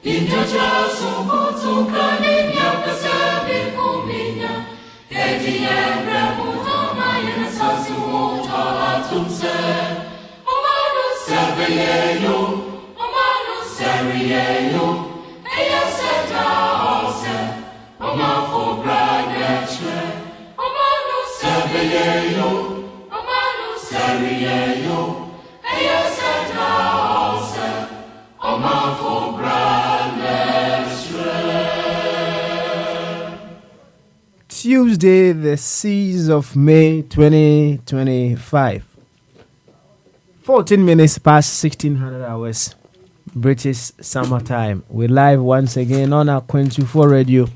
Injaja sumutu kaninya kasabi kuminya. Edi emre mutama yana sasi wuta atumse. Omanu sebeyeyo, omanu seriyeyo. Eya seta ose, omafo braneche. Omanu sebeyeyo, omanu seriyeyo. Eya seta ose, omafo Tuesday, the 6th of May 2025. 14 minutes past 1600 hours, British summertime. We're live once again on our Queen24 Radio,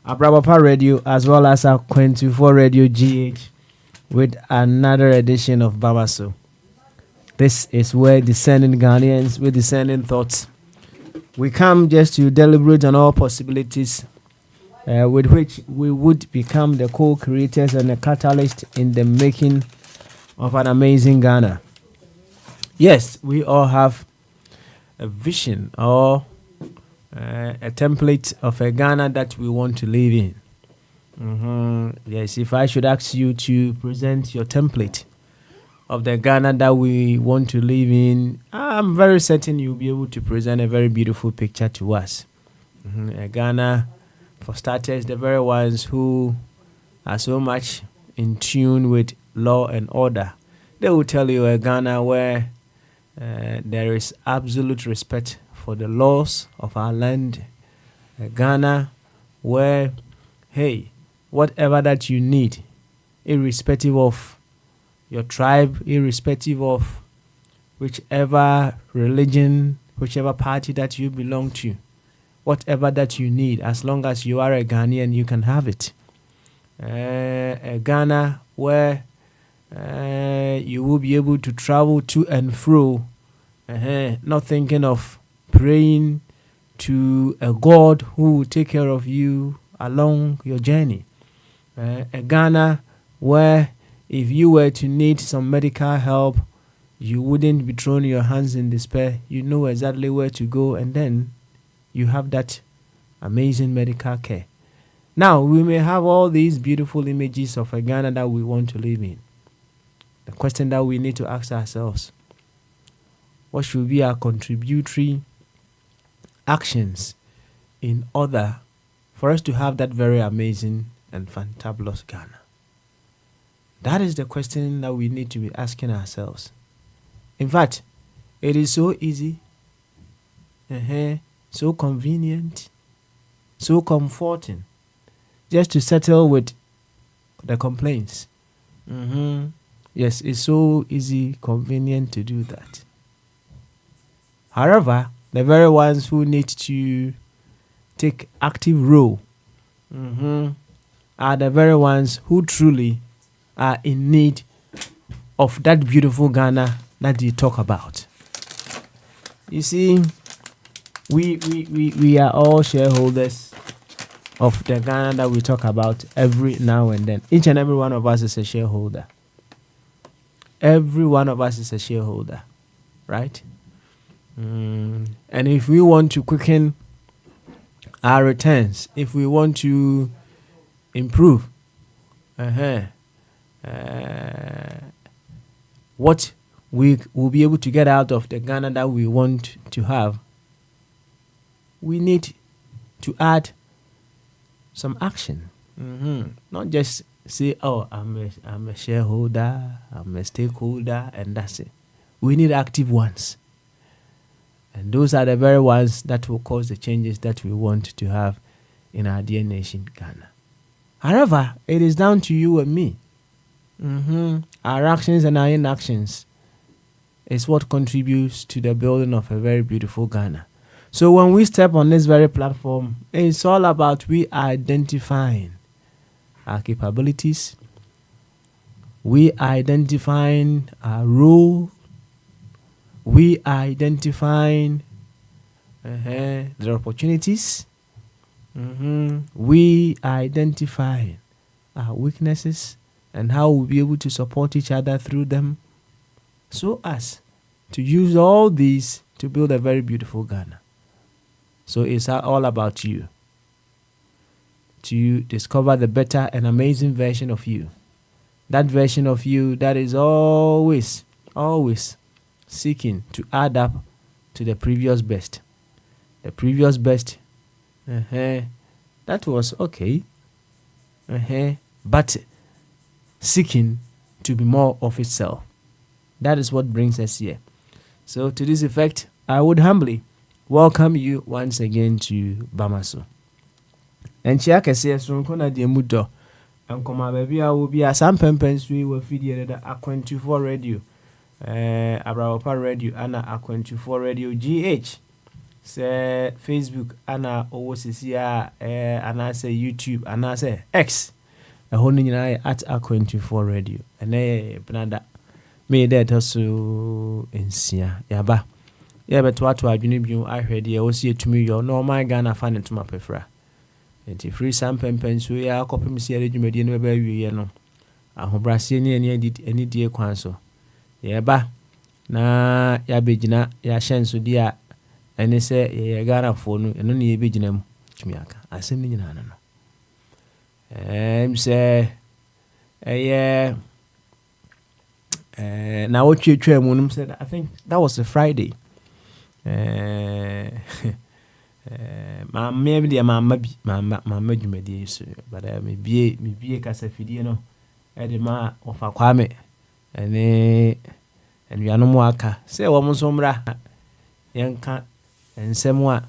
Abrabapa Radio, as well as our Queen24 Radio GH with another edition of Bamaso. This is where discerning Ghanaians with discerning thoughts, we come just to deliberate on all possibilities with which we would become the co-creators and the catalyst in the making of an amazing Ghana. Yes, we all have a vision or a template of a Ghana that we want to live in. Yes, if I should ask you to present your template of the Ghana that we want to live in, I'm very certain you'll be able to present a very beautiful picture to us. A Ghana, for starters, the very ones who are so much in tune with law and order. They will tell you a Ghana where there is absolute respect for the laws of our land. A Ghana where, hey, whatever that you need, irrespective of your tribe, irrespective of whichever religion, whichever party that you belong to, whatever that you need, as long as you are a Ghanaian, you can have it. A Ghana where you will be able to travel to and fro, not thinking of praying to a God who will take care of you along your journey. A Ghana where if you were to need some medical help, you wouldn't be throwing your hands in despair. You know exactly where to go, and then you have that amazing medical care. Now, we may have all these beautiful images of a Ghana that we want to live in. The question that we need to ask ourselves, what should be our contributory actions in order for us to have that very amazing and fantabulous Ghana? That is the question that we need to be asking ourselves. In fact, it is so easy, so convenient, so comforting, just to settle with the complaints. Yes, it's so easy, convenient to do that. However, the very ones who need to take active role are the very ones who truly are in need of that beautiful Ghana that you talk about. You see, we are all shareholders of the Ghana that we talk about every now and then. Each and every one of us is a shareholder. Every one of us is a shareholder, right? And if we want to quicken our returns, if we want to improve what we will be able to get out of the Ghana that we want to have, we need to add some action. Not just say, oh, I'm a shareholder, I'm a stakeholder, and that's it. We need active ones. And those are the very ones that will cause the changes that we want to have in our dear nation, Ghana. However, it is down to you and me. Our actions and our inactions is what contributes to the building of a very beautiful Ghana. So when we step on this very platform, it's all about we identifying our capabilities, we identifying our role, we identifying the opportunities, we identifying our weaknesses and how we'll be able to support each other through them, so as to use all these to build a very beautiful Ghana. So it's all about you. To discover the better and amazing version of you. That version of you that is always seeking to add up to the previous best. The previous best, that was okay. But seeking to be more of itself. That is what brings us here. So to this effect, I would humbly welcome you once again to Bamaso. And Chia Kese Sunkona de Mudo. And come baby, I will be a some pempens we will feed you at A24 radio. Abraopa radio, Anna A24 radio GH. Say Facebook, Anna OCCA, and I say YouTube, and I say X. A holding eye at A24 radio. And Panada. Me that also in Sia Yaba. But what I believe I heard you also to me your normal Ghana fan into my prefer. And if free some pens we are copy me see a median where you know. I hope Brasilian any dear quanso. Yaba na Yabijina Yashan so dear and they say Ghana phone and only a bijinum to me. I send me no. Say now what you said, I think that was a Friday. Maybe the mamma be but I may be a casafidino at the ma of a kwame and we are no more say almost sombra young cat and somewhat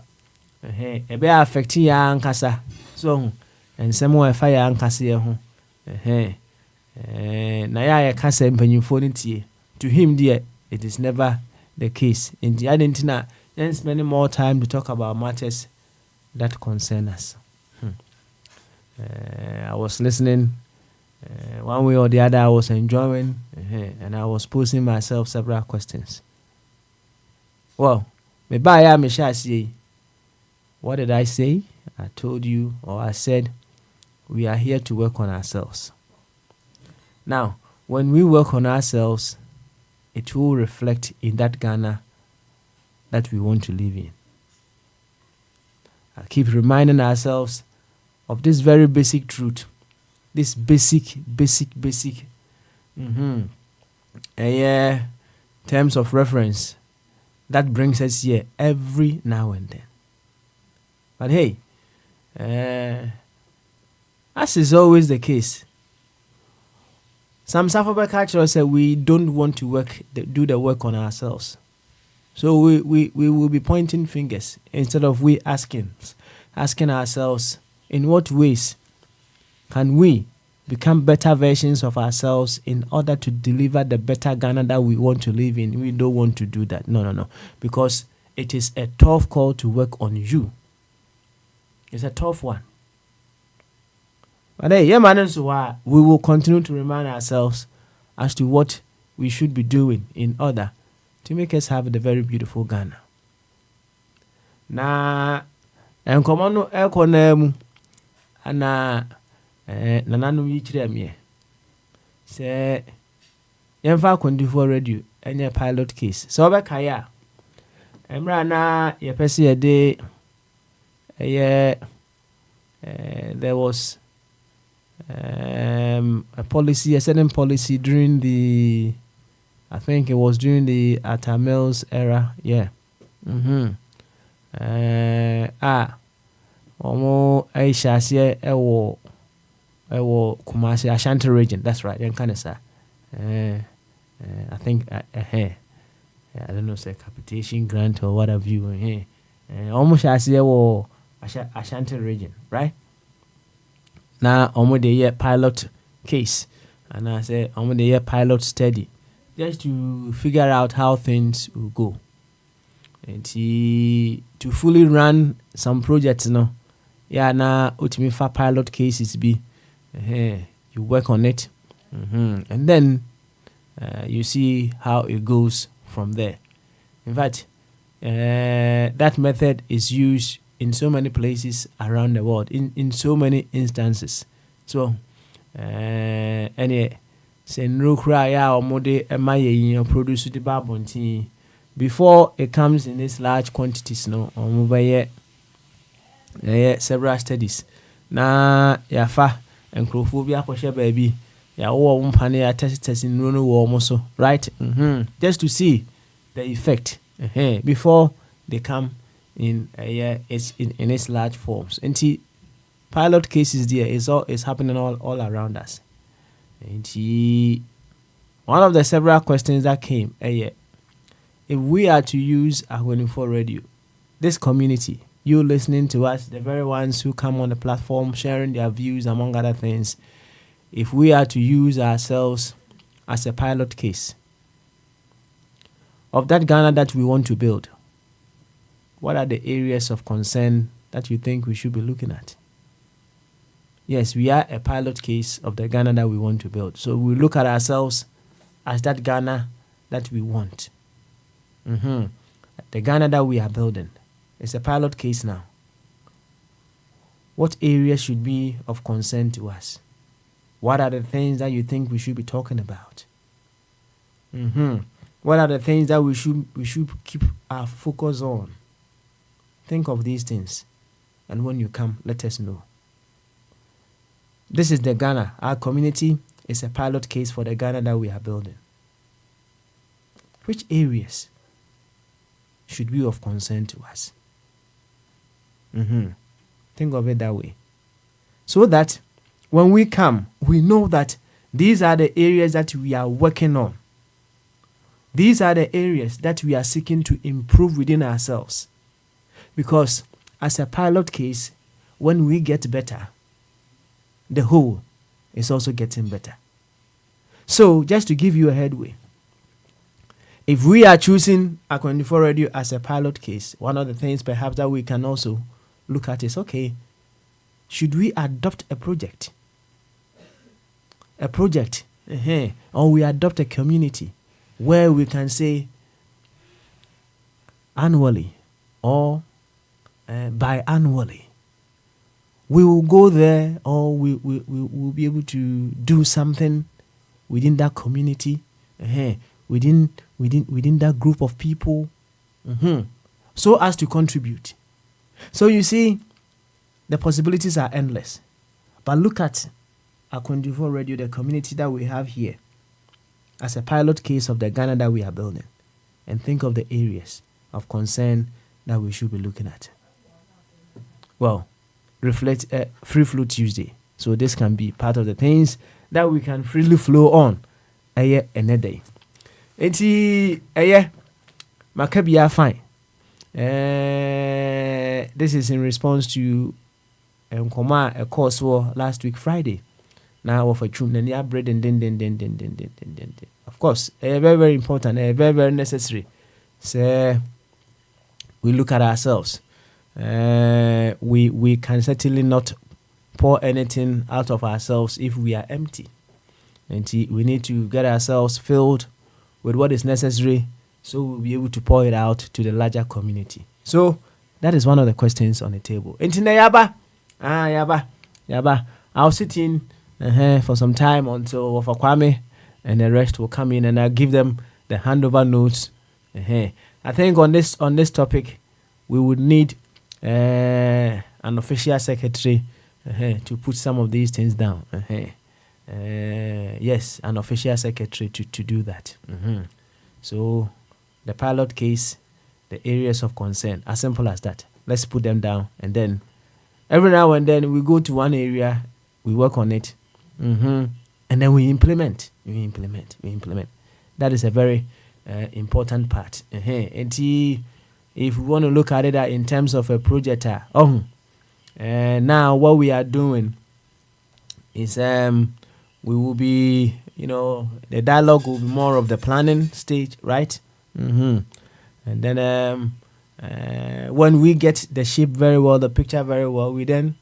a bear affecting young casa so and somewhere fire and cassia Naya cancer penny to him, dear, it is never the case. In the Argentina, then spending more time to talk about matters that concern us. I was listening one way or the other, I was enjoying, and I was posing myself several questions. Well, maybe I am a chassis. What did I say? I told you, or I said, we are here to work on ourselves. Now, when we work on ourselves, it will reflect in that Ghana that we want to live in. I keep reminding ourselves of this very basic truth, this basic terms of reference that brings us here every now and then. But hey, as is always the case, some Safaba culture say we don't want to do the work on ourselves. So we will be pointing fingers instead of we asking ourselves, in what ways can we become better versions of ourselves in order to deliver the better Ghana that we want to live in? We don't want to do that. No. Because it is a tough call to work on you. It's a tough one. But hey, we will continue to remind ourselves as to what we should be doing in order to make us have the very beautiful Ghana. Na enkomono ekonemu ana nananu yichire me. Say yemfa Akwantufoɔ radio enye pilot case. So obeka ya emra na yepese yede there was a certain policy during I think it was during the Atamils era, yeah. Omo Aisha sie ewo Kumasi Ashanti region. That's right. I think I don't know, say capitation grant or what have you. Almost ewo Ashanti region, right? Now, almost the year pilot case, and I say almost the year pilot study, just to figure out how things will go, and to fully run some projects. Now, ultimately for pilot cases be, you work on it, and then you see how it goes from there. In fact, that method is used in so many places around the world, in so many instances. So, anyway, produce the before it comes in these large quantities, no, several studies. Na yafa nkrofo bi akɔhye baabi ya wo mpa ne ya test no wo mo so, right? Just to see the effect before they come in in its large forms. And pilot cases there is happening all around us. And one of the several questions that came, if we are to use Ahwenifo Radio, this community, you listening to us, the very ones who come on the platform sharing their views among other things, if we are to use ourselves as a pilot case of that Ghana that we want to build, what are the areas of concern that you think we should be looking at? Yes, we are a pilot case of the Ghana that we want to build. So we look at ourselves as that Ghana that we want. The Ghana that we are building is a pilot case now. What areas should be of concern to us? What are the things that you think we should be talking about? What are the things that we should keep our focus on? Think of these things, and when you come, let us know. This is the Ghana. Our community is a pilot case for the Ghana that we are building. Which areas should be of concern to us? Think of it that way. So that when we come, we know that these are the areas that we are working on. These are the areas that we are seeking to improve within ourselves. Because as a pilot case, when we get better, the whole is also getting better. So, just to give you a headway, if we are choosing Ahwenifo Radio as a pilot case, one of the things perhaps that we can also look at is, okay, should we adopt a project? Or we adopt a community where we can say annually or biannually, we will go there, or we will be able to do something within that community, within that group of people, so as to contribute. So you see, the possibilities are endless. But look at Ahwenifo Radio, the community that we have here, as a pilot case of the Ghana that we are building, and think of the areas of concern that we should be looking at. Well, reflect Free Flow Tuesday. So this can be part of the things that we can freely flow on another day. Makabia fine. This is in response to a course war last week Friday. Now of a tune and yeah bread and then. Of course, very, very important, very, very necessary. So we look at ourselves. We can certainly not pour anything out of ourselves if we are empty. And we need to get ourselves filled with what is necessary, so we'll be able to pour it out to the larger community. So that is one of the questions on the table. Yaba. I'll sit in for some time until Wafa Kwame and the rest will come in, and I'll give them the handover notes. I think on this topic, we would need an official secretary to put some of these things down. Yes, an official secretary to do that. So the pilot case, the areas of concern, as simple as that. Let's put them down, and then every now and then we go to one area, we work on it, and then we implement. That is a very important part. And if we want to look at it in terms of a project, now what we are doing is we will be, the dialogue will be more of the planning stage, right? And then when we get the shape very well, the picture very well, we then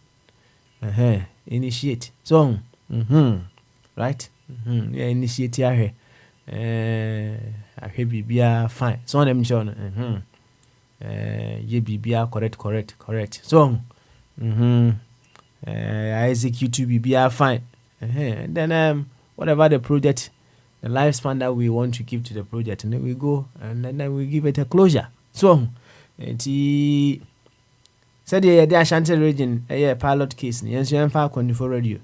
initiate. So, right? Yeah, initiate here. I hear BBA fine. So them John. Yeah, BBA correct. So, I execute to BBA fine. And then whatever the project, the lifespan that we want to give to the project, and then we go and then we give it a closure. So, Said the Ashanti region, a pilot case. Yes, you have 24 radio,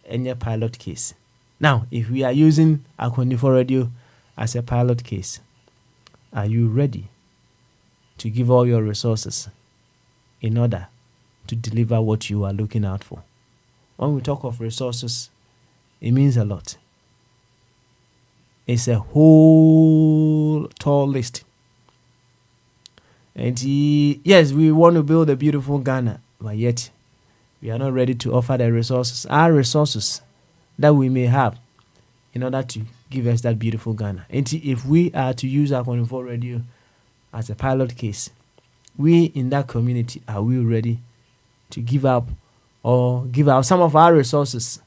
and your pilot case. Now, if we are using a 24 radio as a pilot case, are you ready to give all your resources in order to deliver what you are looking out for? When we talk of resources, it means a lot. It's a whole tall list. And yes, we want to build a beautiful Ghana, but yet we are not ready to offer the resources, our resources that we may have in order to give us that beautiful Ghana. And if we are to use our 24 radio as a pilot case, we in that community, are we ready to give up or give out some of our resources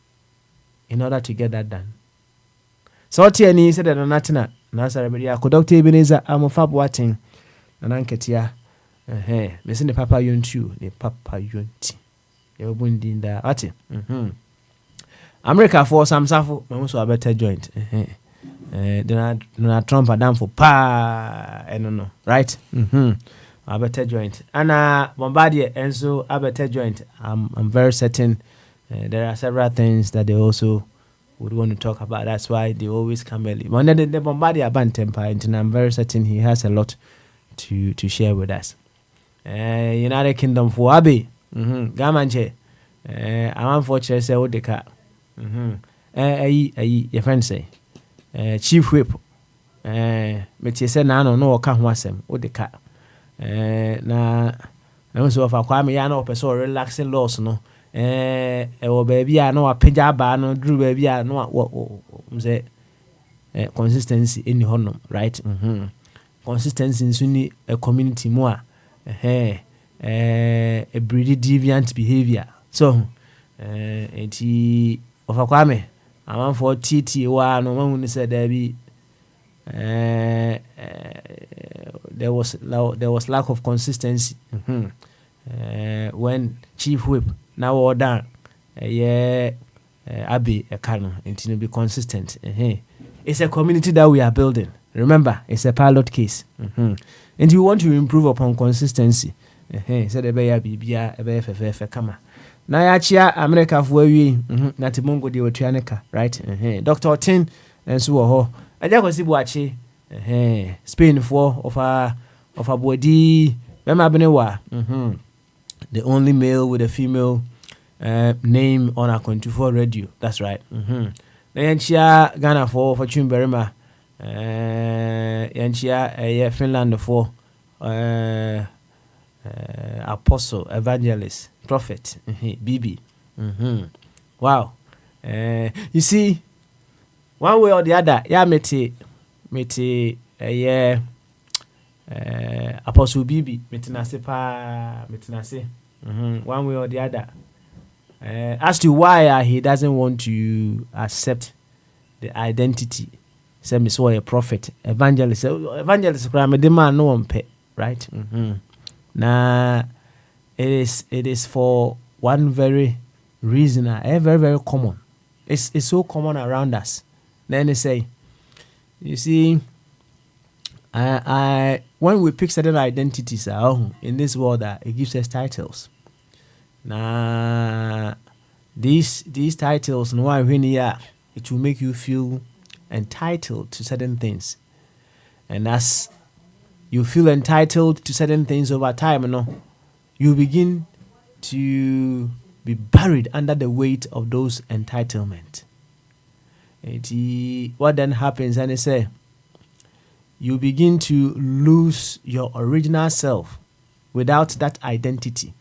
in order to get that done? So what you said that Natina Nasarabedia could Dr. Ebenezer Amofab Watting and Anketia missing the Papa Yuntu, the Papa Yunti. You're wounding the Ati. America for some Safo, also a better joint. Donald Trump are down for pa, I don't know, right? A better joint. Anna Bombardier and so a better joint. I'm very certain there are several things that they also would want to talk about. That's why they always come early. When the Bombardier band temper, and I'm very certain he has a lot to share with us. United Kingdom for Abbey, Gamanche. I'm unfortunate say what the car. Your friend say, Chief Whip. But you said no can wasem what the car. Na so if I kwame ya no person relaxing laws no. Baby, I know a pejaba no drew baby, I know what say consistency in honor, right? Consistency in Sunni a community more a breedy deviant behavior. So, of a kwame, I want for TT one, no one said there be there was lack of consistency when Chief Whip. Now or down, Abbey a canon, and to be consistent. It's a community that we are building. Remember, it's a pilot case, and you want to improve upon consistency. Said a bear BBA, a BFF, come. Nayachia, America for we, Natimongo de Otianica, right? Dr. Tin and so I just was Spain for of a body, Benewa. The only male with a female name on our 24 radio. That's right. Yanchia Ghana for Chumberima. Yanchia Finland for apostle, evangelist, prophet, BB. Wow. You see, one way or the other, yeah, mete Apostle BB, metinase. One way or the other. As to why he doesn't want to accept the identity, say me so a prophet, evangelist, the man no one pay, right? Now it is for one very reason, very very common. It's so common around us. Then they say, you see. When we pick certain identities in this world, it gives us titles. Now, these titles, no one when it will make you feel entitled to certain things, and as you feel entitled to certain things over time, you begin to be buried under the weight of those entitlements. What then happens? And they say, you begin to lose your original self without that identity.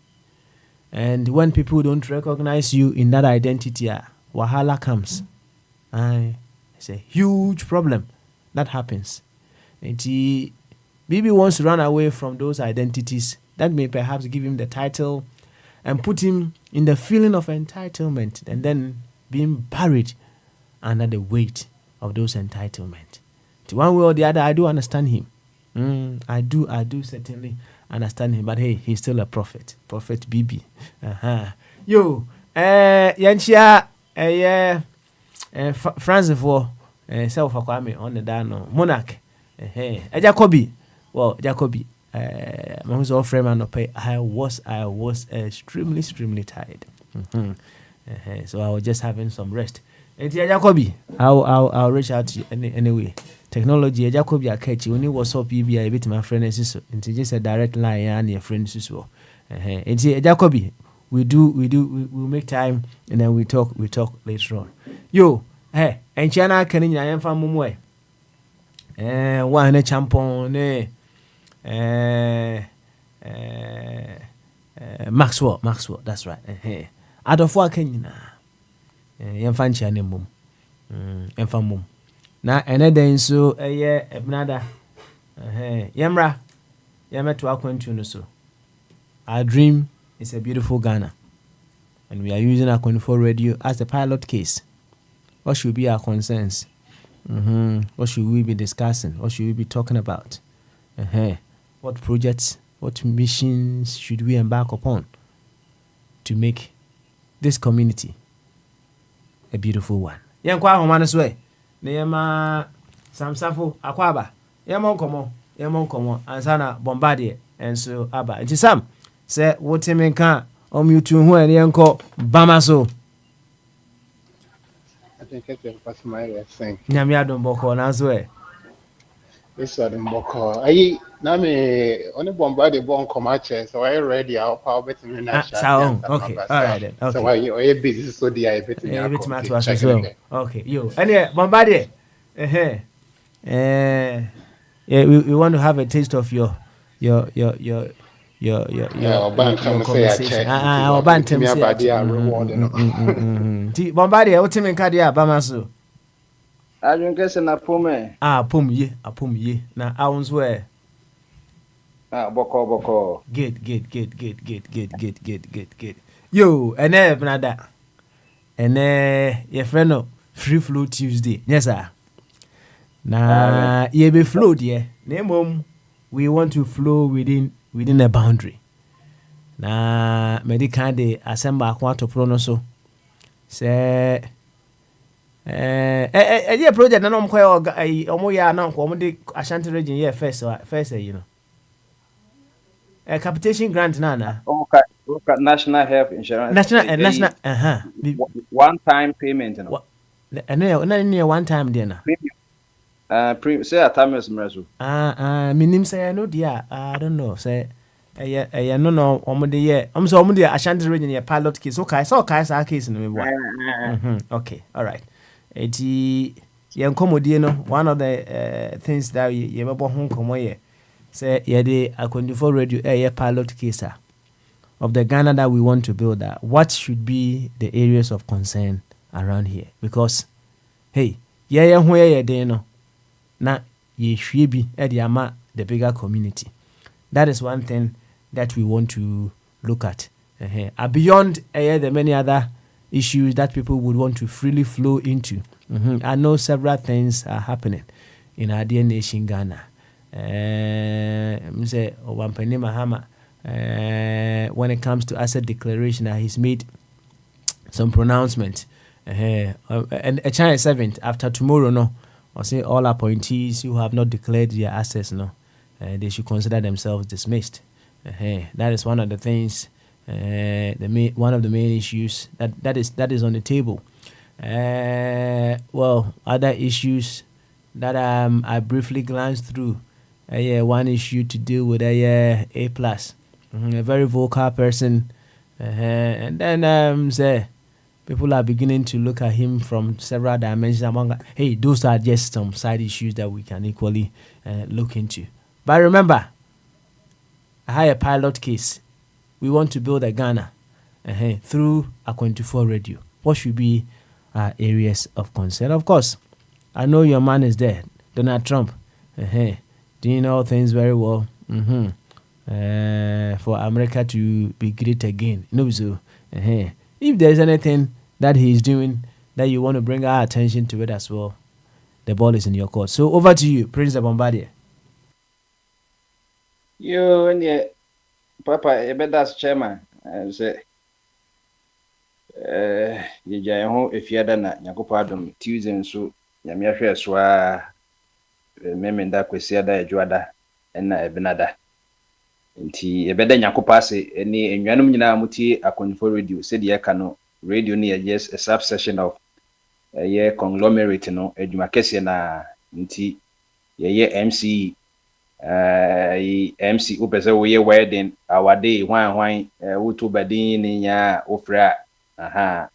And when people don't recognize you in that identity, wahala comes. It's a huge problem that happens. And Bibi wants to run away from those identities that may perhaps give him the title and put him in the feeling of entitlement and then being buried under the weight of those entitlements. One way or the other, I do understand him. I do certainly understand him. But hey, he's still a prophet. Prophet BB. Yo, Yanchia, Francis for self Kwame on the Dano Monarch. Jacobi. Well, Jacobi. Mahuzo frame and pay. I was extremely tired. So I was just having some rest. And Jacobi, I'll reach out to you anyway. Technology, Jacobi, I catch you. Only was up PBI, a bit my friend and sister. And just a direct line and your friends as well. And Jacobi, we'll make time and then we talk later on. Yo, hey, and China can I am from Mumwe. One a champon, Maxwell, that's right. Adolfo Kenyina. Yɛmfa nkyia ne mmom yɛmfa mmom na ɛnɛ dan nso ɛyɛ ebnada yɛmra yɛmɛto akwantu no so. Our dream is a beautiful Ghana, and we are using Akwantufoɔ Radio as the pilot case. What should be our concerns? What should we be discussing? What should we be talking about? What projects, what missions should we embark upon to make this community a beautiful one? Yankwa homane so e na yema samsafo akwaba yema nkomo ansana bombardier enso aba nti sam se wotime kan omutu hu ene yenko bama so I think it's pass my thing. nyame adom boko na so e This is the boko. Na me only bombard the bon comache, so I ready out power bet me na sound okay. All right then. Okay. So why you busy so the I bet me. Yeah, bit matter as well. Okay, yo. Anyway, bombardier. Yeah, we want to have a taste of your conversation. Our bantam say. Bombardier, what me kadia bamaso. I don't guess na pome. Apom ye. Na awons where. Boko. Good. Yo, brother. Your friend no Free Flow Tuesday. Yes, sir. Na ye be flow there. Name we want to flow within a boundary. Na medical de assemble akwato pro so. Say a project na no mkwa omo ya na nko omo de Ashanti region here first you know. A capitation grant nana. Okay. National Health Insurance. National one-time payment. No, one time dinner. Say a time is measure. Minim say no dear. I don't know. Say no omo de ye. I'm so omo de Ashanti region here pilot case. Okay, so sa case no me. Okay, all right. Eti yen komodie no one of the things that ye mebo ho komo ye. Say yede Akwantufoɔ Radio a pilot case of the Ghana that we want to build. What should be the areas of concern around here? Because hey, ho ye den no na ye hwie bi e de ama the bigger community. That is one thing that we want to look at. Beyond the many other issues that people would want to freely flow into. I know several things are happening in our dear nation Ghana. Mse Wampani Mahama, when it comes to asset declaration, he's made some pronouncement. And a China 7th after tomorrow, no, I'll say all appointees who have not declared their assets, no, they should consider themselves dismissed. That is one of the things, one of the main issues that is on the table. Well, other issues that I briefly glanced through. One issue to deal with A+, a very vocal person, and then say people are beginning to look at him from several dimensions. Among those are just some side issues that we can equally look into. But remember, I had a pilot case. We want to build a Ghana through Akwantufoɔ Radio. What should be our areas of concern? Of course, I know your man is there, Donald Trump. Doing all things very well for America to be great again. So, if there's anything that he's doing that you want to bring our attention to it as well, the ball is in your court. So over to you, Prince the Bombardier. You and your Papa, you better as chairman. I say, you jay if you're done that, Yakopadum Tuesday and so Yamiaswa. Remember that we see that Juada and Benada. nti yebeda nyakopase eni enwanum nyina mutie akonfo radio said ye ka no radio ni just a subsection of ye conglomerate no adwuma kese na nti ye MC MC upese wo ye wedding awade hwan wutu badin ni nya ofra aha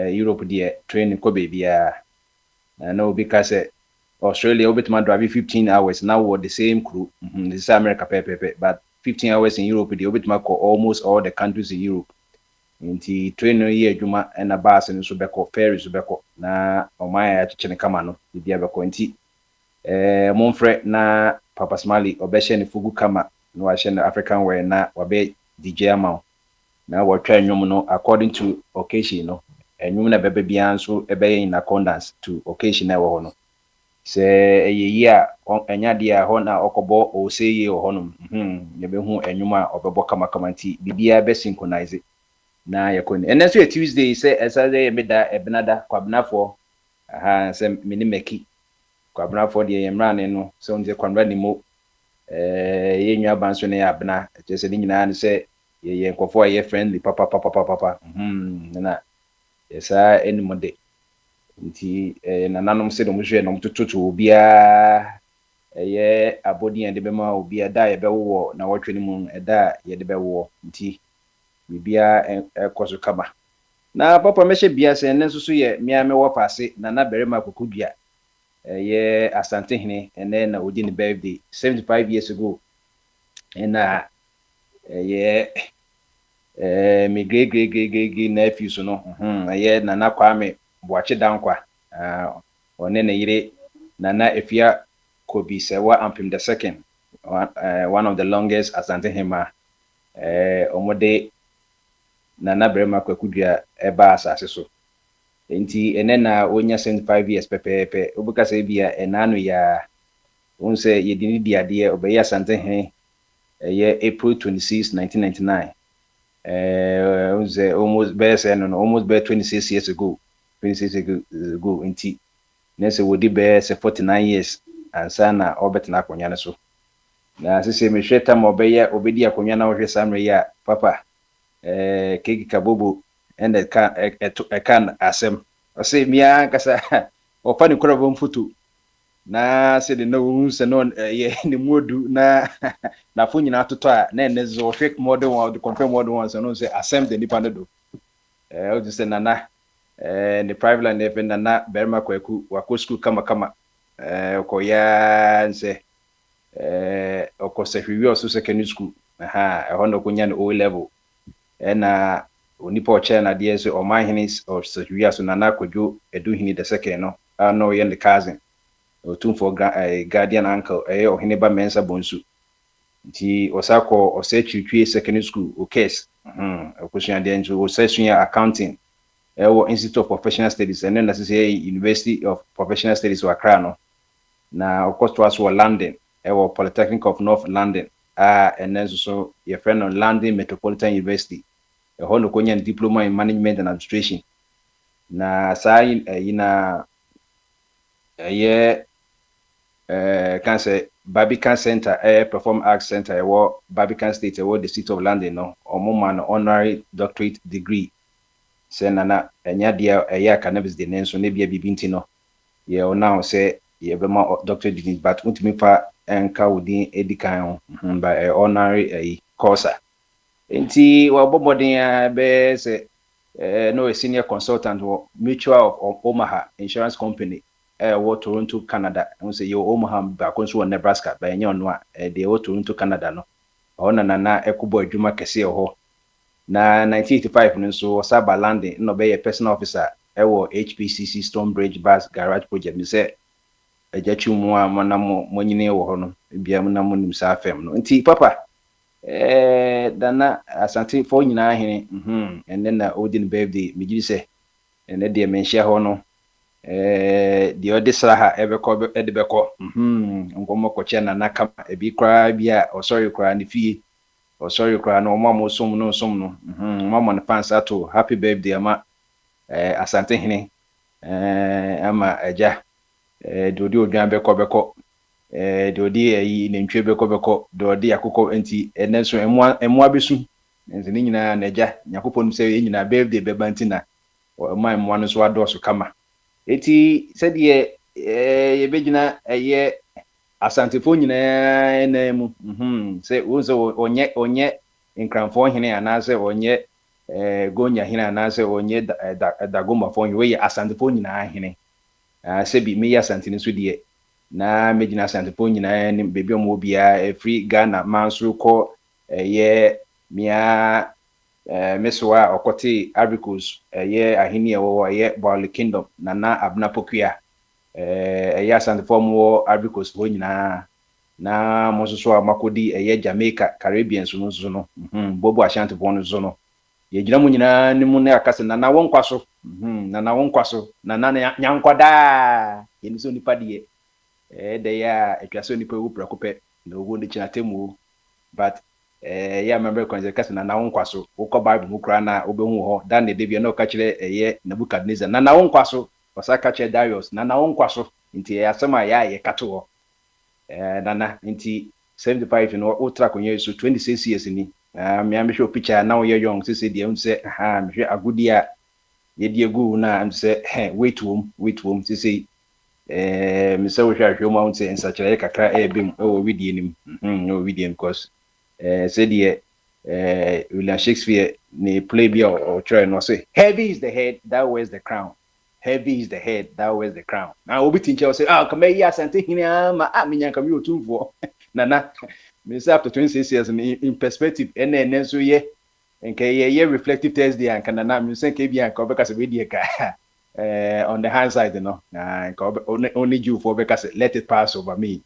Europe die training ko bebia na obi ka say Australia obetuma drive 15 hours now with the same crew this is America pepe but 15 hours in Europe the obetuma ko almost all the countries in Europe nti training ye adwuma na bus no so beko ferry so beko na oman ya chichene kama no bia beko nti monfre na Papa Smalley obehye ne fugu kama no ahye ne African wear na wabe DJ amount na watwa nwom no according to occasion no nwom na bebe bia nso ebeye in accordance to occasion na wo no se eyeyi a enya dia ho na okobo o seye ho no yebehu nwom a obebo kama kama nti bibia be synchronize na yakoni enen so Tuesday se esade emeda ebenada kwabnafo aha se mini meki kwabnafo de yemrane no se onje kwanra ni mo yenwa banso ne abna je ni nyina ne se ye nkofo ye friendly papa na yesa enimode nti nananom se do mhwe no mtototo obia ye abodi ende bema obia da ye bewo na wotwe mu eda ye de bewo nti bibia ekoso kama na papa mehye bia se ne nso so ye mia me wo paase na berema kokudua ye asante hene ene na odi ne birthday 75 years ago ena ye me great nephew so no ye nana Kwame Boache Dankwa one ne yire nana Efia Kobi Sewa Ampim the second one of the longest asante hema omode nana berema kwakudua eba asase so nti ene na onya 75 years pepepe obuka se bia enanu ya unse yedini diade obeya asante he ye April 26 1999 unse almost be no almost be 26 years ago nti nese wodi be 49 years ansana obetna akonya ne so na sese mehweta mo obeya obedi akonya na ohwe samre ya papa kegi kabobo ende kan asem ose mia kasa ofa ni korabo mfutu na se de no unse no ye ni modu na na fo nyina atoto a na enezo hwe modern one the confirm modern one so no say asem the nipa no do o just say nana the private line if nana berma kwaku wako school kama okoya nse okosehwi oso secondary school hono kunya no O level na onipa oche na de so omanhenis of sehwi aso nana kodwo eduhini the second no no ye the cousin otum for guardian uncle ohineba mensa bonsu nti osako osechitwie secondary school o case okusuan de njo osesua accounting Institute of Professional Studies and then University of Professional Studies wa Accra no na of course to us wa London Polytechnic of North London and then so your friend on London Metropolitan University hono konya diploma in management and administration na sai ina can say Barbican Center Perform Arts Center Barbican State the City of London no omoma honorary doctorate degree se nana enya dia eya cannabis de nenso ne bia bibinti no ye ona se ye be ma doctor degree but untimi fa enka wudin edikan ba honorary course enti wa bobodin be se no a senior consultant mutual of Omaha insurance company Toronto Canada unse ye Omaha ba konso Nebraska ba enya ono a de Toronto Canada no ona nana ekubo adwuma kese ho na 1985 nso wasaba landing no be personal officer HPCC Stonebridge Bus Garage Project ni se ejachu mu a monamo monyine wo ho no bia mu na monim sa afem no nti papa dana asante fo nyina hene and then na odin birthday mejiri se ene de menhia ho no de odisra ha ebekọ edebekọ ngomo koche na nakama ebi kra bia osori kra ni fie osori kra no mama som no mama na fans ato happy birthday ama asante hene ama eja dodi odwan beko de odi ayi ne ntwe beko de odi akokɔ enti ene so emwa besu nti ne nyina na agya Nyankopɔn sɛ ye nyina birthday beba nti na my mo no so adoso kama eti sɛ de ye begina asantefo nyina na mu sɛ wo sɛ onye nkranfo hene anase onye gonya hene anase onye dagoma fo hene we asantefo nyina hene sɛ bi me asantene so de na megina asantefo nyina ne bebi omo bia free Ghana manso kɔ mia meswa okote Agricos ahini wo Bawle Kingdom na Abna Pokua asantefo mo Agricos ho nyina na mo so amakodi Jamaica Caribbean so no bobo asantefo no so no ye gyina mo nyina ne mu na akase na wo nkwaso na wo nkwaso na nyankwada ye ni so nipa de de ya etwaso nipa wu prakope na owo ni china temu but ya member konje kase na wo nkwaso wo ko Bible mu kra na obehu ho dan de bia na o ka kire Nebukadnezar na wo nkwaso osaka kire Darius na wo nkwaso nti asema ya ye kato ho nana nti 75 no ultra konye so 26 years ni me am show picture now you young say dey say me hwe agudi a ye die gu na am say wait wom say me say we hwe mo say nsakire kakra bim o widie nim no widie because say dey William Shakespeare ne play bi o try no say heavy is the head that wears the crown, heavy is the head that wears the crown. Now obi tinche say come here asante hini ma me nyanka mi otumfo nana me say after 26 years in perspective ene so ye nke ye reflective Thursday and kana me say ke bia nka obeka se we die ka on the hand side no na nka only you for obeka se let it pass over me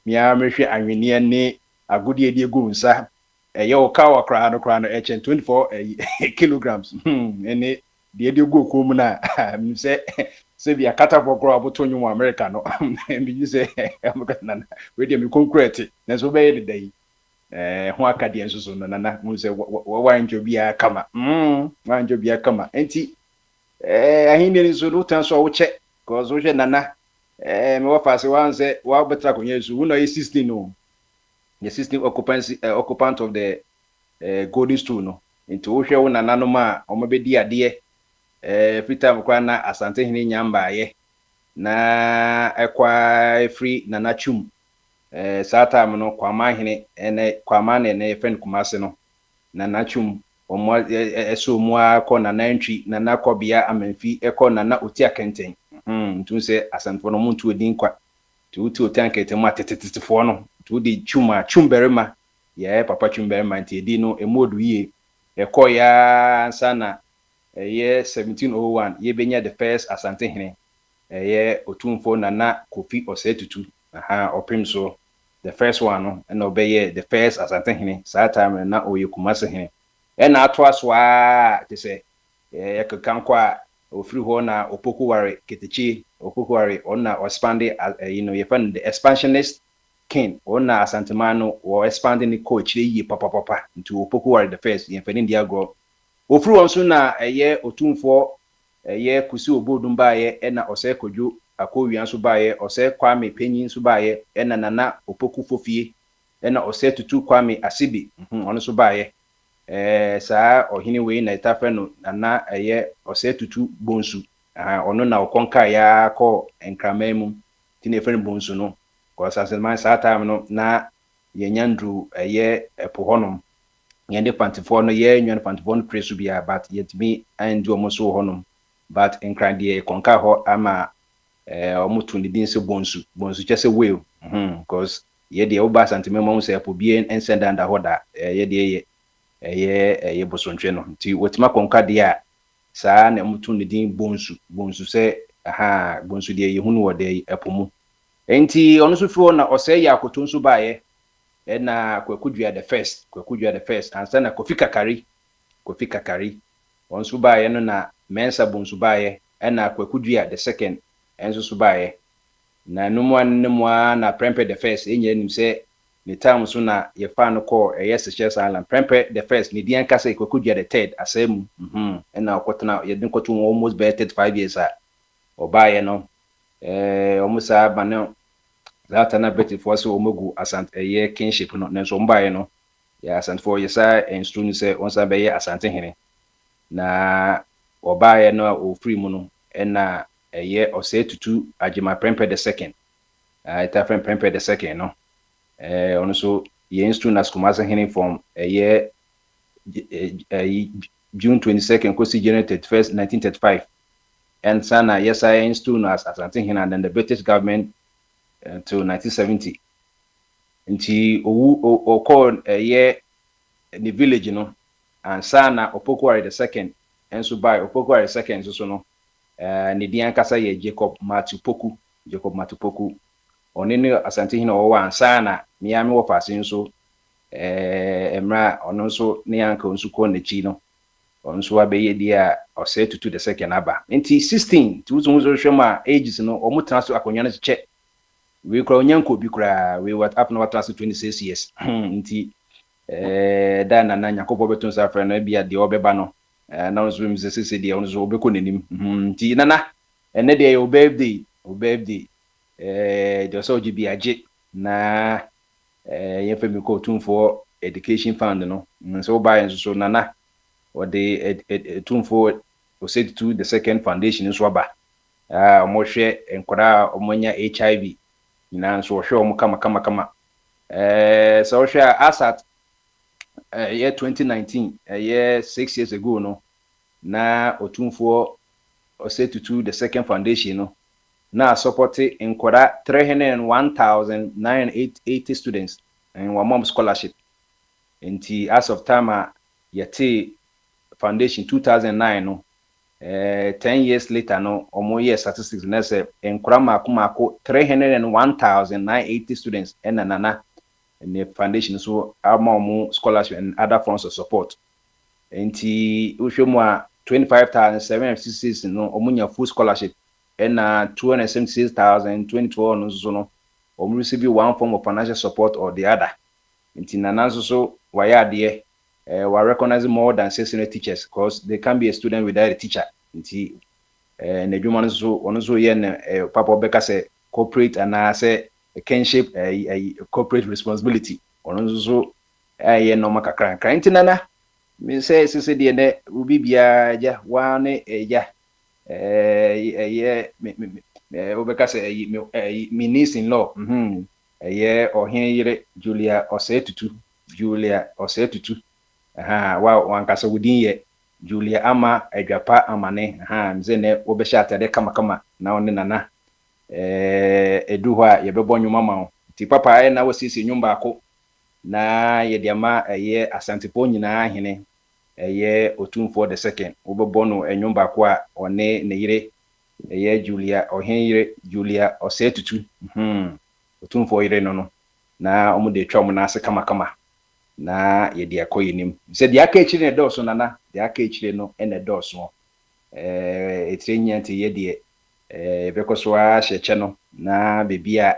a me hwe anwene ne agudi edi egu nsa ye o ka wakra no 24 kilograms ene de edi egu kom na me say bia kata for grow aboto nyu America no me you say na we dey me concrete na so be dey dey ho akade enso so no na mu say wanjo bia kama wanjo bia kama enti ahinde ni so no tan so wo che cause wo hwe nana me wa fase wan say wa betra konya so wo no 16 no the 16 occupant of the golden stool no enti wo hwe wo nana no ma o mabedi ade Peter mkwana asante hini nyamba ye na ekwa free na nachum sata mno kwa mahine ene kwa mane ne friend kumase no na nachum omo eso mu ko na nantwi na nakobia amanfi eko na oti akenten ntu se asante no muntu odin kwa tu oti akenten mu atetetefo no tu di chumberema ye papa chumberema nti edi no emodu ye eko ya sana 1701 ye benya the first asante hene otumfo na Kofi Osetutu opim so the first one no na obeye the first asante hene saa time na oye Kumase hene na atwaswa te se yekankwa ofiri ho na Opokuware Ketechi Opokuware ona expand you find the expansionist king ona asante mano wo expanding the coach yi papa into Opokuware the first ye fani dia go ofuru onso na otumfo kusi obodum baaye na ose kodwo akowia nso baaye ose Kwame Penyin nso baaye na nana Opoku Fofie na ose Tutu Kwame Asibi ono so baaye saa ohini we na itafe no nana ose Tutu Bonsu ono na okonka ya ko enkramemu tine fere Bonsu no ko saseman saa time no na yenyandru epohonom yende pantifo no ye nwan pantifo no presu bia but yet me and do almost so honum but enkrande konka ho ama omutu ni din se bonsu chese we because ye de oba santime mo se apobie ensenda hoda ye de ye bosontwe no nti wotima konka de a saa na omutu ni din bonsu se bonsu de ye hunu wode apomu enti ono so fo na ose ya akoto nso baaye na Kwekudua the first and sana Kofi Kakari onso baaye no na Mensa Bonsu baaye na Kwekudua the second enso so baaye na numwa na Prempeh the first enye nim se ni time so na ye fa no call Seychelles Island Prempeh the first ni dian kasa Kwekudua the third asemu na okotena ye din kotu almost 35 years a o baaye no almost abane that na beti for so omogu asante ye kinship no nenso mbae no ya asante for yesa instru ni se onsa be ye asante hene na obae no o free mu no na ye ose tutu agima prempe the second ita prempe the second no ono so ye instru na skumasa hene from ye June 22nd kosi January 31st 1935 and sana yes I instru na asante hene and then the British government until 1970 nti owu okon the village no and sana Opokuwari the second enso by Opokuwari the second so no ne dian kasa ye Jacob Matupoku onene asante hina owo ansana miami wo fase nso emra ono nso ne yanka nso ko na chi no onso abeye dia ose tutu the second aba nti 16 tuzo hwema ages no omutana so akonya na che we kura onyanko bi kura we what up no what 26 years nti da na nyakopo beton sa fra na bia de obeba no na nso mi sese de onso obeko nanim nti nana ene de your birthday de so gibi age na ye femi ko tumfo education fund no nso buy nso nana o de tumfo o said to the second foundation nso aba mo hwe enkora omonya HIV na nso hwe omo kama so hwe asat year 2019 year 6 years ago no na otumfo o said to the second foundation no na support enkora 301,980 students and one mom scholarship nti as of time yete foundation 2009 no 10 years later no omo year statistics na say enkora mako 301,980 students and nana the foundation so among scholarship and other forms of support nti uhwemu 25,766 no omunya full scholarship and 276,022 no so no receive one form of financial support or the other nti nana so waya de we recognize more than 600 teachers because they can be a student without a teacher nti na dwuma so ono so ye na papa beka say corporate and say kinship corporate responsibility ono so ye no makakran nti nana me say sese de ne obi bia ja wane ja obeka say me niece in law ohin yire Julia Osetutu wa wankasa wudin ye Julia ama adwapa amane mze ne obehya atade kama na one nana edu ho a yebebo nwuma ma ti papa na wasisi nyumba ako na ye diama asantepo nyina hene otumfo the second obebo no enyumba ako a one ne yire Julia ohin yire Julia Osetutu otumfo yire no na omo de twam na ase kama na ye de akoyinim se de aka echire ne doso nana de aka echire no ene doso etrenya nti ye de bekoso a hyeche no na bebia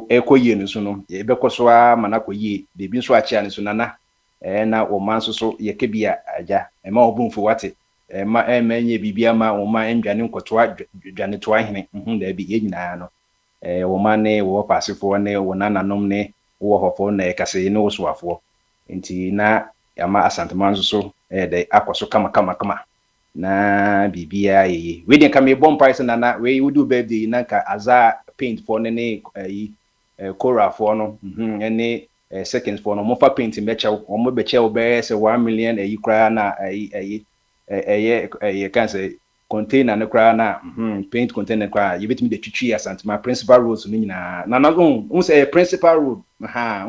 ekoyie no so no ye bekoso a manakoyie bebi so achia ne so nana na o man so ye kebia aja ma obunfo wate ma enye bibia ma o ma endwane nkoto dwane to ahene da bi ye nyina no wo mane wo pasifo ne wo nananom ne wo hofo na kase ne wo soafo nti na yama asanteman so de akoso kama na bibia ye we dey come bomb price na we do birthday na ka aza paint for ne Cora for no ene seconds for no mo fa paint mecha o mo beche o be se 1 million kra na can say container ne kra na paint container kra you betimi de twitwi asante my principal roads no nyina na no say principal road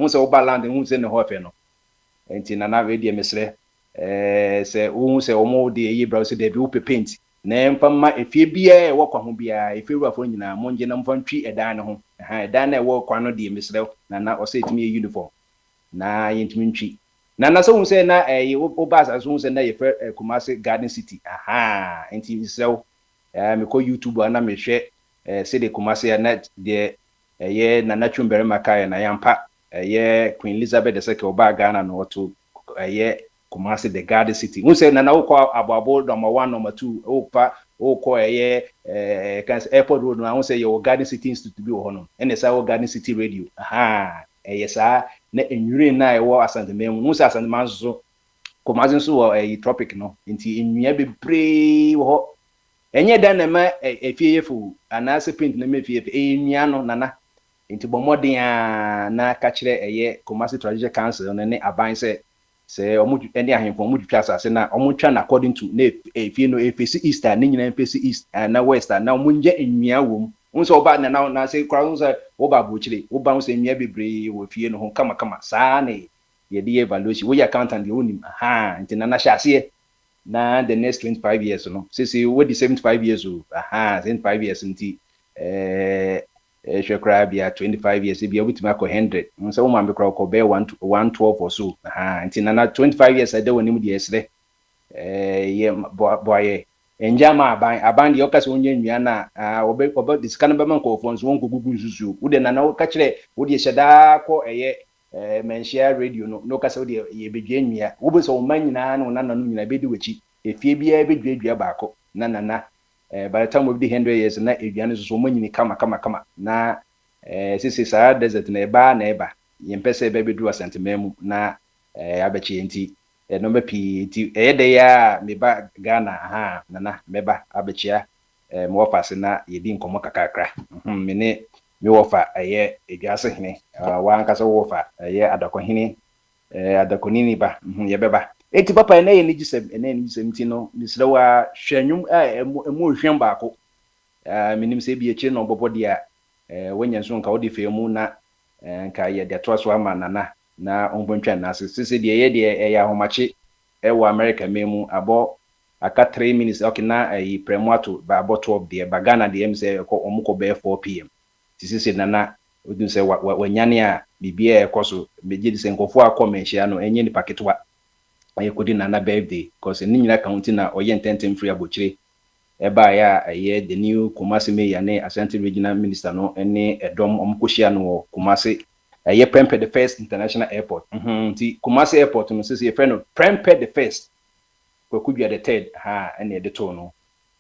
say obaland say ne hofe no enti na we de mesre say say omo de yi browse de bi wo paint na empama efie bia e wo kwa ho bia efie ruafo nyina monje na mfa ntwi edan ne ho edan na e wo kwa no de mesre na o say timi uniform na yentimi ntwi na so say na obasa so say na ye Kumasi Garden City enti so me ko YouTube na me hwe say de Kumasi na de na Nachumberry Makai na yampa Queen Elizabeth II oba Ghana no to Kumasi the Garden City say na wo kwa ababo number 1 number 2 opa o ko kan airport road no say your Garden City Institute bi wo no ene sa wo Garden City radio sa na enwure na wo Asantema mu sa Asantema so Kumasi nso wo tropic no nti enwia bebree wo enye dan na ma efieyefu anase paint na ma efieyefu enwia no nana nti bomodin na ka kire Kumasi Traditional Council na ne aban se omu eni ahemfo omu twitwa asase na omu twa na according to na efie no efesi east na nyina efesi east na west na omu nje enwia wom nso oba na se kwa nso oba bochire oba nso enwia bebree wo fie no ho kama saa na ye di evaluation we accountant de onim nti na hyase na the next 25 years no say we the 75 years 75 years nti shekra bia 25 years bia obitima ko 100 nso wo mambe kra ko be 112 or so nti na 25 years ade wonim de esre ye boye enjama aban de okase onye nwia na obe diskan be man ko fon so won ko gugu nsusu wo de na ka kire wo de hyeda ko menshia radio no kase wo de ye bedwe nwia wo be so man nyina na no nyina be di wachi efie bia be dwedwe baako na by the time we be 100 years na eduane so mo nyini kama na sisi sa desert na eba yempese be bedu Asantema mu na abechi enti no mepi enti de ya me ba Ghana na meba abechia mo office na yedi nkomo kakakra me wofa eduase hene wa nkasa wofa adakohene adakonini ba yebeba eti papa na ye ni gisem ti no misra wa hwanwum emu hwem baako minim se bi echi no bobo dia wanya nso nka odi femu na nka ye de to so ama na onbontwa na sese de ye de ya homachi wa America memu abo aka 3 minutes okay na premoato ba abo 12 de ba Ghana de em se ko omuko be 4 pm sese na odun se wanyane a bibia ekoso meje de se nkofo akomenhia no enye ni paketwa aye kodi na birthday cause ni nyina county na oye ntentem free abochire eba ya the new Kumasi mayor ne Ashanti regional minister no ene edom omkohia no Kumasi Prempeh the First International Airport nti Kumasi Airport no sese friend no Prempeh the First kwakudua the third ene de to no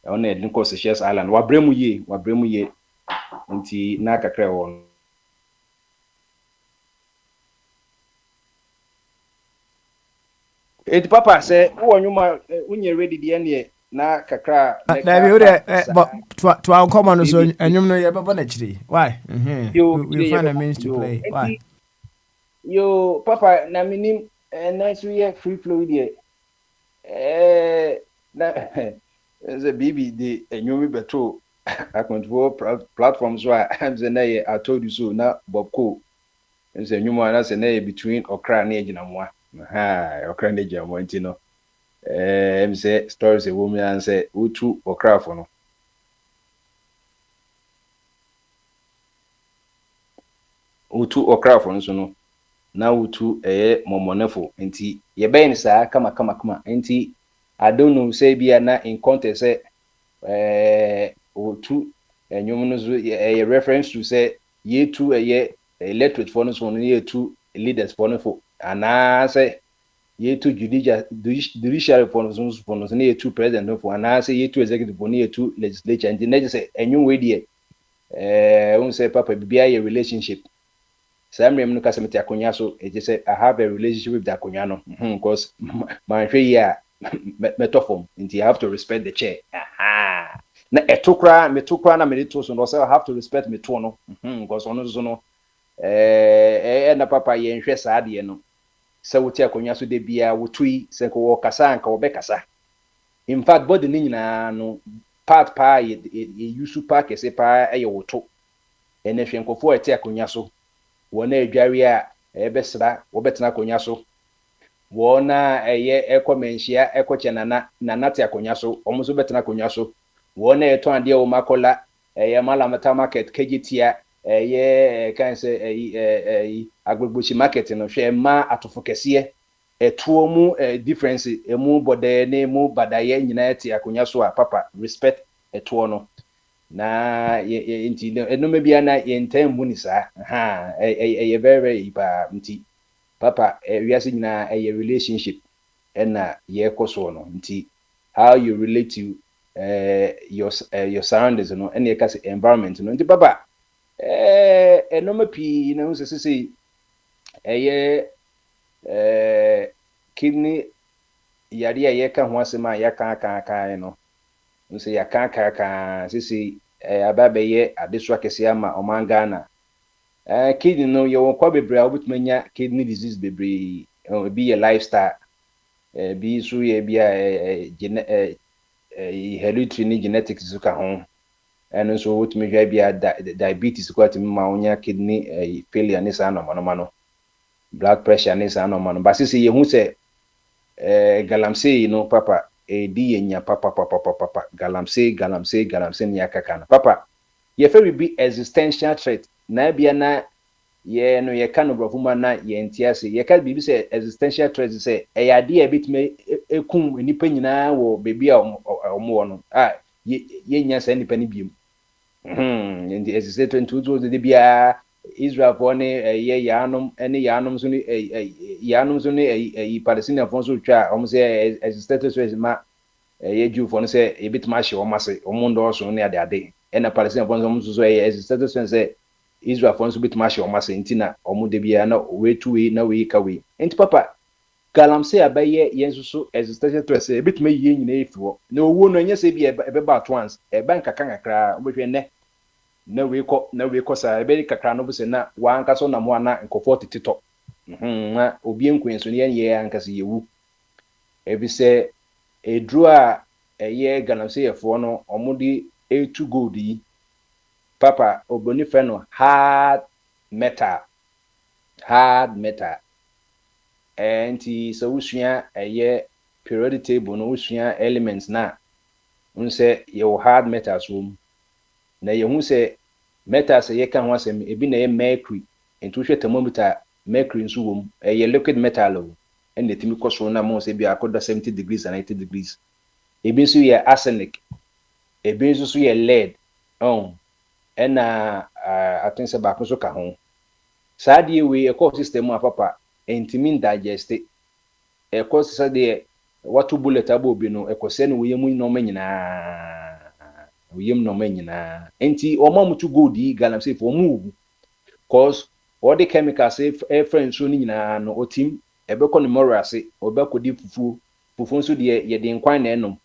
ona edin ko Seychelles Island wabremu ye nti na kakra won eti papa se wo nyuma unye ready de ne na kakra na be we to our common so anyum no ye bebo na chiri why we find a means to play why yo papa na minim na so ye free flow de na ze bibi de anyum beto akonto platforms why am ze na ye I told you so na bobko ze anyum na se na ye between okra na eginamwa okra na eginamwa nti no em say stories a woman and say utu okrafo no utu okrafo no so no na utu momonefo nti ye be ni saa kama nti I don't know say bia na in context say utu enyum no so ye reference to say ye tu electorate for no so no ye tu leaders for no fo ana say ye two judiciary for no na ye two president for and say ye two executive for ye two legislature and the say enyu we there won say papa bibia ye relationship samrem no kasemete akonya so e say I have a relationship with the akonya no because my hwe ya metofom and you have to respect the chair na etokra na me to so no say I have to respect me to no because ono so no na papa ye nhwe saade no se wuti akonya so de bia wotui se ko wo kasa nka wo be kasa in fact body ni nyina no part pa ye yusu pa kese pa ye woto ene hwe nkofo ati akonya so wona adware a ebesra wo betena akonya so wona ekomenhia ekochenana na nati akonya so omuso betena akonya so wona eto ade wo makola malamata market kegitia kan say agbegbochi market no hwe ma atofokese etuo mu difference emu bode na emu badaye nyina ati akonya so a papa respect etuo no na nti enome bia na yentan mu ni sa very very ba nti papa wiase nyina relationship na ye koso no nti how you relate to your surroundings no and you can say environment no nti papa enoma pi na hu se kidney yari ye ka ho asema ya kan no nse ya kan sisi ababe ye adeso akese ama omanga na kidney no ye won kwa bebre a obutumanya kidney disease bebre be a lifestyle bi so ye bia hereditary ni genetics so ka ho and so wotumi hwa bia diabetes ko atimi ma onya kidney failure ni sa no blood pressure ni sa no ba sisi ye hu se galamsey no papa di yenya papa galamsey ni akaka na papa ye fe be existential threat na bia na ye no ye kan obrofuma na ye ntiase ye ka bibi se existential threat se eyade e bitme ekum nipa nyina wo bebi a omo no ye nya sa nipa ni biem ndi existential to de bia Israel for ne ye yanum so ne Palestinian for so twa o say existential threat ma ye Jew for no say e bitma hye o mase o mundo so ne ade e na Palestinian for so existential threat say Israel for so bitma hye o mase ntina o mu de bia na we na we ka we enti papa galamsey abaye yensusu existential threat say bitma ye nyina efiwo na owo no nya say bia e ba at once e ban kakra obehwe ne na we ko sa ebe kakra no buse na wa anka so na mo ana nkofo titito na obi enkwenso ne ye anka se yewu ebi se edru a eye galamsey efo no omudi etu gold yi papa oboni fe no hard metal enti so usua eye periodic table no usua elements na unse ye hard metals wom na ye hu se metals ye kan ho asem ebi na ye mercury enti hwe thermometer mercury nso wom ye liquid metal o en netimi koso na mo se bi akoda 70 degrees and 90 degrees ebi nso ye arsenic ebi nso ye lead ena atense ba ko so ka ho saadie we ecosystem a papa entimi digest ecosystem de watu bullet abobi no ekose no we mu no manyina enti omamutu gold yi galamsey for mu cause all the chemicals friends so ni nyina no otim ebeko no morase obeko di fufu so de ye de nkwan na enom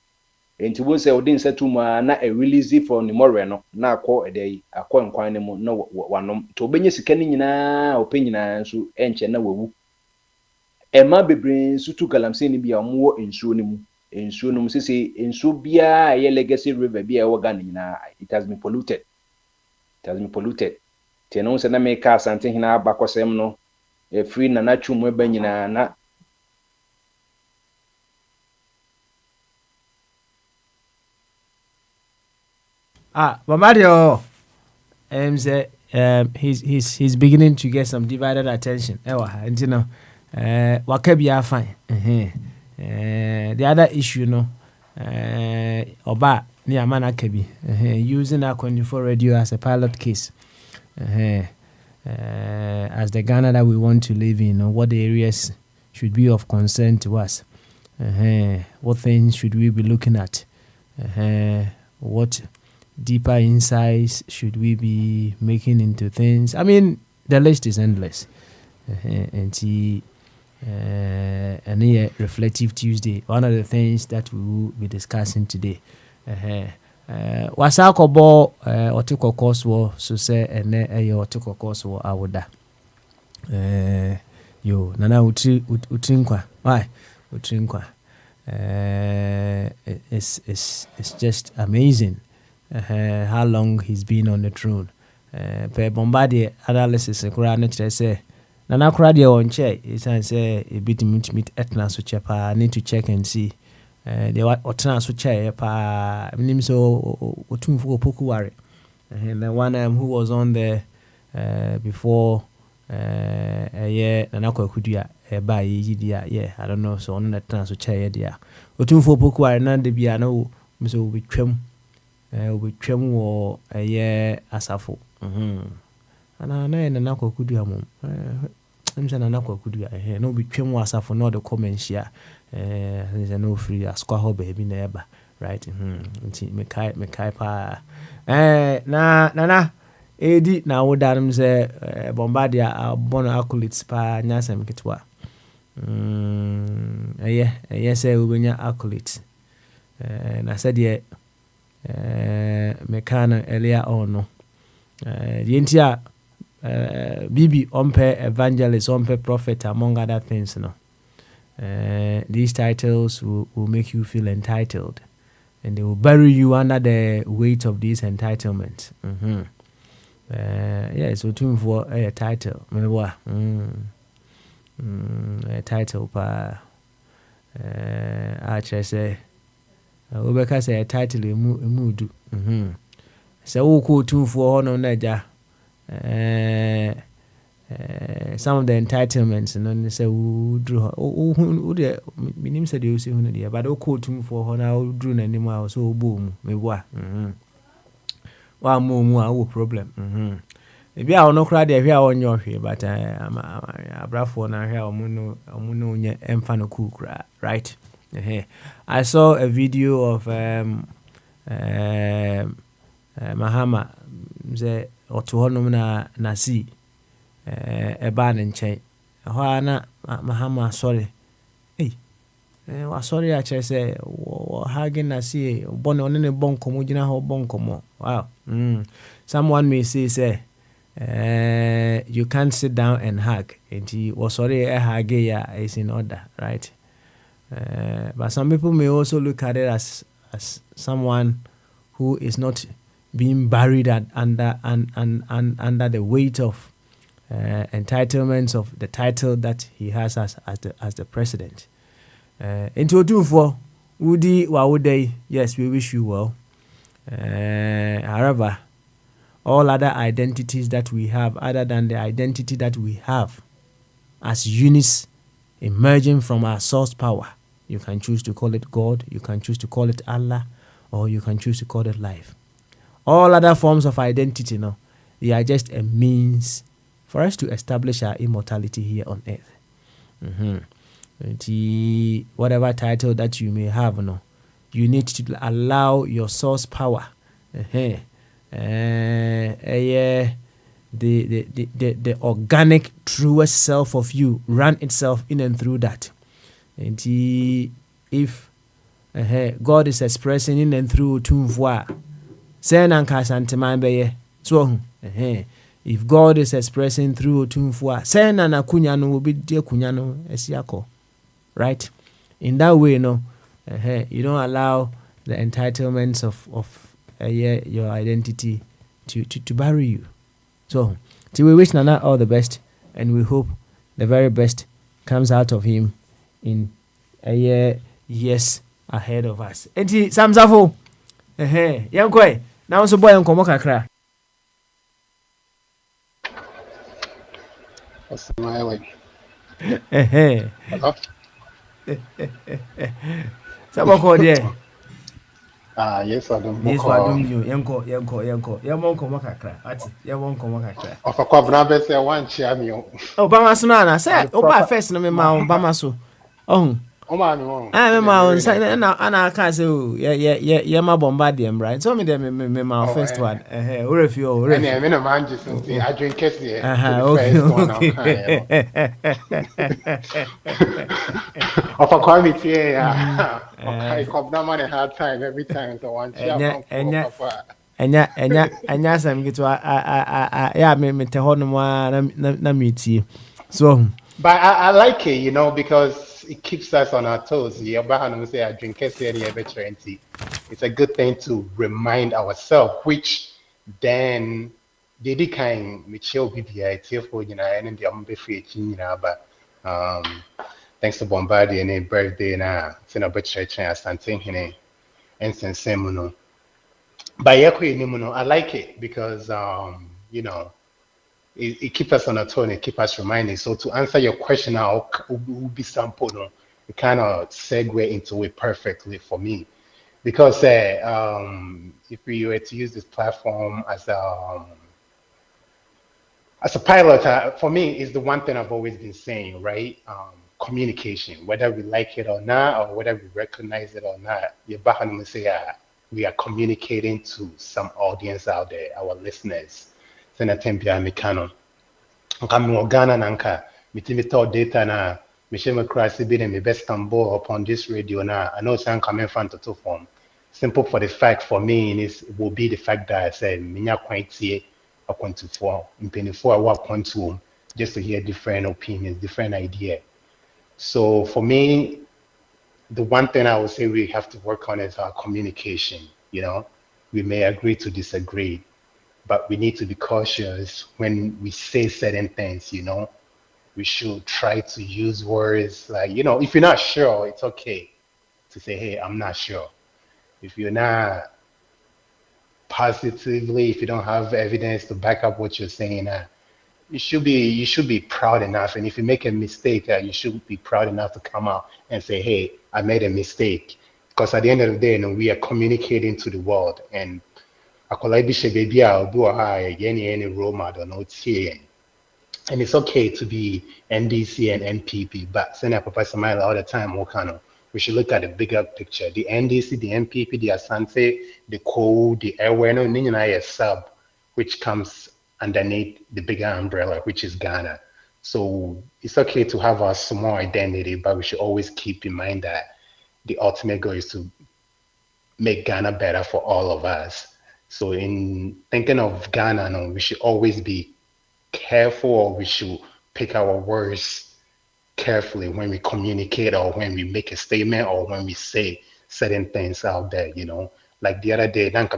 enti wo se odin setu na release from the more no na akọ edey akọ nkwan ne mu na wanom to obenye sika ni nyina openyina nso enche na wawu ema bebre nso tu galamsey ni bia omo ensuo ni mu sisi ensuo bia ye legacy river bia wo ga nyina it has been polluted teno se na me ka asante hina abakosem no e free na twum eba nyina na Mamadio, he's beginning to get some divided attention. And you know, wakabia fine. The other issue, Oba ni amana kebi, using our 24 radio as a pilot case, as the Ghana that we want to live in, what the areas should be of concern to us, what things should we be looking at, what deeper insights should we be making into things. I mean, the list is endless. And here, Reflective Tuesday, one of the things that we will be discussing today. Wasakobo otiko course wo so say ene otiko course wo awoda. Yo nana utrinkwa. Why? Utrinkwa. It's just amazing. How long he's been on the throne. Per Bombardier analysis kura ne kire say nana kura de on chair is say a bit meet etna so chepa. I need to check and see they otna so chair pa nim so otumfo opoku ware and the one who was on there before yeah nana kwakudua ba yi dia yeah I don't know so on that trans so chair dia otumfo opoku ware na de bia na wo so betwam obetwam wo asafo ana na nana kwakudua mom amsa nana kwakudua na obetwam wo asafo na the comment share no free askwa ho ba bi na eba right? Nti mekai pa na nana edi na wodarum say Bombardier bono accolades pa nyasem ketwa say ubenya accolades na said ye mekana earlier on no the Bibi ompe evangelist ompe prophet among other things no. These titles will make you feel entitled, and they will bury you under the weight of these entitlements. So tune for a title. A title pa. Actually say, Obeka say a title imudu. So who tune for honor naja. Some of the entitlements and they say drew minim said you see who but o for honor drew anymore so boom me wa more problem maybe I will not cry there here on your here but I'm a brave one here omuno nye emfano cook right. I saw a video of Mahama say otuhonom na see eba ne nchen ho ana Mahama sorry wa sorry a che say hagin na see bon on ne bon komo gina ho bon komo wow someone may say you can't sit down and hug and he was sorry hug ya is in order right. But some people may also look at it as someone who is not being buried under the weight of entitlements of the title that he has as the president. Into two for Woody Wawude, yes, we wish you well. However, all other identities that we have, other than the identity that we have as units emerging from our source power, you can choose to call it God, you can choose to call it Allah, or you can choose to call it life. All other forms of identity, they are just a means for us to establish our immortality here on earth. Whatever title that you may have, you need to allow your source power, the organic, truest self of you, run itself in and through that. And if God is expressing in and through Tumvoa, so if God is expressing through Tumfua, send an akunyano will be dear kunyano esiako. Right? In that way, you don't allow the entitlements of your identity to bury you. So we wish Nana all the best, and we hope the very best comes out of him in a years ahead of us. Enti Samsafo, yankoi, now so boy nkomo kakra. What's my way? Sabako there. Yes, I don't. Yes, I don't you. Yanko. Yamon nkomo kakra. Ati, yamon nkomo kakra. Of a kwabna say one chair me. Oh, Bama Sunana, say, Oba first no me ma Bama so. Oh. Oh man, I ma and I can't say yeah my Bombardier right. So me them me my first one. Urefio. And I mean a man just say I drink Kessie. Okay. Of a quality, yeah. I kwabna man hard time every time so one chair. Enya sam gitu yeah me te ho no na meetie. So but I like it, because it keeps us on our toes. It's a good thing to remind ourselves, which then they kind Michelle BBI, and the free, but thanks to Bombardier and a birthday na celebrate something and Sensemuno. But I like it because it keeps us on a tone, it keeps us reminding. So to answer your question now, will be sample, it kind of segue into it perfectly for me. Because if we were to use this platform as a pilot, for me, is the one thing I've always been saying, right? communication, whether we like it or not, or whether we recognize it or not. We are communicating to some audience out there, our listeners. Senator Mikano. Nka Ghana nanka mitimi tell data na Michelle McCrassy be the best stumble upon this radio now. I know some coming from to form. Simple for the fact for me is will be the fact that I said minya quite see a quantifor in 24 hour quantum just to hear different opinions, different idea. So for me, the one thing I would say we have to work on is our communication. You know, we may agree to disagree, but we need to be cautious when we say certain things. You know, we should try to use words like, you know, if you're not sure, it's okay to say, hey, I'm not sure. If you're not positively, if you don't have evidence to back up what you're saying, you should be proud enough. And if you make a mistake, you should be proud enough to come out and say, hey, I made a mistake. Because at the end of the day, you know, we are communicating to the world. And any role model, no TN. And it's okay to be NDC and NPP, but Senator Professor Mila all the time, we should look at the bigger picture. The NDC, the NPP, the Asante, the Code, the Airwano, Ninja sub, which comes underneath the bigger umbrella, which is Ghana. So it's okay to have a small identity, but we should always keep in mind that the ultimate goal is to make Ghana better for all of us. So in thinking of Ghana, no, we should always be careful, or we should pick our words carefully when we communicate, or when we make a statement, or when we say certain things out there, you know. Like the other day, I think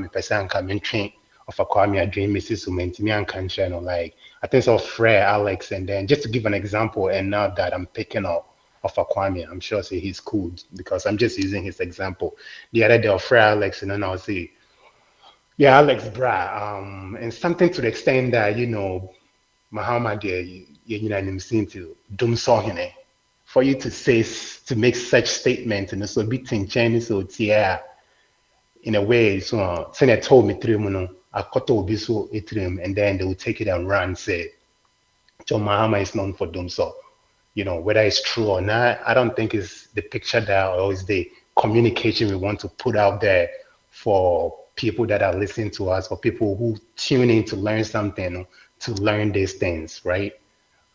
I think so Fred, Alex, and then just to give an example, and now that I'm picking up of Kwame, I'm sure say he's cool because I'm just using his example. The other day of Fred, Alex, and then I'll say, yeah, Alex Bra, and something to the extent that, you know, Muhammad, you know, seem to doom saw him. For you to say, to make such statements, and so beating Chinese or Tia in a way, so Senator told me through, I got to be so ethereum, and then they will take it and run, say, John Mahama is known for doom so. You know, whether it's true or not, I don't think it's the picture that, or is the communication we want to put out there for people that are listening to us, for people who tune in to learn something, to learn these things, right?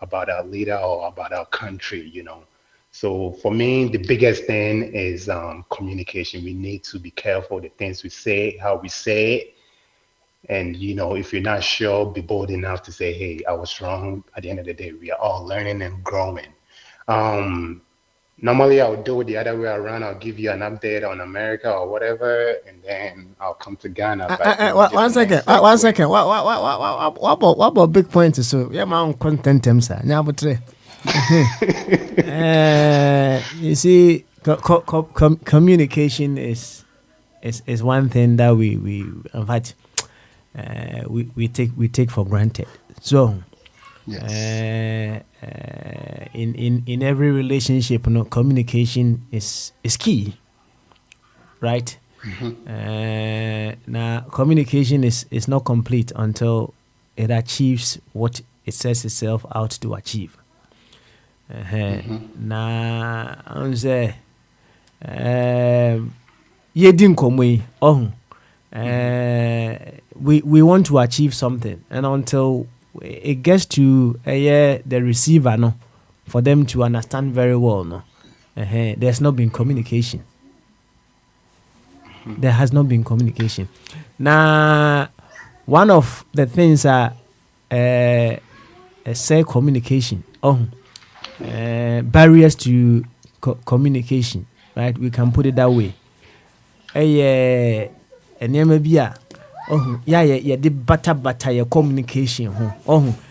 About our leader or about our country, you know. So for me, the biggest thing is communication. We need to be careful the things we say, how we say it. And, you know, if you're not sure, be bold enough to say, hey, I was wrong. At the end of the day, we are all learning and growing. Normally, I would do it the other way around. I'll give you an update on America or whatever, and then I'll come to Ghana. But one second. What about big point? So, yeah, my own content, sir. Now, but you see, communication is one thing that we in fact we take for granted. So. yes. In every relationship, you know, communication is key, right? Now, communication is not complete until it achieves what it sets itself out to achieve. Now, I'm say, we want to achieve something, and until it gets to the receiver, no, for them to understand very well, no, there's not been communication. There has not been communication. Now, one of the things are say communication. Barriers to communication, right? We can put it that way. The bata your communication.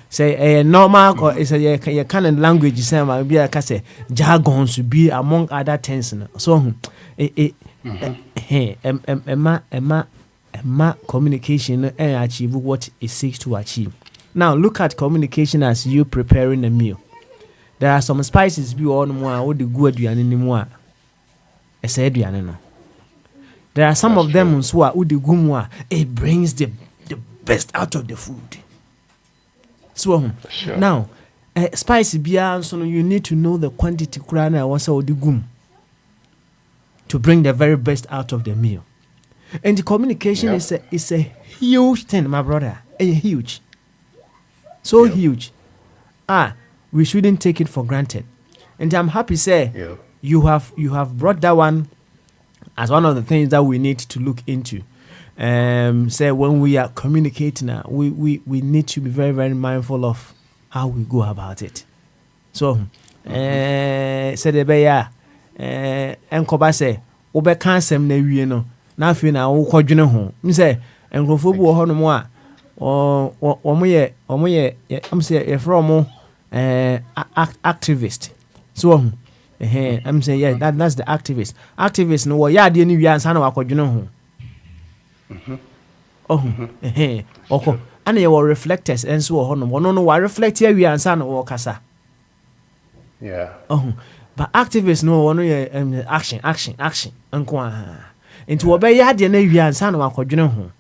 Say a normal is a kind of language. Say be a say jargon should be among other things. So communication and achieve what it seeks to achieve. Now look at communication as you preparing a meal. There are some spices be on more or the good you anymore. I said you know. There are some of them who are udigumwa. It brings the best out of the food. So now, spice biya so you need to know the quantity kura na wasa odigum to bring the very best out of the meal. And the communication is a huge thing, my brother. Huge. So huge. We shouldn't take it for granted. And I'm happy say you have brought that one as one of the things that we need to look into. Say when we are communicating, we need to be very, very mindful of how we go about it. So say the beya enkoba say obe kan sem na wie no na afi na wo kwadwene ho mi say enkrofo bu ho no mo a omo ye am say e from activist. So I'm saying that's the activist no wo ya de ni wi ansa na wakwadwene ho okay and you reflectors and so on no wa reflect here wi ansa na wo kasa. But activists no one action nko into obey ya de na wi ansa na wakwadwene ho.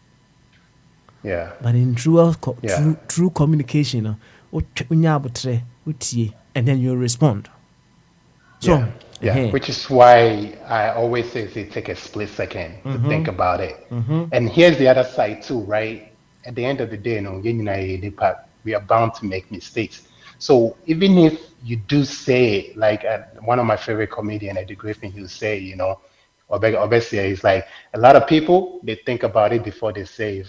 But in true communication unya abotre utie and then you respond. So which is why I always say take a split second to think about it. And here's the other side too, right? At the end of the day, we are bound to make mistakes. So even if you do say, like one of my favorite comedians, Eddie Griffin, he'll say, obviously, it's like a lot of people, they think about it before they say.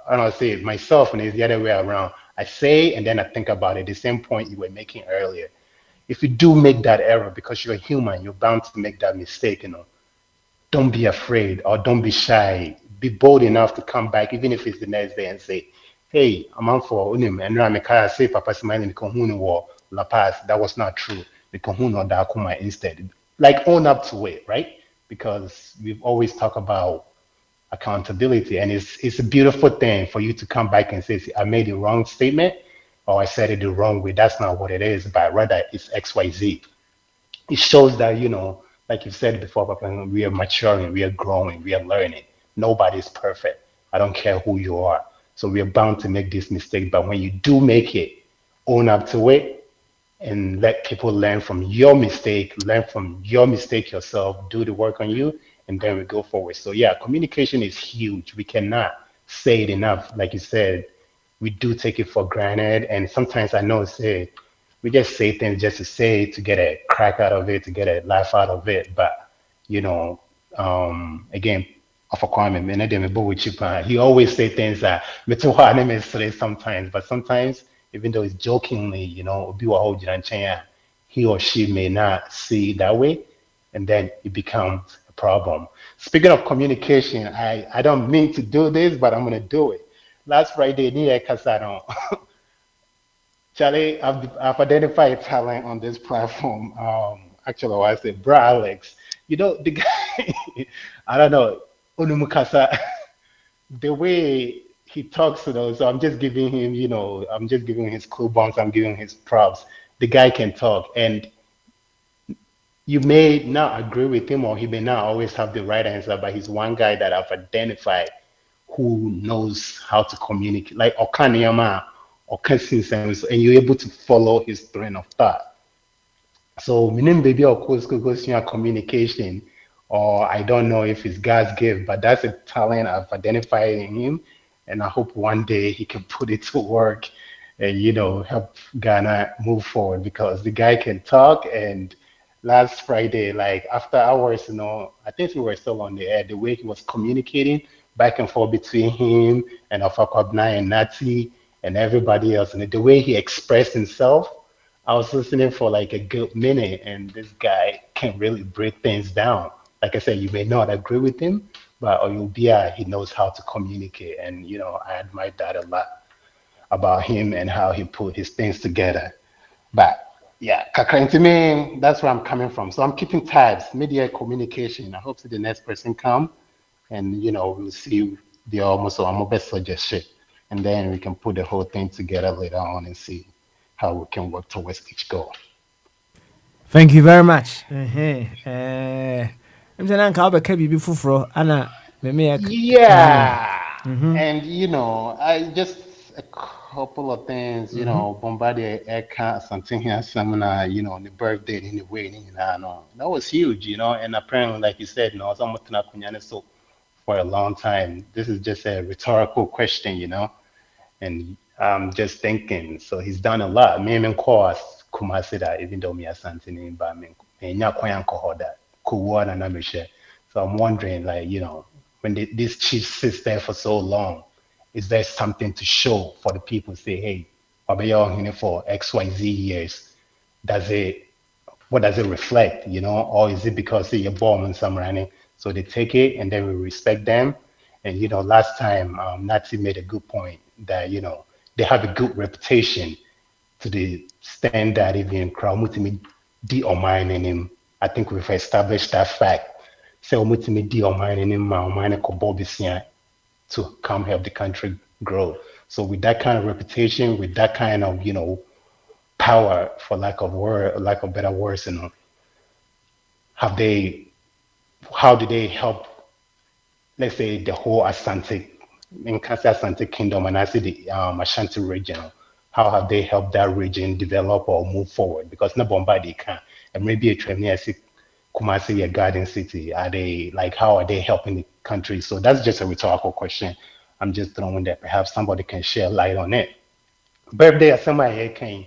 I don't say it myself, and it's the other way around. I say and then I think about it. The same point you were making earlier. If you do make that error, because you're human, you're bound to make that mistake. Don't be afraid or don't be shy. Be bold enough to come back, even if it's the next day, and say, "Hey, I'm on for unim and Ramika say Papa Smile in Kohunu war La Paz. That was not true. The Kohunu da Akuma instead." Like own up to it, right? Because we've always talked about accountability, and it's a beautiful thing for you to come back and say, "I made the wrong statement, or I said it the wrong way. That's not what it is, but rather it's XYZ." It shows that, like you said before, Papa, we are maturing, we are growing, we are learning. Nobody's perfect. I don't care who you are. So we are bound to make this mistake. But when you do make it, own up to it and let people learn from your mistake, yourself, do the work on you, and then we go forward. So yeah, communication is huge. We cannot say it enough. Like you said, we do take it for granted. And sometimes I know we just say things just to say it, to get a crack out of it, to get a laugh out of it. But, again, he always say things that sometimes, but sometimes, even though it's jokingly, he or she may not see it that way, and then it becomes a problem. Speaking of communication, I don't mean to do this, but I'm going to do it. Last Friday, Charlie, I've identified a talent on this platform. Actually, I said, Bra Alex, the guy, I don't know, Onumukasa, the way he talks to those, so I'm just giving him, I'm just giving him his cool bounce, I'm giving him his props. The guy can talk, and you may not agree with him, or he may not always have the right answer, but he's one guy that I've identified who knows how to communicate, like Okaniyama, and you're able to follow his train of thought. So, meaning baby, of course, goes to communication, or I don't know if it's God's gift, but that's a talent I've identified in him, and I hope one day he can put it to work and help Ghana move forward, because the guy can talk. And last Friday, like after hours, I think we were still on the air, the way he was communicating back and forth between him and Afakwabna and Nati and everybody else, and the way he expressed himself, I was listening for like a good minute, and this guy can really break things down. Like I said, you may not agree with him, but he knows how to communicate, and I admire that a lot about him and how he put his things together. But yeah, to me, that's where I'm coming from. So I'm keeping tabs, media communication. I hope the next person come, and we'll see the almost best suggestion. And then we can put the whole thing together later on and see how we can work towards each goal. Thank you very much. Yeah. And I just couple of things, Bombardier Eka, something here, seminar, the birthday in the way, no, that was huge, and apparently, like you said, someone so for a long time. This is just a rhetorical question, and I'm just thinking. So he's done a lot. Me and course, Kumasi that even though me asante but me nyakwan kohoda kuwa na namishe. So I'm wondering, like, when this chief sits there for so long, is there something to show for the people? Say, hey, Wabayo here for XYZ years. Does it what does it reflect, or is it because you're born in some running? So they take it and then we respect them. And last time Nazi made a good point that they have a good reputation to the stand that even Kramutimi D or mine in him. I think we've established that fact. So Mutimi D or mine in him, mine to come help the country grow. So with that kind of reputation, with that kind of power, for lack of better words, have they? How do they help? Let's say the whole Asante, in Kasa Asante Kingdom, and I say the Ashanti region. How have they helped that region develop or move forward? Because na Bombay they can, and maybe a Tremia Kumasi, a garden city. Are they how are they helping the country? So that's just a rhetorical question. I'm just throwing that perhaps somebody can share light on it. Birthday, somebody here came.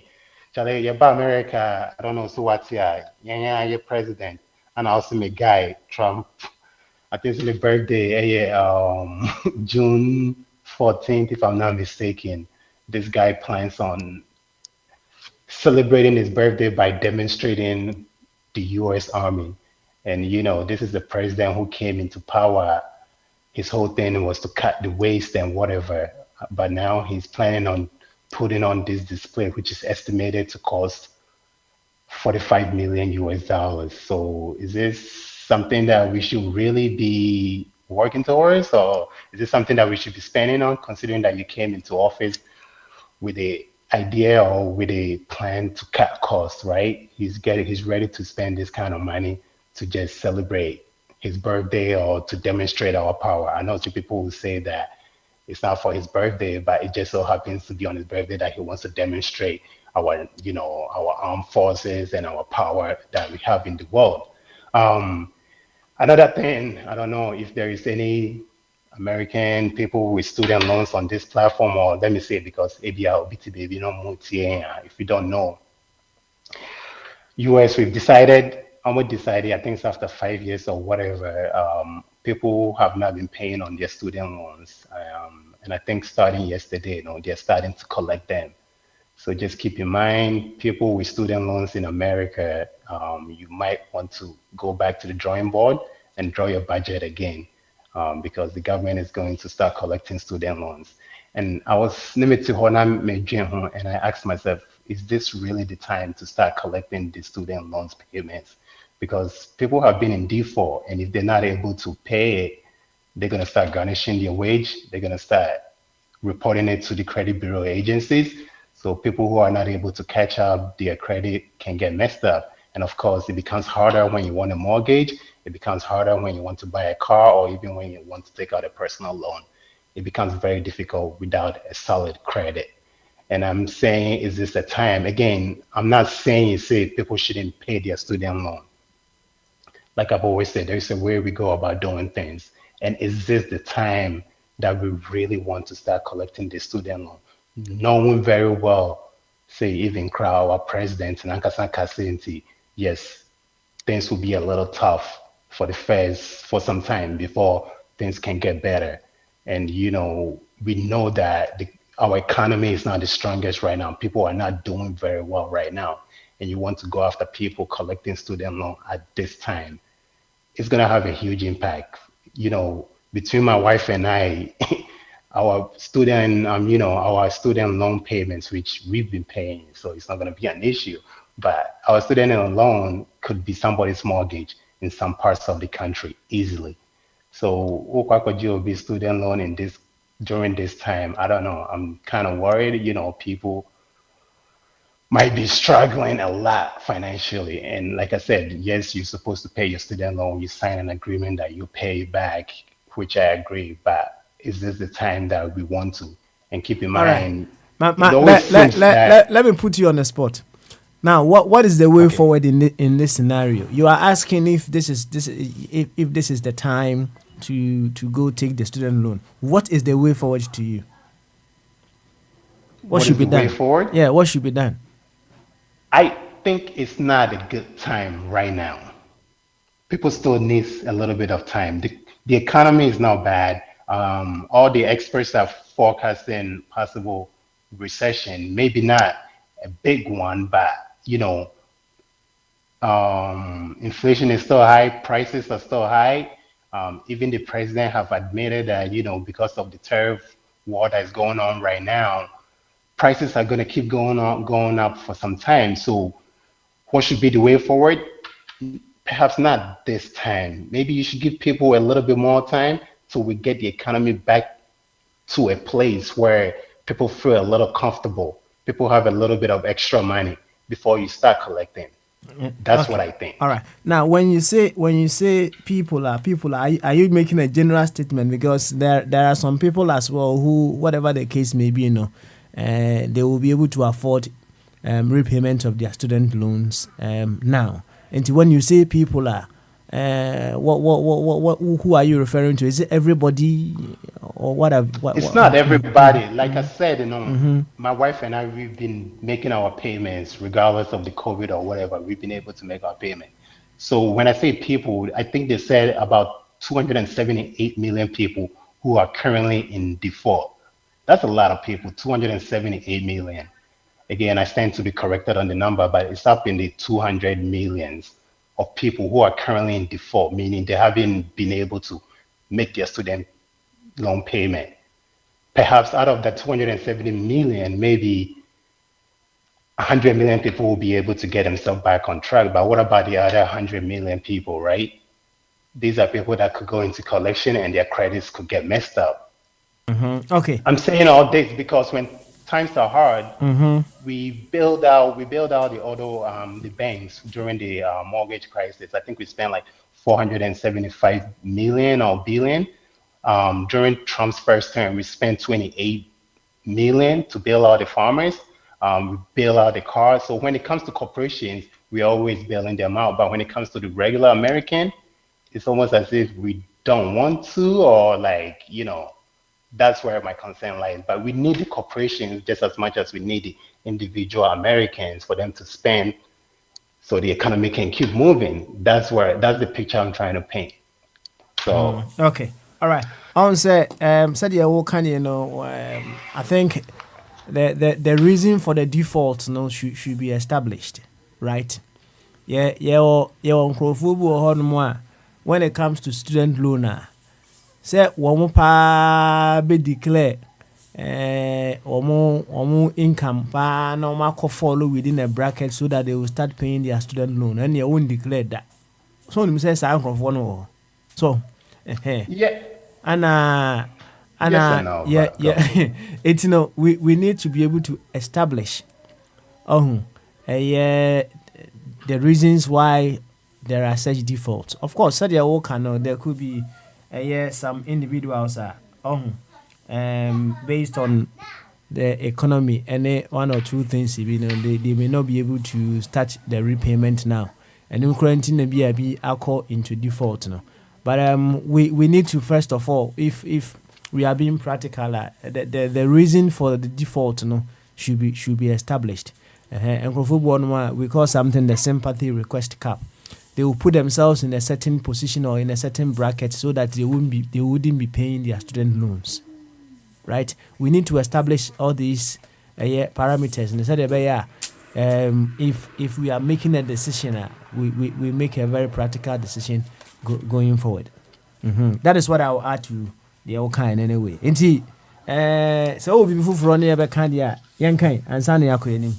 Charlie, you're about America. I don't know, so what's here? Yeah, you're president. And also my guy, Trump. I think it's his birthday, June 14th, if I'm not mistaken. This guy plans on celebrating his birthday by demonstrating the US Army. And, this is the president who came into power. His whole thing was to cut the waste and whatever. But now he's planning on putting on this display, which is estimated to cost 45 million US dollars. So is this something that we should really be working towards, or is this something that we should be spending on, considering that you came into office with a idea or with a plan to cut costs, right? He's ready to spend this kind of money to just celebrate his birthday or to demonstrate our power. I know some people will say that it's not for his birthday, but it just so happens to be on his birthday that he wants to demonstrate our armed forces and our power that we have in the world. Another thing, I don't know if there is any American people with student loans on this platform, or let me say, because ABR, BTB, if you don't know, US, we've decided, I think it's after 5 years or whatever, people have not been paying on their student loans. And I think starting yesterday, they're starting to collect them. So just keep in mind, people with student loans in America, you might want to go back to the drawing board and draw your budget again, because the government is going to start collecting student loans. And I was limited to and I asked myself, is this really the time to start collecting the student loans payments? Because people have been in default, and if they're not able to pay it, they're going to start garnishing their wage. They're going to start reporting it to the credit bureau agencies. So people who are not able to catch up, their credit can get messed up. And of course, it becomes harder when you want a mortgage. It becomes harder when you want to buy a car, or even when you want to take out a personal loan. It becomes very difficult without a solid credit. And I'm saying, is this a time? Again, I'm not saying people shouldn't pay their student loan. Like I've always said, there's a way we go about doing things. And is this the time that we really want to start collecting the student loan? Knowing very well, say even our president and Ankasa Kasinti, yes, things will be a little tough for the feds for some time before things can get better. And we know that our economy is not the strongest right now. People are not doing very well right now. And you want to go after people collecting student loan at this time. It's gonna have a huge impact. Between my wife and I, our student, our student loan payments, which we've been paying, so it's not going to be an issue. But our student loan could be somebody's mortgage in some parts of the country easily. So, Okwakoji be student loan during this time. I don't know. I'm kind of worried. People might be struggling a lot financially. And like I said, yes, you're supposed to pay your student loan. You sign an agreement that you pay back, which I agree. But is this the time that we want to? And keep in mind, It always seems that let me put you on the spot. Now, what is the way forward in this scenario? You are asking if this is if this is the time to go take the student loan. What is the way forward to you? What should is be the done? way forward? Yeah, what should be done? I think it's not a good time right now. People still need a little bit of time. The economy is not bad. All the experts are forecasting possible recession, maybe not a big one, but inflation is still high, prices are still high. Even the president have admitted that, because of the tariff war that's going on right now, prices are going to keep going up for some time. So what should be the way forward? Perhaps not this time. Maybe you should give people a little bit more time so we get the economy back to a place where people feel a little comfortable. People have a little bit of extra money before you start collecting. That's what I think. All right. Now, when you say people are, are you making a general statement? Because there are some people as well who, whatever the case may be, they will be able to afford repayment of their student loans now. And when you say people are, who are you referring to? Is it everybody or what? It's not everybody. Like I said, my wife and I, we've been making our payments regardless of the COVID or whatever. We've been able to make our payment. So when I say people, I think they said about 278 million people who are currently in default. That's a lot of people, 278 million. Again, I stand to be corrected on the number, but it's up in the 200 millions of people who are currently in default, meaning they haven't been able to make their student loan payment. Perhaps out of that 270 million, maybe 100 million people will be able to get themselves back on track. But what about the other 100 million people, right? These are people that could go into collection and their credits could get messed up. Okay. I'm saying all this because when times are hard, we build out the banks during the mortgage crisis. I think we spent like 475 million or billion. During Trump's first term, we spent 28 million to bail out the farmers, we bail out the cars. So when it comes to corporations, we're always bailing them out. But when it comes to the regular American, it's almost as if we don't want to, or that's where my concern lies. But we need the corporations just as much as we need the individual Americans for them to spend so the economy can keep moving. That's the picture I'm trying to paint. So okay. All right. I want to say, said I think the reason for the default should be established, right? When it comes to student loan, say one pa be declare income pa no follow within a bracket so that they will start paying their student loan, and you won't declare that. So you say no. So yeah. And it's we need to be able to establish the reasons why there are such defaults. Of course, there could be some individuals are based on the economy, and one or two things, they may not be able to start the repayment now, and in quarantine be alcohol into default now. But we need to, first of all, if we are being practical, the reason for the default should be established. And we call something the sympathy request cap. They will put themselves in a certain position or in a certain bracket so that they wouldn't be paying their student loans. Right? We need to establish all these parameters. And they said, if we are making a decision, we make a very practical decision going forward. That is what I will add to the old kind anyway. Indeed, so before from the Candia, young kind, and Sunny Aquanim.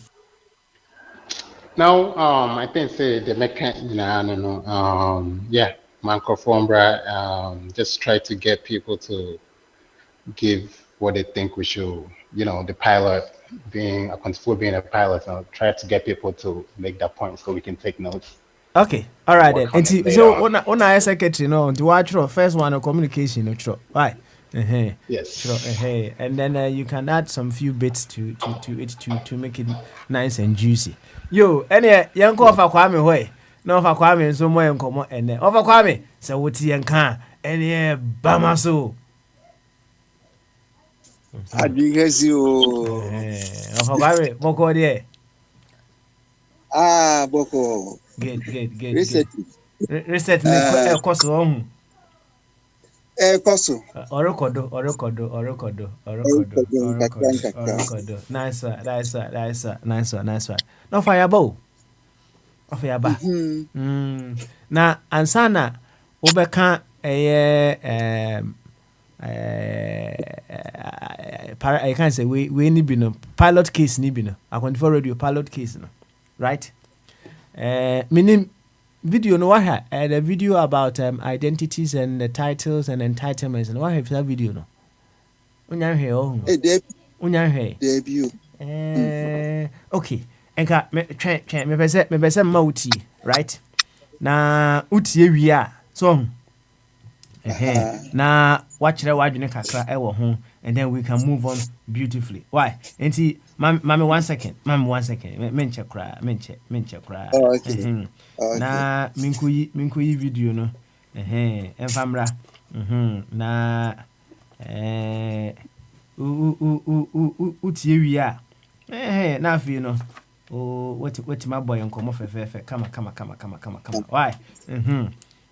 Now, I think say the mechanic, microphone, just try to get people to give what they think we should, the pilot being a pilot, so try to get people to make that point so we can take notes. Okay, all right then. And so, on our secretary, the watch first one of communication, right? Yes. Sure. And then you can add some few bits to it to make it nice and juicy. Yo, any young offer Kwame way. No offer Kwame so more and come and then offer Kwame. So what's young can any bamaso. Adwihasi o. Offer Kwame, Boko there. Boko. Good. Reset. Reset me course on. Koso. Orokodo. Nice one. No fireball. Of your back. Na ansana ubeka I can't say we ni bino pilot case ni bino. I want for radio pilot case no. Right? Meaning video no what the video about identities and the titles and entitlements and what have that video no. Unya he oh. Unya he. Debut. Okay. Enka me pese mauti, right? Na utie wi so na wachire wadwene kakra ewo ho and then we can move on beautifully. Why? Enti mami 1 second. Menche kra. Okay. Na minkuyi video no. Enfamra. Na utie wi na afi no. Oh, what my boy and come off a come. Why?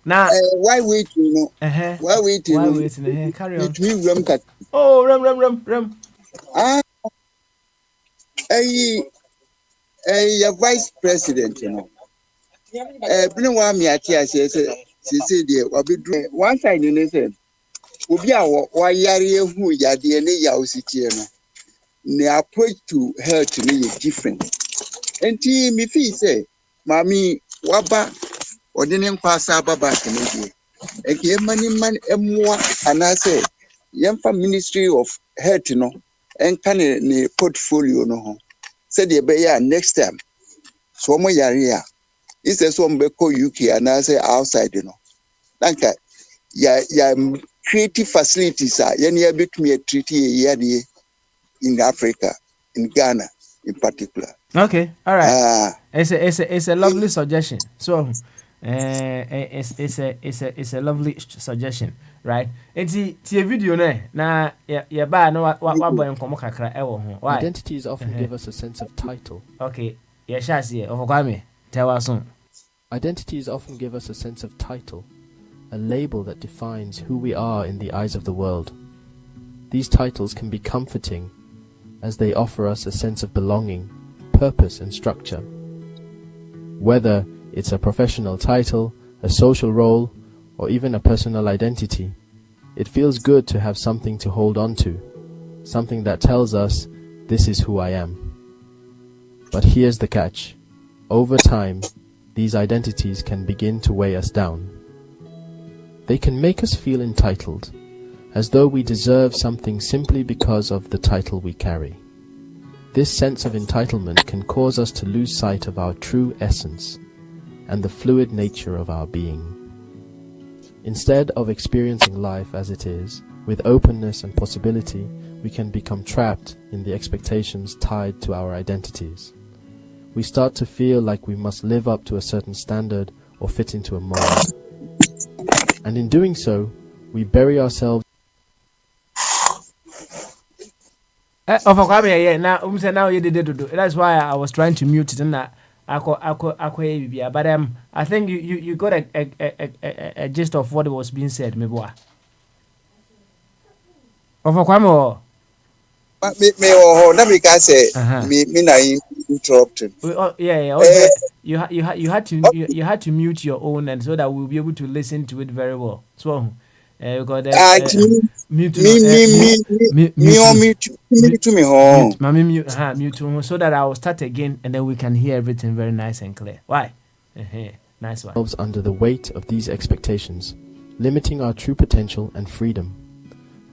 Now, why wait, you know? Why wait? Carry on. Oh, rum. Your vice president, you know. Me at say dear, one side in it said, Ubia, why yari who ya dear ne the approach to health to me is different. And me feel say, Mammy, waba, or didn't pass up back in India. And give money more, and I say, young Ministry of Health, you know, and can a portfolio, no. Said the bear next time. So my area is a some beko UK, and I say outside, you know. Thank you. Creative facilities are any bit me a treaty a year in Africa, in Ghana in particular. Okay, all right. It's a lovely suggestion. So, it's a lovely suggestion, right? It's a video na ya ba no wa boy nkomo kakra e wo ho. Why? Identities often give us a sense of title. Okay, yeah, shasi of Kwame. Tell us on. Identities often give us a sense of title, a label that defines who we are in the eyes of the world. These titles can be comforting as they offer us a sense of belonging, purpose and structure. Whether it's a professional title, a social role, or even a personal identity, it feels good to have something to hold on to, something that tells us, this is who I am. But here's the catch. Over time, these identities can begin to weigh us down. They can make us feel entitled, as though we deserve something simply because of the title we carry. This sense of entitlement can cause us to lose sight of our true essence and the fluid nature of our being. Instead of experiencing life as it is, with openness and possibility, we can become trapped in the expectations tied to our identities. We start to feel like we must live up to a certain standard or fit into a mold. And in doing so, we bury ourselves. Now you did it. That's why I was trying to mute it and but I think you got a gist of what was being said, Meboa. Overquamo. Let me say, me na interrupted. You had to mute your own, and so that we'll be able to listen to it very well. So, mute so that I will start again, and then we can hear everything very nice and clear. Why? Nice one. Under the weight of these expectations, limiting our true potential and freedom.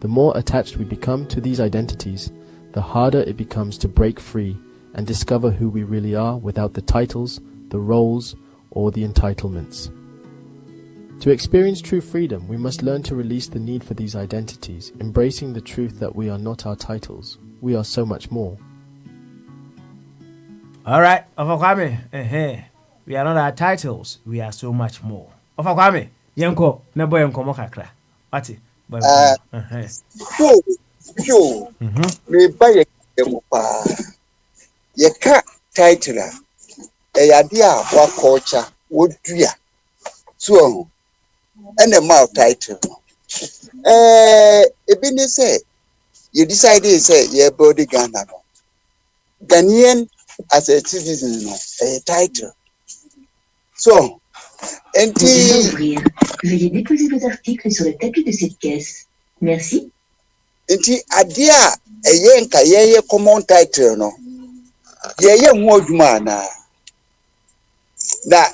The more attached we become to these identities, the harder it becomes to break free and discover who we really are without the titles, the roles, or the entitlements. To experience true freedom, we must learn to release the need for these identities, embracing the truth that we are not our titles. We are so much more. All right, Kwame. We are not our titles. We are so much more. Kwame, Yanko, na boy Yanko Mokakra. Wati, boy. Yo, me buy a mupa. Ye ka title. Idea what culture would do. So, and a mouth title. Even say, you decided, say, you're body Ghana. Ghanaian as a citizen, a title. So, and Veuillez déposer vos articles sur le tapis de cette caisse. Merci. Inti adia eyenka yeye common title no. Yeye ho adwuma na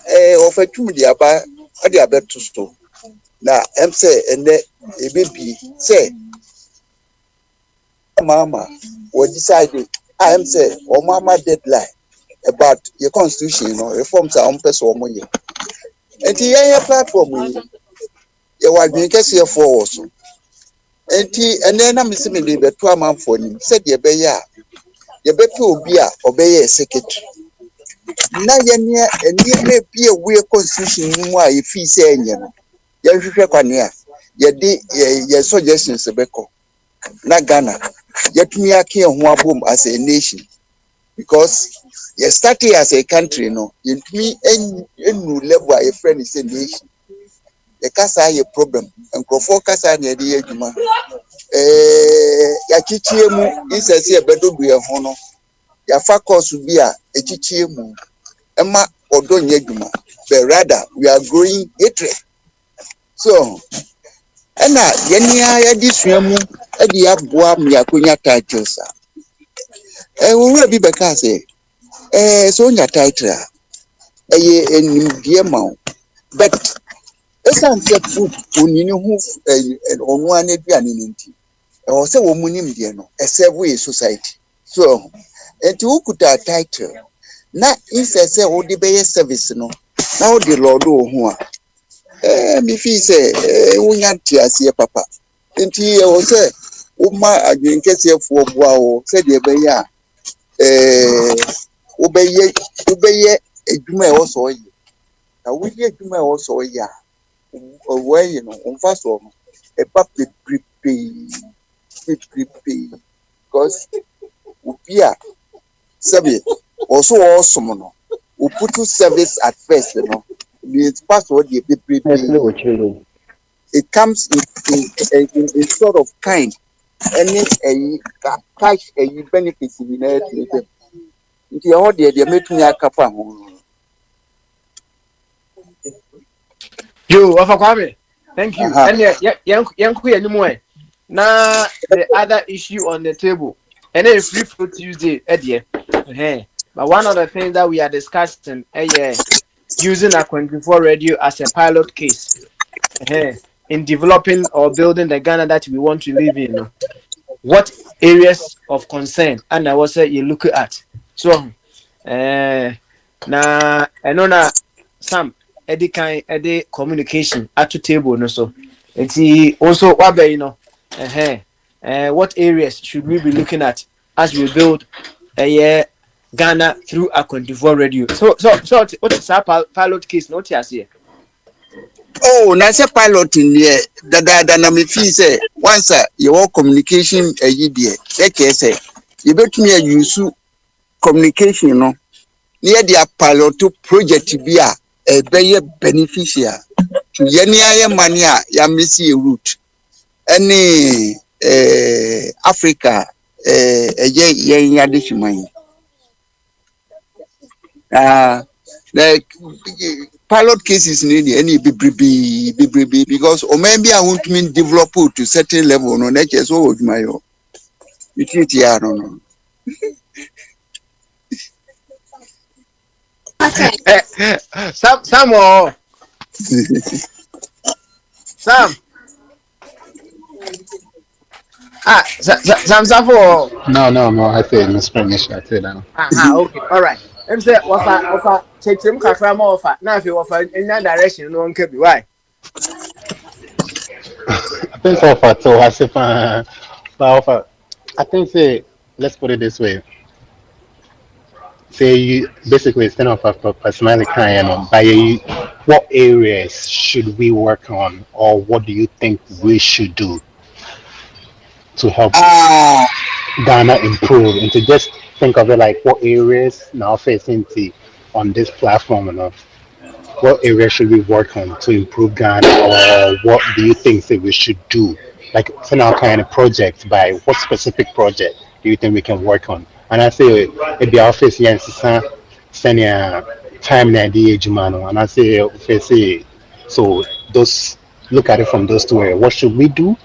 ofatu di aba ade abeto sto. Na say ene ebebi say mama we decided say o mama deadline about your constitution reforms are on person omoye. Enti yeye platform ye wadwen kese for so. Enti ene na misimi de beto amanfo ni said ye be ya ye beto obi a obeye secretary na ye ne eni me bi we constitution mu a ye fi say enye no ye hwehwe kwane a ye de ye suggestions beko na Ghana yetumi ake ho abom as a nation because ye started as a country no yetumi enu level a ye friend is a nation. The kasa ye problem nkrofo kasa na de adwuma ya chichie mu insese e bedobu e ho no ya fa course bi a echichie mu ema odo nya adwuma but rather we are growing hatred. So ena yenia ya disua mu e de aboa me akonya titles wo bi beka say so nya title ye enimdie ma but esan se food onini hu onu ane duane nti o se wo munim de no serve society. So enti ukuta title na insese wo de be service no na wo de lord ho a mi fi se wonya tiase papa enti wo se wo ma adwen kese fu oboa wo se de be ya wo be ye edwuma e wo so yi na wo ye edwuma e wo so yi a where first of a public because upia sabi also awesome no we put service at first the password it comes in sort of kind any cash benefits in it nti all the metumi akapa ho. Yo, Kwame, thank you. And yeah, now the other issue on the table, and then free for Tuesday, but one of the things that we are discussing, using A24 radio as a pilot case, in developing or building the Ghana that we want to live in. What areas of concern and I was say you look at. So, now I know some. Edi communication at the table no so enti also wabe what areas should we be looking at as we build Ghana through A24 radio. So what is our pilot case not here? Oh, na say pilot in here that na me feel say once your communication there like say you betumi use communication no near the pilot project bi a be beneficial to any money ya missy route any Africa ye addition like pilot cases need any be because or maybe I won't mean develop to certain level no nature so would my it no Sam Sam for No, I said in Spanish. I said that. Okay, all right. I'm say offer check kakra ma offer. Na fi offer in that direction no one can be why. I think so far, so I say, I think, say, let's put it this way. Say you basically instead of a personality kind of by what areas should we work on, or what do you think we should do to help Ah, Ghana improve? And to just think of it like what areas now facing on this platform, and what areas should we work on to improve Ghana, or what do you think that we should do? Like, send out kind of projects by what specific project do you think we can work on? And I say, if the office, yes, send time na the age man, and I say, okay, say, so those look at it from those two areas. What should we do,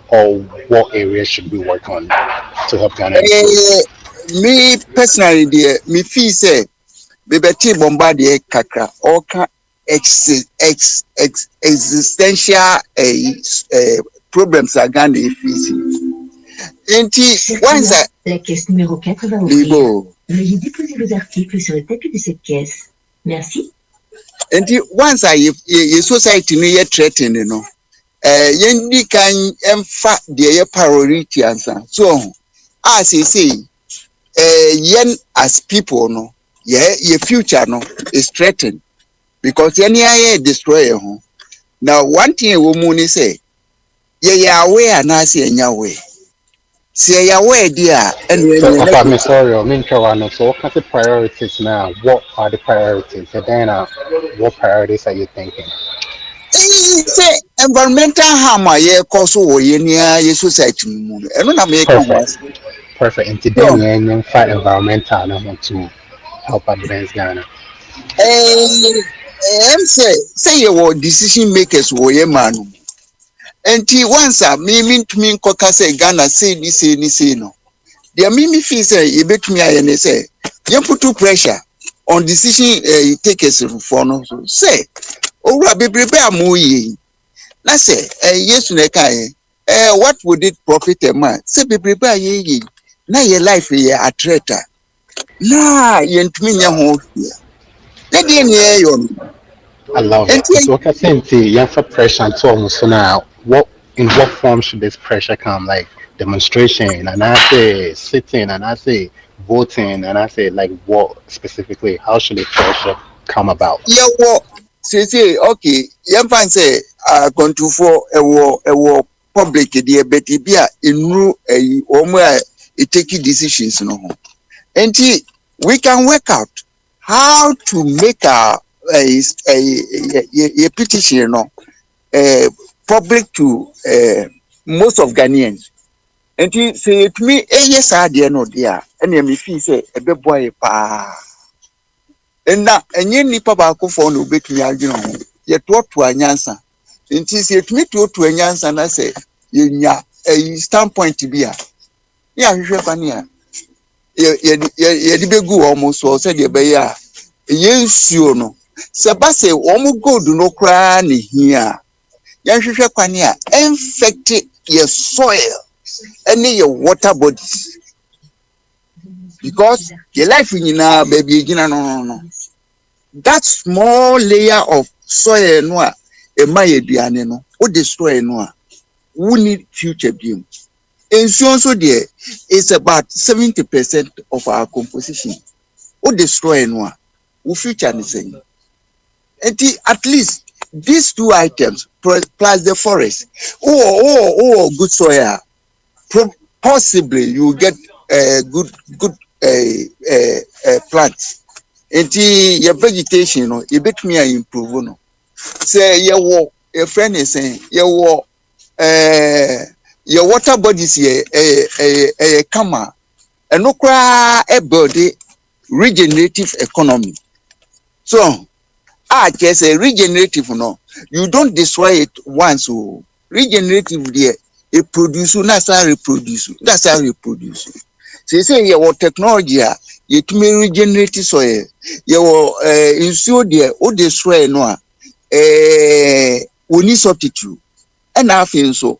or what areas should we work on to help Ghana improve? me personally, dear, me feel say, Bebeti Bombardier Kakra, all existential problems are Ghana facing. Once La caisse numéro 4 va ouvrir. Veuillez déposer vos articles sur le tapis de cette caisse. Merci. And once society near threatened, you know, yendi can emphasize their priority answer. So, as he say, yen as people, no, your future, no, is threatened because any destroy. Now, one thing a woman say, aware and I say, way. Say aware, dear, and So, I'm sorry, so what kind of priorities now? What are the priorities? And then, what priorities are you thinking? Say environmental harm, yeah, cause near your society. And when I make Perfect. And today, we fight environmental to help advance Ghana. Say your decision makers were a man. And once I mean to me, Coca say Ghana say no. The mimi fee say you bet me and say you put too pressure on decision you take us for no. So say, oh, Rabbi prepare muy. Na say, yes, what would it profit a man? Say be prepare ye. Na your life ye a traitor. Nah, you to me home here. Let the near you. I love it. So, what I think for pressure to almost now. In what form should this pressure come? Like demonstration, and I say sitting, and I say voting, and I say like what specifically? How should the pressure come about? Yeah, well, say okay. You can say control for a war public dear Betty Bia in it take decisions no. And we can work out how to make a petition no public to most of Ghanaians. And he say to me, yes, I dear no dear. And me feel say a big boy pa. And now and you nipa ba ko for no bet me agino. Yet what to a nyansa. And he say to me to a nyansa and I say, you a standpoint to be a. Yeah, you should pania. You go almost so said you be ya. Yes, you know. Sabase, almost go do no cry here. Yanshwe kwani infect your soil and your water bodies because your life in baby no that small layer of soil no a mayeduane no o destroy no we need future being and so there is about 70% of our composition o destroy no we future anything and at least these two items plus the forest, good soil. Possibly you get good plants. And your vegetation, you bet me improve. No, say your friend is saying your water bodies here come and no cry a body regenerative economy. So. Just a regenerative no. You don't destroy it once. So regenerative there, it produce, that's how reproduce. That's how reproduce. So you say your technology, you may regenerate soil. You ensure there, or destroy no. We need substitute. And I feel so.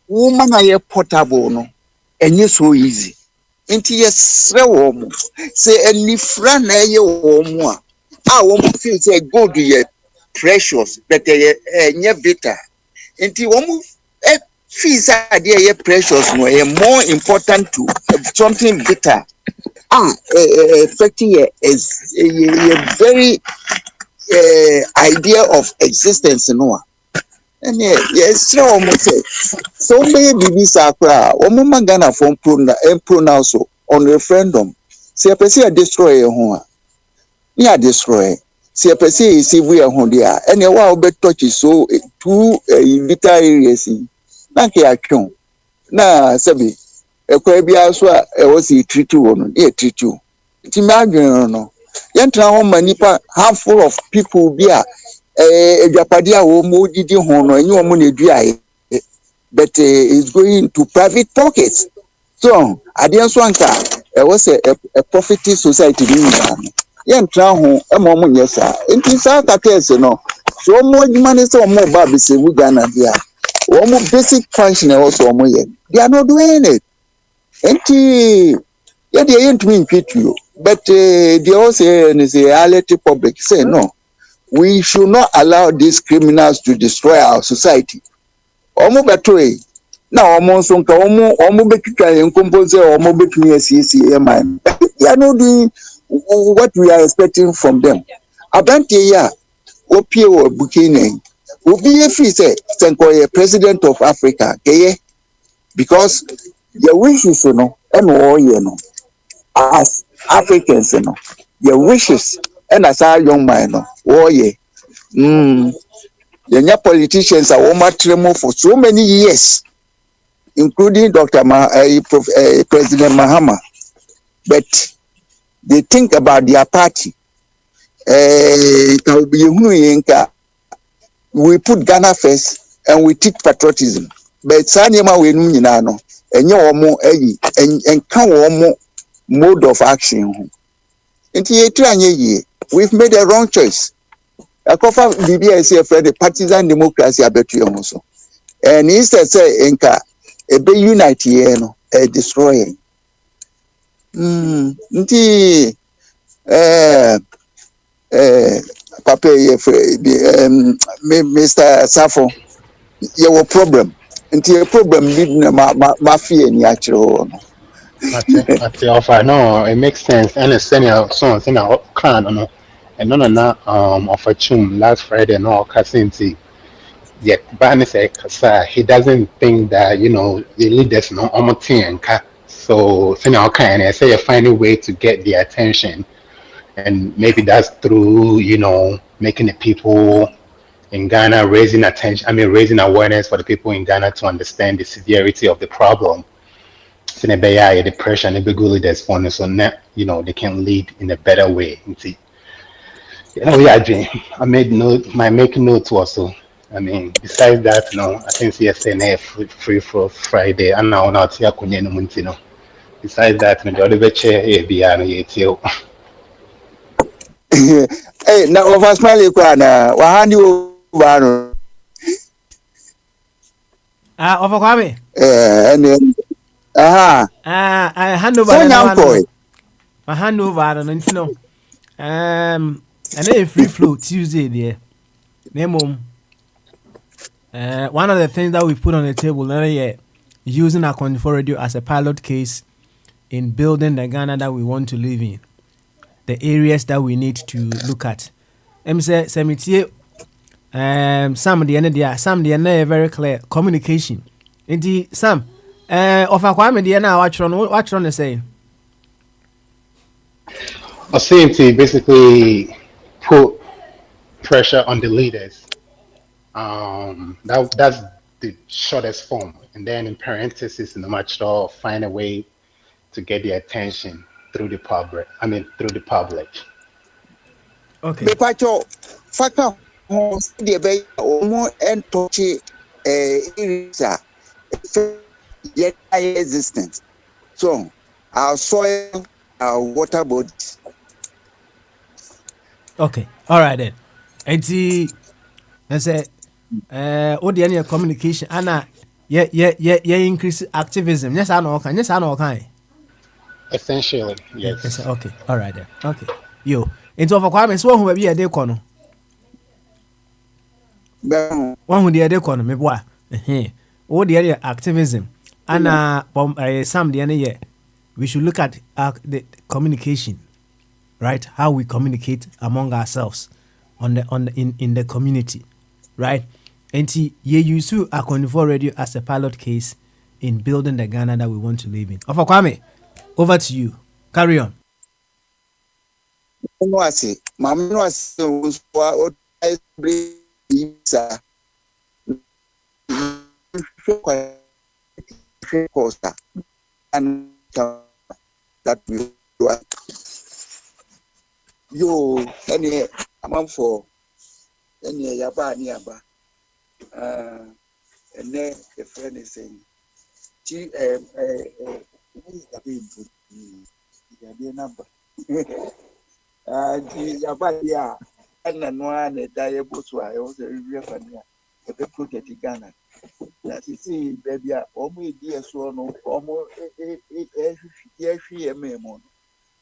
Woman are portable no, and you so easy. Inti yesre womu se enifra na ye womu a feel say gold ye precious but nye bitter nti woman feel say dey precious no more important to something bitter affecting is a very idea of existence no and yes so many babies sakra woman Ghana from pronounce on referendum say person destroy ho a destroy say person is we ho dia and e wa be touch so two bitter areas na ke atwon na sabi ekwa bia so a e wo si treat wo no e treat you ti ma adwen no yentra ho manipa handful of people bia edwapade a wo mo didi ho no enyi wo mo na duae but it's going to private pockets so adian so anka e was a profiting society ni yentra ho e mo mo nyesa enti sa ka case no so mo adwuma ne se mo ba be se Ghana bia wo mo basic function e wo so mo ye they are not doing it enti yeah they ain't mean you but they also say reality public say no we should not allow these criminals to destroy our society omo betwe na omo so nka omo betwa yen compose omo betumi asiesie man they are not doing what we are expecting from them abante ya opie o bukine obi efi say senko president of Africa keye because the wishes no and all you know as Africans no your wishes and as our young man no oh yeah the politicians are tremo for so many years including President Mahama but they think about their party we put Ghana first and we teach patriotism but sanema we nu nyina no enye omo enka omo mode of action we've made a wrong choice akofa BBS friend the partisan democracy abetu yom so and instead say enka ebe unite here no destroy nti papa Mr. Safo your problem nti a problem need ma fear ni achiro no That's offer. No, it makes sense. And it's senior son, senior clan, no, and no, of a chum last Friday, no, Casinti. Yet, Barney said, he doesn't think that, the leaders, no, so, senior kind, I say, you find a way to get their attention. And maybe that's through, making the people in Ghana raising awareness for the people in Ghana to understand the severity of the problem. Depression, so now, they can lead in a better way. I made note, my making notes also. I mean, besides that, I think CSNA free for Friday, and now not here, besides that, the other chair, hey, now over smile kwana wahandi over over Kwame I hand over I hand over and then free flow Tuesday there name one of the things that we've put on the table using our Akondifo Radio as a pilot case in building the Ghana that we want to live in, the areas that we need to look at. Say some of the end very clear communication. Indeed, Sam, of Kwame the now what you to say? I seem to basically put pressure on the leaders. That's the shortest form, and then in parentheses in the match, find a way to get the attention through the public. Through the public. Okay. Bepacho faka the bay more and touchy yet existence. So our soil, our water bodies. Okay. All right then. And see, I say, the communication, Anna, increase activism. Yes, I know. Yes, I know. Essentially, yes. Okay. All right then. Okay. Yo, Into of Kwame, so who be a day corner. One who the other corner, me boy. Oh, the other activism. And some the other year, we should look at the communication, right? How we communicate among ourselves in the community, right? And see, you use a 24 radio as a pilot case in building the Ghana that we want to live in. Of Kwame, over to you. Carry on. No, I say, Mamma, no, I say, what I bring, sir. Costa and that we do. Yo, any amount for any yaba niaba. And then the friend is saying, "Gee, the number." Yaba ya, and then one a diable to I also revenue. If they put it Ghana. That is it, baby. Almost dear son, almost a memo.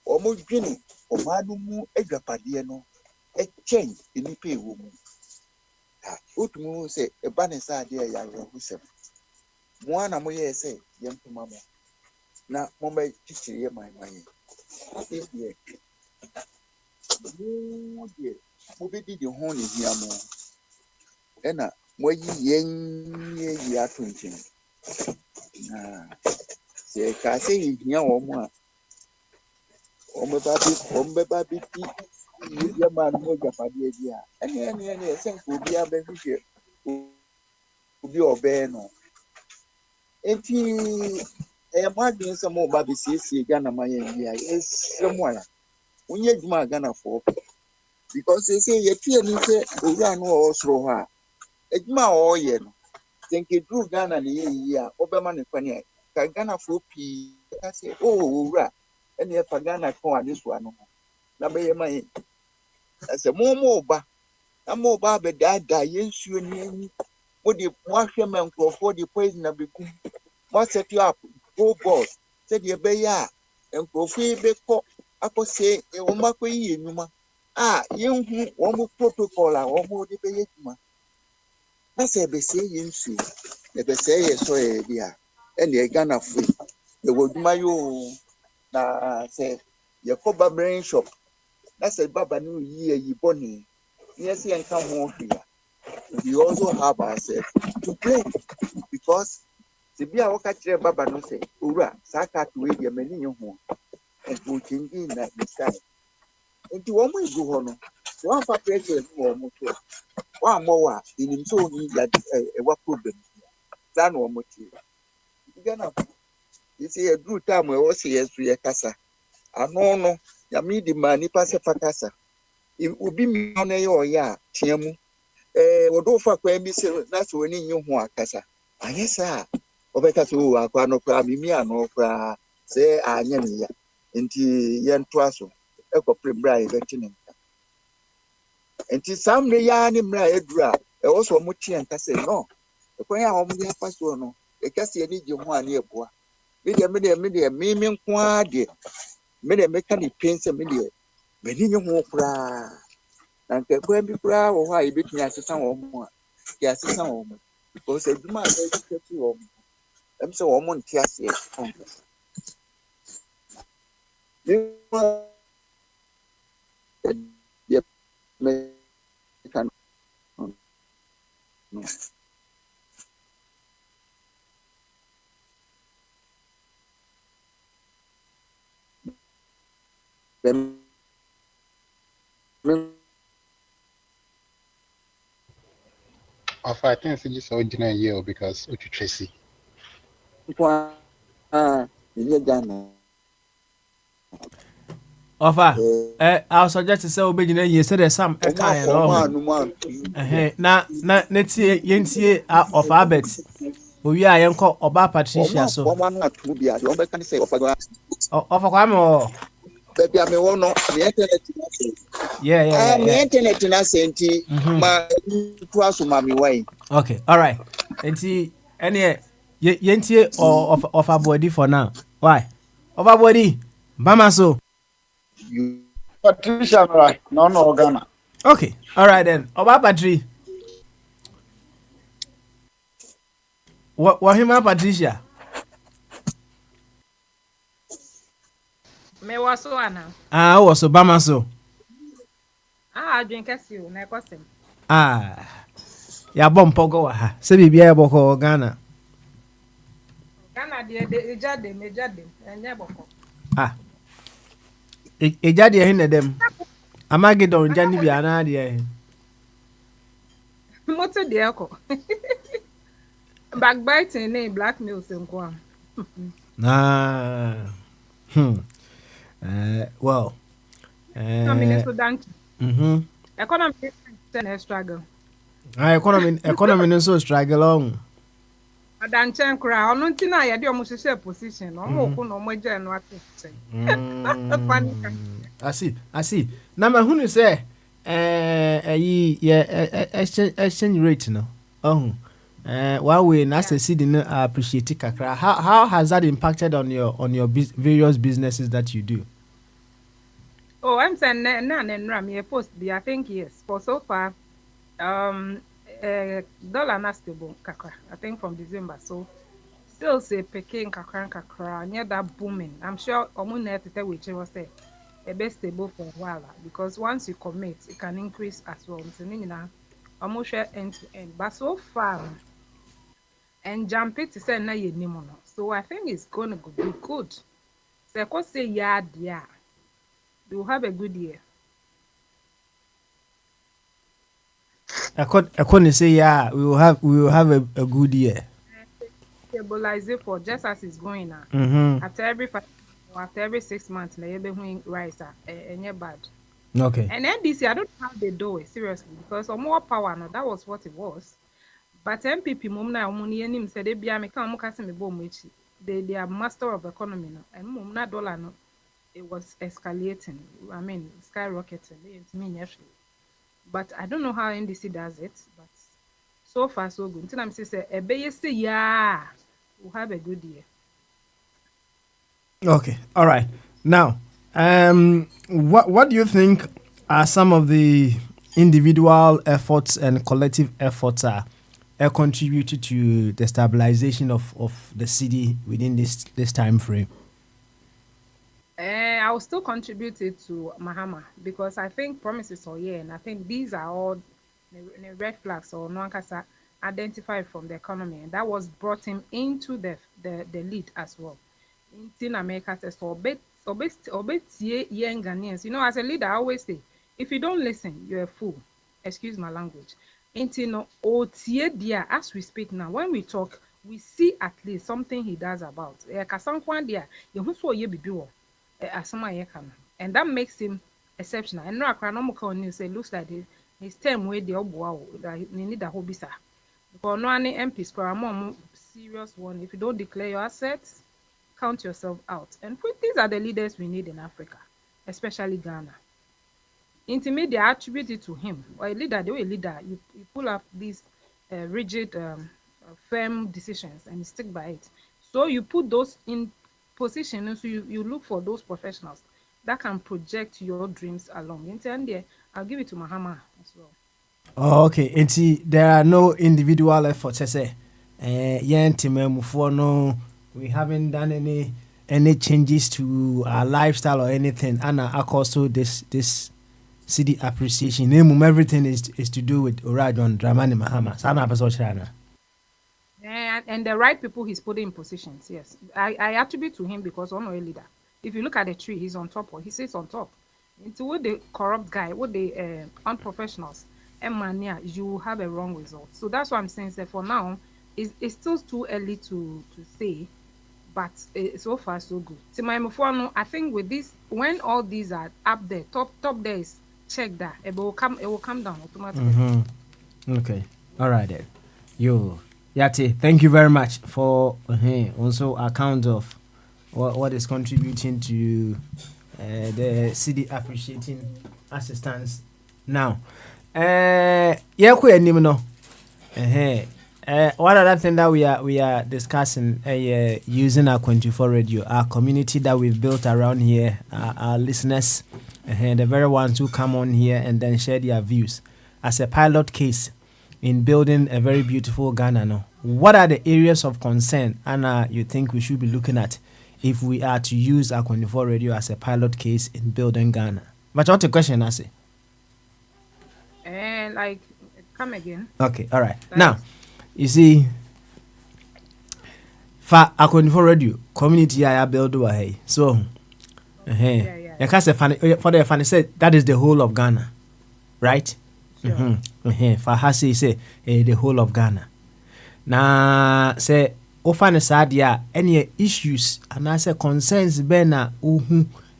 Almost Guinea, or Madumu, a Japadiano, a change in the pay woman. Utmu say a banner's idea, who said, one amoy say, young mamma. Now, Mumbai teacher, my money. This year, oh dear, who did the horny here more? Enna. Moyi yenye ya tunchini. Se kase yinya omo babi ti ya man mo japade dia. Ene senko bi abehwe obi obe no. Enti madin se mo babi siesie Ghana mayen dia. Esemo ya. Unye djuma Ghana for because they say ye tie ni se owura no osoro ho a ejuma oye no think drew Ghana na ye obema ne kwani ka Ghana for pi ka say owura ene pa Ghana ko adeso ano na be ye man ase mo ba na mo ba be dada yensuo ni ani mo de mo ahwe man crofo de poison na bekum mo set you up go boss say de be ya crofo be ko akose e wo makọ yi enuma yenhu wo mo protocol a wo mo de be yeduma na say be say yensu e be say ye so e bia ene Ghana fu e woduma yo na say ye ko brain shop na say baba no yi boni yes ye nka ho hwia we also have ourselves to play because the bia wo ka kire baba no say owura saka to we de mani nyi ho and we changing that side into one way go on one for president or motor one more in him so need that what problem than one motive Ghana you see a good time we also yes to your casa no ya me the man nipa se fakasa it will be me on your ya tiamu wodo fa kwa mi se na so ni nyi ho akasa ayesa obeka so akwa no kwa mi ano kwa se anya ni ya nti yento aso ekopre bra e betine nti samre ya ni mra edura e wo so mo tie nka se no ekwan ya wo mo ya paso no e kase ni je ho ani eboa me de mi nko ade me de meka ni pense me de me ni nyi ho kura na nke kwa bi kura wo ha e betumi asesa wo mo a ya asesa wo mo because eduma a e kete wo mo em se wo mo ntia se I think it's just original year because of Tracy. Offer I'll suggest to say obedient ye said there's some kind na netie yentie of Albert we are yanko oba Patricia so offer kwame baby I me wono the internet yeah the internet na senti ma to aso ma me why okay all right enti ene yentie of abodi for now why of abodi mama so you Patricia, right? No, Ghana. Okay, all right then. Oba Patri. What him Patricia? Me was so ana. Ah, was Obama so. Drink you na kwasem. Ya bom pogo wa ha. Se bibia e boko Ghana. Ghana de ejade mejade enye boko. Ejade e hin dem. Amagedon jani bi ana de e. Moto de eko. Backbiting na blackmail senko am. Well. Economy so donkey. Economy is struggle. Economy no so struggle on. Adanchen kra ono nti na ye de omo hwehwe position omo ko no omo gye no ate. I see. Na ma hunu say exchange rate no. One way na say see no appreciate kakra. How has that impacted on your various businesses that you do? Oh, I'm saying na me post be I think yes. For so far dollar na stable kakra. I think from December so still say picking kakra near that booming. I'm sure omo na tete we was say a best stable for a while because once you commit it can increase as well. So nina omo share end to end. But so far and jump it to say na ye nimo no. So I think it's gonna be good. So I could say yeah. You have a good year. I couldn't say yeah. We will have a good year. Stabilize it for just as it's going now. After every 5 or after every 6 months, na ebe when rise and bad. Okay. And NDC, I don't know how they do it seriously because more power now. That was what it was. But MPP mum na omuni enim said they be ameka omukase me bo mechi. They are master of economy now. And mum na dollar no. It was escalating. I mean, skyrocketing. But I don't know how NDC does it. But so far, so good. Until I'm saying, yeah, we'll have a good year. Okay, all right. Now, what do you think are some of the individual efforts and collective efforts are contributed to the stabilization of the city within this time frame? I will still contribute it to Mahama because I think promises are here, and I think these are all the red flags or no one can identify from the economy, and that was brought him into the lead as well. In America, says young Ghanaians. You know, as a leader, I always say, if you don't listen, you're a fool. Excuse my language. As we speak now, when we talk, we see at least something he does about. And that makes him exceptional. And no news say looks like his term where the need a hobby sir. Because no any MP score more serious one. If you don't declare your assets, count yourself out. And these are the leaders we need in Africa, especially Ghana. Intermediate attributed to him or a leader, the way leader, you pull up these rigid firm decisions and you stick by it. So you put those in position and so you look for those professionals that can project your dreams along. In turn there, I'll give it to Mahama as well. Oh, okay. And see, there are no individual efforts. I say, we haven't done any changes to our lifestyle or anything. And also this city appreciation. Everything is to do with Orajon Dramani Mahama. Sana Pasochana. And the right people he's putting in positions, yes. I attribute to him because I'm a leader. If you look at the tree, he's on top or he sits on top. Into with the corrupt guy, with the unprofessionals, and mania, you have a wrong result. So that's what I'm saying. So for now, it's still too early to say, but so far so good. I think with this, when all these are up there, top there is check that it will come down automatically. Okay, all right then. Yati, thank you very much for also account of what is contributing to the city appreciating assistance now. One other thing that we are discussing using our 24 radio, our community that we've built around here, our listeners, the very ones who come on here and then share their views as a pilot case in building a very beautiful Ghana. No, what are the areas of concern, Anna, you think we should be looking at if we are to use Akwa24 Radio as a pilot case in building Ghana? But what the question I say? Like, come again. Okay, all right. Now, you see, for Akwa24 Radio community, I build over here. So, you can't say for the funny say that is the whole of Ghana, right? Sure. For Hasi say the whole of Ghana. Now, say, often sadia any issues and I say concerns bena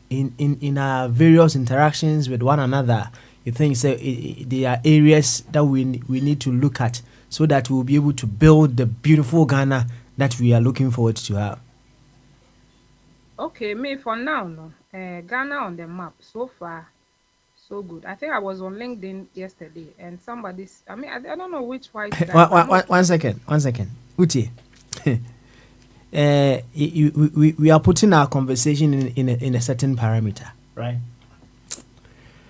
in our various interactions with one another. You think say there are areas that we need to look at so that we'll be able to build the beautiful Ghana that we are looking forward to have. Okay, me for now, no. Ghana on the map so far, so good. I think I was on LinkedIn yesterday, and somebody's. I mean, I don't know which white guy. One second. Uti, we are putting our conversation in a certain parameter, right?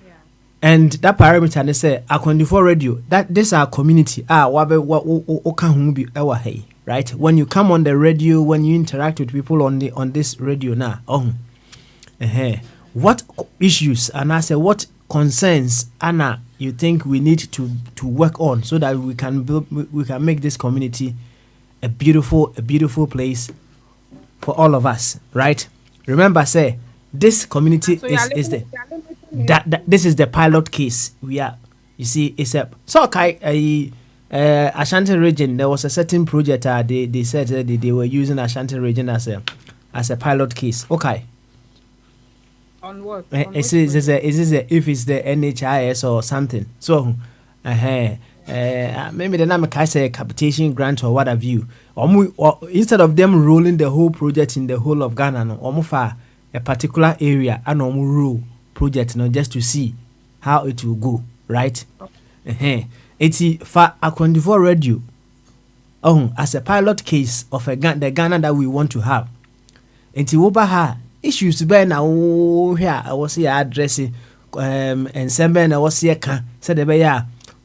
Yeah. And that parameter, they say, Akwa24 Radio, that this our community. Right? When you come on the radio, when you interact with people on this radio now, what issues and I say what concerns, Anna, you think we need to work on so that we can make this community a beautiful place for all of us, right? Remember, say this community So this is the pilot case. We are, you see, it's a so Ashanti region. There was a certain project. They said they were using Ashanti region as a pilot case. Okay. On what? Is this if it's the NHIS or something? So, maybe the name can say capitation grant or what have you. Or instead of them rolling the whole project in the whole of Ghana, no, for a particular area and rule project, no, just to see how it will go, right? It's for Akwa24 Radio. As a pilot case of the Ghana that we want to have. It's over issues be now here. I was here addressing and somebody I was here said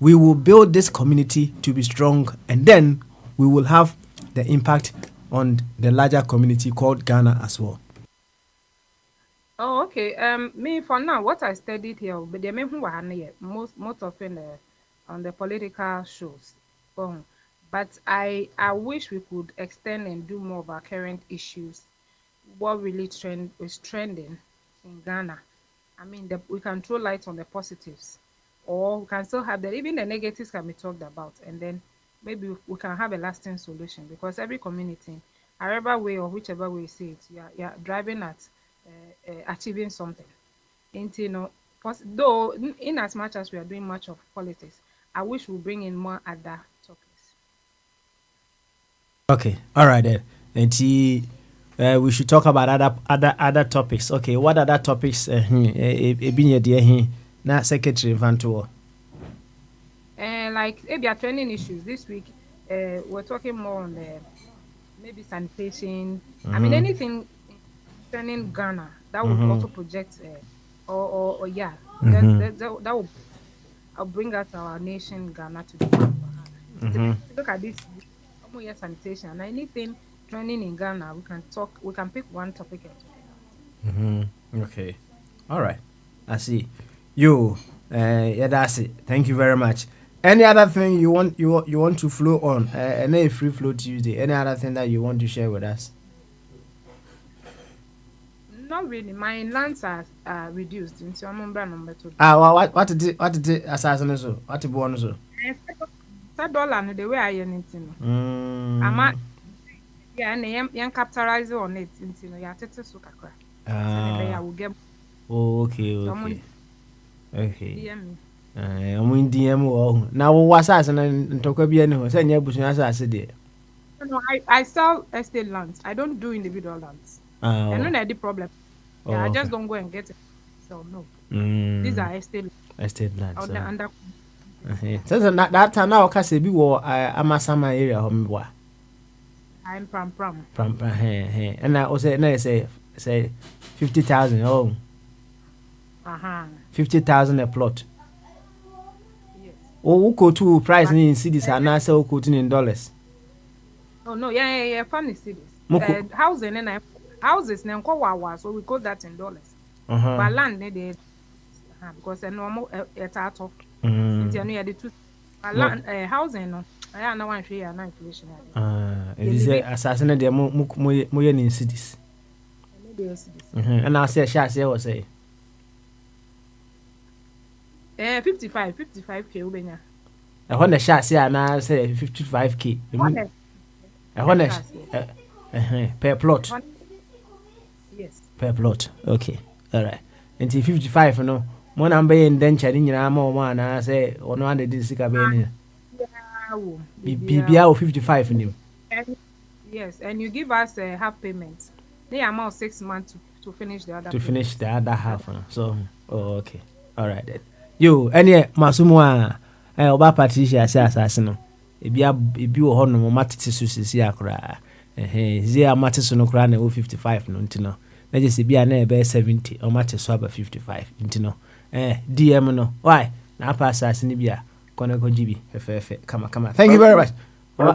we will build this community to be strong, and then we will have the impact on the larger community called Ghana as well. Oh, okay. Me for now, what I studied here, but they most often on the political shows. But I wish we could extend and do more of our current issues. What really is trending in Ghana. I mean, we can throw light on the positives, or we can still have that. Even the negatives can be talked about, and then maybe we can have a lasting solution. Because every community, however way or whichever way you see it, you're driving at achieving something. And though in as much as we are doing much of politics, I wish we bring in more other topics. Okay, all right then. And we should talk about other topics. Okay, what other topics? Na Secretary Vantuo. Like maybe our training issues this week. We're talking more on the maybe sanitation. I mean anything concerning Ghana that would also project or that will bring us our nation Ghana to the map. Look at this sanitation and anything trending in Ghana, we can pick one topic and talk about. Okay. All right. I see. You yeah, that's it. Thank you very much. Any other thing you want to flow on? Any free flow Tuesday. Any other thing that you want to share with us? Not really. My lands are reduced into number 2. What did it assassin so? What did one so? $1 the way I am yeah, and you capitalize on it into you are so kakra. I will get. Okay. I'm in DM now. What's assassin and talk about no? Say you bush assassin there. No, I sell estate lands. I don't do individual lands. And no any problem. Yeah, I just don't go and get it. So no. These are estate lands. Under. So that time now can say be war Amasama area homeboy. I'm Pram. And I was say 50,000. 50,000 a plot. Yes. Who go to price in cities and now sell quoting in dollars? Oh no, yeah, funny cities. Housing and houses na wawa, so we call that in dollars. But land they because a normal etato. Inti anu ya the two land housing no. I na one share na inflation. It is assassin de mo in cities. And I say shall say was say 55k ubenya. I want the shall say and I say 55k. I want per plot. Yes. Per plot. Okay. All right. Until 55 no. Mo number in denture ni nyina ma o ma na say ono ande di sika be ni. Bibia 55 ni. Yes, and you give us a half payment. The amount 6 months to finish the other. To finish the other half. So, okay. All right then. You, any masumu oba Patricia say asase no. Ebi wo ho no matete so sisi akra. Zia matete no kra na 55 no ntino. Na je se bia na e be 70 o matete so aba 55 ntino. DM no. Why? Na pa asase ni bia kono ko gibi fefe kama. Thank you very much. How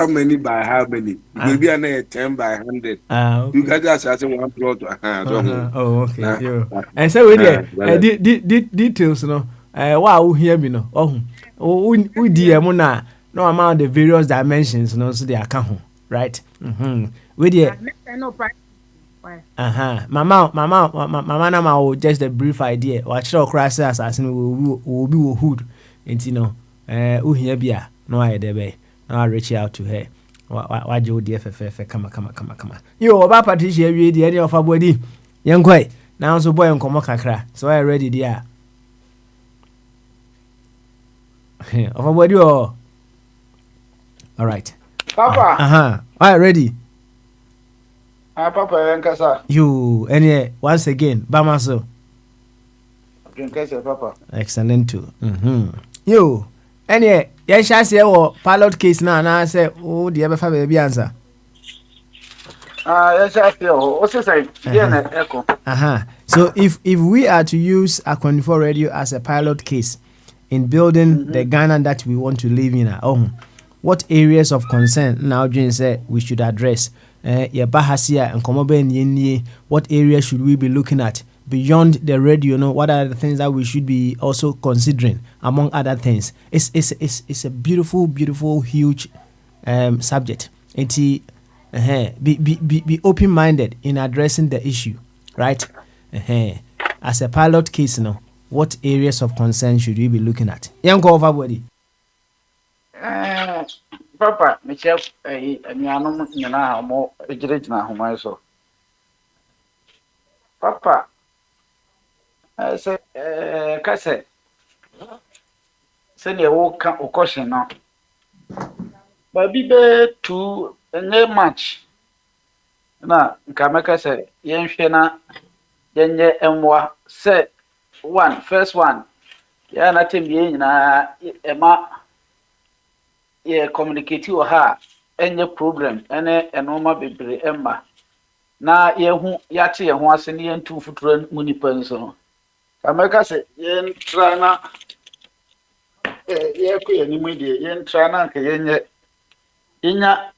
many by how many? Maybe I 10 by 100. Okay. You guys just one plot. Oh, okay. And so we details, no. Wow, hear me no. We DM na no amount the various dimensions, no, so they are count, right? We no price. Mama na ma just a brief idea. Watch the crash assassin will be hood. And you know, here be no idea be. Now I reach out to her. Why you dear come. You about Patricia read the idea of a body. Young quite now so boy and come kakra. So I ready dear. Of a body all right. Papa. All right, ready. Papa Nkasa. You any once again, Bamaso. Nkasa Papa. Excellent too. You any shall say pilot case now and I say oh the ever baby answer. Yes, I feel also say echo. So if we are to use Akon24 radio as a pilot case in building the Ghana that we want to live in at home, what areas of concern now Jane said we should address? What area should we be looking at beyond the radio? What are the things that we should be also considering among other things? It's a beautiful huge subject. Be open-minded in addressing the issue, right? As a pilot case, what areas of concern should we be looking at? Young everybody. Papa, Michelle, Niano, Yana, more ejectina, whom I saw. Papa, I said, Cassette, send your walk or caution now. But be there to a name match. Now, Kamaka said, Yen Shena, Yen Mwa, said first one. Yana Tim Yen, Emma. Yeah, communicate with her. Any problem, any normal baby Emma. Na ye who yati and once in the end 2 foot munipenso. America said, yen trana ye immediate yen trana yen inya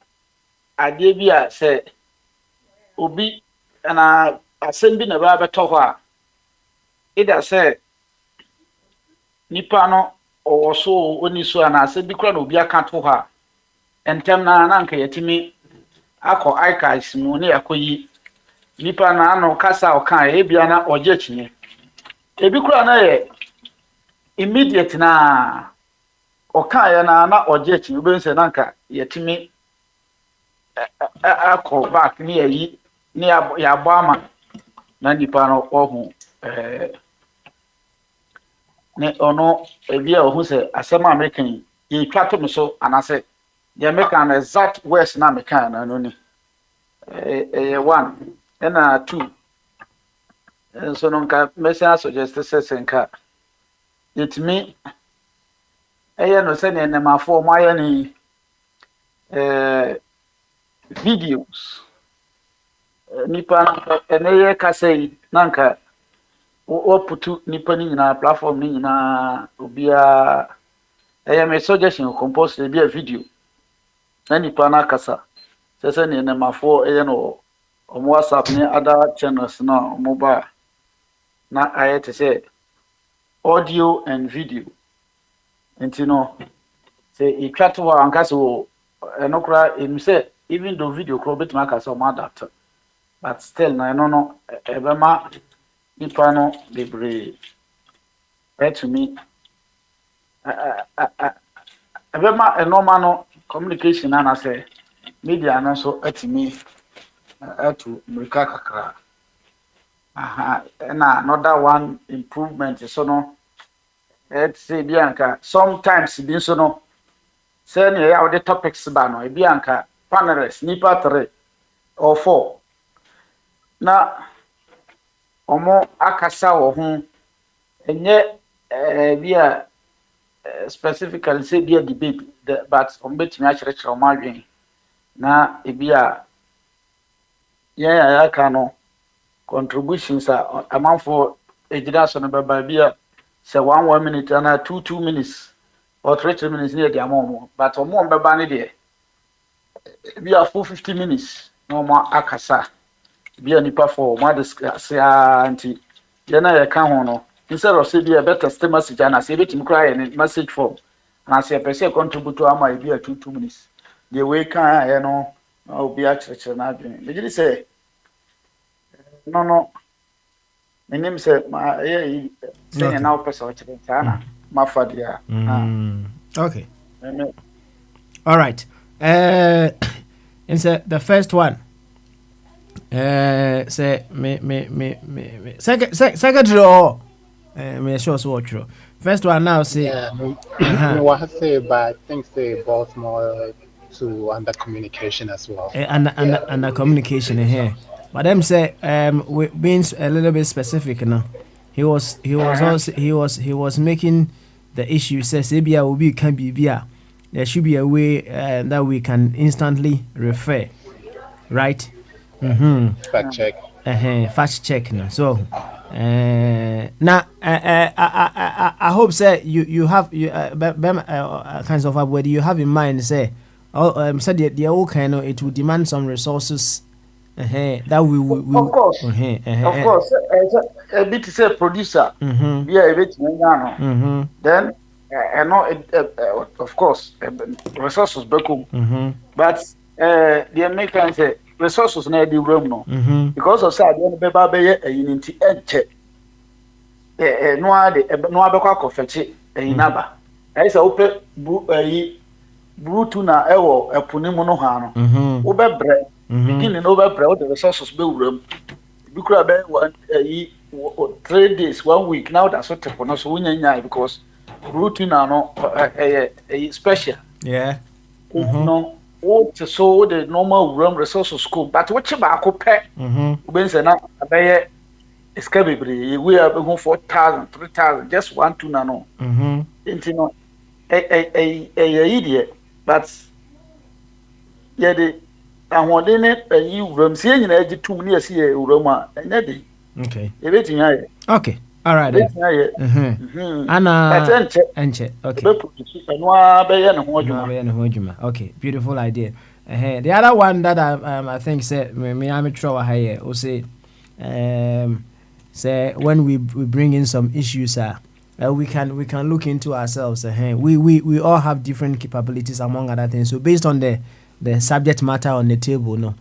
adebia say obi and I send in a rabbit to her. It say Nipano. Or so only so and I said because no be a cat for her. And tem na anka yetimi akọ aika isimu ne akoyi nipa na no kasa o kan e bia na oje chinye. Ebi kura na ye immediate na o kan ya na oje chinye be nse na nka yetimi akọ back ni yi ni ya gbama na nipa no ohu ne ono ebia ohu se asema american ye twato me so anase ye american exact west na american na no ni one and 2 so no nka mesa suggest senka it me no se ne nemafo mo aye ni videos nipa ene kasa yi nanka o putu nipa ni nyina platform ni nyina obia me suggestion compose be a video na nipa na kasa sese ne nemafo no on WhatsApp ni other channels na mobile na ayete say audio and video no say e twat wa anka so enokra em say even though video kro bit maka so ma adapt but still na no ebema nipa no libre to me ebema enoma no communication na say media no so atimi to America kakra na another one improvement so no say bianca sometimes bin so no say ne ya the topics ba no bianca panelists nipa 3 or 4 na omo akasa wo ho enye bia specifically say bia debate but ombetimi a chere o madwen na bia ya ka contributions are amount for ejida so no baba bia say 1 minute and 2 minutes or 3 minutes near the amount but omo baba ne de bia 450 minutes no more akasa bia nipa for ma discuss anti ya na ya ka ho no instead of say bia better stay message na say betimi cry in message form na say person contribute ama bia 2 minutes the way kan ya no obi a church na adwen me just say no menim say ma say na person church na ma fadia okay all right and so the first one say me secretary or me sure so true first one now say what say but things say both more to under communication as well under communication here but them say we being a little bit specific now he was making the issue says ABI will be can be via there should be a way that we can instantly refer right. Fact check. Fact check now. So now I hope say you have kinds of whether you have in mind say said the all kind of it will demand some resources that we of course of course a bit say producer yeah a bit then of course resources back but the American say resources na the room no because of say the beba be a unity enche no abekwa kofechi inaba I say ope brutu na ewo epunimu no ha no wo bebre beginning no bebre the resources be room bi kura be 3 days 1 week now that's what no so wunya because brutu na no special yeah no what so the normal room resources school but what you ba ko pe ben say na abaye escabebre we are going 4,000 3,000 just 1-2 na no into no idiot but yeah the ahode ne room see nyina agitum ne yesi room a enya de okay e betin ya okay all right ana enche okay okay beautiful idea the other one that I think say me am throw here or say say when we bring in some issues we can look into ourselves we all have different capabilities among other things so based on the subject matter on the table no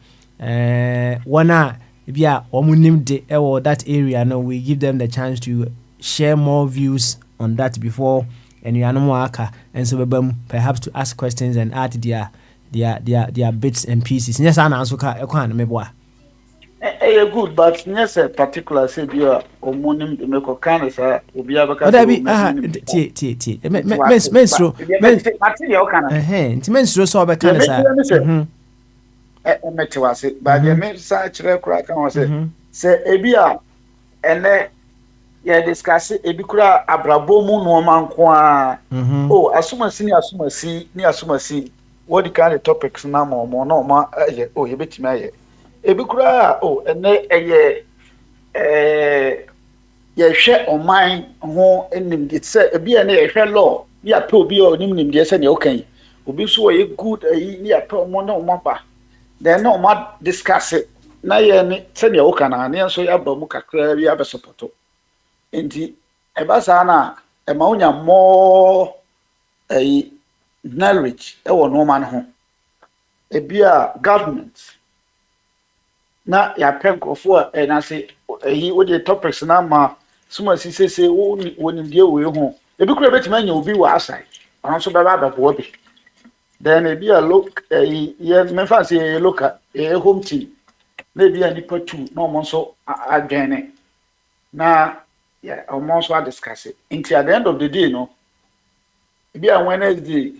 one bia omunim de that area no we give them the chance to share more views on that before and and so perhaps to ask questions and add their bits and pieces yes and answer meboa good but yes a particular say bia omunim de meko kan say obi abaka menstro material kana menstro so abaka say metiwase ba de me sa kire kura kan o say ebia ene ya discuss ebi kura abrabo mu no manko a asumasi what the kind of topics na mo no ma ye betima ye ebi kura ene yɛhwɛ ɔman ho nimdeɛ sɛ ebi ene yɛhwɛ law ni apɛ obi a onim nimdeɛ sɛ ne okan obi so yɛ good ni apɛ ɔmo na ɔmo ba then na ɔmo discuss na yɛ ne sɛ ne okan na ne nso yɛaba mu kakra bi abɛsopɔtɔ nti ɛba saa na ɛma wonya more knowledge ɛwɔ nneɛma no ho ebi a government na yɛapɛ nkurɔfoɔ a ɛna se wode topics na ma soma sisese wɔnimdeɛ wɔ ho ebi kura bɛtumi anya obi wɔ asai ɔno nso bɛba abɛboa bi then ebi a yɛ memfa sɛ yɛ local yɛ home team na ebi a nipa tu na ɔmo nso adwene na ɔmo nso adiscuss nti at the end of the day no ebi a Wednesday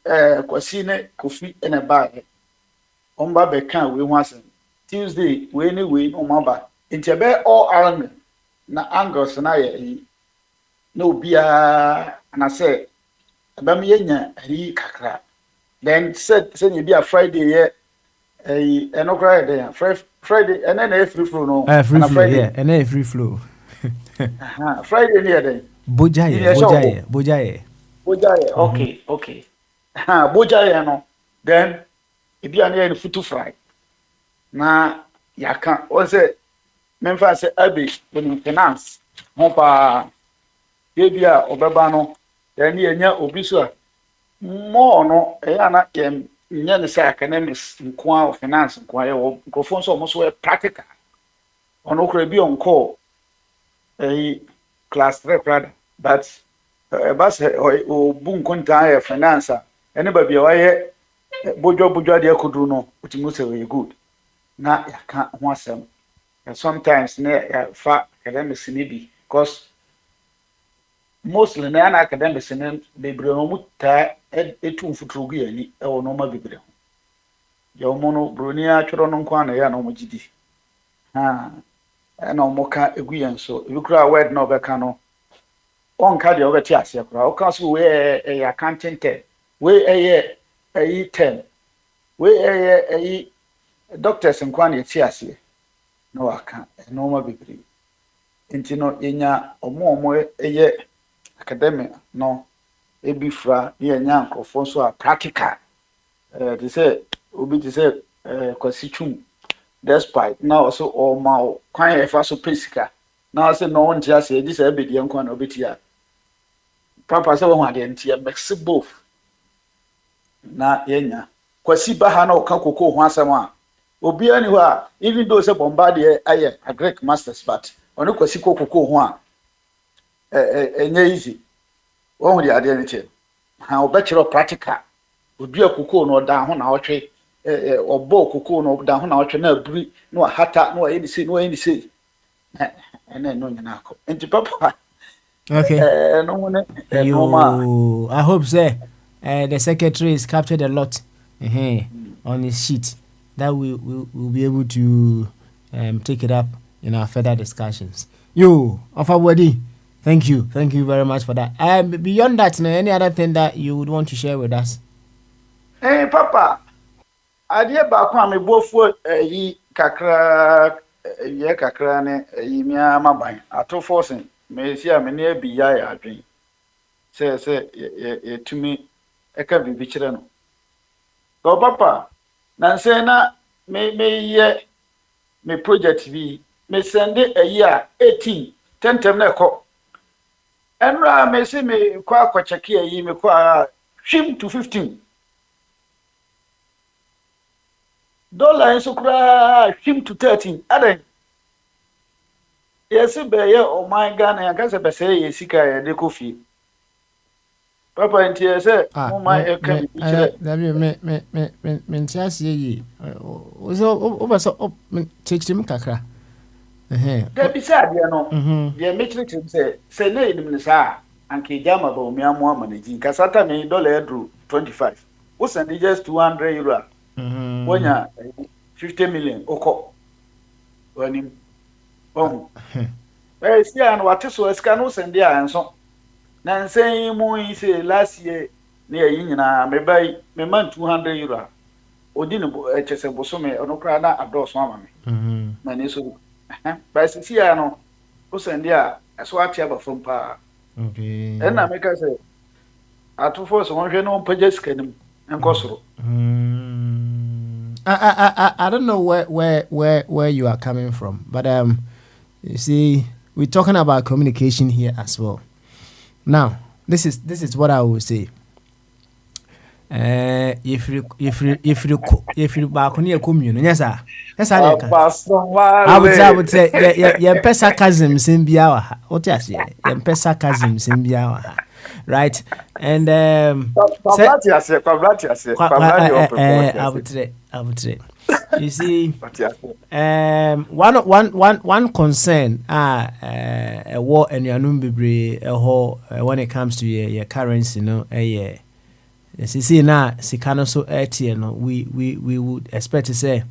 Kwasi ne Kofi na bae omba beka we ho asem Tuesday we ni we no maba nti ebe all around na angles na ye na obia na say aba me yenya ari kakra then said say be a Friday ye eno kra dey Friday and then free flow no free flow yeah and then free flow Friday ni dey bojaye okay bojaye no then ebi ane yɛ futu fry na yaka o se memfa se abi when finance ho pa ebi a obeba no ya ne nya obi so a mo no ya na nya ne say academics nko a finance nko a yɛ nkofo nso mo so practical ono kra bi on call class 3 rather but bas o bu nkonta ya finance ene ba bia wa yɛ bojo de akuduru no utimu say we good na yaka ho asem sometimes na ya fa academics ni bi because mostly na academics ni bebre no muta etu mfuturu gu yani e wo no ma bebre ho ya omo no broni atworo no nko na ya na omo gidi na omo ka egu yan so ebi kura word na obeka no on ka de obeti ase kura o ka so we accounting te we 10 we doctors nkwa na eti ase na waka no ma bebre nti no yenya omo academic no ebifra yenya nkofo so a practical they say obi they say kwasichum despite now also all ma kwan e fa so pesika now say no one tia say this ebedi nkwa na obetia papa say wo ade ntia mix both na yenya kwasi ba ha na oka koko ho asem a obi ani ho a even though say bombard aye a Greek masters but ono kwasi koko ho a enye easy wo hu de ade ni che ha obekiro practical obi akoko no da ho na otwe obo koko no da ho na otwe na aburi na hata na ye ni sei ene no nyina akọ enti papa okay no ne no I hope say the secretary is captured a lot on his sheet that we'll be able to take it up in our further discussions. Ofabodi, thank you very much for that. Beyond that, any other thing that you would want to share with us? Hey papa, adie ba kwa me bofu yi kakra ne yi mi amaban ato forcing me si a me ne bi ya adwen se tumi eka bibi kire no go papa na se na me ye me project bi me send a year 18 tentem na ekọ enra me se me kwa akocheke yi me kwa hwim to 15 dollar in sukra hwim to 13 adan yes be ye o my Ghana ya ka se be say ye sika ye de kofi papa ntie se mo my e ka bi kire me ntiase yi o ba so chechim kakra da bi sa de no ye me chechim se na enim ne sa anke jama ba o mi amo amanaji kasata me dollar edru 25 wo send just 200 euro wonya 50 million oko wani si an wate so eska no send dia enso na nsen mu yi say last year na yi nyina me man 200 euro odi ne kyese bosome ono kra na adɔso ama me na ne so ba sisi ya no o sende a so ate aba fam pa okay na me ka say atufo so wonhwe no mpaja sika nim enko soro I don't know where you are coming from, but you see, we're talking about communication here as well. Now, this is what I will say. If you back on your community, yes sir, I would say your sarcasm simbiawa. What you say? Your sarcasm simbiawa. Right, and I would say, you see, one concern a war and your number a whole when it comes to your currency, you know, you see now, Sikano so we would expect to say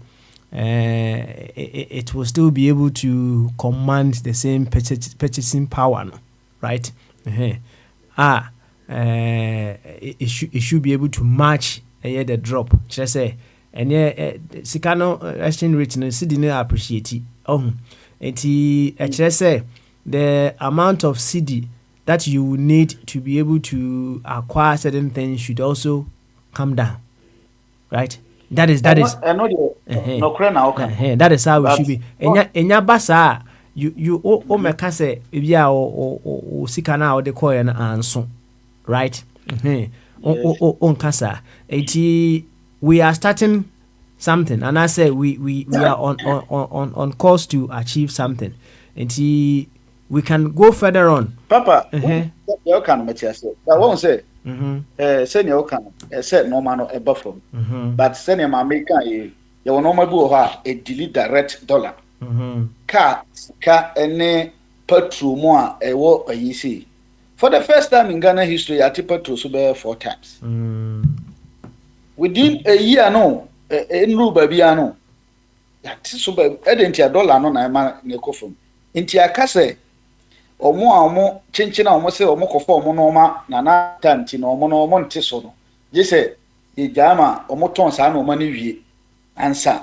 it will still be able to command the same purchasing power, right? It should be able to match the drop. Just say, and Sikano exchange rate no see didn't appreciate it. Just say the amount of CD that you will need to be able to acquire certain things should also come down, right? That is. That is how it should be. Enya basa you make say bia o sika na o de call na anso. Right? On kasa. We are starting something, and I say we are on course to achieve something. We can go further on. Papa, you can make yourself. I won't say. Send you can say no man or buffer. But send him American, you will normally go a delete direct dollar. Car any petrol more a war you see. For the first time in Ghana history, I tipped to Super 4 times. Within a year, no, in Rubabiano. That is super, $1 no, na nekofum. Intia Casse or more, chinchina almost say or more for monoma, nana tantin or mono montisono. Yes, the jama or moton sano money answer.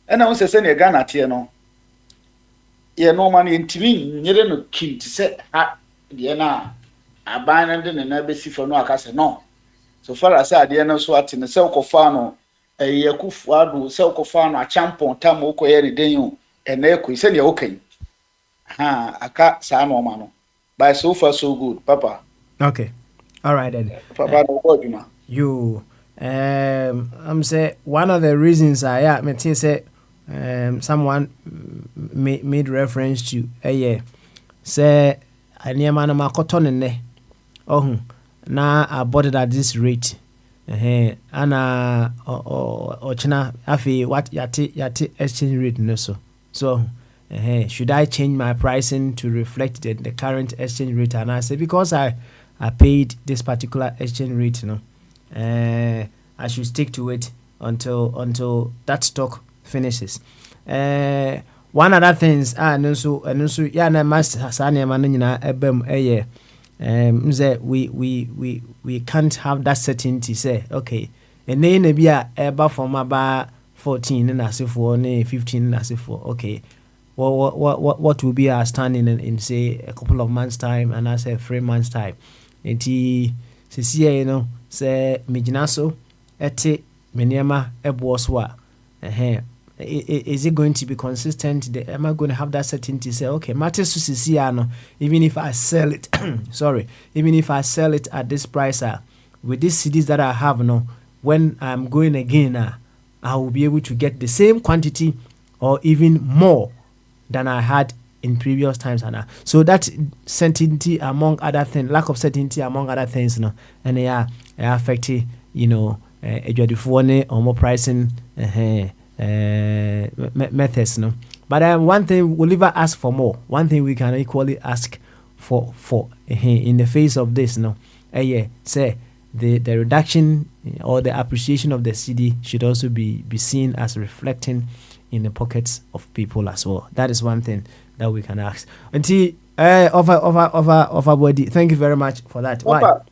And I was saying a Ghana tiano. Ye no money in TV, near no king to say, Diana. Abandoned and never see for no acas no. So far as I didn't know what in the Selcofano, a Yakufado, Selcofano, a champon, Tamoko, any day, and Equi, send you okay. A cat, Samo Mano. By so far, so good, Papa. Okay. All right, then. Papa, you, I'm say one of the reasons I say, someone made reference to a year. Say, I near man my cotton in there. Oh, now I bought it at this rate. And China, afi what yati exchange rate no so. So, should I change my pricing to reflect the current exchange rate? And I say because I paid this particular exchange rate, you know, I should stick to it until that stock finishes. One other things, and also yeah, na must hasane manina ebem we can't have that certainty say okay and then be a from about 14 and as if 15 as if okay what will be our standing in say a couple of months time and I say 3 months time and see you know say mijinaso ete meniema eboswa is it going to be consistent? Am I going to have that certainty? Say, okay, matters to Siciano, even if I sell it, even if I sell it at this price, with these CDs that I have now, when I'm going again, I will be able to get the same quantity or even more than I had in previous times. So that certainty among other things, lack of certainty among other things, and they are affecting, you know, or more pricing. Methods, no. But one thing we'll never ask for more. One thing we can equally ask for in the face of this, no. Say the reduction or the appreciation of the CD should also be seen as reflecting in the pockets of people as well. That is one thing that we can ask. Until over body. Thank you very much for that. Papa,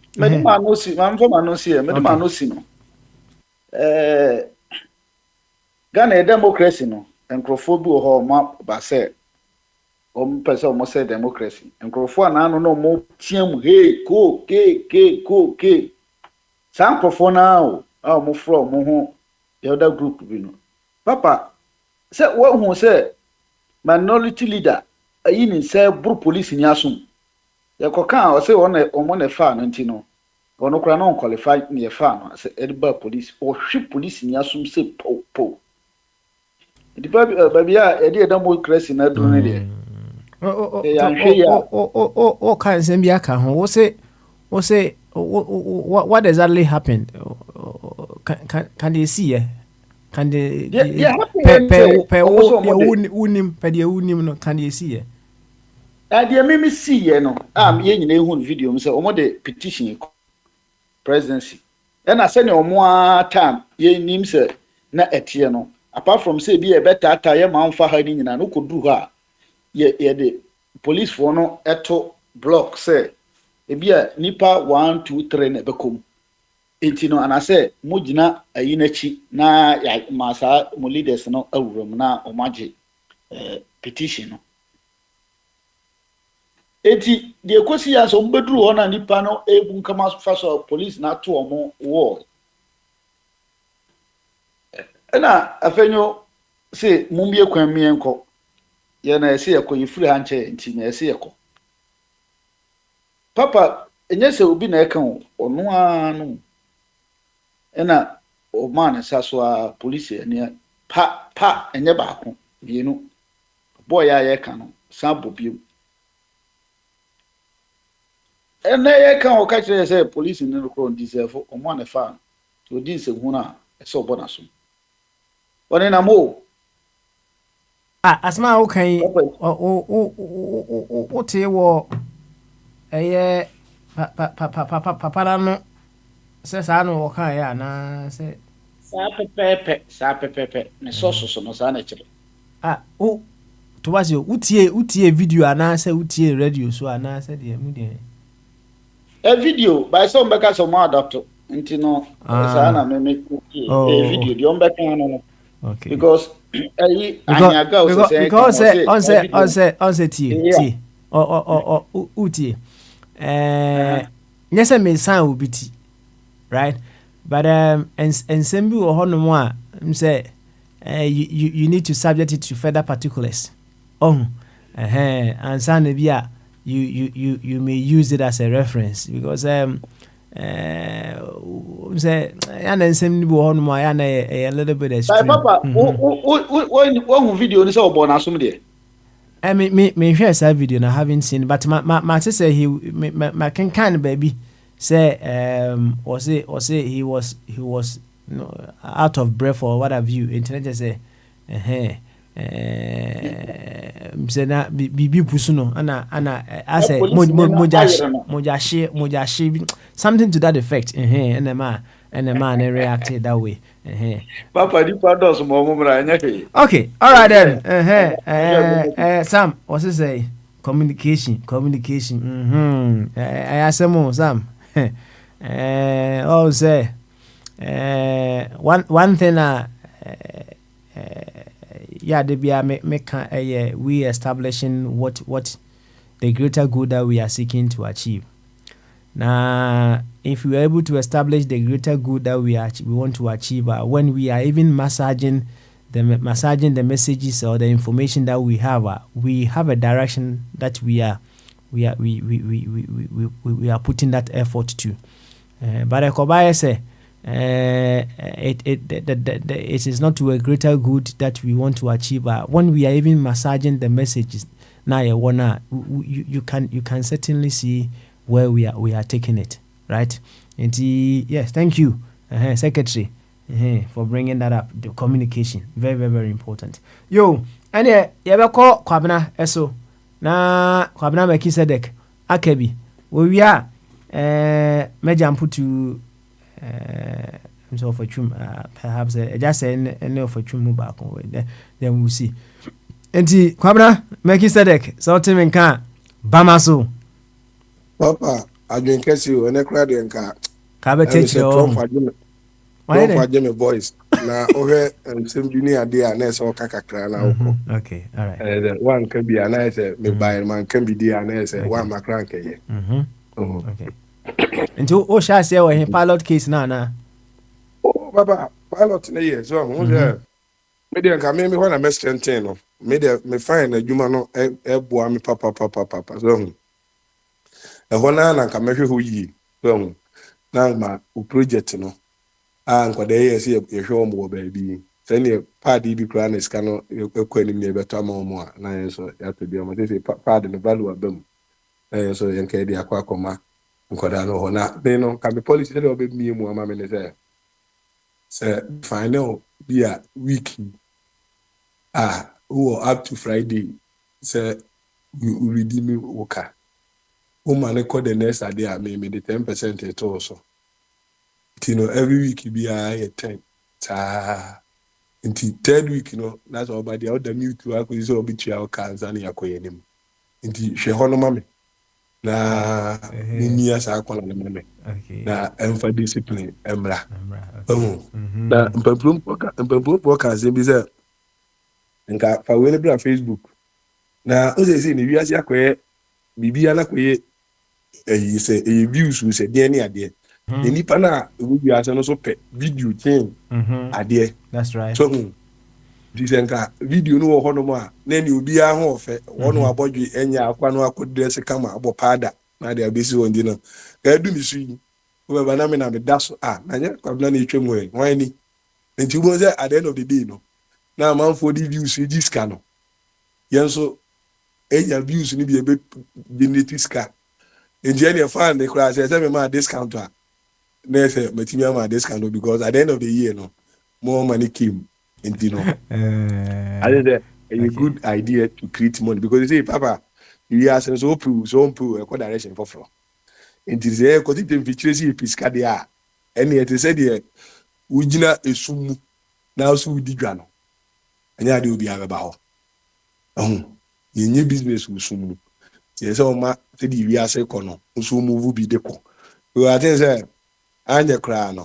Ghana democracy no nkrofo bi wo ho ma ba se pese o mo se democracy nkrofo na anu no mo tiam hey ko ke san nkrofo na o mo fro mo ho the other group bi no papa se wo hu se minority leader ayi ni se buru police ni asum ye koka o se wona o mo na fa no ntino ono kura no qualify ni fa no se ediba police o hwe police ni asum se po the baby e dey democracy na do ne dey can send me what exactly happened? Can they see? Can they? Can they see? The me see no. Ye nyina ehun video say omo de petition presidency. And I say no more time ye nim say na etie no. Apart from say be a better tie man fa ha ni nyina no kodu ha. Ye the police for no eto block say ebia nipa 1 2 3 na bekom enti no ana say mo gina ayi na chi na ya masa mo leaders no awuram na omaje petition no enti de ekosi ya so mbeduru ho na nipa no ebu nkama fa so police na to omo wo na afenyo say mumbie kwan mienko ye na ese yeko yifuri hanche enti na ese yeko papa enye se obi na eka onu anu ena o man saso a police ene pa enye ba ko bienu boy ya ye ka no san bobiu ene ye ka o ka kire se police ne ko deserve o man na fa to din se hu na ese obo na so one na mo asma okay o te wo eye papa no se sa no kan ya na se sa pepepe ne so no sa na kire to was you utie video ana se utie radio so ana se de mu de video by some beka so ma adapt nti no sa na me video di on beka no okay because anyaga o se because on se tie utie nyese me san obiti right but and sembi wo hono mo a say you need to subject it to further particulars and san bia you may use it as a reference because say and sembi wo hono mo ya na a little bit extreme papa wo video ni say obo na asum de me share that video and I haven't seen, but my sister my can baby say say he was out of breath or what have you. Internet just say say na bibi pusuno ana I say mojashi something to that effect and the man reacted that way. Papa di pados mo mra nya. Okay, all right then. Sam, what's it say? Communication. I ask him Sam. Oh say one thing yeah, they be make we establishing what the greater good that we are seeking to achieve. Now, if we are able to establish the greater good that we want to achieve, when we are even massaging the messages or the information that we have a direction that we are putting that effort to. But Ekobaya say it is not to a greater good that we want to achieve. When we are even massaging the messages, now you can certainly see where we are taking it, right? And yes, thank you, Secretary, for bringing that up. The communication, very, very, very important. Yo, and you ever call Kwabena Eso na Kwabena Mekisedek Akebi? We are Majam put to so for chum perhaps just say no for chum back then we'll see. And Kwabena Mekisedek, something in can Bamaso. Papa, I drink you and a crowd and car. Cabot Why Don't then? forget my voice. Now, okay, and some junior dear, and so kakra now. Okay, all right. One can be an answer, me buy man can be dear, and answer one Okay. my cranky. Okay. Until oh, shall I say when pilot case now? Oh, Baba, pilot in a year, so who's there? Maybe I can maybe when I mess 10, maybe me find a human no boy me papa. So, a one and can measure who ye. So, now my project no. And kwa dey see a show more baby. Send your party be grand is cano equaling me better more. Na so you have to be on say part in the value of them. So you can the aqua coma. Nkoda no na they no can be policy dey obe me mu ama me say. Say final be a week. Who up to Friday. Say you redeem me worker. Woman call the next day I me the 10% it also. Every week you be a 10. Until third week, that's all by the other mute to acquisition of which our cans and Yakoyanim. Until she honor mammy. Na Nias are calling mammy. Na for discipline, Embra. Na Pemplum workers in Biza. And got for Willabra Facebook. Now, as I say, if you ask Yakoye, Bibiana Koye, you say a views who said, dear near dear. The Nipana will be as also pet video chain. That's right. So, this video no honor, then you'll be a home one more body and ya one could dress a camera about pada. Now they are busy on dinner. I do me see whoever I mean, I'm a dash. And yet, I've done it way. Why any? And you was there at the end of the day, no. Now, man, for the views, see this cano. Yes, so, any views need be a bit genetic scar. In January, find the class, I tell me my discount. Next, my discount because at the end of the year, more money came. And I think a good idea to create money because you say, Papa, you are so poor, a direction for flow. It is a quantitative feature, Piscadia, and yet they said, Ujina is soon now so di grano. And ya do be about. Your new business will soon. Yes, all my city, we are second, so move be deco. You are then, and your crown.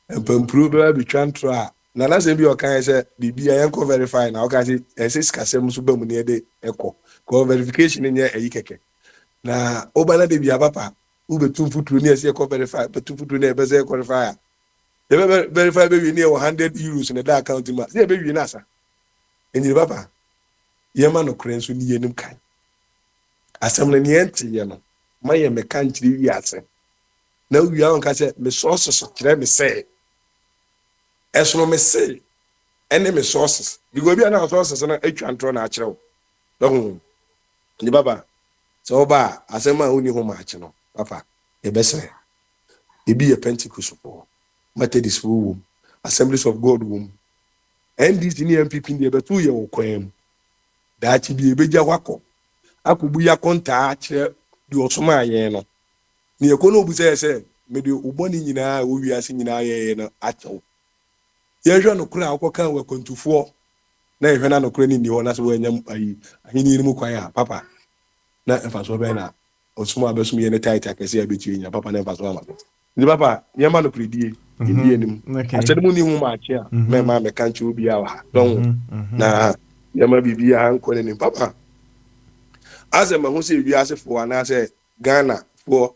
And Pemprove be transfer. Na last time you can say BB I can verify now can say SS kasem so bamu ne de echo ko verification ne e keke na obana de bia papa u betum futuro ne say ko verify betum futuro ne be say verify e be verify be we ne 100 euros in the account ma say be we na sa enyi papa ye ma no kren so ni yenim kan asem ne ente ye no ma ye me kan kiri wi ase na wi an ka say me sources kire me say Esno me say enemy sources because be na sources na atwa na akire wo ni baba so ba asema uni ho ma akire no papa e besere e bi e Pentecost for Methodist womb Assemblies of God womb NDC ni MPP ni e betu ye wo kwam da chi bi e beja kwako akobu ya konta akire di osoma ayen no ni ekono obu say me de uboni nyina wo wiase nyina ye no acho yehwe no kura akoka we kontufo na yehwe na no kura ni ho na so wanyam ayi ahini ni mu kwan a papa na emfaso be na osuma abesum ye ne tight akese abetu nya papa na emfaso ama ni papa yema no predie edie nim asede mu ni hu ma ache a me ma me kanche obi a wa don na yema bibia anko ne papa azema hu se wi asefo na se Ghana for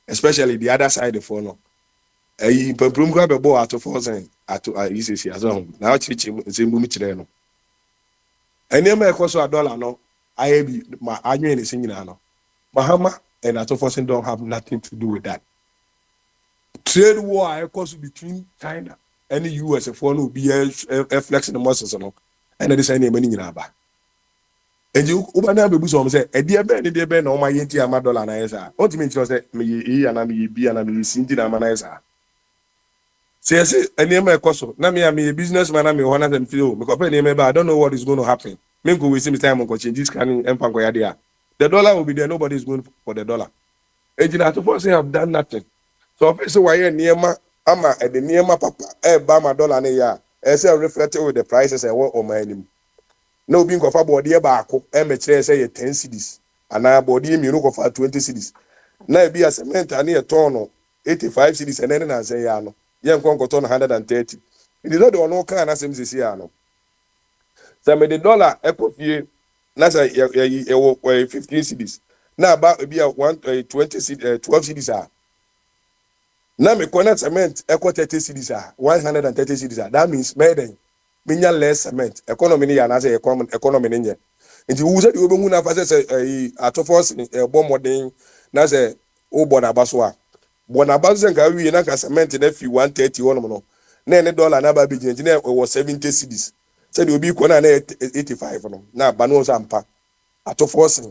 especially the other side for no Pemprum grab a bow out of 4,000 at ECC as well. Now, Zimbumi Chileno. And near my cost $1 no, I be my annual is singing. Mahama and Atofossin don't have nothing to do with that. Trade war cost between China and the US for no be a flexing the muscles and it is any money in Abba. And you Ubana Busom say, a dear Ben, no my Yenti Amadola Naza. Ultimately, was that me and I be and I be Sinti Amanaza. Say, I name my coso. Now, me, I'm a businessman. I'm a 150. Because I don't know what is going to happen. Maybe we see me time on coaching this kind of empire. The dollar will be there. Nobody is going for the dollar. And you have to say have done nothing. So, if it's why near my ama at the near my papa, Bama dollar in a year, as I reflect with the prices I want on my enemy. No being of a body back, say 10 cities, and our body me look of 20 cities. Now be a cement and near tono, 85 cities, and then I say, yen konkoto na 130 it is not the one kan na sem sisi ano so me the dollar ekofie na say e 15 cedis na ba bi a 20 12 cedis a na me connect cement eko 30 cedis a 130 cedis a that means me minya less cement economy ni ya na say economy ni nye nti wo say the obehu na fa say atofos bo modern na say o bo na baso a bo na baso nka wi na ka cement na fi 130 wono no na ne dollar na ba bi nti na wo 70 cedis say the obi ko na 85 no na ba no so ampa atofos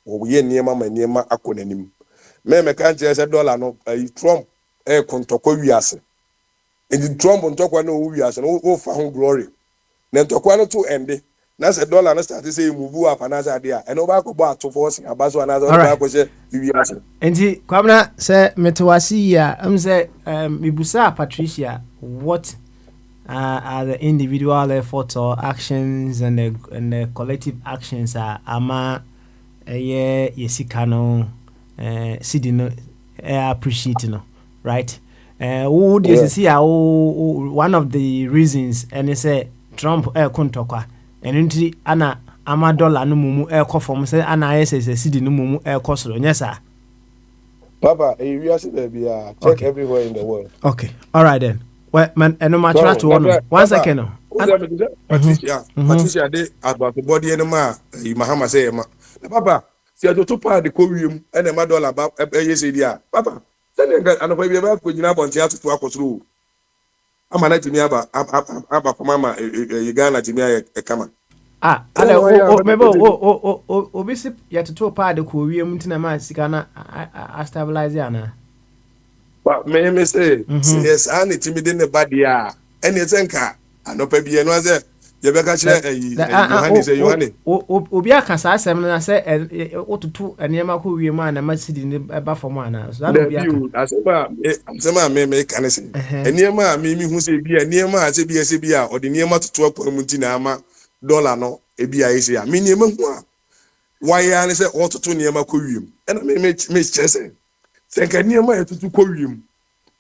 wo ye niema ma niema akonanim me kan say dollar no Trump kontokwa wiase nti Trump ntokwa na o wiase no o fa ho glory na ntokwa no to ende na say dollar no start say move up na say dia eno ba ko bo atofos abaso na so ba ko say wiase nti kwamna say metewasi ya say mibusa Patricia what are the individual efforts or actions and the collective actions ama yesika no sidi no appreciate no right would you see one of the reasons and say Trump kontokwa and ana ama dollar no mumu from say ana say sidi no mumu soro nyesa Papa we are check everywhere in the world. Okay, all right then. Well, man, no matter what one. 1 second. Patricia de about the body anymore. Mahama say ma. Papa, see to pa the kowium and the dollar ba say dia. Papa, send an be ba ko nyina bonti atutu akosoro. Ama na timi aba komama Uganda timi e kama. Ale mebo obisi yatutu pa the kowium ntina ma sika na stabilize ana. But me say yes and it me dey body a any senka anopa bi eno say ye be ka kire Yohane obi aka sa asem na say otutu enema ko wie ma na masidi ne ba fom ana so that obi aka asema me kan say enema me hu say bi enema a say bi a odi enema tutu akwa mu nti na ama dollar no e bi a isi a me enema hu a why ya say otutu enema ko wie na me chese senka enema etutu ko wie mu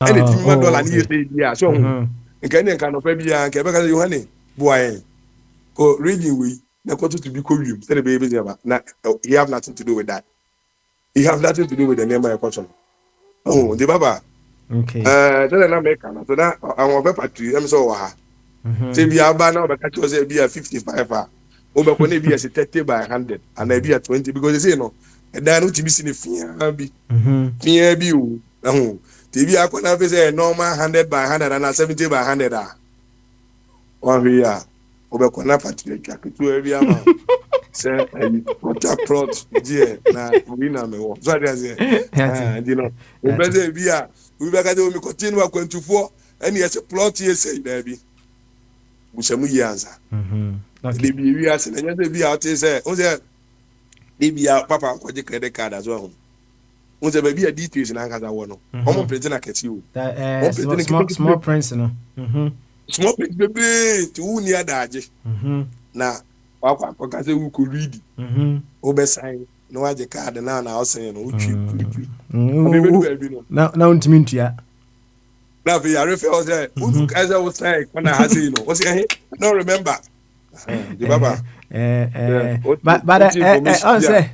ene ti ma dollar ni ye dia so nka ne nka no pa bia nka be ka Yohane boy ko region we na ko to be ko wiem say the baby na he have nothing to do with that. He have nothing to do with the name of your oh the baba okay tell na make na so na awon be patri em so wa ha say bia ba na be ka cho say bia 55 ah o be ko na bia 30 by 100 and na bia 20 because they say no e dan no ti bi sine fia bi o TV akona fe say normal 100 by 100 and 70 by 100 ah one here obeko na patrick akitu e bia ma say water plot there na we na me wo so dey say you know we be say bia we be ka dey we continue akwantufoɔ any yes plot here say there bi bushamu yi ansa okay bi wi ase na nyase bia o say o say bia papa ko je credit card as well on say be a details na nkaza wo no omo print na kati o small prints no small print bebe ti wu ni adaje na wakwa ka say wu ko read o be sign no waje card na o say no utwi na untimi ntua na fi ya refe o say wu ka say o say na ha say no o say no remember the baba but on say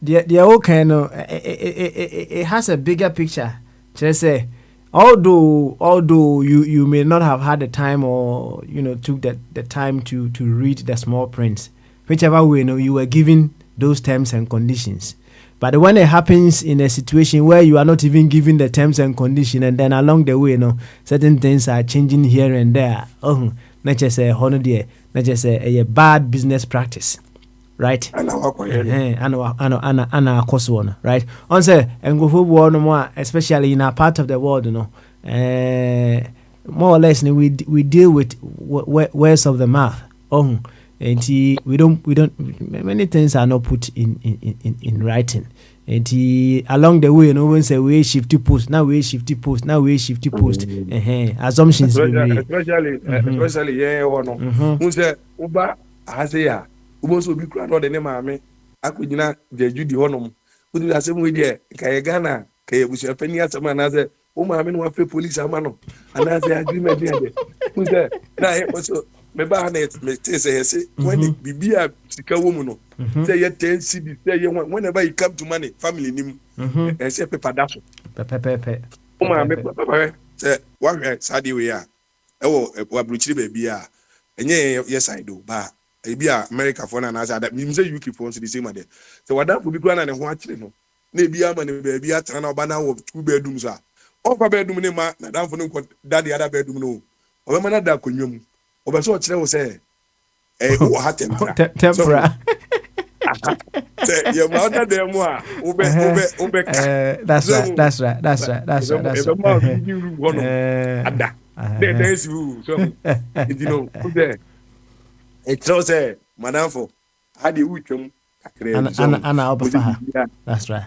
the okay no it has a bigger picture. Just say although you may not have had the time or took the time to read the small print, whichever way you were given those terms and conditions. But when it happens in a situation where you are not even given the terms and conditions, and then along the way certain things are changing here and there, not just a holiday, not just a bad business practice. Right, right. On say and go for no more, especially in our part of the world, more or less, we deal with words of the mouth. And we don't. Many things are not put in writing. And along the way, when say we shifty post, now we shifty post, now we shifty post. Assumptions, especially who say Uba Azea. Uboso bi kura no de ne maame akogina de judi honom udi asem we de ka ye Ghana ka ye busu afani asem na se maame no wafe police ama no anaasɛ agreement ne ade hu sɛ na ɛyɛ so mebaa na mete sɛ yɛse when bibi a sika wɔ mu no sɛ yɛ 10 cedi sɛ yɛ whenever you come to money family nim ɛsɛ pepa da so pɛpɛpɛpɛ wo maame papa sɛ wahwɛ saa de wei a ɛwɔ waburukyiri baabi a ɛnyɛ yɛ side o ba ebi a America for na anaasɛ ada nim sɛ UK for nso de same ade sɛ wadamfo bi kura na ne ho akyere no na ebi ama ne baabi atena na ɔba na wɔ 2 bedroom so a ɔfa bedroom ne ma na damfo no nkɔ da de ada bedroom no ɔbɛma na da akonnwa mu ɔbɛsɛ ɔkyerɛ wo sɛ wɔ ha tempera sɛ yɛ ma ɔda da mu a wobɛ that's right ada dɛ si wu so nti no wobɛ ɛkyerɛ sɛ madamfo ha de wutwam kakra ana ɔbɛfa ha that's right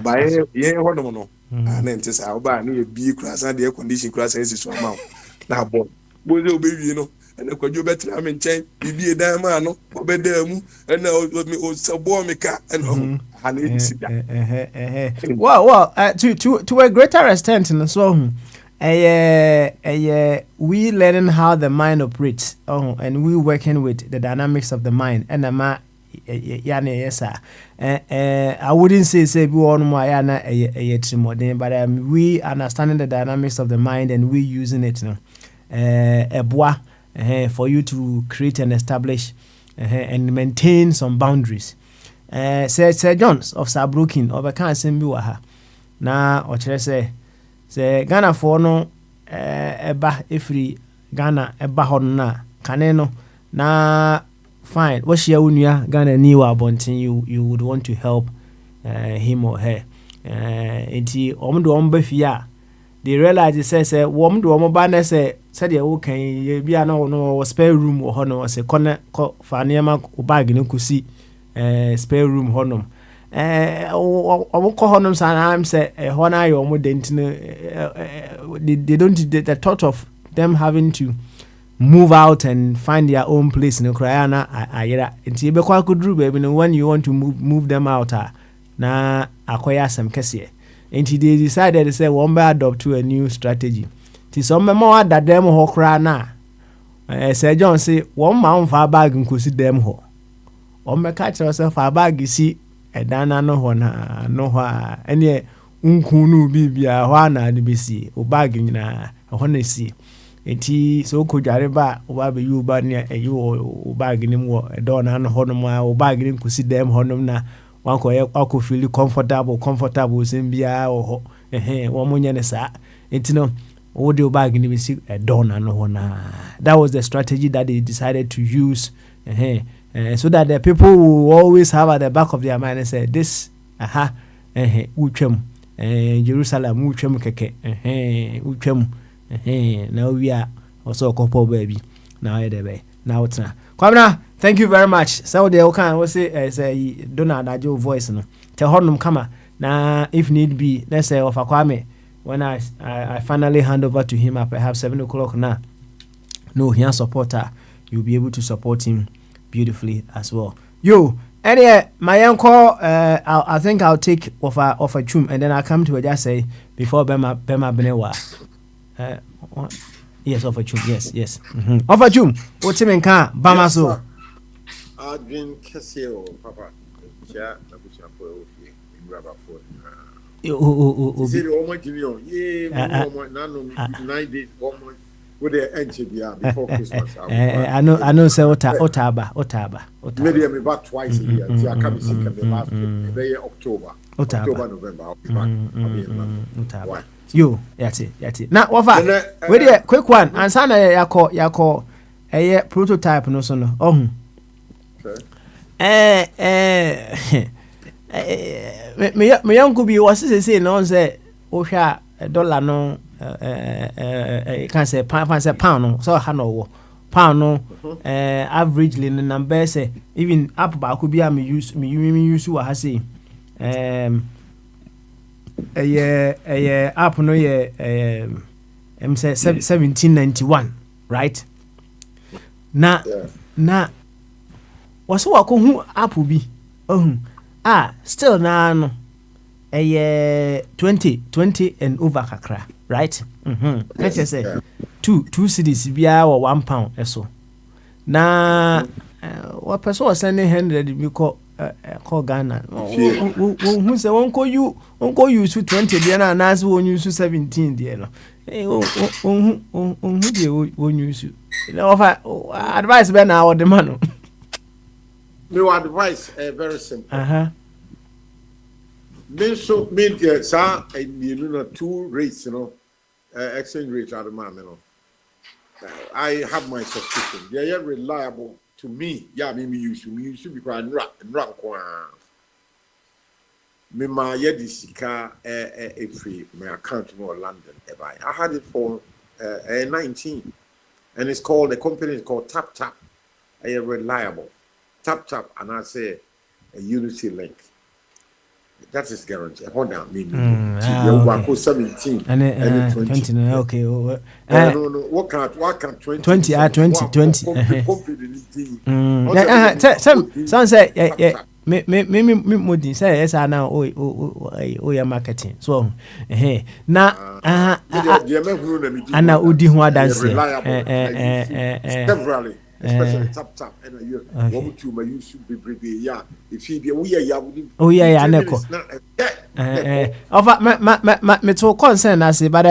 ba yɛ hɔnom no na nte saa ɔba no yɛ bie kura sa de condition kura sa esi so ama wo na abɔ bo ze obewie no ɛna kwadwo bɛtena me nkyɛn bibie dan ma no ɔbɛda mu ɛna ɔsabɔ me ka ɛna ha na esi da well to a greater extent no so we learning how the mind operates and we working with the dynamics of the mind and I wouldn't say we all know but we understanding the dynamics of the mind and we using it for you to create and establish and maintain some boundaries. Sir Jones of Sabrokin of a can't send me na or say Ghana for no eba every Ghana eba hona kaneno na fine what's your unia Ghana new abontin you would want to help him or her enti omdo ombefia they realize it says womdo omba say said you can be no spare room or hono was a corner for niema bag no kusi spare room honum honum sometimes hona your they don't the thought of them having to move out and find their own place in Ukraine nti be kwa kudru baby no when you want to move them out na akoya some kese nti they decided to say one by adopt to a new strategy ti some more that them ho kra na Sir John say one man for bag nkosi them ho o me catch yourself for bag si edana no ho na no ho ene nkunu bibia ho na de besi o bag nyina ho na si enti so ko dware ba o ba be yu ba ne ayi o bag nim wo edo na no ho no ma o bag nim nkosi them ho no na wan ko akọ feel comfortable sem bia o ho wo mo nyane sa enti no o de o bag nim si edo na no ho na that was the strategy that they decided to use so that the people will always have at the back of their mind and say this utwam Jerusalem utwam keke utwam now we are also couple baby now edebe now tna kwamna thank you very much so they can we say Donald Ajo voice no te honum kama na if need be let's say of Kwame when I finally hand over to him at perhaps 7 o'clock now no he has supporter you'll be able to support him beautifully as well. Yo, anyway, my uncle, I think I'll take off a chum and then I'll come to just say before Bema Benewa. Yes, off a chum, yes. Off a chum, what's him in car? Bamaso. Adrian Cassio, Papa. Yeah, I wish I put in rubber for with the NCBR before Christmas. I know, say Otaba. Maybe I'm back twice a year. I come sick and the last October, November. I'll be back. Why? You, yati. Now, what? Wait a quick one. And son, yako, a prototype no son. Oh, me young could be was say no say Osha $1 no. Can say pound so hano pound no averagely the number say even up ba could be me use what I say up no say 1791 right na was what who up be still na no 20 and over kakra, right? Let's just say two cities biya or £1 eso. Na what person was sending 100 we call Ghana. Who say won't call you 20 there and as won't use 17 there. Who won't use you? Advice Ben our the man. No advice, very simple. Men so mean sir, you know, 2 rates, exchange rates are the man, I have my suspicion. They are reliable to me. Yeah, maybe you should be quite rank. Me ma yedi sika free my account in London. I had it for 19, and it's called the company is called Tap Tap. Reliable. Tap Tap, and I say a Unity Link. That is guaranteed. Hold on, me. 17 and 20. Okay. No. What can 20? 20. Some say me mudi say yes now. Oh, yeah, marketing. So na ana udi ho dance. Severally. Especially tap and you want to my use be yeah if you be oh yeah neko me to concern as but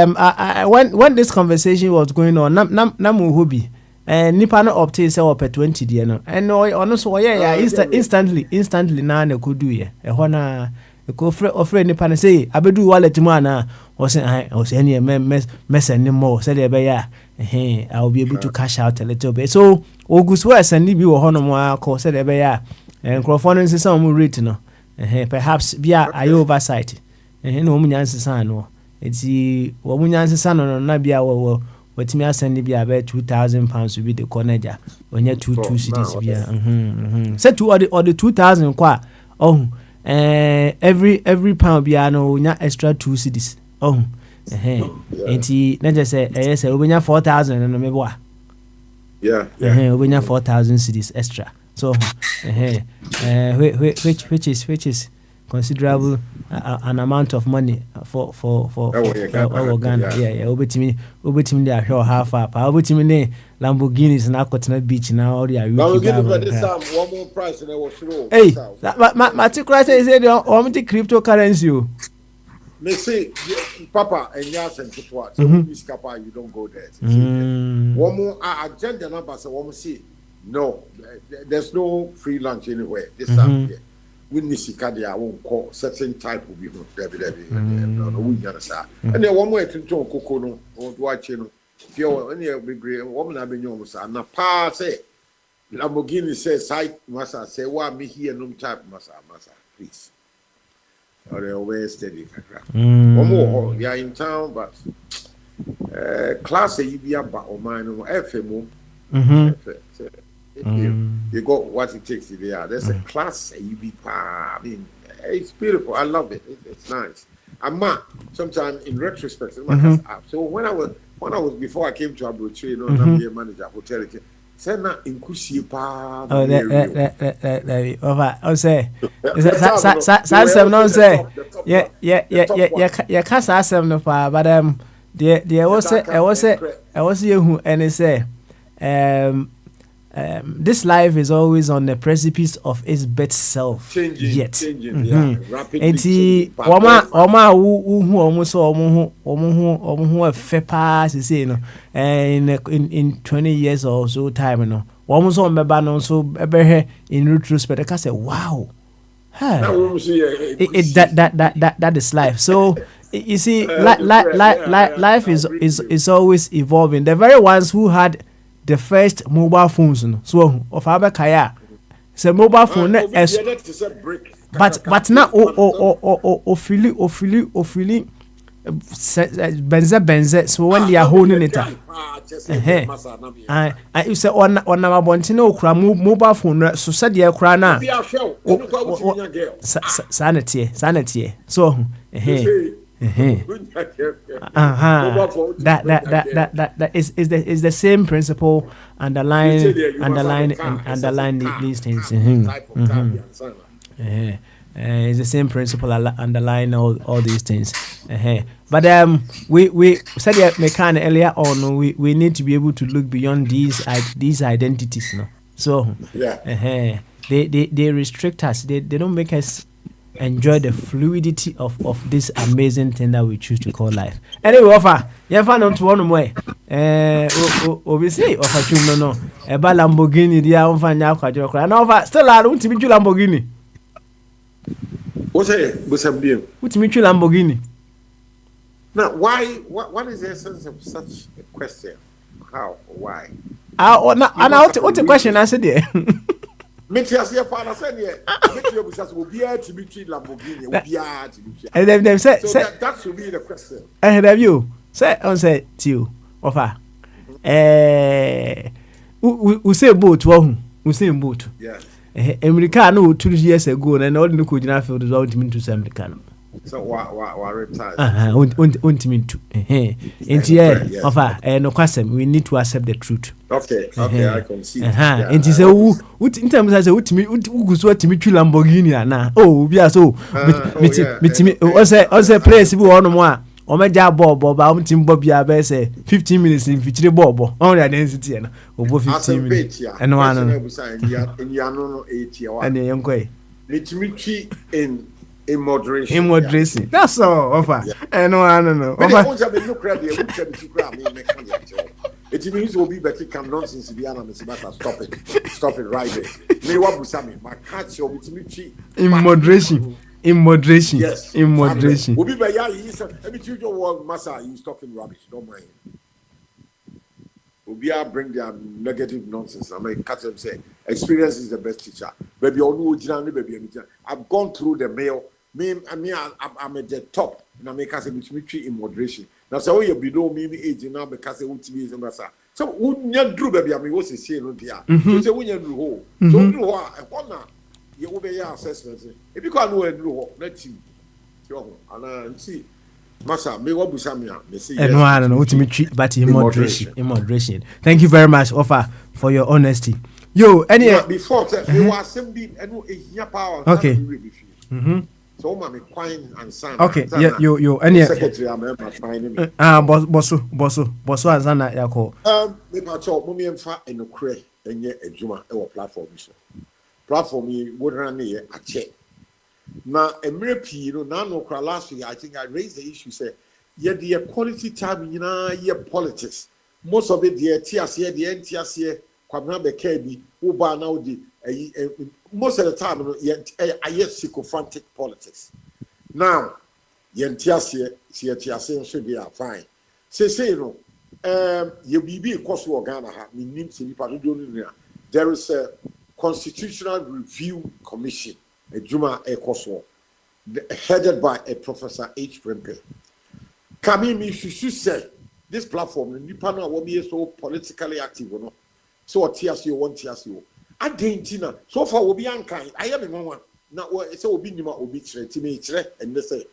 when this conversation was going on na mu hobby nipa no obtain say op 20 there no and ono so yeah instantly na na could do ye e ho na ko ofre nipa na say abedu wallet mu ana o say any mess any more say there be ya I'll be able to cash out a little bit. So August was and be a call said ever and Crawford is some rate no. Perhaps be a oversight. No Munyan's son no. It's the Woman's son or Nabia or what me send be about £2,000 to be the corner when you're 2 cities. Set to all the 2,000 qua. Oh, every pound be no extra 2 cities. Oh. Enti na just say yes obenya 4,000 no mebo a obenya 4,000 cedis extra so which is considerable an amount of money for Ghana. Obetimi dey show half up obetimi ne Lamborghinis na Kotena beach now all their Lamborghini this time one more price and I was slow. Hey my say say the cryptocurrency. They say, Papa, and yes, and what? So, you don't go there. One more agenda number, so one say, no, there's no free lunch anywhere. This time, when we see Kadia, won't call certain type will be and then one way to talk Cocono or watching pure any woman I've been almost and a pa say, Lamborghini says, site massa say, why me here, no type massa, please. Or they always steady. One more, they are in town, but class A, you be about or mine or FMO. You got what it takes there. There's a class A, you be. I mean, it's beautiful. I love it. It's nice. And sometimes in retrospect, so when I was before I came to Abuchi, I'm the manager hotel. Sena inkusi pa. Oh, that say. Sam no say. Yeah. Kasa Sam no pa, but there was you who and say this life is always on the precipice of its best self. Changing, rapidly. Enti oma who almost omo fe pass say no in 20 years or so time no almost on beba no so ebe in retrospect I say wow that is life. So you see life is always evolving. The very ones who had the first mobile phones no so of abekaya say mobile phone but now ofili benze so when they are holding it I say on abonti na okura mobile phone so said dey okura na sanity so that is the same principle underline these things. It's the same principle underlying all these things. But we said that Mekan earlier on. We need to be able to look beyond these identities. No, so yeah, they restrict us. They don't make us enjoy the fluidity of this amazing thing that we choose to call life. Anyway, offer on to one way. Obviously, offer chum no. Eba Lamborghini dia offer nya kwajo kra. Na offer still I don't be Lamborghini. What's it? What's up, dear? What me Lamborghini? Now, why? What is the essence of such a question? How? Why? What the question answer there? And them say that should be the question. I have you say on say to you offer. We say boat we say boat. Yes. Americano 2 years ago and all the could not feel the ultimate to Americano. So why retire? Ultimate to into offer no question. We need to accept the truth. Okay, I can see. And is what in terms as a what to me Lamborghini na we are so me place we one more. O me ja bob ba o tim bob ya be say 15 minutes in fichire bob on the density na obo 15 minutes and one no 8 year and yonkoi litimichi in moderation. In moderation. That's all offer. And no. It means will be better come nonsense stop it right there. Me what busami my catch your in moderation. In moderation. Yes. In moderation. Will be by ya every tutor word massa you talking rubbish, don't mind. Will bring their negative nonsense. I mean catch them say experience is the best teacher. Baby baby I've gone through the mail. I'm at the top. And I make us in moderation. Now, so you below me age now because I want to be in so wouldn't do baby? I mean, what's the saying on here? So say when you do hole. So do what? You will be your assessment. If you can't do it, do let you. And see, Massa, me what Busamia, me see. And one ultimately, but in moderation. In moderation. Thank you very much, offer, for your honesty. Yo, any before you are simply and a power. Okay. So mommy quine and son. Okay, yeah, you any secretary I'm finding me. Bosso azana yako. Me pa cho mommy emfa enokre enye adwuma e wo platform so. Platform yi wo ran ne a check. Na emre pii no na no kra last week I think I raised the issue say the quality time nyina ye politics. Most of it the TSC the NTSC kwabna be ka bi wo ba na wo di most of the time, I yes sycophantic politics. Now, Yentiasia should be fine. Say no, you be a cost of Ghana, there is a constitutional review commission, a Juma Ecoso, headed by a Professor H. Prempe. Kamimi should say this platform, the panel will be so politically active or not. So, TSU, one TSU. Adentina so far will be unkind. I am a mama. Now, it's all be Nima Obi Timmy and they say,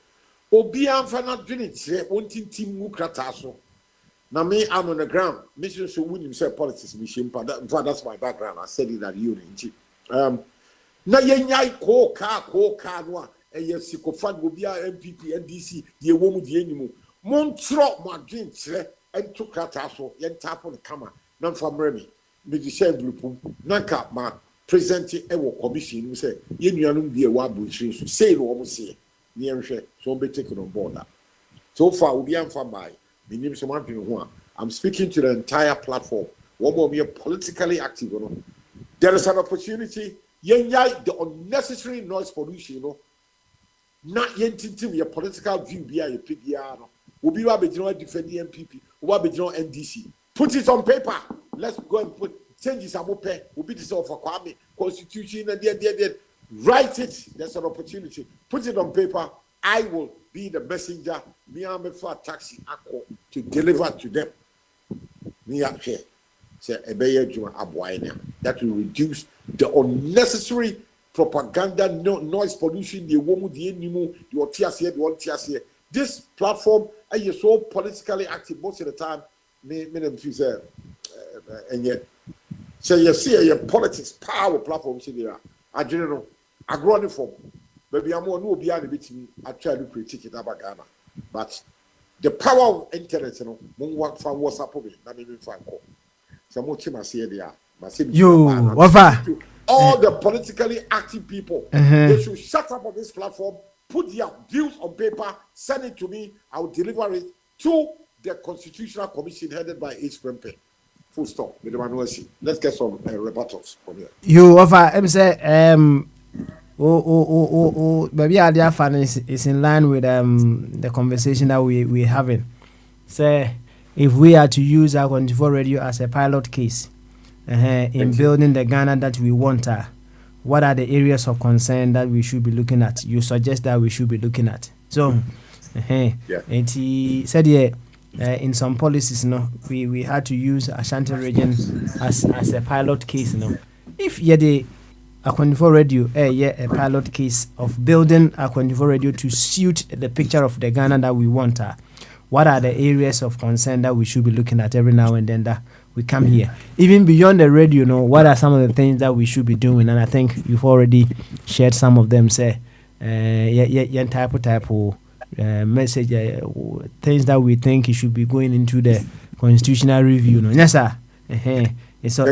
Obi Amfana Drinit, wanting Tim Mukrataso. Now, me, I'm on the ground. Mission so win himself politics, mission, that's my background. I said it at unity. Now, Yanyai Ko Car, a yes, Sikofan will be our MPP, NDC, the woman, the animal. Montro, my drinks, and took Krataso, yen tap on the camera, none from Remy. Me di share group nanka ma present e wo commission mu say ye nuanum bi e wa abotire so say no wo say ne nhwe so be taken on board that. So far we be amfa by me nim so man ho I'm speaking to the entire platform one more be politically active no there is an opportunity yenya the unnecessary noise pollution no na yentintim your political view bi a ye PDR no obi wa be jino defend the MPP obi wa be jino NDC. Put it on paper. Let's go and put changes. I'm okay. We'll be this for Kwame Constitution and then write it. There's an opportunity. Put it on paper. I will be the messenger. Me I'm for taxi to deliver to them. Me up here. Say that will reduce the unnecessary propaganda, noise pollution. The woman, the animal, the TSC, the one TSC. This platform is so politically active most of the time. Me and yet say you see your politics power platform see there I don't know I grow it from Baby, I'm no be able to actually critique it about Ghana. But the power of internet, you know, more from WhatsApp, not even from call. So much I say there. All the politically active people, they should shut up on this platform, put their views on paper, send it to me. I will deliver it to the Constitutional Commission headed by H. Prempe. Full stop. Let's get some rebuttals from here. You offer, say, maybe idea fan is in line with the conversation that we're having. Say, if we are to use our 24 radio as a pilot case in building the Ghana that we want, what are the areas of concern that we should be looking at? You suggest that we should be looking at. So, and he said, in some policies, we had to use Ashanti region as a pilot case. If the A24 radio, a pilot case of building A24 radio to suit the picture of the Ghana that we want. What are the areas of concern that we should be looking at every now and then that we come here? Even beyond the radio, what are some of the things that we should be doing? And I think you've already shared some of them. Say, type message, things that we think it should be going into the constitutional review. Yes, sir. It's a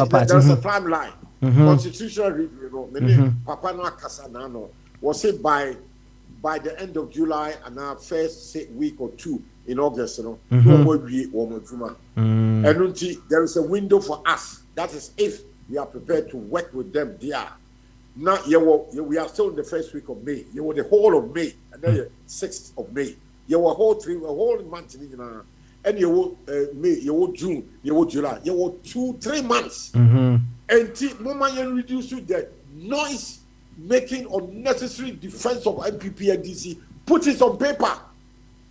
part. There's a timeline. Constitutional review, Papa no Casanano was it by the end of July and our first week or two in August, and there is a window for us. That is if we are prepared to work with them there. Now, we are still in the first week of May. You were the whole of May, and then the 6th of May. You were a whole month, and you were May, you were June, you were July. You were 2-3 months. And moment you reduce the noise making unnecessary defense of MPP and DC, put it on paper.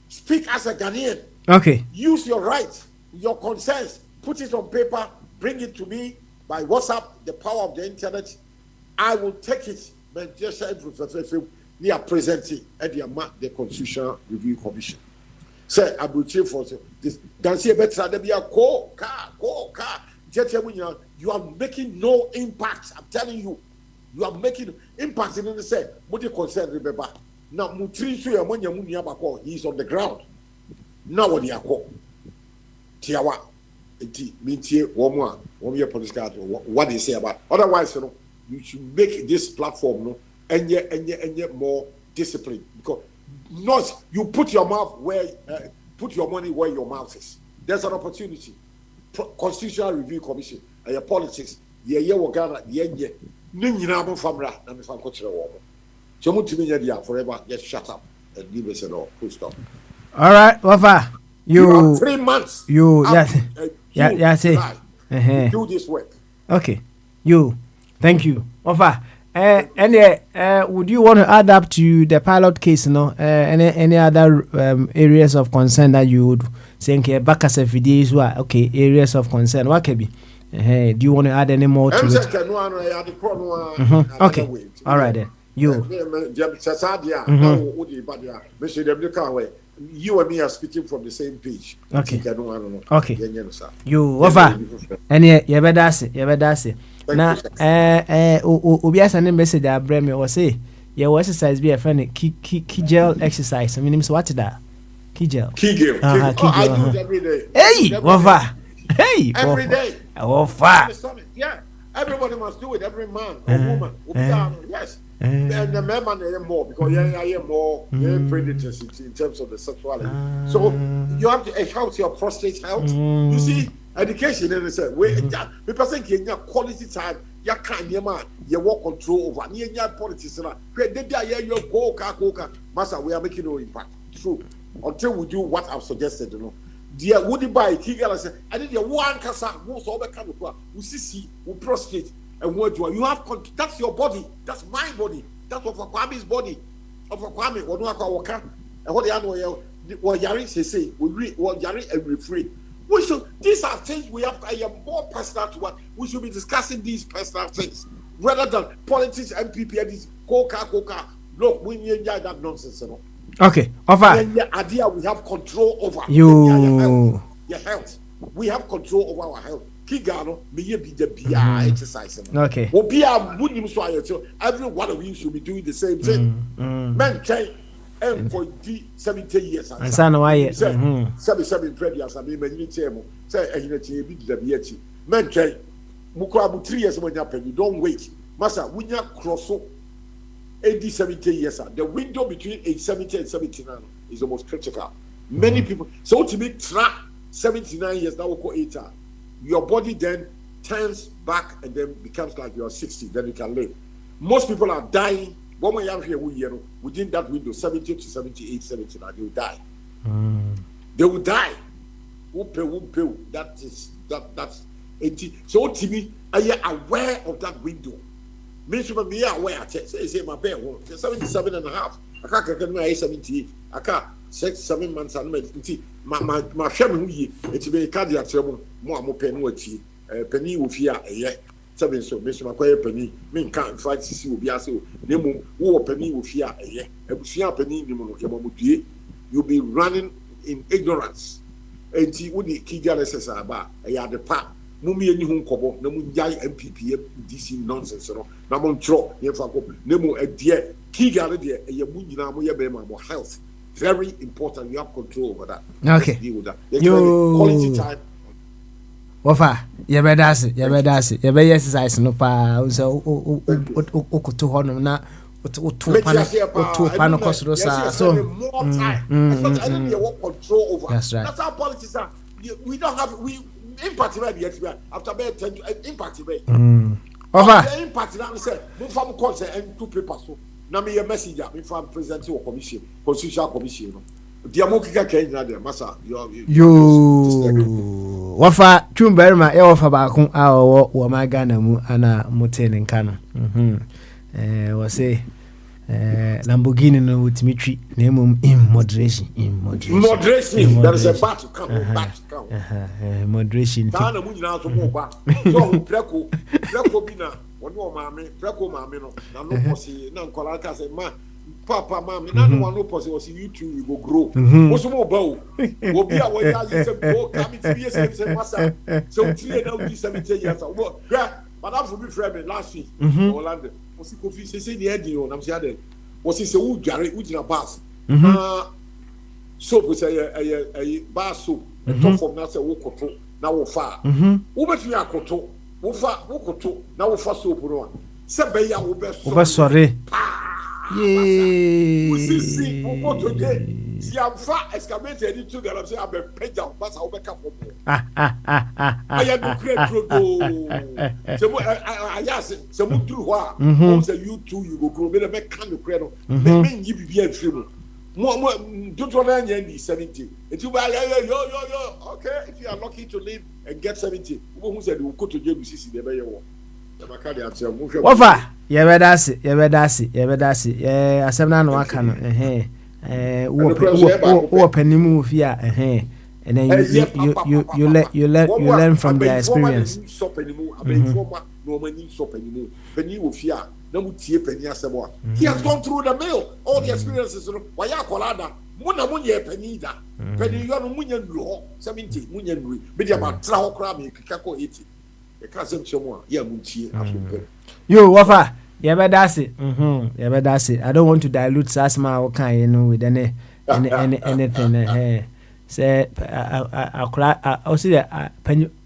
Speak as a Ghanaian. Okay. Use your rights, your concerns. Put it on paper. Bring it to me by WhatsApp. The power of the internet. I will take it. But just we are presenting at the Constitutional Review Commission. Say, I will cheer for this. Dancy better than be a car. You are making no impact. I'm telling you, you are making impact. In the say, what you concern, remember? Now, Mutri, he is on the ground. Now, what you are called? Tiawa, Mintie, one year political. What they say about? Otherwise, you should make this platform, and yet more discipline, because not you put your mouth where, put your money where your mouth is. There's an opportunity. Constitutional Review Commission. Your politics, Ghana, Ninja Famra, and if I'm coaching a woman. So, Mutimidia forever, just shut up and leave us at all. Full stop. All right, Wafa. You 3 months. You, do this work. Okay. Thank you. Wafa. Would you want to add up to the pilot case, any other areas of concern that you would say, back as a video, okay, areas of concern, what can be? Do you want to add any more to it? Okay. All right then. You and me are speaking from the same page. Okay. Okay. You offer. And you better say. Now, Obiasa name message that bring me or say, your exercise be a friend Kegel exercise. I mean, what is that? Kegel. I do it every day. Hey, offer. Hey, every day. Offer. Yeah, everybody must do it. Every man or woman. Yes. And the man are more because I am more predators in terms of the sexuality. So you have to help your prostate health. You see, education in the same way. People think you have quality time. You can't you walk control over. You have politics. You coca. Master, we are making no impact. True. Until we do what I've suggested, Dear Woody by Kigal said, I did your one casa, most of the kind of we see, we prostrate, and what you have. That's your body, that's my body, that's of Kwame's body, of Kwame, or Waka, and what the other what Yari say, we read what Yari and refrain. We should, these are things we have. I am more personal to what we should be discussing these personal things rather than politics, MPP, and this coca. Look, we need that nonsense, Okay, offer. The idea we have control over your health. We have control over our health. Kigano, me ye be the BI exercise. Okay. Well, be a wouldn't so every one of you should be doing the same thing. Men try and for 70 years. And son, why? 77 years. I mean, many table say, and you be the BH. Men try Mukabu 3 years when you happen. You don't wait. Massa, when you cross 80, 70 years, the window between age 70 and 79 is almost critical. Many people, so to be track 79 years, now we'll call 8 hours. Your body then turns back and then becomes like you're 60, then you can live. Most people are dying. One way out here, within that window, 70 to 78, 79, they will die. They will die. That's 80. So to me, are you aware of that window? Means you be aware. Say my bear 77 and a half. I can't get 78. I can't 6-7 months and my family it's be cardiac trouble more penny penny with fear seven so miss my penny mean can't fight see will be so name who penny with fear penny you'll be running in ignorance and see what the key galaxies are about the part mummy any home kobo no MPP DC nonsense no na mon tro ye fa ko nemo a dear key galaxy a munina mo be my health. Very important. You have control over that. Okay. Deal with that. You quality time. Wafa, you better dance. You better exercise no pa. So to hono na to pan cost so more time. I don't have control over. That's right. That's how politics are. We don't have impact rate after 10 impact rate. Wafa. Impact now say move from course and 2 papers so. Na me messenger me from president or commission constitutional commission no dia mo kika Kenya there massa yo wafa tumberma e wafa ba kun a wo ma Ghana mu ana mutene nka no wo say Lamborghini no ultimately na mum in moderation there is a battle come moderation Ghana mu nyina so mo ba so preko bi na wonu preko maame no na no posi na nkola ka say ma papa maame na no wonu posi was YouTube you go grow so mo ba o obi a wo ya say go come to be say massa so 3 now 70 years old madam for be friend me last week Orlando was Kofi say the head you na say there was say wo dware wo gina bus soap we say a bar soap the top from na say wo koto na wo fa wo betu akoto wo fa wo koto na wo fa soap no se be ya wo be sorry yeah see wo koto de si am fa excavator edit to the say am be peja pass wo be ka popo aya do create road se mo ayase se mo duru ho a o say you too you go grow be the can no create no me nyi bibia afiri mo mo do na nya ni 70 it you yo okay if you are lucky to live and get 70 who said you go to jail sisi de be ye wo e maka de atia mo hwe wafa ye bedase asem na no aka no wo panimu fi a and then you learn from their experience he has gone through the mill all the experiences why ya kolada muna munye penida peni yo no munye nro 70 munye nri be dia ma tra ho kra me kika ko 80 e ka sem chemo a ya muntie aso yo wafa ye bedase I don't want to dilute sasma o kan you know with anything say I see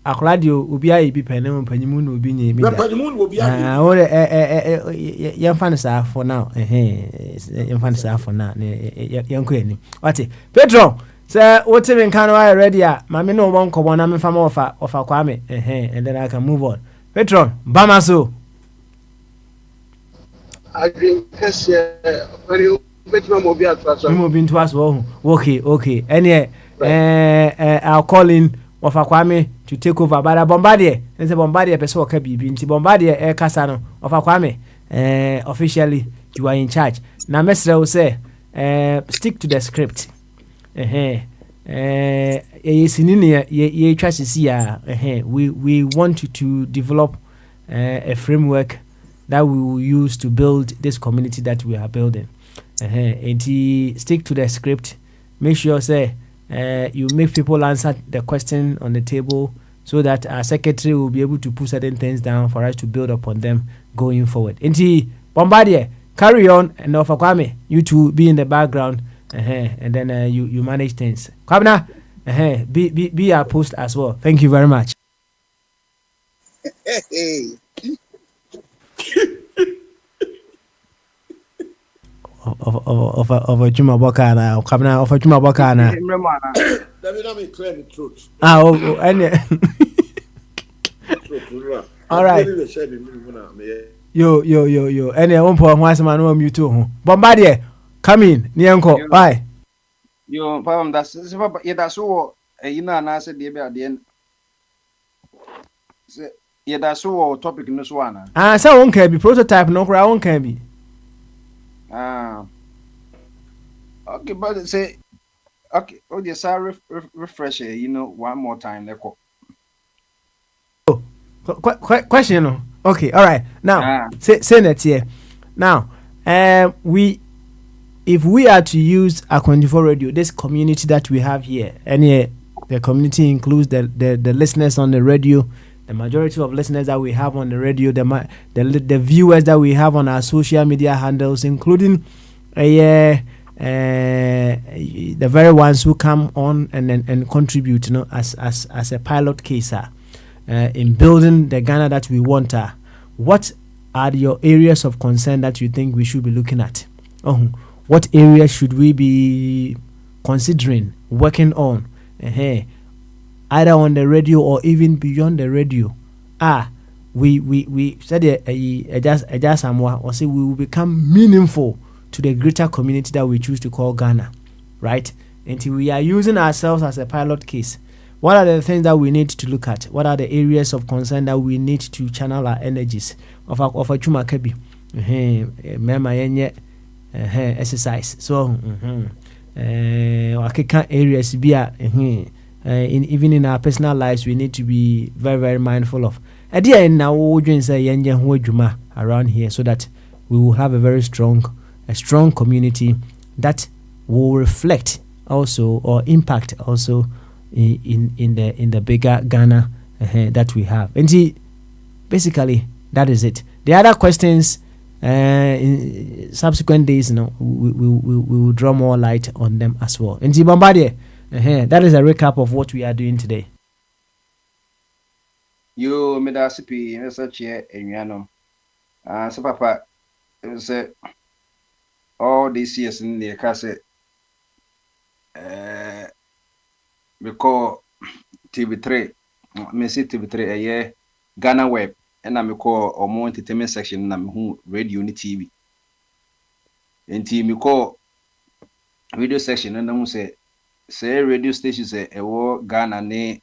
akla de obi ayi bi penem panimu no obi nya bi panimu no obi ayi ye fan sa for now ye fan sa for now ye nko ani wati Petro say what even can I ready ma me no won kobo na me fam ofa kwame and then I can move on Petro bamaso agreeing kase very betima mo bi atwa mo bi ntwas wo okay any I'll call in Wafa Kwame to take over. But a Bombardier, and the Bombardier person can be into Bombardier Air Casano. Wafa Kwame, officially you are in charge. Now, Mestre will say, stick to the script. We want you to develop a framework that we will use to build this community that we are building. And stick to the script. Make sure say. You make people answer the question on the table so that our secretary will be able to put certain things down for us to build upon them going forward. Inti Bombardier, carry on, and Offer Kwame, you two be in the background, and then you manage things. Kwabena, be our post as well. Thank you very much. Hey. Of a Juma Bokana, or Kwabena of a Juma Bokana. Let me clear the truth. All right. Yo. Any one point once man on you too. Bombardier, come in, Nianko. Why? Yo, Pam, that's so. You know, and I said the about the end. Yeah, that's so topic in this one. So one can be prototype, no crowd can be. Okay, but say, okay, oh, yes, sorry, refresh it, you know, one more time. Question. Okay, all right. Now, say that here. Now, if we are to use Akwanjifo Radio, this community that we have here, and the community includes the listeners on the radio, the majority of listeners that we have on the radio, the viewers that we have on our social media handles, including the very ones who come on and contribute, you know, as a pilot case in building the Ghana that we want. What are your areas of concern that you think we should be looking at? What areas should we be considering working on? Either on the radio or even beyond the radio. We said just or say we will become meaningful to the greater community that we choose to call Ghana, right? Until we are using ourselves as a pilot case. What are the things that we need to look at? What are the areas of concern that we need to channel our energies of a chuma kebi? Exercise. So areas be even in our personal lives, we need to be very, very mindful of. Around here, so that we will have a very strong community that will reflect also or impact also in the bigger Ghana that we have. And see, basically that is it. The other questions in subsequent days, we will draw more light on them as well. And see, Bombardier. That is a recap of what we are doing today. You made us be such a Yano. So, Papa, say all these years in the cassette, we call TV3, Messi TV3 a year, Ghana Web, and I'm call or more entertainment section, and I'm radio and TV. And TV call radio section, and I'm say. Say radio stations Ghana ne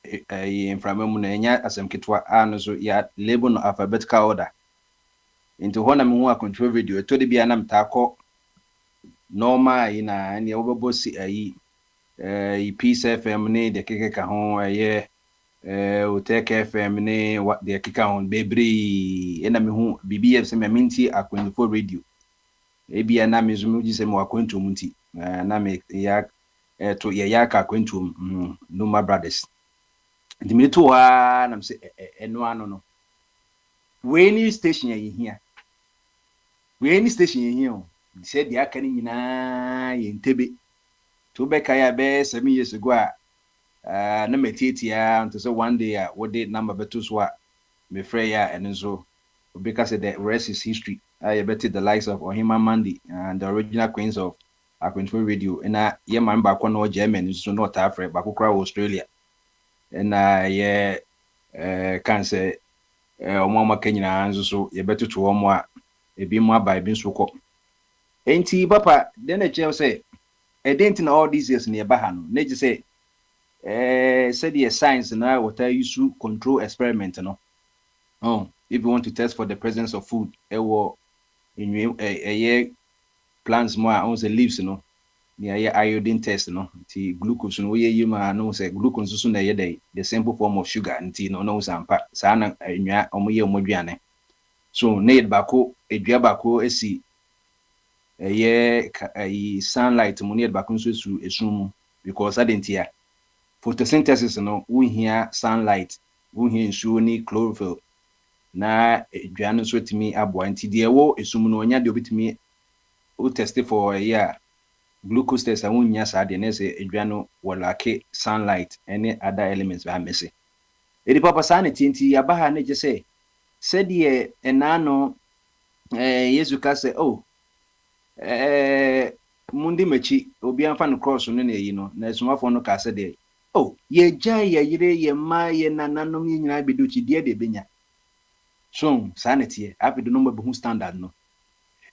inframu na enya asem kitwa ano so ya label no alphabetical order into hona me hu control video to de bia na mtako normal ina ne obebo si ayi Peace FM ne de keke ho Uteke FM ne what de keke ho bebre ena me hu BBF se me minti Akwanjifo radio ebia na mezumu ji se mo akwantu munti na me ya to Yaka Quintum, Numa Brothers. The middle one, say, no, no. We any station here. We any station here. Said the Akani in Tebe. To Bekaya Bear 7 years ago. No metitia until so one day, what date number Betuswa, Mefreya, and so because the rest is history. I betted the likes of Ohima Mandi and the original queens of Akwanjifo Radio, and I man back on all German, so not Africa, back across Australia. And I can say, Mama Kenya, and so you better to one more, a be more by being so called. Ain't he, Papa? Then a jail say, I didn't know all these years near Bahano. Nature say, said the science and I will tell you to control experiment, no. Oh, if you want to test for the presence of food, in a year. Plants more on the leaves, near iodine test, the glucose, no, you know, say glucose soon a day, the simple form of sugar, and tea, no, sampa, sana, modiane. So, need bako, a diabaco, a sea, a year, a sunlight, money bacon to assume, because I didn't hear. photosynthesis no wohia sunlight wohia nsuo ni chlorophyll na aduane nso timi aboa nti de wo esum no onya de obetimi o test for a year glucose test a wonya sa de na se aduane wo lake sunlight any other elements ba mese edi papa sanity nti yabaha na je se de enano Yesu ka se mundi mechi obi anfa no cross no na yi no na esumafo no ka se de ye jai ye yire ye ma ye nananom ye nyina bedochi de benya so sanity abido no mabu standard no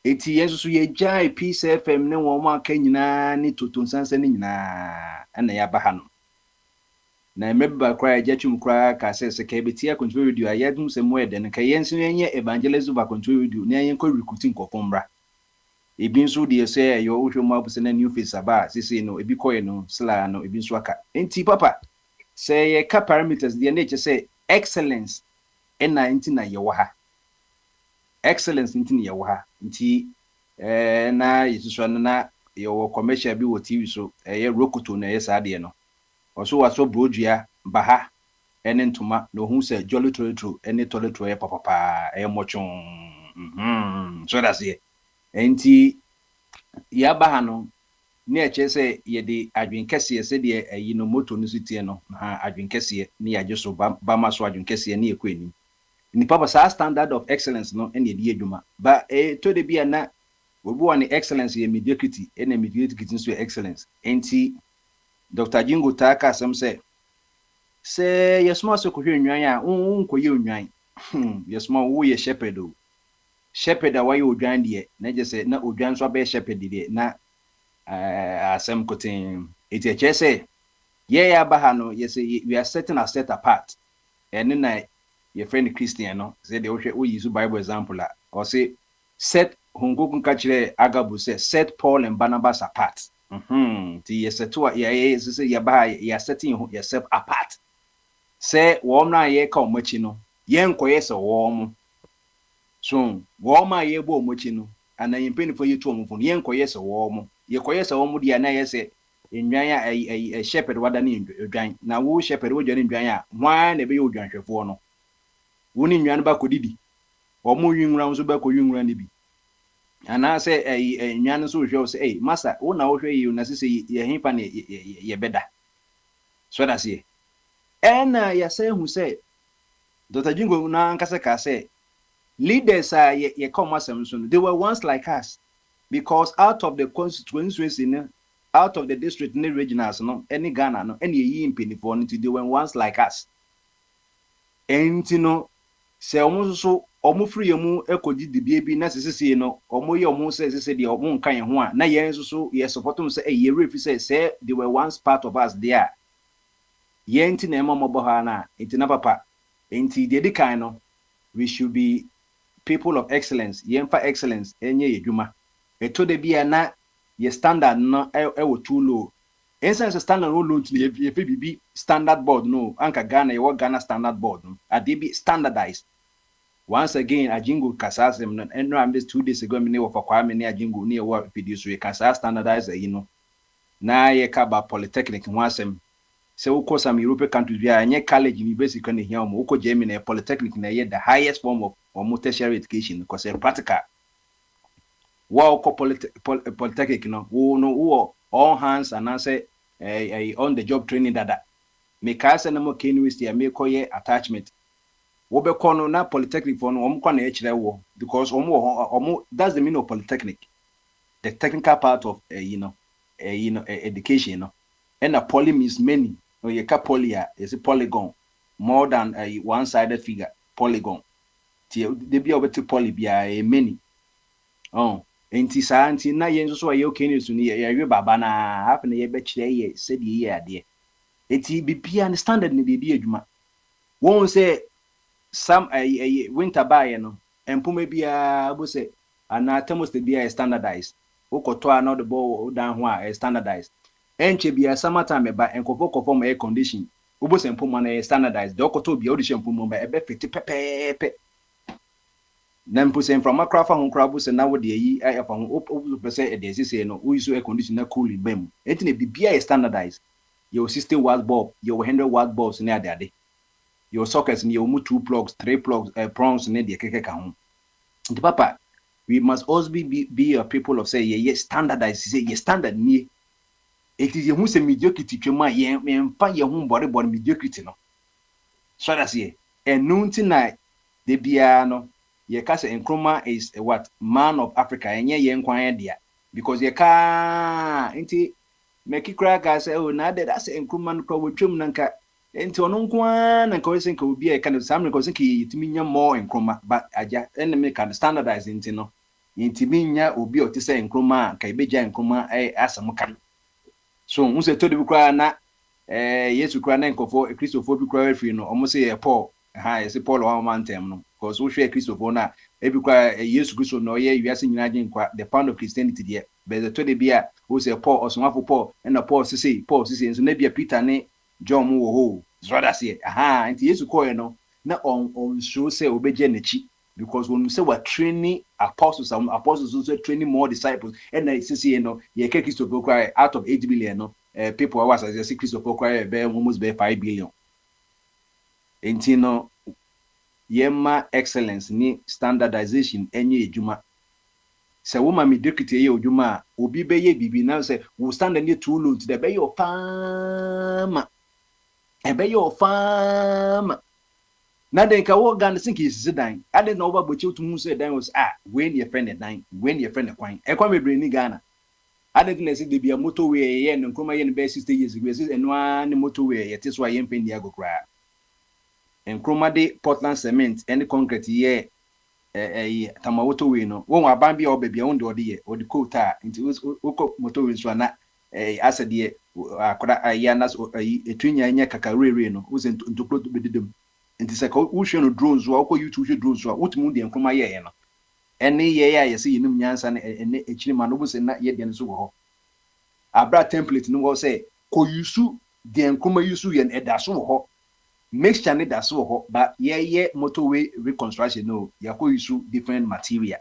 eti yesu ye jai peace fm ne wo ma ka nyina ni totonsansa ne nyina ana ya baha no na mebba kra jachum kra ka se ka betia control radio ayadum se mo ede ne ka yensu yenye evangelism ba control radio ne yen ko recruiting kofombra ebi nso de say yo ohwe mo abuse na new face aba sisi no ebi koye no sla no ebi nso aka enti papa say ye ka parameters de nature say excellence ena enti na ye ha excellence enti na ye ha enti na yesuso na ye wo commercial bi wo TV so ye rokoto na ye saade no oso waso brodua baha ene ntoma no hu say jolly trotro ene toletro ye papa mochon so that's it enti ya baha no ne eche se ye de adwen kese se de ayi no moto no sitie no ha adwen kese ne ya je so ba ma so adwen kese ne ekweni ni papa sa standard of excellence no ene de adwuma ba to de bia na obi wa ne excellence ye mediocrity ene mediocrity so excellence enti Dr. Jingo taka asem se yesma so ko hwe nwan a nkoye nwan yesma wo ye shepherd o shepherd away odwan de na je se na odwan so be shepherd de na asem kotin eti eche se ye ya baha no yes we are setting a set apart and na your friend Christian no say de we use Bible example la or say set hongo ka kire Agabu say set Paul and Barnabas apart ti yes to ya say ya baha ya setting yourself apart say wo na ye ka omachi no ye nkoye se wo so wo ma ye bo omachi no ana yimpeni fo ye to omfo ye nkoye se wo ye koye se wo dia na ye se enwan a shepherd wada ne odwan na wo shepherd wo dwan ndwan a hwan na be ye odwan hwefo no wo ni nwan ba kodidi wo mo yinwura nso ba koyinwura ne bi ana se enwan nso hwe se master wo na wo hwe yi na se ye himpa ne ye beda so da se ena ya se hu se Dr. Jingo na ankasa ka se leaders ye come asem so they were once like us because out of the constituency out of the district and regionals no any Ghana no any yi impinifo no they were once like us enti no se omo so omo free mu ekodi de bia na sesese no omo ye omo sesese de omo nkan ye ho a na ye so ye support them say ye refi say they were once part of us there ye enti na ema mobo ha na enti na papa enti de kan no we should be people of excellence ye mfa excellence enye yedwuma eto de bia na ye standard no wo too low instance standard no low to ye bibi standard board no anka Ghana ye Ghana standard board no ade bi standardized once again Ajingo kasasem no eno am this 2 days ago me ne wo for Kwame ne Ajingo ne wo video so ye kasa standardize yi no na ye ka ba polytechnic ho asem se wo ko some European countries bia anye college university kan hia mo wo ko Germany na polytechnic na ye the highest form of tertiary education because practical wow polytechnic no wo all hands and answer on the job training dada me ka se na mo university me koye attachment wo be kono na polytechnic for no kwa na e kire wo because that's the meaning of polytechnic, the technical part of education and a poly means many or ye ka poly is a polygon more than a one-sided figure polygon ti de bia obeti poly bia many enti sa anti na ye nso so ye okay ni so ni ye we baba na happen ye be kire ye se de ye ade enti bibia ne standard ne de adwuma won say some winter buy no empoma bia bo say ana thermostat bia standardized ukoto ana the ball down ho a standardized enche bia summertime ba enkofo form air condition ubo se empoma na standardized de ukoto bia odi empoma ba ebe fiti pepepe na mpuse from akrafa ho krabo se na wo de yi afa ho pese e de sese no we so air condition na cool bem enti na bibia standardized your 60 watt bulb, your 100 watt bulbs near the your sockets in your 2 plugs, 3 plugs, prongs near the keke kahun. The papa, we must also be a people of say, yes, standardize, say, yes, standard near. It is a mediocrity to my young find your home body mediocrity. No, so that's ye. And noon tonight, the piano, ye cast Nkrumah is a what man of Africa, and ye inquire dear because ye can't make it crack. I say, oh, now that's Nkrumah call with Chumnanka. Into an unquan and causing could be a kind of salmon causing to mean more Nkrumah, but I just enemy can standardize into no. Intiminya will be to say Nkrumah, Kabeja Nkrumah, as a mokan. So, Musa told the cry na yes, we cry for a Christopher cry free no, almost say a Paul, as a Paul or man term no, because we share Christopher na every cry a years Christo no, you are saying the pound of Christianity there, but the 20 beer who say Paul or some for Paul and a Paul say, and so maybe a Peter ne John Moho, Zrada say, aha, and yes, you call no, not on show say obey Genechi. Because when we say we're training apostles, some apostles also training more disciples. And I say, you know, you can't Christopher cry out of 8 billion. No, people are as I say, Christopher cry almost 5 billion. And you know, yema excellence ni standardization any juma. So woman mediocrity ye juma. Obi be ye bibi now say we stand and too low to the be your farm. And be your farm. Now they can walk down the sink is dying. I didn't know what you to say that was when your friend at dying, when your friend acquiring. I come bring Ghana. I didn't say there be a motorway and Nkrumah in best 60 years ago, and one motorway, it is why you pay the cry. And Nkrumah de Portland cement and the concrete ye Tamawoto way no. One wa bambi or baby on the or the quota into motorways were not a said ye yanas or a twinya kakari no, who's into close to be them. And it's like ocean drones or YouTube drones or what moon and from my year. And you see in Yans and a chilimanobus and not yet the so. I brought template no say, ko yusu, the Nkrumah yusu and edaso makes channel that so but motorway reconstruction no, yako yusu different material.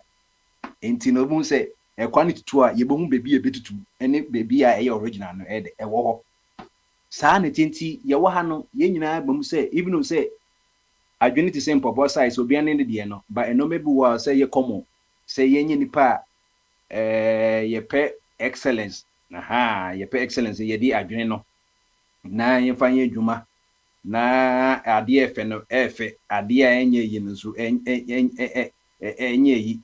And Tinobu say, a quantity tour, ye won't be a bit too, any baby a original no ed a war. Sanity, Yawahano, Yenina bum say, even who say, I do need to say for both sides, so be an end the no, but no maybe will say ye common, say ye nipa, ye pay excellence, aha, ye pay excellence, ye di adreno, na ye find ye juma, na adia feno efe, adia enye yinsu, enye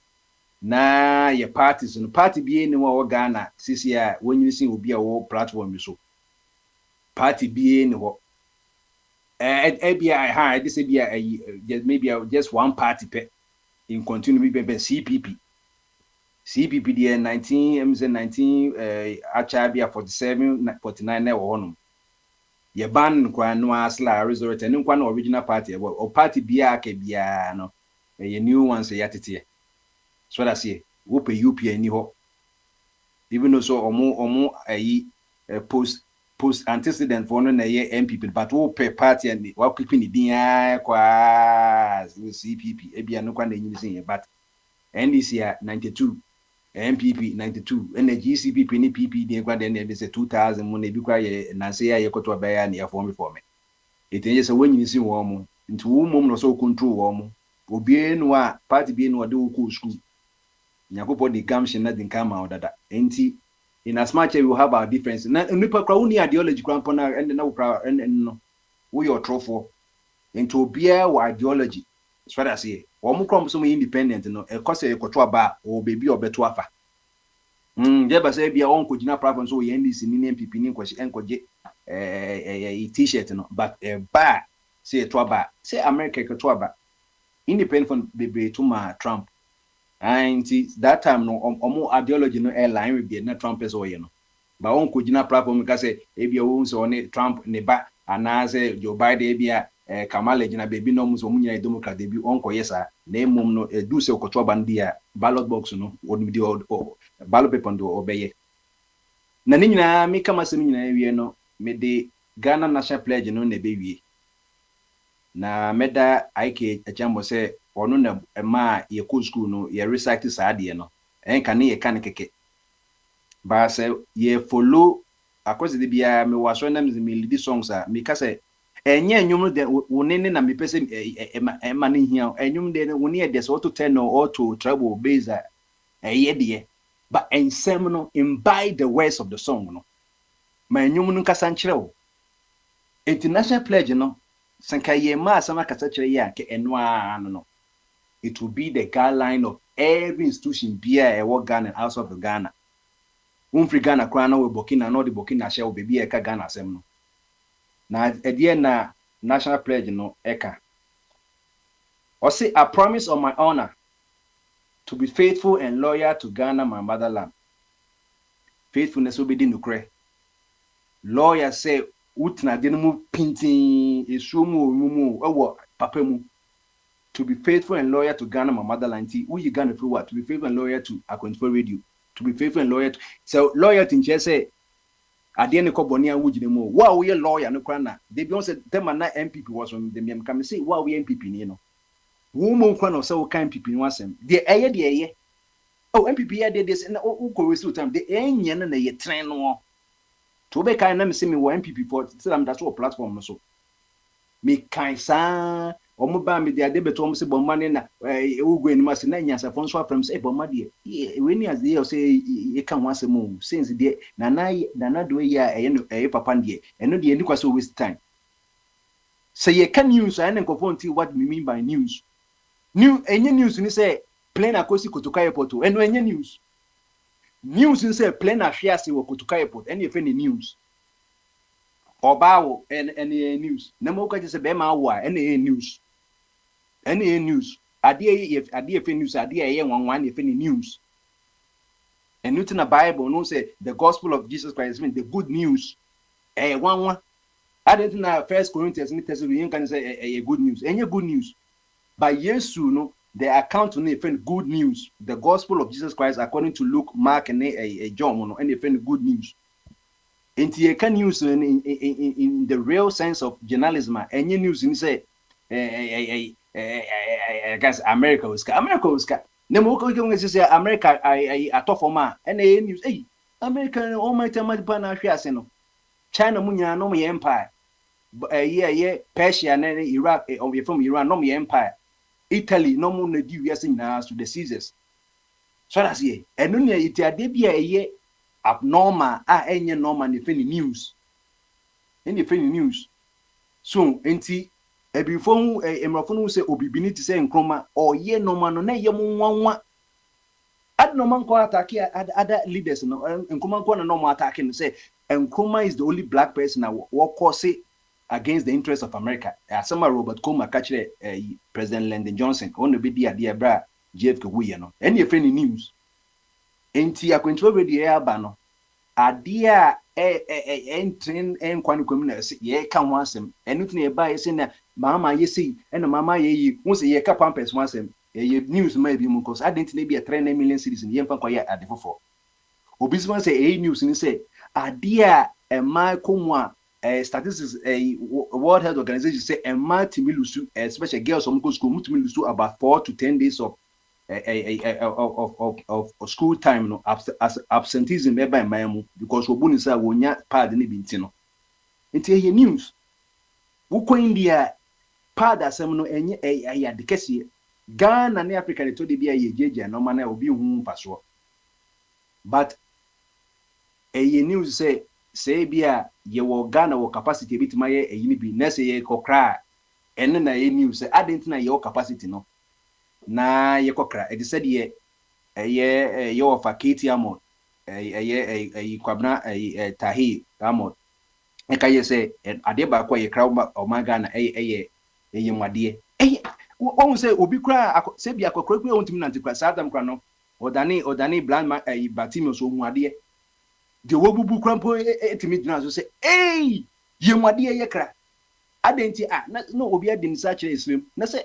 na ye parties, and party be any Ghana, CCI, when you see will be a whole platform, so party be any what. ABI this maybe just one party in continue be CPP there 19 Achabia 47 49 na wonum ye ban kwa no asla resort and kwa no original party or party bia ke bia no ye new ones yatete so that's it wo pe UP ani ho even though so omo post antecedent for no na ye MPP but wo pe party and wa keeping the kwa CPP ebia no kwa na nyi sin but NDC 92 MPP 92 and the GCPP ni PP de kwa de na say 2000 mo na bi kwa ye na say ye koto ba ya na ya form it is say when you sin wo mo nti wo mom no so control wo mo obi enu a party bi enu de wo ko school nyakopo de gamshin na din kama odada enti in as much as we have our difference na nipa kwa uni ideology kwa mpona and na ukra and no we your trofo into obia wa ideology so that say omo krom so independent no e kose e koto aba o baby obeto afa je ba say bia on ko gina platform so we NDC ni MPP ni kwashi enkoje t-shirt no but ba say to aba say America koto aba independent from baby to ma Trump. And that time no omo ideology no airline with the Trump is no but on could na platform ka say e bia wo so ne Trump ne ba anaze Joe Biden e bia Kamala gina baby no muso munya Democrat de bi on ko yesa na emom no do se okoto bandia ballot box no won di ballot paper ndo obeye na ni nyina me kama se nyina wie no me de Ghana National Pledge no na be wie na meda IK achambo se ono na ma ye cool school no ye recycle saade no enka ne ye kan keke ba se ye follow across the bia me was when them me lead songs are me kase enye enwum de wonene na me pese ema ne hia enwum de woni e de so to tenor or to treble bass eye de but ensem no imbibe the words of the song no ma enwum no kasa nkyere wo international pledge no sanka ye ma asama kasa kyere ya ke eno no it will be the guideline of every institution bia e wo Ghana outside of Ghana. Free Ghana crown we Burkina no the Burkina share baby eka Ghana asem no. Na edie na national pledge no eka. Or say I promise on my honor to be faithful and loyal to Ghana, my motherland. Faithfulness will be the nukre. Lawyer say utna dinu pinting isumu mumu ewo papemu. To be faithful and loyal to Ghana, my motherland. Who you Ghana through what? To be faithful and loyal to Akwantuo Radio. To be faithful and loyal to so loyalty in say Adiene Kobonia Wujinemo. Wow, we a lawyer no crana. They be say them na MPP was from the mem come say wow we MPP ni no. Woman kwana so kind MPP no asem. The eye oh MPP here dey this na who go waste time. The enye na ye train no. To be kind na me say me wo MPP for say am that's what platform no so. Me kind sa omo ba me de beto omo se bomma ne na ugwe ni mase na nyansa fon so afram se bomma de we ni as dey say e kan wase mo since de na do ya papa de eno de ni kwaso waste time say ye can news and nkofo nti what we mean by news enye news ni say plane akosi Kotoka airport eno enye news ni say plane ahwe ase wo Kotoka airport eno ye fe ni news obawo ene news na mo ka se be ma wo ene news ene news ade fe news ade ye nwanwan ye fe ni news and in the Bible no say the gospel of Jesus Christ mean the good news one ade na 1 Corinthians ni Thessalonians can say good news enye good news by Yesu no the account no fe good news the gospel of Jesus Christ according to Luke, Mark and John no and fe good news. Into you can use in the real sense of journalism. Any news in say, I guess America was Nemo can say America I tough for ma and news. Hey, America almighty China Munya no me empire. Persia and Iraq from Iran no me empire. Italy no more do yes in to the Caesars. So that's ye. And only it debia a year. Abnormal enye normal ni fe news any fe news so enti ebifo emrofo no se obibini ti se nkroma oye normal no na ye mo nwanwa ad normal ko attack other leaders no nkroma ko na normal attack no say nkroma is the only black person that will cause against the interest of America asema Robert Koma kachire President Lyndon Johnson on no be dia bra JFK wuye no any fe news enti Akwantuo Radio ya ba no ade a entren enkwan kwamina ye ka ho asem enutu na e ba ye se na mama ye sei na mama ye yi wo se ye ka pampers ho asem ye news ma bi mu cause adenti na bi a 3 million cities ye mfa kwa ye ade fofo obisman say news ni say ade a ma komu a statistics World Health Organization say ma timilusu especially girls on school mutimilusu about 4 to 10 days of school time no absenteeism be by mayamu because obuni say wonya pad ni binti no nti ye news wuko India pad asem no enye ya dekesi Ghana na Africa de to de bia ye jeje no ma na obi hu paso but ye news say bia ye wo Ghana wo capacity bitima ye eyini bi na say ye kokra enne na ye news say adenti na ye wo capacity no na ye kokra e said ye of Akiti Amod kwabna Tahi Amod e ka ye say ade ba kwa ye kra o magana ye mwade won say obi kra say bia kokra kra ontimi nanti kra sadam kra no odani blind man batimi so mwade de wobubu kra mpo etimi dina so say ye mwade ye kra adenti no obi adin search Islam na say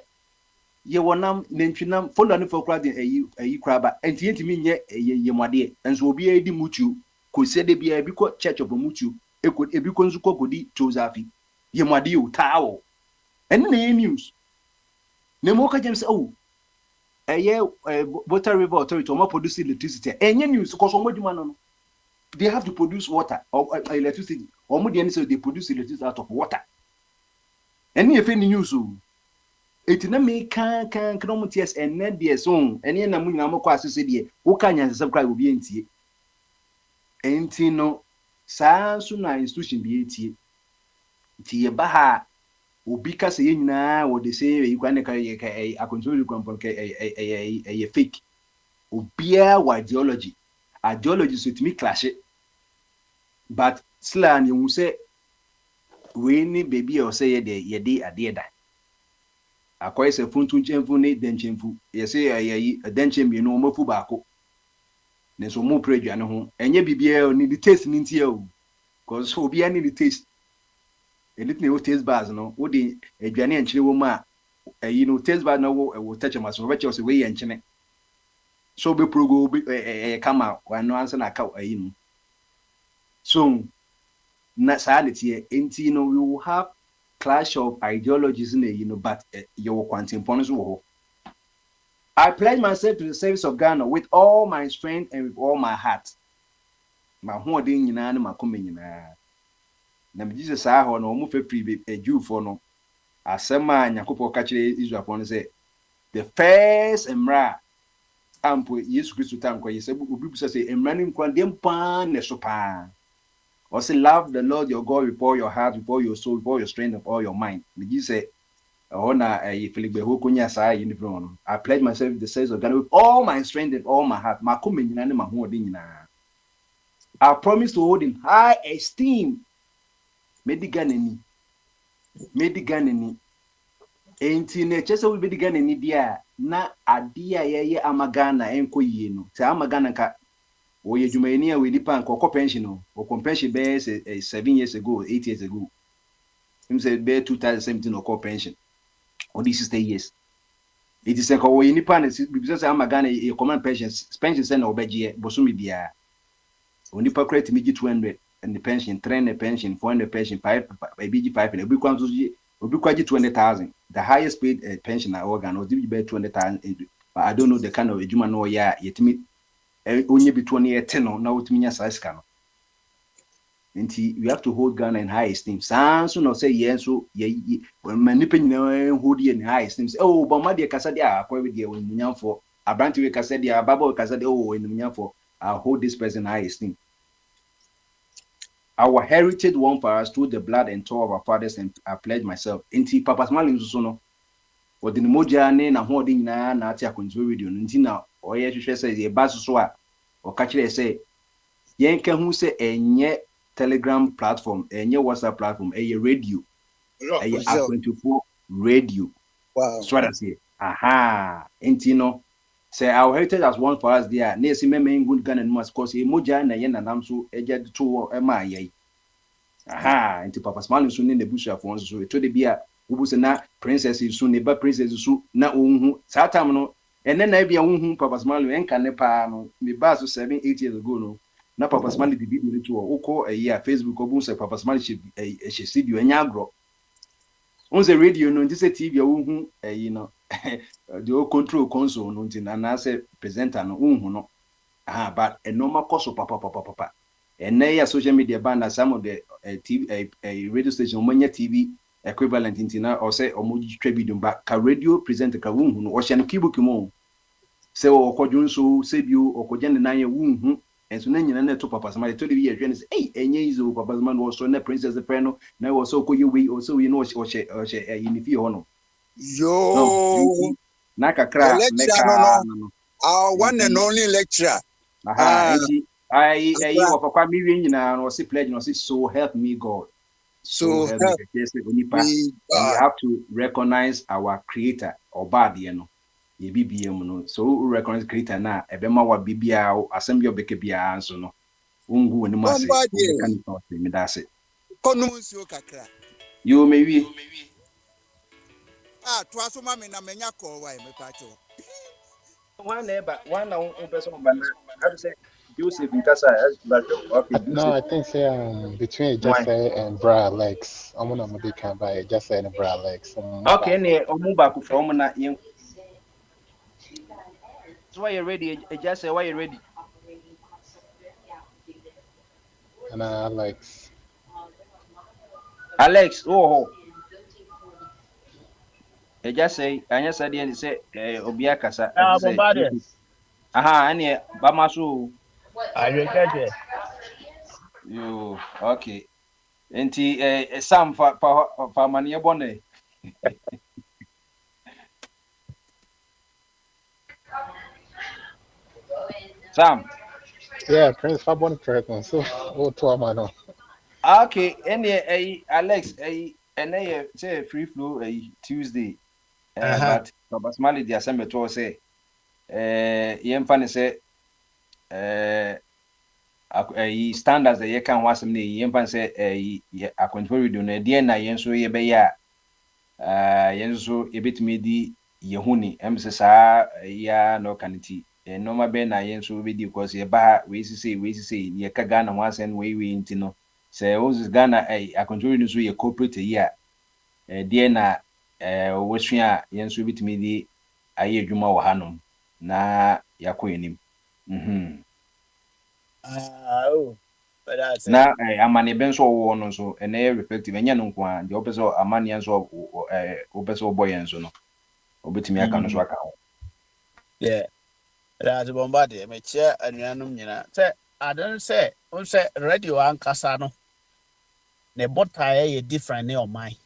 ye wonam nentwinam fonda ne fokra de ayi kraba enti yentimi nye ye mwade enso obi edi mutu ko sede bia bi ko church of mutu ebi ko nzuko kodi chozafi ye mwade o tawo enne na ye news ne mo ka james Botter River Authority o ma produce electricity enye news ko so modwuma no they have to produce water or electricity. Or more than so they produce electricity out of water. Any if any news, it na me can yes and net dear song, and then I'm going to say, dear, who can you subscribe will be in tea? Ain't no, Sansuna institution be tea baha. Ubika say na what they say you can a control a fake. Ubia ideology. Ideology so to me clash it. But slan you say we ni baby or say ye day a dear that. Akwai se funtu nchemfu ne denchemfu. Ye say a denchem you know mo fu baako. Ne so mo pray dwane ho. Enye bibia ni the taste ni ntia o. Cause so bia ni the taste. Anything you taste bars no wo de adwane ankyere wo ma you know taste bars no wo touch am so be we yankyene so be progo kama wano ansa na ka no so na sanity enti no we will have clash of ideologies in you know but your contemporaries wo. I pledge myself to the service of Ghana with all my strength and with all my heart. My holding nyina na makome nyina. Na Jesus sa ho no mo fe free Jew for no asema nyakopo ka kire Israel for no say the first emra ampo Yesu Christ tanko yese obi busa say emra ni nkwande mpa ne so pa or say love the Lord your God with all your heart, with all your soul, with all your strength, with all your mind. Me Jesus say ona Philip ho konya sa yin front no I pledge myself to the service of God with all my strength and all my heart. Makome nyina ne mahode nyina. I promise to hold in high esteem Mediganeni. Enti ne chese we mediganeni dia na adia ye amagana enko yie no. Se amagana ka wo ye dwumayeni a we dipa nko pension no. O pension be 7 years ago, 8 years ago. Him say be 2017 or pension. Or this is 10 years. It is enko wo ye nipa na because say amagana e command pension send obegie bosumi bia. Oni pa credit mi 200 and the pension, 300 pension, 400 pension, 5 and obi kwaji 20,000. The highest paid pension organ was be 20,000. But I don't know the kind of ejuma no ya yetimi only be 2010 no now utimi nya size kan. Nti we have to hold Ghana in high esteem. Sanso no say yes so ye manipe nyina hold ye in high esteem. Oh but ma de kasa de akwa we de onmunyamfo. Abranti we kasa de ababa we kasa de oh onmunyamfo. I hold this person in high esteem. Our heritage won for us through the blood and toil of our fathers, and I pledge myself. Inti Papa Smiling Susono, or the Mojane, na holding na ati akonzo radio. Inti na oye shwe say ye basu soa, or kachile say, yenke hu say enye Telegram platform, enye WhatsApp platform, enye radio, enye A24 radio. Wow. So what I say, aha, inti no. Say our heritage has won for us there. Ne si meme good Ghana must cause e moja na ye nanam so eja to ma ye. Aha, into Papa Smiling so ne bush afon so e to de bia ubu se na princess so ne ba princess so na onhu sa time no ene na bia onhu Papa Smiling enka ne pa no me ba so 7-8 years ago no na Papa Smiling di video to ukọ a Facebook obu se Papa Smiling she studio enya agro. On the radio no nti se TV onhu you know the control console no nti na na say presenter no onhu no but a normal course of papa and na social media band some of the TV radio station omanya TV equivalent nti na or say omoji twa video ba ka radio presenter ka onhu no o hye no kibuki mo say okodwun so say bio okodja ne nan ye onhu enso na nyina na to Papa Smiling to the year hwe ne say enye izo Papa Smiling was so na princess the friend no na was so koye we o so we know o hye yinifi ho no yo nakakra no our one and only lecturer I papa mi wi nyina no say pledge no say so help me God so help me we have to recognize our creator Obade no ye BBM no so we recognize creator na ebema wa bibia assembly obeke bia so no ungu woni ma say kan talk me da say konum nsuo kakra you may we to aso mama na menya call why me pa cho one na person ba na how to say Joseph Nkasa but okay No, I think say between Jesse and Bra Alex. I'm gonna be can by Jesse and Bra Alex. Okay, ne omu ba ku from na yen. So why you ready? Jesse, why you ready? and Alex. Alex, oh, I just say, I just said, and say, Obia Casa, I say, Bombarded. aha, and Bamasu, I regret it. you, okay. Enti Sam fa mania bone. Sam. Yeah, Prince Fabon Preton. So, oh, to a man. Okay, Alex, and say free flow Tuesday. But Basmali the assembly to say yem fan say standards that you can was me yem fan say a control do na dia na yen so ye be ya yen so e betimi di yehuni say sa ya no kaniti no ma be na yen so be di because ye ba we say ye ka Ghana wasen we ntino say ozis Ghana a control no so ye corporate ya dia na wosua yen so betimi di aye adwuma wɔ hanom na yakɔ anim na amane ben so wo no so ene reflective enye no nko a de opeso amane nso opeso boy nso no obetimi aka no so aka ho Yeah. That's bombarded. Me chair and yanum nyina. Say I don't say on say radio ankasa no. Ne bota ye different ne on mine.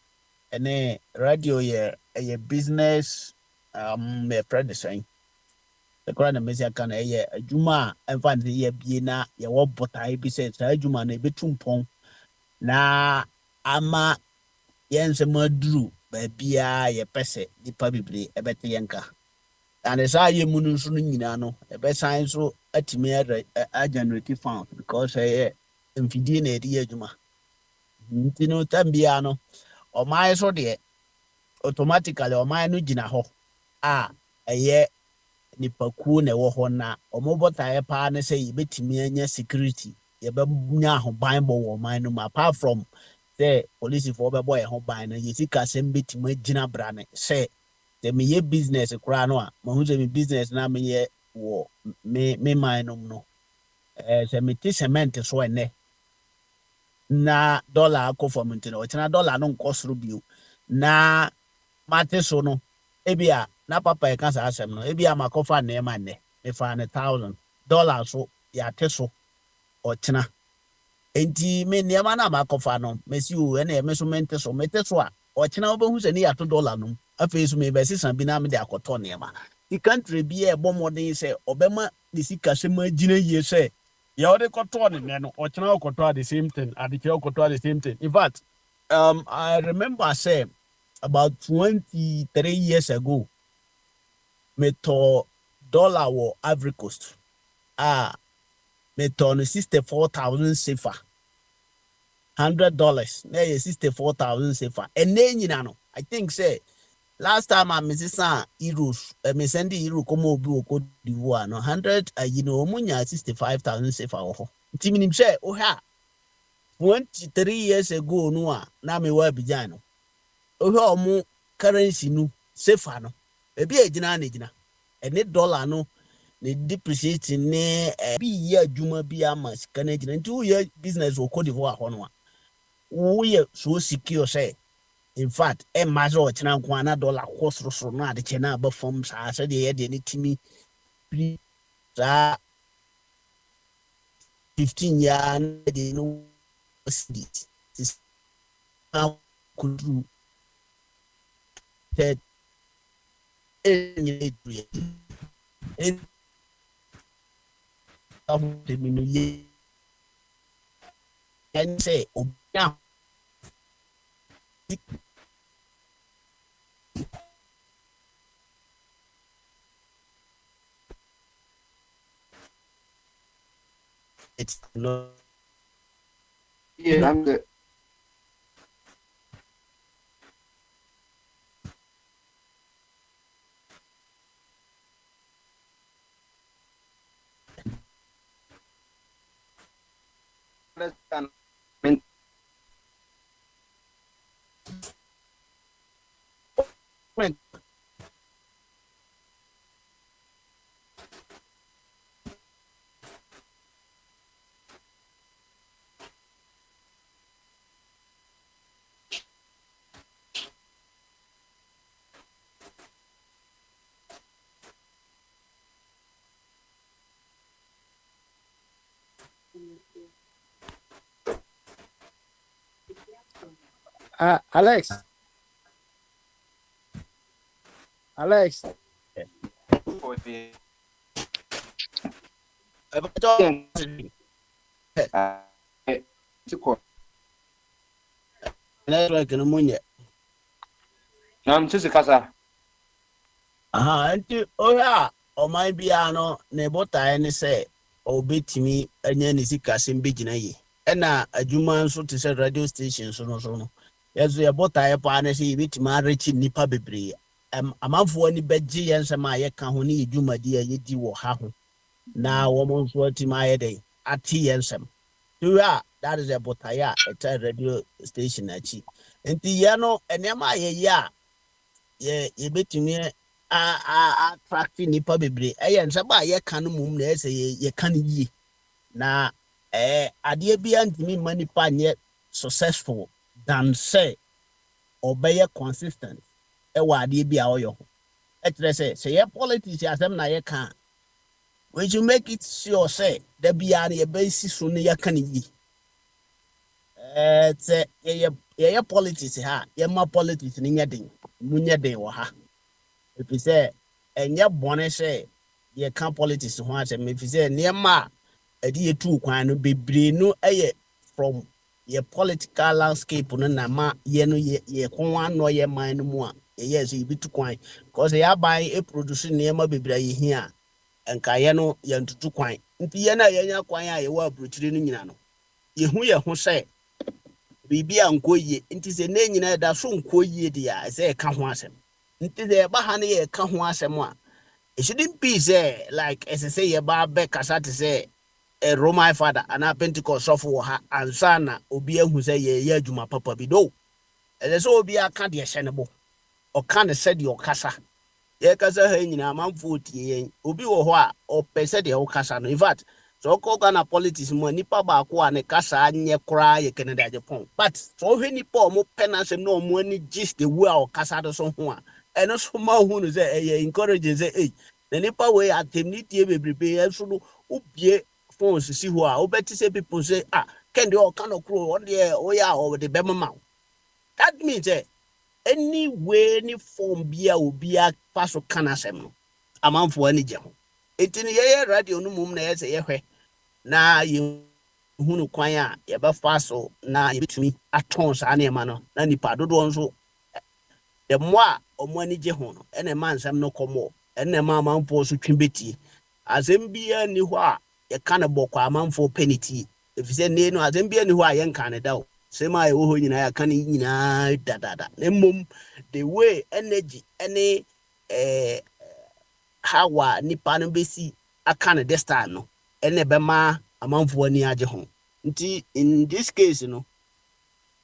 Ene radio ye a business me predecessor. The current mesia can a juma and find the year be na ye what bota be said juma ne betumpon na ama yense madru babia ye pese di pabibli ebete yenka. And as I am Munusuniano, a best science so at me a generative found because I am feeding a diajuma. Tino Tambiano or my so dear automatically or my nugina ho. Ah, a year Nipakune wohona or mobile tire partner say bet me and security. Ye babunya ho Bible or mine apart from the police for the boy home buying and you see Casem bit me Gina Brane say. The me business kura no a mo hu me business na me ye wo me man no se me ti cement so ene na dollar akọ for me no tina dollar no nkọ soro bio na mate so no ebia na papa e kan sa asem no ebia makofa na e ma ne me fa ne $1,000 so ya te so o tina enti me niama na makofa no me si o ene me so mente so mete so a o tina obehu se ne ya $2 no afei so me be sisan bi na me de akoto niama the country bi e bo modern say obema the sika se ma gina yie say ya ode koto ne no o tina okoto at the same thing at the okoto at the same thing in fact I remember say about 23 years ago me to dollar wo Ivory Coast me to no 64,000 sefa $100 na ye 64,000 sefa ene nyina no I think say last time I miss euros, me send the euro come over Cote d'Ivoire no 100 munya 65,000 sefa ho. Timinim say oh ha 23 years ago no na me wa bijan no. Oh ha omu currency no sefa no. E bi agina na agina. Ene dollar no ne depreciate ne bi ye adwuma bi ama sika na agina. Nti wo ye business wo Cote d'Ivoire ho no a. Wo ye so secure say in fact, a mazo china kwana dollar cost so na de chena ba form sa de ye de ni timi pri za 15 ya de no cities is how could you that any in of the minu and say oh yeah it's not Yeah, I'm good. Alex. Alex. Network no munye. Nam sisi kasa. Aha, nti oya oman bia no ne botae ne se obetimi anya ne sika sem begina yi. Ena adwuma nso te se radio station so no. Yeso ye botae pa ne se betimi arechi nipa bebre. Amanfo ani begye yensem a ye ka ho ne adwumadi a yedi wo ha ho. Na wo mo nso atimi ayede ati yensem. Oya, that is a botae a radio station achi. Nti ye no enema ye ya ye betimi attract nipa bebre nsaba ye kan mum na ese ye kan yi na ade bia ntimi ma nipa nye successful than say obey consistent wa ade bia oyo say ye politics asem na ye kan we should make it sure say the bia na ye be si so na ye kan yi say ye politics ha ye ma politics ni nyeden munye den wo ha. If you say, and your bonnet say, ye can't politics once, and if you say, near ma, a dear two kind be no aye from your political landscape on a ma, ye no ye one no ye mind more. Yes, you be too quite, because they are buying a producing near ma be bray here, and Kayano yan to two quite. Piana yanya quite a word brutalin yano. Ye who say, be uncle ye, it is a name that soon quo ye dear, I say, can't want him. Nti de ba hane ye ka ho asem a it shouldn't be say like as I say ye ba be kasa te say a Roman father and a Pentecost of ha ansa na obi ahu say ye adwuma papa bi do e so obi aka de hyenebo o kan said your kasa ye kasa ha nyina manfo tie obi wo ho a o pese de o kasa no in fact so ko na politics mo nipa ba ko a ne kasa anye kra ye Canada Japan but so hwe nipa o mo penasem no mo ani gist the way o kasa do so ho a and also ma hu no say encouraging say the nipa way atemnitie bebrebe so no ubie phones si ho a obeti say people say can the all kind of crow on the oya or the bema. That means any way any form bia obia paso kanasem no amanfo ani je ho etini ye radio no mum na ye say ye hwe na ye hunu kwan a ye ba faso na ye bitumi aton sa na ema no na nipa dodo nso the more omani je ho no ene man sam no komo ene ma manfo so twinbeti asem bia ni ho a ye kan bokwa amanfo penity if say ne no asem bia ni ho a ye kan da o sema ye ho nyina ya kan nyina dadada nemom the way energy any hawa nipa no besi aka this time no ene be ma amanfo ani age ho nti in this case no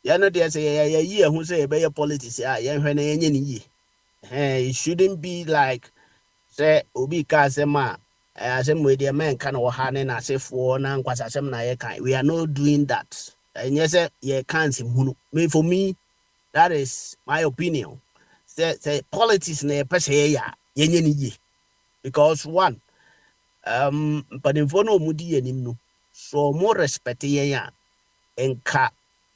ya no dey say ya yi ehun say be politics ya hwe na yenye ni yi it shouldn't be like say obi ka asema asem we dey men kan wo ha ne na asefo na nkwasa asem na ye kan we are not doing that and yes ye can't hunu me for me that is my opinion say politics na pese ya yenye ni yi because one panimfo no mudi yanim no so more respect yen ya enka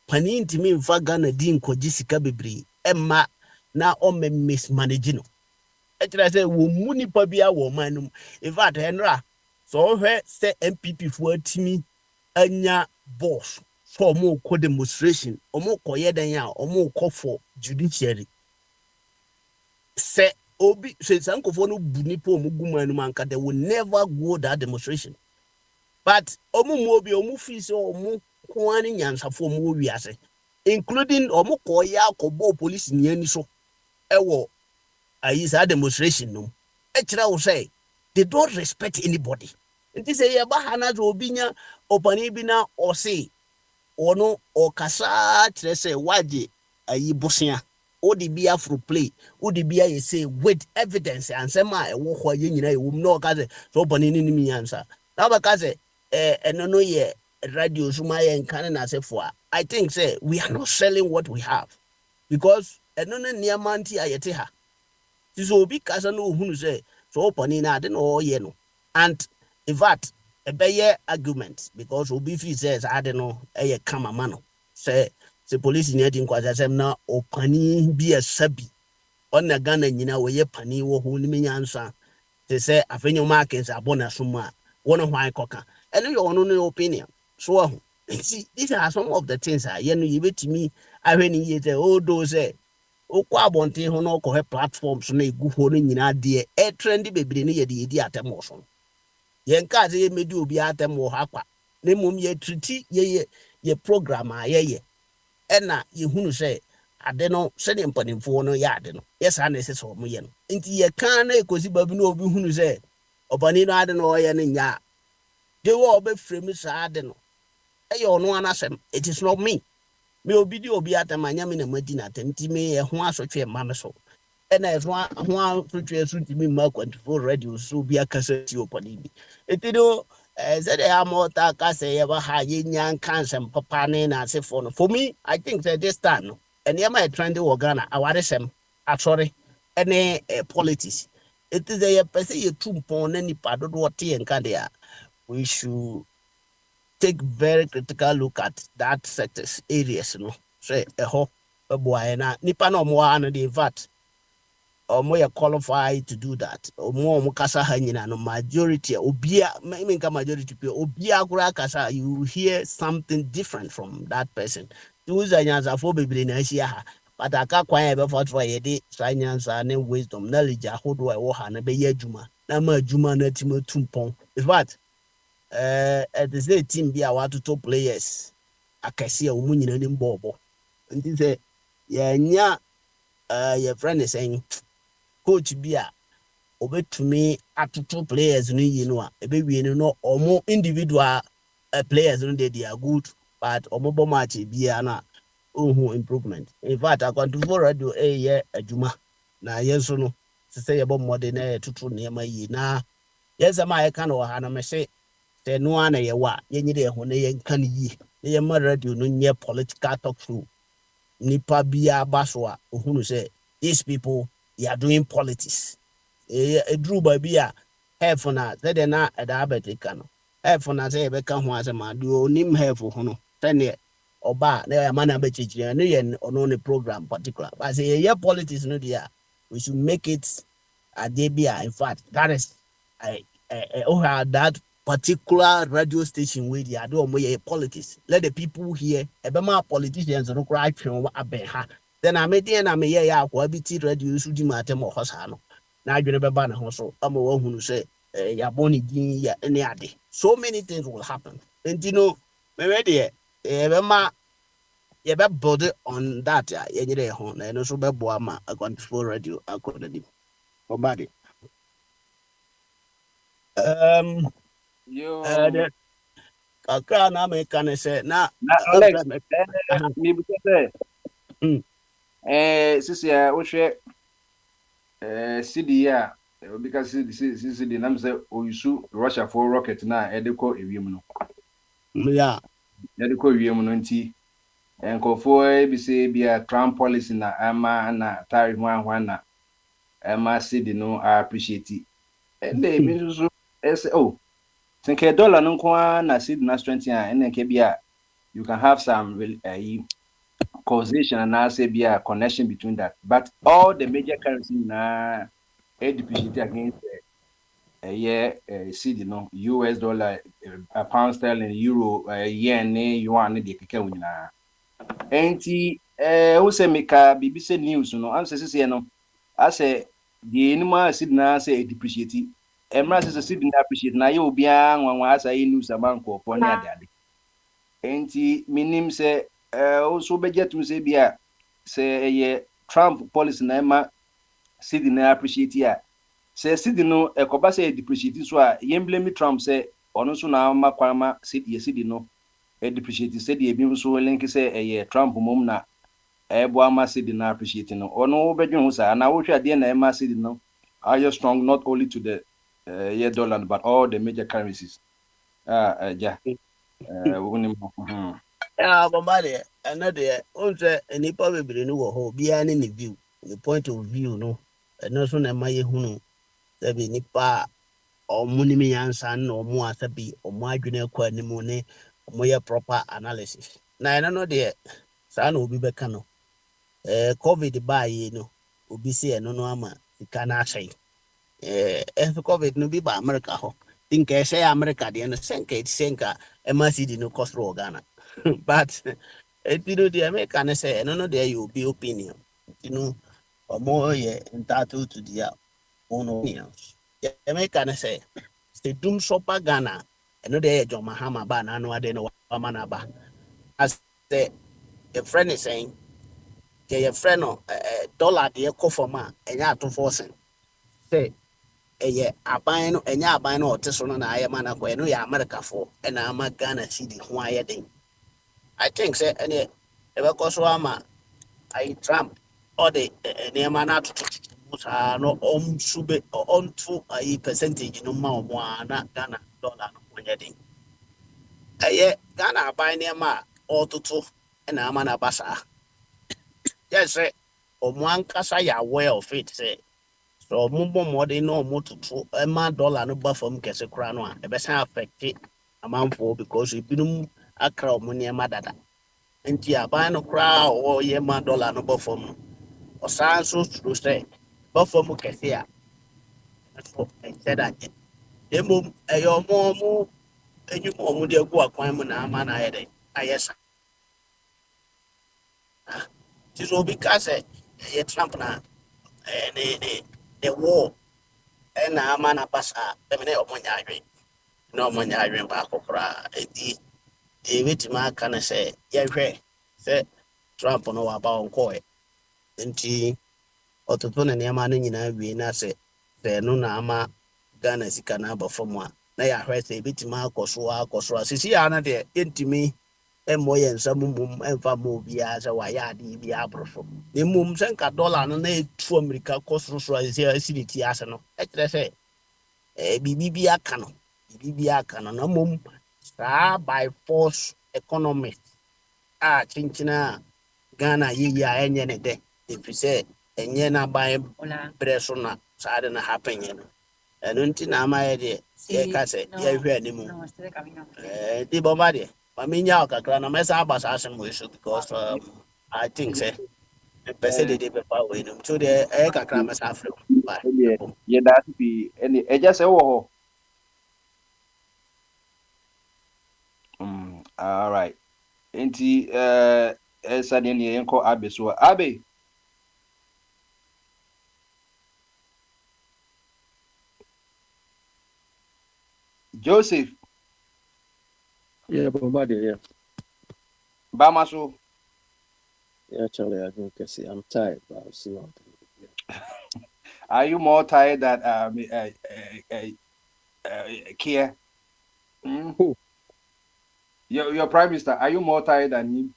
pani ntimi mfa Ghana din koji sika bebre emma na o mismanage no e tira say wo muni pa bia wo manum in fact enra so hwe say MPP fo atimi anya boss so mo ko demonstration omo koye den ya omo ko for judiciary say obi say sankofo no buni po omo gumanum anka they will never go that demonstration but omo obi omo fi say omo kwani nyansafo mo wiase including omo koya akobo police ni ani so ewo ayisa demonstration no e kira wo say they don't respect anybody nti say ye ba hana zo obinya opani bi na o say ono o kasa kire say waje ayi bosia o di bia for play o di bia ye say with evidence and say ma e wo ho ye nyina e wo no ka say so opani ni mi yansa na ba ka say eno no ye radio Sumaya and Canada Sefua. I think say we are not selling what we have because eno near manti ayeteha. So big as no who say so opening I don't know ye no. And in fact a bɛyɛ argument because obi fi says I don't know ɛyɛ kama ma no sɛ police nyɛ di nkwasasɛm na ɔpani bi ɛsa bi ɔna Ghana nyina wɔyɛ pani wɔ ho ne menyansa te sɛ afɛnyɛ ɔma akɛnse abɔ n'aso mu a wɔn hwan kɔka ɛno yɛ ɔno ne opinion so ɔho nti these are some of the things a yɛn no yɛbɛtumi ahwɛ ne yie sɛ ɔdo sɛ okɔ abɔnten ho na ɔkɔhɛ platforms na egu hɔ no nyinaa deɛ ɛtrɛndi bebree ne yɛde yɛdi atɛm wɔ so no yɛn kaa sɛ yɛmɛdi obi atɛm wɔ ha kwa na mmom yɛtriti yɛ program a yɛyɛ ɛna yɛhunu sɛ ade no sɛdeɛ mpanimfoɔ no yɛ ade no yɛsaa na ɛsɛ sɛ ɔmo yɛ no nti yɛka na ɛkɔsi baabi na obi hunu sɛ ɔpani no ade no ɔyɛ no nyɛ a de wɔ ɔbɛfrɛ mu saa ade no ɛyɛ ɔno anasɛm it is not me obi di obi atɛm anya me na madi n'atɛm nti me yɛ ho asotwe mma me so ɛna ɛso ho asotwe so ntimi mma akwantufoɔ radio so obi akasa ti ɔpani bi ɛti no sɛdeɛ amɔta ka sɛ yɛba ha yɛnya nka nsɛm papa ne n'asefoɔ no for me I think that this time no nneɛma yɛ trendy wɔ Ghana awaresɛm asɔre ɛne politics ɛti sɛ yɛpɛ sɛ yɛtu mpɔn na nipa dodoɔ te yɛn ka deɛ a we should take very critical look at that sectors areas no say ɛhɔ ɛboa yɛn na nipa na ɔmo wɔ ano de in fact ɔmo yɛ qualified to do that ɔmo kasa ha nyina no majority obia menka majority pe obia kura kasa you hear something different from that person tuza nyansa fo bebre na ahyia ha but aka kwan ɛbɛfa to yɛde saa nyansa ne wisdom knowledge ahodoɔ ɛwɔ ha na bɛyɛ adwuma na ma adwuma na tim tumpɔn in fact at the team bi a watoto players akɛse a wɔn nyinaa ne mbɔɔbɔ nti sɛ yɛnya yɛ friend saying coach bi a obetumi atoto players no yi no a ebewie no ɔmo individual players no they are good but ɔmo bɔ match bi na ohun improvement in fact akwantufo radio ɛyɛ adwuma na yɛn so no sɛ yɛbɔ mmɔden na yɛtoto nneɛma yi na yɛnsɛm a yɛka no wɔ ha no mɛhyɛ sɛ no a na yɛwɔ a yɛnyere yɛn ho na yɛnka no yie na yɛma radio no nyɛ political talk show nipa biara ba so a ohunu sɛ these people they are doing politics eduru baabi a helpful na sɛdeɛ na ɛda abɛteka no helpful na sɛ yɛbɛka ho asɛm a deɛ onim helpful ho no sɛneɛ ɔba na yɛama no abɛkyerɛkyerɛ no yɛ ɔno ne program particular but sɛ yɛyɛ politics no deɛ a we should make it adeɛ bi a in fact that is that particular radio station where they are doing politics. Let the people hear. Ebema politicians no cry from abeha. Then I made the me ya BT radio so di matem o hosano. Na adwene beba na ho so. Amo wo hunu say ya boni din ya any ade. So many things will happen. And you know, me ready ebema ye be build on that ya nyere ho na no so bebo ama control radio akodi. Obadi. Yo. Kakra na me kan say na Alex me bi say sisi a wo hwe CD a because CD na me say oyusu Russia for rocket na e de kɔ ewiem no yeah e de kɔ ewiem no nti enkofo bi say bia Trump policy na ama na tariff one na ama CD no appreciate and they be so oh think a dollar no kwa na seed na strength and then bia you can have some causation and I say be a connection between that but all the major currency na depreciate against seed no US dollar pound sterling euro yen yuan de keke wina enti who say make BBC news no am say no I say the anima seed na say depreciate Emra says a didn't appreciate na you be nwanwa asa news abanko for near daddy. Enti minim say also budget to say bia say Trump policy na ma city na appreciate ya. Say city no ekoba say depreciate so a yem blame Trump say ono so na ma kwama city no depreciate say the bi so link say Trump mom na bo ama city na appreciate no ono bedwen ho sa na wo hwa de na ma city no are you strong not only to the dollar but all the major currencies yeah Bombade another onse enipa bebre no wo ho bia ne ne view the point of view no no so na maye hunu se be nipa ɔmo nim nyansa na ɔmo asa bi ɔmo adwene kɔ anim ne ɔmo yɛ proper analysis na ɛno no deɛ saa na obi bɛka no covid baayɛ no obi si ɛno no ama sika no ahyɛn ɛnso covid no bi ba America hɔ tinka ɛhyɛ America deɛ no sɛnka ɛma CD no kɔ soro wɔ Ghana but ɛti no deɛ meka ne sɛ ɛno no deɛ yɛ obi opinion nti no ɔmo yɛ entitled to their own opinions yɛmeka ne sɛ sɛ dum sɔpa Ghana ɛno deɛ yɛ John Mahama ba na ano ade no wama no aba as sɛ yɛfrɛ ne sɛn yɛfrɛ no dollar deɛ kɔ fam a ɛnyɛ atofo sen sɛ ɛyɛ aban no ɛnyɛ aban no ɔte so no na ayɛ ma no akɔ ɛno yɛ Americafoɔ ɛna ama Ghana CD ho ayɛ den I think sɛ ɛneɛ ɛbɛkɔ so ama ayi Trump ɔde nneɛma no atoto saa no ɔmsube ɔnto ayi percentage no ma ɔmo a na Ghana dollar no ɔnyɛ den ɛyɛ Ghana aban nneɛma a ɔtoto ɛna ama no aba saa yɛ sɛ ɔmo ankasa yɛ aware of it sɛ sɛ ɔmo bɔ mmɔden na ɔmo toto ɛma dollar no ba fam kɛse koraa no a ɛbɛsan affect amanfoɔ because ebinom akra ɔmo nneɛma dada nti aban no koraa a ɔyɛ ma dollar no ba fam no ɔsan so suro sɛ ba fam kɛse a ɛso ɛkyɛ da nyɛ mmom ɛyɛ ɔmo enyim ɔmo de agu akwan mu na ama na ayɛ dɛ ayɛ sa nti sɛ obi ka sɛ ɛyɛ Trump na the war ɛna ama na ba saa ɛmi na ɔmo nya adwen na ɔmo nya adwen baako koraa eti ebetumi aka ne sɛ yɛhwɛ sɛ Trump no waba ɔnkɔɛ nti ɔtoto ne nneɛma no nyinaa wie na sɛ ɛno na ama Ghana sika no aba fam a na yɛahwɛ sɛ ebetumi akɔ so a sisi a na deɛ yɛntumi ɛmmɔ yɛn nsa mu mmom ɛmfa ma obiara sɛ wayɛ adeɛ bi aboro so na mmom sɛ nka dollar no na ɛtu Amerika kɔ sorosoro a sɛ asi ne ti ase no ɛkyerɛ sɛ biribi bi aka no na mmom saa by force economic a kyenkyene a Ghana yɛyi a ɛnyɛ ne dɛ ɛfiri sɛ ɛnyɛ n'aban berɛ so na saa de no happen yɛ no ɛno nti na ama yɛ deɛ yɛka sɛ yɛhwɛ anim nti bɔmba deɛ maminya kakra na mesa aba saa asɛm wei so because I think sɛ mpɛ sɛ dede bɛfa wei nom so deɛ ɛyɛ kakra mɛsa afrɛ mu yɛda ase pii ɛne ɛgya sɛ wowɔ hɔ all right nti ɛsadeɛ ne yɛnkɔ Abe so Abe Joseph Yeah, but yeah. Bamaso. Yeah, actually, I think I'm tired, but I'll see what. Are you more tired than Kia? Who? Your prime minister. Are you more tired than him?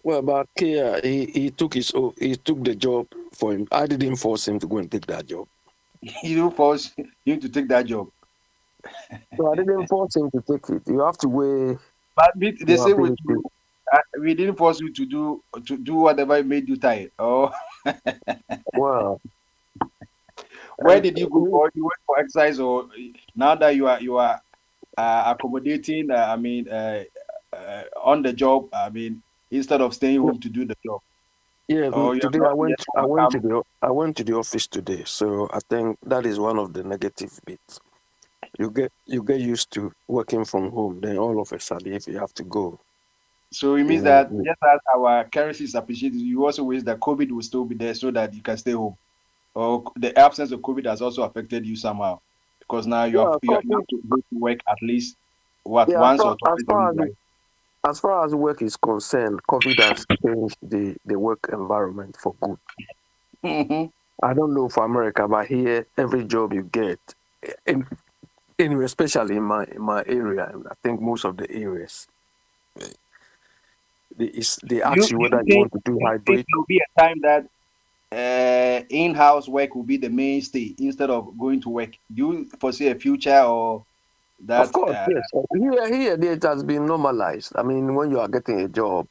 Well, but Kia, he took the job for him. I didn't force him to go and take that job. You didn't force him to take that job. So I didn't force him to take it. You have to weigh. But they say we didn't force you to do whatever made you tired. Oh, well, where did you go? Or you went for exercise, or now that you are accommodating? On the job. Instead of staying home to do the job. Yeah, today I went to the office today, so I think that is one of the negative bits. You get used to working from home, then all of a sudden, if you have to go. So it means that just as our currency is appreciated, you also wish that COVID will still be there so that you can stay home. Or the absence of COVID has also affected you somehow, because now you have to go to work at least once or twice a week. As far as work is concerned, COVID has changed the work environment for good. Mm-hmm. I don't know for America, but here every job you get, especially in my area, I think most of the areas, they ask you whether you want to do hybrid. There will be a time that in-house work will be the mainstay instead of going to work. Do you foresee a future or that? Of course, yes. Here it has been normalized. I mean, when you are getting a job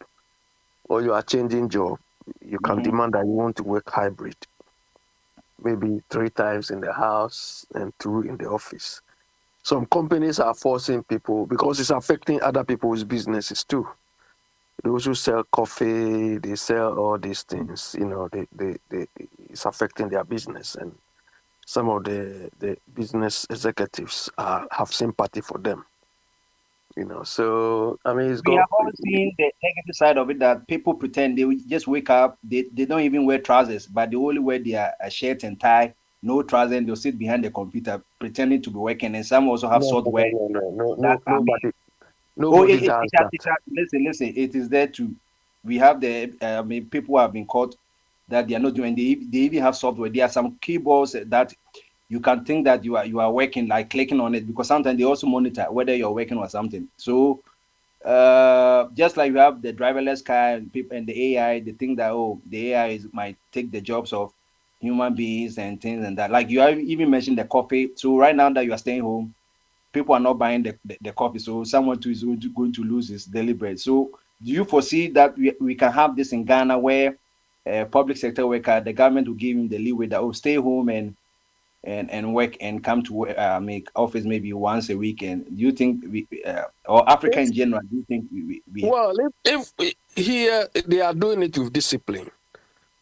or you are changing job, you can demand that you want to work hybrid. maybe 3 times in the house and 2 in the office. Some companies are forcing people because it's affecting other people's businesses too. Those who sell coffee, they sell all these things, it's affecting their business. And some of the business executives have sympathy for them. So I mean, we have always seen the negative side of it, that people pretend they will just wake up, they don't even wear trousers, but they only wear their shirt and tie, no trousers, and they'll sit behind the computer pretending to be working. And some also have software. Nobody does that. Listen, it is there too. We have the people who have been caught that they are not doing. They even have software. There are some keyboards that you can think that you are working, like clicking on it, because sometimes they also monitor whether you're working or something. So just like you have the driverless car and people and the AI, they think that the AI might take the jobs of human beings and things and that. Like you have even mentioned the coffee. So right now that you are staying home, people are not buying the coffee. So someone too is going to lose his daily bread. So do you foresee that we can have this in Ghana, where public sector worker, the government will give him the leeway that stay home and work and come to make office maybe once a week? And do you think or Africa in general, do you think we well, if here they are doing it with discipline.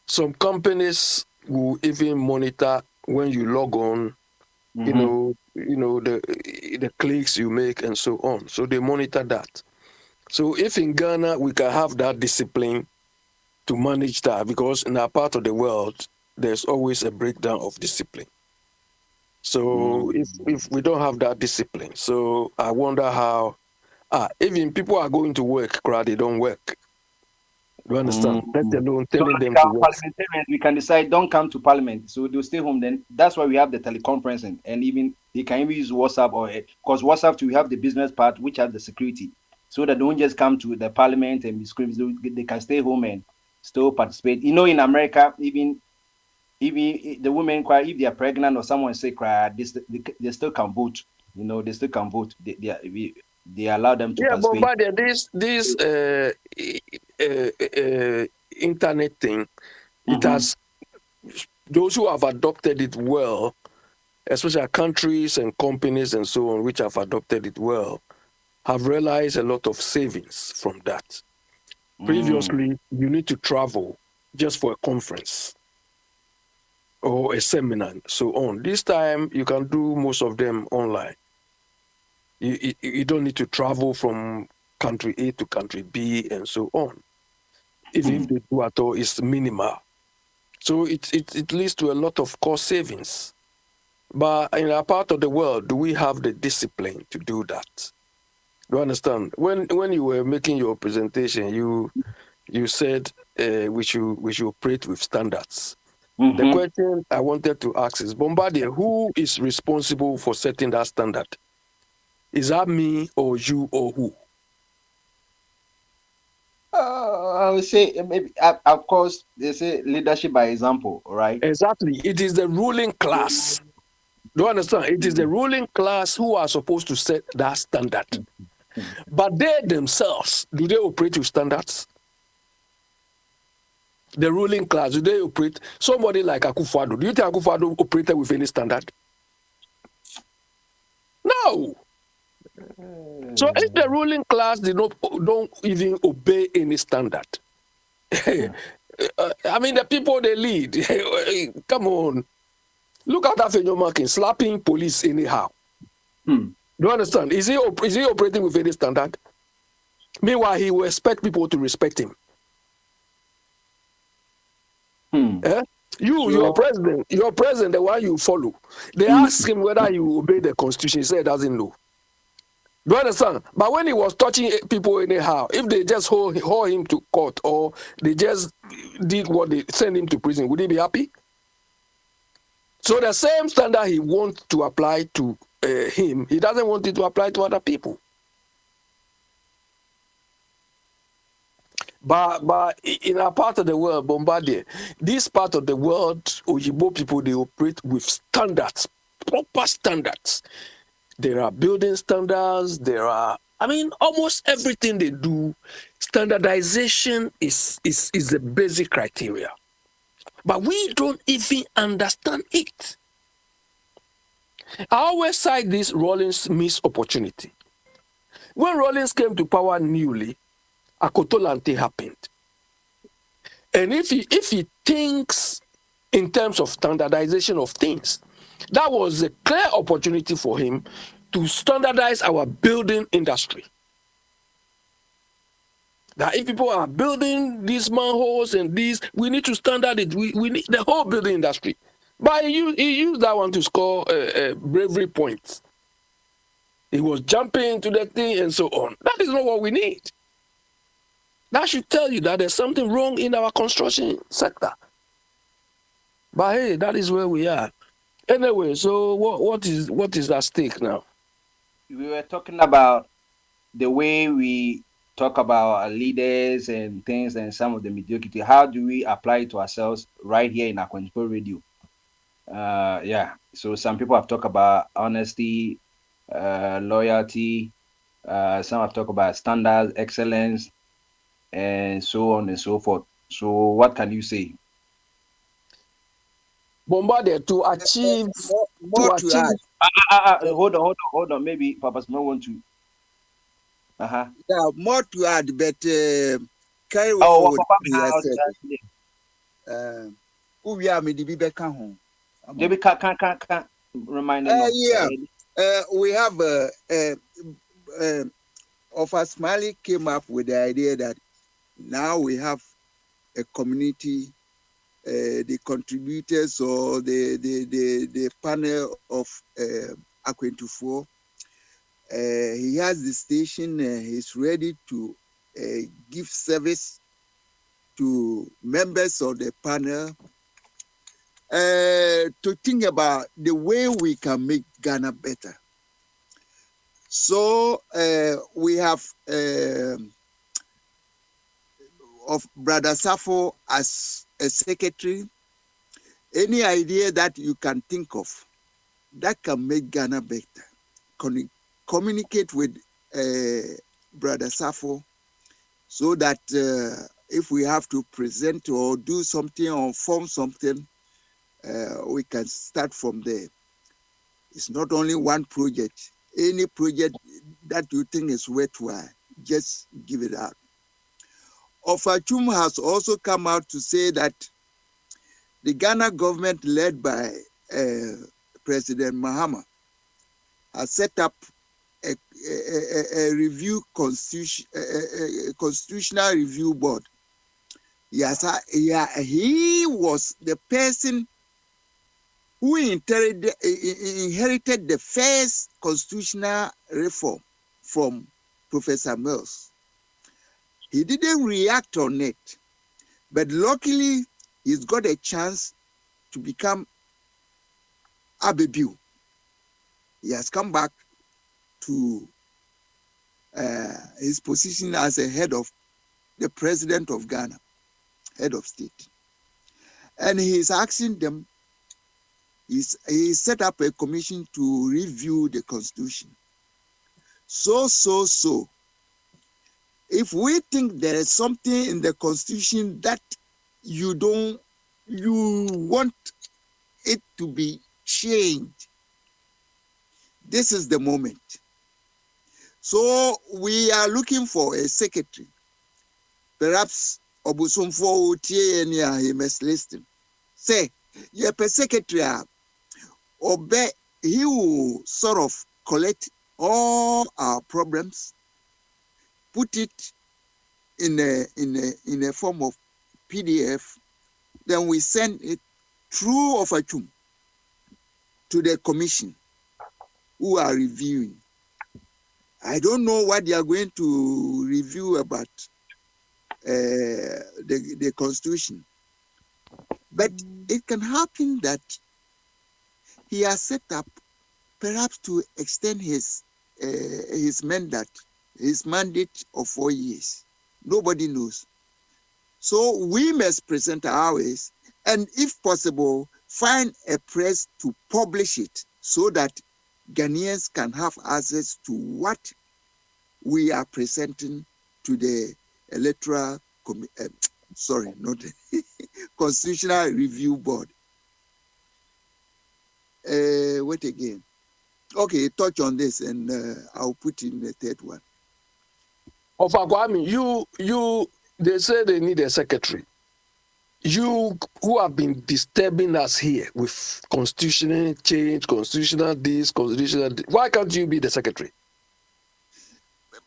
Some companies will even monitor when you log on, the clicks you make and so on. So they monitor that. So if in Ghana we can have that discipline to manage that, because in our part of the world there's always a breakdown of discipline. So if we don't have that discipline, so I wonder how even people are going to work, they don't work. Do you understand? Let alone telling them to work. Parliamentarians, we can decide don't come to parliament, so they'll stay home. Then that's why we have the teleconferencing, and even they can even use WhatsApp, or because WhatsApp we have the business part, which has the security, so that they don't just come to the parliament and be screaming. They can stay home and still participate. In America, even the women cry, if they are pregnant or someone sick, they still can vote. They still can vote. They allow them to participate. But this internet thing, it has those who have adopted it well, especially countries and companies and so on, which have adopted it well, have realized a lot of savings from that. Previously, you need to travel just for a conference or a seminar and so on. This time, you can do most of them online. You don't need to travel from country A to country B and so on. Even if they do at all, it's minimal. So it leads to a lot of cost savings. But in our part of the world, do we have the discipline to do that? Do you understand? When you were making your presentation, you said we should operate with standards. The question I wanted to ask is, Bombardier, who is responsible for setting that standard? Is that me or you or who? I would say maybe, of course, they say leadership by example, right? Exactly. It is the ruling class. Do you understand? It is the ruling class who are supposed to set that standard. But they themselves, do they operate with standards? The ruling class, do they operate? Somebody like Akufo-Addo, do you think Akufo-Addo operated with any standard? No. So if the ruling class don't even obey any standard, I mean, the people they lead, come on, look at that Afenyomakin slapping police anyhow. Do you understand? Is he operating with any standard? Meanwhile, he will expect people to respect him. Your president, the one you follow, they ask him whether you obey the constitution. He said he doesn't know. Do you understand? But when he was touching people anyhow, if they just hold him to court or they just did what they send him to prison, would he be happy? So the same standard he wants to apply to him, he doesn't want it to apply to other people. But in our part of the world, Bombardier, this part of the world, Oyibo people, they operate with standards, proper standards. There are building standards, almost everything they do, standardization is the basic criteria. But we don't even understand it. I always cite this Rawlings missed opportunity. When Rawlings came to power newly, Akotolante happened. And if he thinks in terms of standardization of things, that was a clear opportunity for him to standardize our building industry. That if people are building these manholes and these, we need to standard it. We need the whole building industry. But he used that one to score bravery points. He was jumping into the thing and so on. That is not what we need. That should tell you that there's something wrong in our construction sector. But hey, that is where we are. Anyway, so what is at stake now? We were talking about the way we talk about our leaders and things and some of the mediocrity. How do we apply it to ourselves right here in Akwantupo Radio? Yeah. So some people have talked about honesty, loyalty. Some have talked about standards, excellence, and so on and so forth. So what can you say? Bombarded to achieve. Hold on. Maybe Papa Smith want to. Yeah, more to add, but carry on. Who we are, maybe back home. Maybe can remind them. Yeah, we have Offa Smiley came up with the idea that now we have a community, the contributors or the panel of Akwantufoɔ. He has the station. He's ready to give service to members of the panel to think about the way we can make Ghana better. So we have of Brother Safo as a secretary. Any idea that you can think of that can make Ghana better, communicate with Brother Safo so that if we have to present or do something or form something, we can start from there. It's not only one project. Any project that you think is worthwhile, just give it out. Offa Chum has also come out to say that the Ghana government led by President Mahama has set up a review constitutional review board. Yes, he was the person who inherited the first constitutional reform from Professor Mills. He didn't react on it, but luckily he's got a chance to become Abebu. He has come back to his position as a head of the president of Ghana, head of state. And he's asking them, he set up a commission to review the constitution. So, if we think there is something in the constitution that you want it to be changed, this is the moment. So we are looking for a secretary. Perhaps Obusumfo Utienia, he must listen. Say, you're a secretary, he will sort of collect all our problems, put it in a form of PDF, then we send it through Offa Chum to the commission who are reviewing. I don't know what they are going to review about the constitution, but it can happen that he has set up perhaps to extend his mandate of 4 years. Nobody knows. So we must present ours, and if possible, find a press to publish it so that Ghanaians can have access to what we are presenting to the electoral Constitutional Review Board. What again? Okay, touch on this and I'll put in the third one. Of Akwami, they say they need a secretary. You who have been disturbing us here with constitutional change, constitutional this, constitutional this, why can't you be the secretary?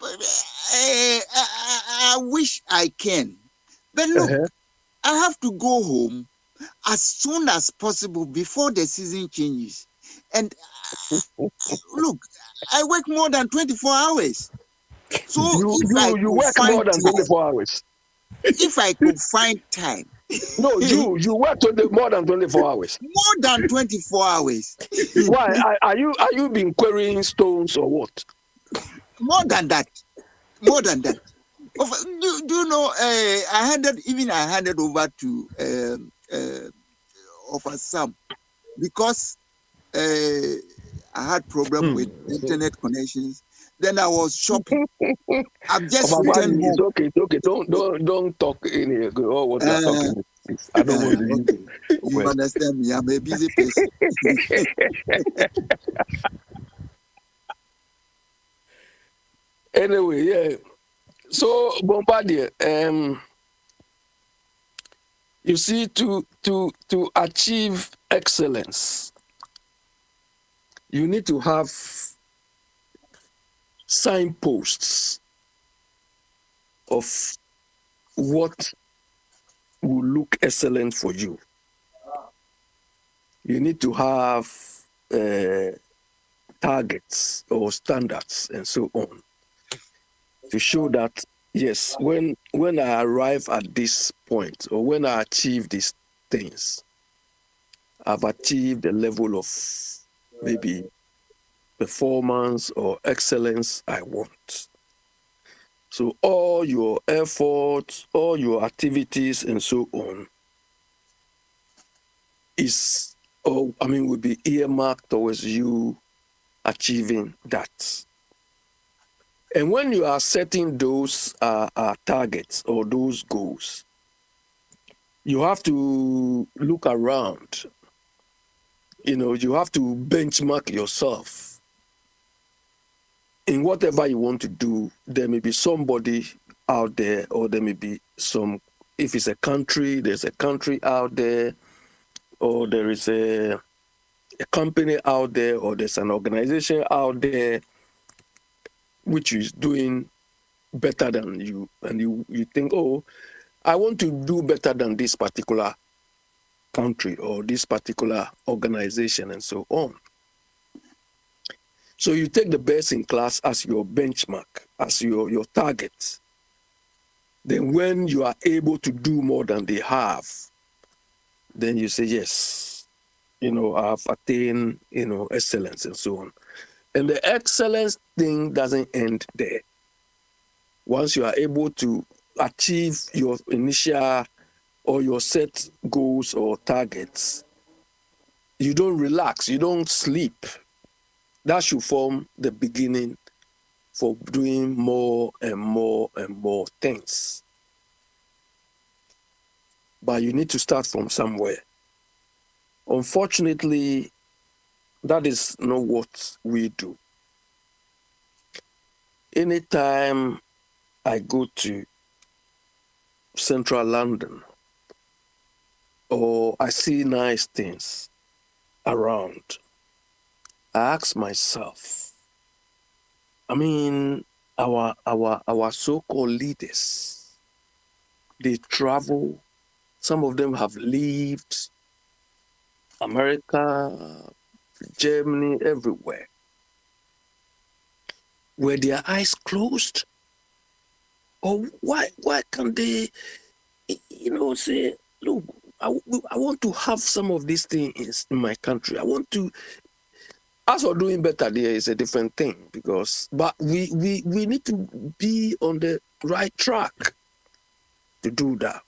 I wish I can. But look, I have to go home as soon as possible before the season changes. And look, I work more than 24 hours. So you work more than 24 hours. If I could find time. No, you work more than 24 hours. More than 24 hours. Why? Are you been quarrying stones or what? More than that. More than that. Do you know, I handed over to Officer Sam because I had problem with internet connections. Then I was shopping. I've just returned home. It's okay. Don't talk in here. Oh, what you're talking. I don't want to use it. You understand me? I'm a busy person. Anyway, yeah. So Bombardier, you see, to achieve excellence, you need to have signposts of what will look excellent for you. You need to have targets or standards and so on to show that, yes, when I arrive at this point or when I achieve these things, I've achieved the level of maybe performance or excellence I want. So all your efforts, all your activities and so on will be earmarked towards you achieving that. And when you are setting those targets or those goals, you have to look around. You have to benchmark yourself. In whatever you want to do, there may be somebody out there, or there may be if it's a country, there's a country out there, or there is a company out there, or there's an organization out there which is doing better than you, and you think, oh, I want to do better than this particular country or this particular organization and so on. So you take the best in class as your benchmark, as your target. Then when you are able to do more than they have, then you say, yes, I've attained, excellence and so on. And the excellence thing doesn't end there. Once you are able to achieve your initial or your set goals or targets, you don't relax, you don't sleep. That should form the beginning for doing more and more and more things. But you need to start from somewhere. Unfortunately, that is not what we do. Anytime I go to central London or I see nice things around, I ask myself, our so-called leaders, they travel, some of them have lived America, Germany, everywhere. Were their eyes closed? Or why can't they, say, look, I want to have some of these things in my country. I want to. As for doing better there is a different thing, but we need to be on the right track to do that.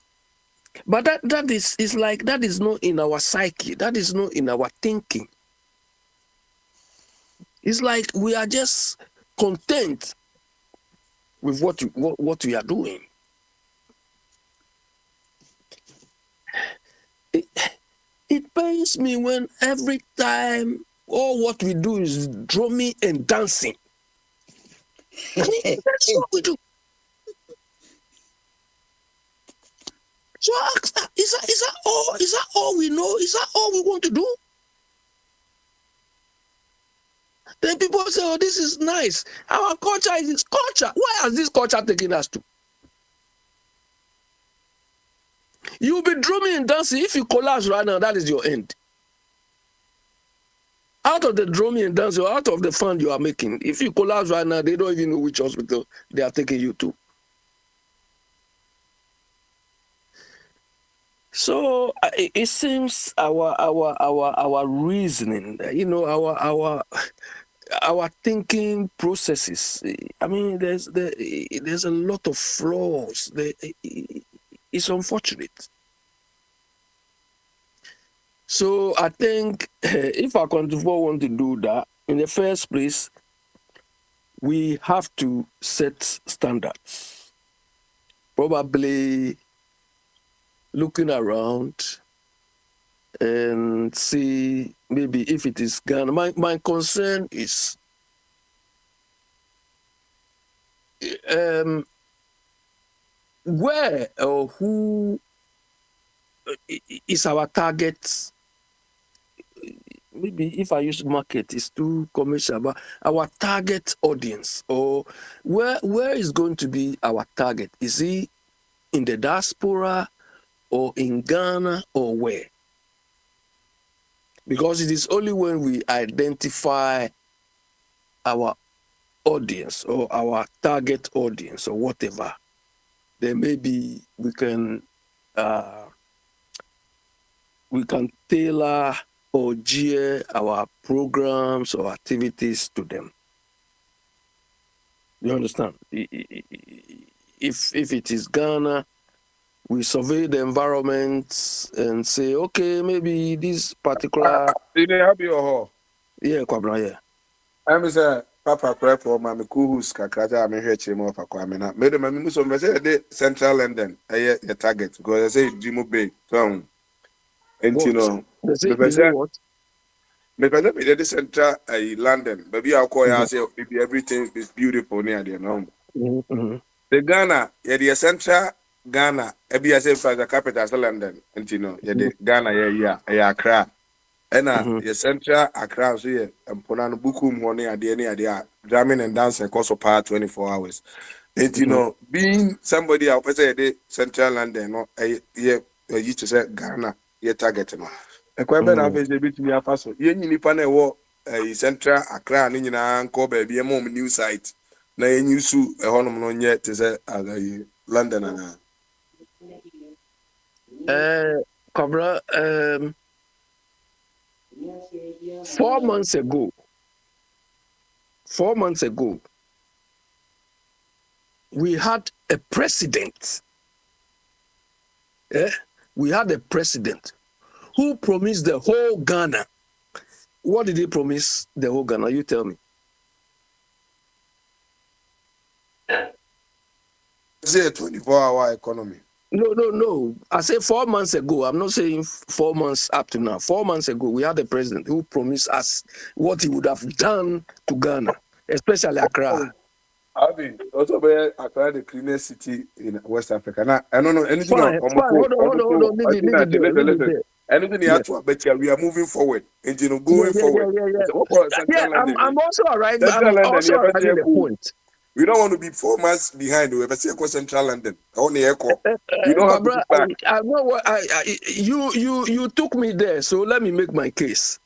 But that is not in our psyche. That is not in our thinking. It's like we are just content with what we are doing. it pains me when every time all what we do is drumming and dancing. I mean, that's what we do. So is that all? Is that all we know? Is that all we want to do? Then people say, "Oh, this is nice. Our culture is this culture. Where has this culture taken us to?" You'll be drumming and dancing. If you collapse right now, that is your end. Out of the drumming and dancing, or out of the fund you are making, if you collapse right now, they don't even know which hospital they are taking you to. So it seems our reasoning, our thinking processes. I mean, there's a lot of flaws. It's unfortunate. So I think if our country want to do that, in the first place, we have to set standards. Probably looking around and see maybe if it is Ghana. My concern is where or who is our target. Maybe if I use market, it's too commercial, but our target audience, or where is going to be our target? Is he in the diaspora or in Ghana or where? Because it is only when we identify our audience or our target audience or whatever, then maybe we can tailor or gear our programs or activities to them. You understand? If it is Ghana, we survey the environment and say, okay, maybe this particular. Did they help you or? Yeah, Kwabra, yeah. I'm say Papa prep for my kuhus kakrata. I'm here chemo for Kwamina. Made a mammy so say the Central London. Your target because I say Jimo Bay. So, and you know, what? Because let me the Central London. Maybe I'll call you. Say maybe everything is beautiful near there. No. The Ghana, yeah, the Central Ghana. Maybe I say for the capital of London. And you know, yeah, the Ghana, yeah, Accra. And the Central Accra, so yeah, and Ponano Bukum money at the end of drumming and dancing cost of power 24 hours. And you know, being somebody I say the Central London, no, yeah, used to say Ghana, yeah, target no. And quite better face a bit me a fast. You need to wo Central Accra, and you ko baby a mom new site. Na you su a honum no yet to say London and Cobra, 4 months ago, we had a president. We had a president who promised the whole Ghana. What did he promise the whole Ghana? You tell me. Say a 24-hour economy. No. I said 4 months ago. I'm not saying 4 months up to now. 4 months ago, we had a president who promised us what he would have done to Ghana, especially Accra. I mean, also where Accra, the cleanest city in West Africa. Now, I don't know anything. Fine. Hold on. Anything you have to bet you we are moving forward. And you know, going forward. Yeah, I'm also all right. I'm also all right with the point. We don't want to be 4 months behind. We have a Central London. Only echo. We don't have to be back. I know what you took me there. So let me make my case.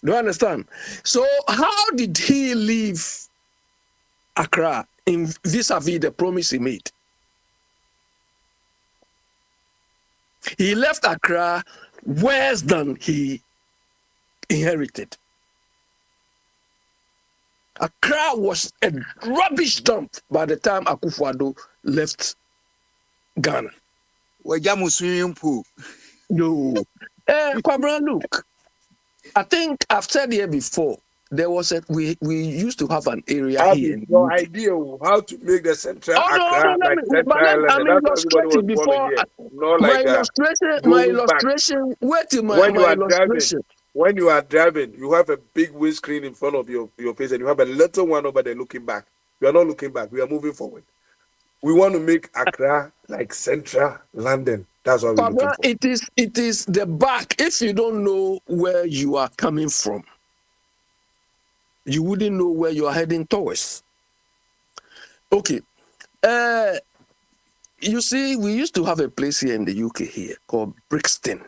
Do you understand? So how did he leave Accra in vis-a-vis the promise he made? He left Accra worse than he inherited. Accra was a rubbish dump by the time Akufo-Addo left Ghana. Wajamu swimming pool. No. Kwabra, look. I think I've said here before, there was we used to have an area here Abi, in the your UK. idea of how to make the central Oh Accra like central I'm London. That's what everybody was illustrating following before here. Not my like illustration. going back. Wait till When you my are driving, illustration. you have a big windscreen in front of your face, and you have a little one over there looking back. You are not looking back. We are moving forward. We want to make Accra like central London. That's what we're looking for. It is the back. If you don't know where you are coming from, you wouldn't know where you are heading towards. Okay. You see, we used to have a place here in the UK here called Brixton.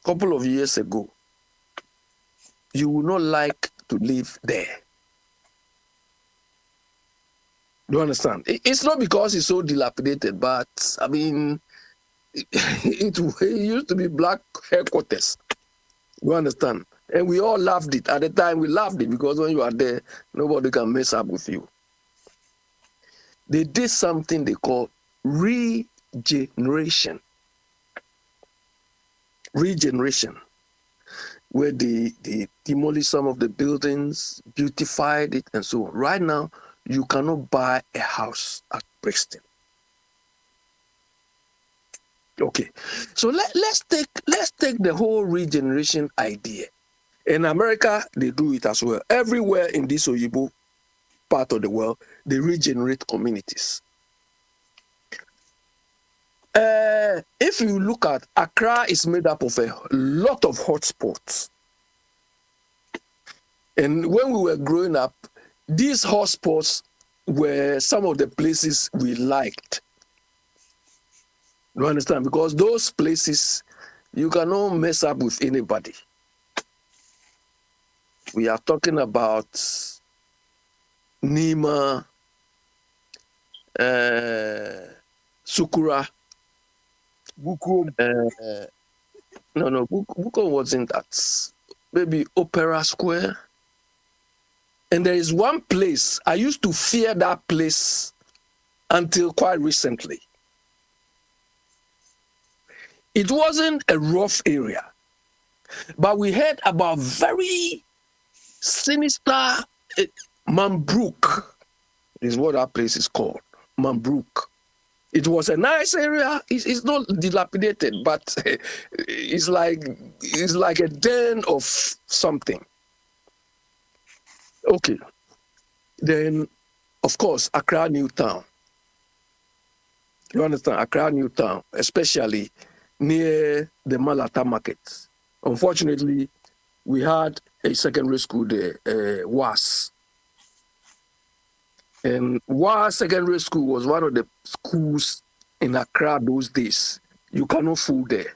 A couple of years ago. You would not like to live there. Do you understand? It's not because it's so dilapidated, but I mean, it used to be black headquarters. You understand? And we all loved it. At the time, we loved it because when you are there, nobody can mess up with you. They did something they call regeneration. Regeneration, where they demolished some of the buildings, beautified it, and so on. Right now, you cannot buy a house at Brixton. Okay, so let's take the whole regeneration idea. In America, they do it as well. Everywhere in this Oyibo part of the world, they regenerate communities. If you look at Accra, is made up of a lot of hotspots. And when we were growing up, these hotspots were some of the places we liked. You understand? Because those places, you cannot mess up with anybody. We are talking about Nima, Sukura, Bukom. No, Bukom wasn't that. Maybe Opera Square. And there is one place, I used to fear that place until quite recently. It wasn't a rough area, but we heard about very sinister Mambrook is what that place is called, Mambrook. It was a nice area. It's not dilapidated, but it's like a den of something. Okay. Then, of course, Accra New Town. You understand? Accra New Town, especially near the Malata market. Unfortunately, we had a secondary school there, WAS. And WAS Secondary School was one of the schools in Accra those days. You cannot fool there.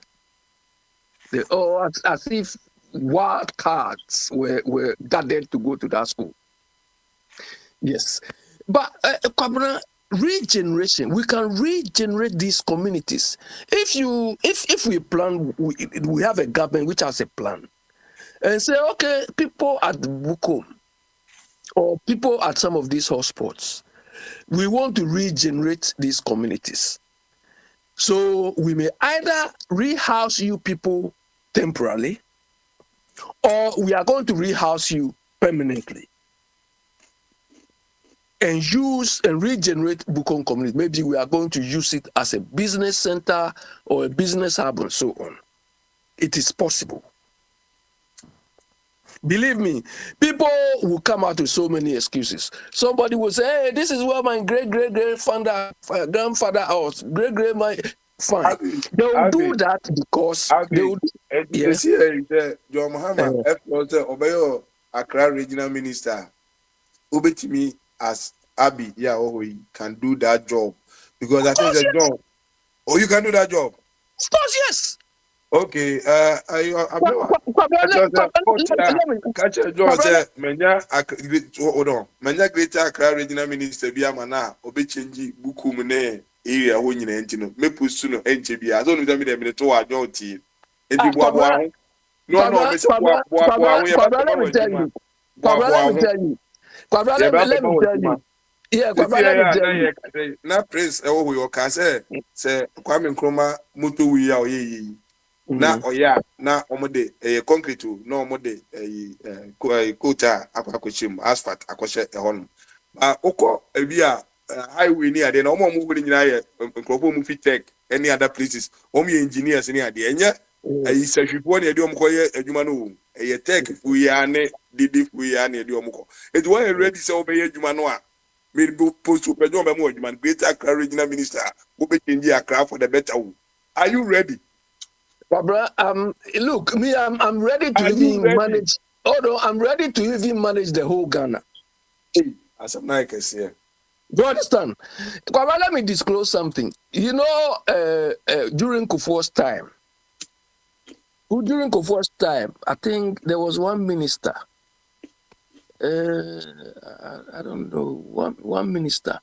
As if wild cards were gathered to go to that school. Yes. But regeneration, we can regenerate these communities. If we plan, we have a government which has a plan, and say, okay, people at Bukom or people at some of these hotspots, we want to regenerate these communities. So we may either rehouse you people temporarily, or we are going to rehouse you permanently and use and regenerate Bukom community. Maybe we are going to use it as a business center or a business hub and so on. It is possible. Believe me, people will come out with so many excuses. Somebody will say, hey, this is where my great-great-grandfather was. Fine. They will do that because they will. Yes. John Muhammad, Obeyo Accra Regional Minister, Ubetimi as Abi, can do that job. Because I think the job. Oh, you can do that job? Of course, yes. Okay, Manya Greater Accra Regional Minister Biamana, Obechenji, Bukum ne area when you know, Mepusuno, NGB. I don't know them in the two are no tea. And you let me tell you. Yeah, now Prince, oh, we can say, Kwame Nkrumah, Mutu, we are ye. na oya na omode concrete na omode quota akwakochim asphalt akoshe ehon ba okọ ebi a highway ni ade na omo mu nyina ye nkropo mu fit tech any other places engineers ni ade enye sahwifo na ade omkoye adwuma no tech fu ya ne didi fu ya na ade omko it when ready say obeye adwuma no a me post to pejo be mu adwuma greater Accra regional minister wo be change Accra for the better. Are you ready? Barbara, look, me, I'm ready to even manage. Although I'm ready to even manage the whole Ghana. As I'm like, yeah. Do you understand? Barbara, let me disclose something. You know, during Kufuor's time, I think there was one minister. I don't know, one minister.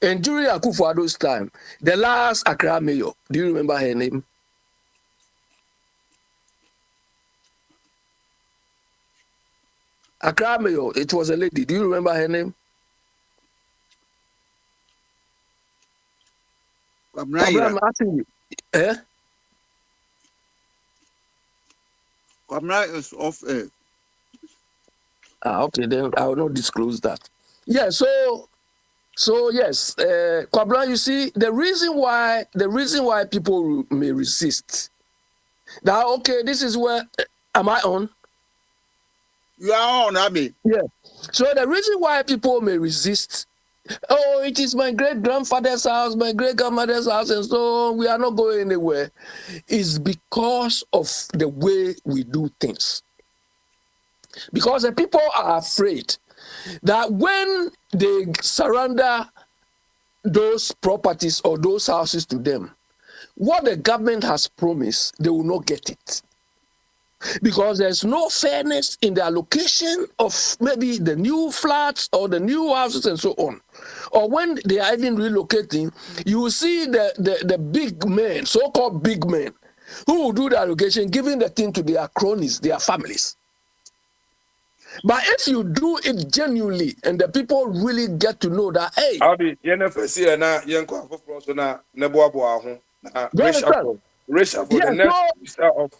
And during Akufo-Addo's time, the last Accra mayor, do you remember her name? Accra mayor, it was a lady. Do you remember her name? I'm asking you. Eh? Kwamra is off air. Okay, then I will not disclose that. Yeah, so yes, Kwabra, you see, the reason why people may resist. Now, okay, this is where am I on? You are on, Abby. Yeah. So the reason why people may resist, oh, it is my great-grandfather's house, my great-grandmother's house, and so we are not going anywhere, is because of the way we do things. Because the people are afraid that when they surrender those properties or those houses to them, what the government has promised, they will not get it. Because there's no fairness in the allocation of maybe the new flats or the new houses and so on. Or when they are even relocating, you will see the big men, so-called big men, who will do the allocation, giving the thing to their cronies, their families. But if you do it genuinely and the people really get to know that, hey, the next minister of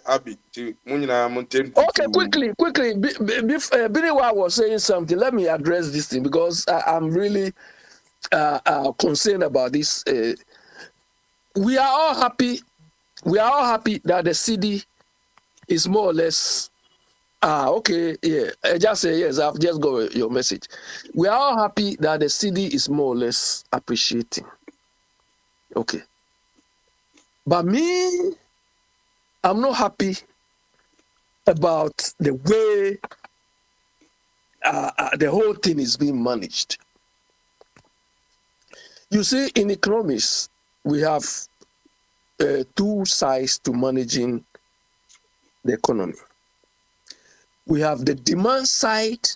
Abi to okay, quickly. Biniwa was saying something. Let me address this thing because I'm really concerned about this. We are all happy that the city is more or less. Okay, yeah. I just say yes. I've just got your message. We are all happy that the city is more or less appreciating. Okay. But me, I'm not happy about the way the whole thing is being managed. You see, in economics, we have two sides to managing the economy. We have the demand side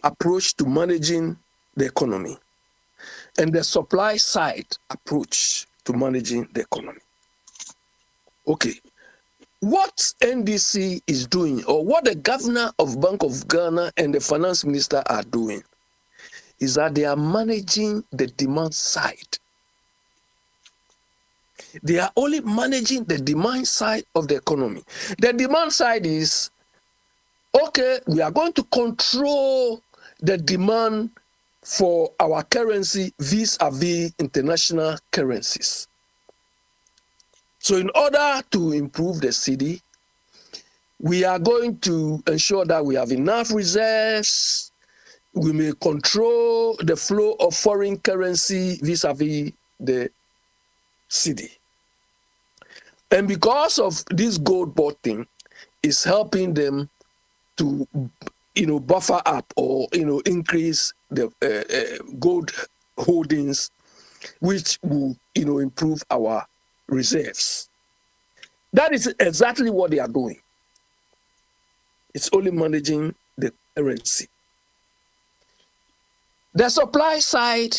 approach to managing the economy and the supply side approach to managing the economy. Okay, what NDC is doing, or what the governor of Bank of Ghana and the finance minister are doing, is that they are managing the demand side. They are only managing the demand side of the economy. The demand side is, okay, we are going to control the demand for our currency vis-a-vis international currencies. So in order to improve the city, we are going to ensure that we have enough reserves. We may control the flow of foreign currency vis-a-vis the city. And because of this gold bond thing, it's helping them to, buffer up or, increase the gold holdings, which will, improve our reserves. That is exactly what they are doing. It's only managing the currency. The supply side,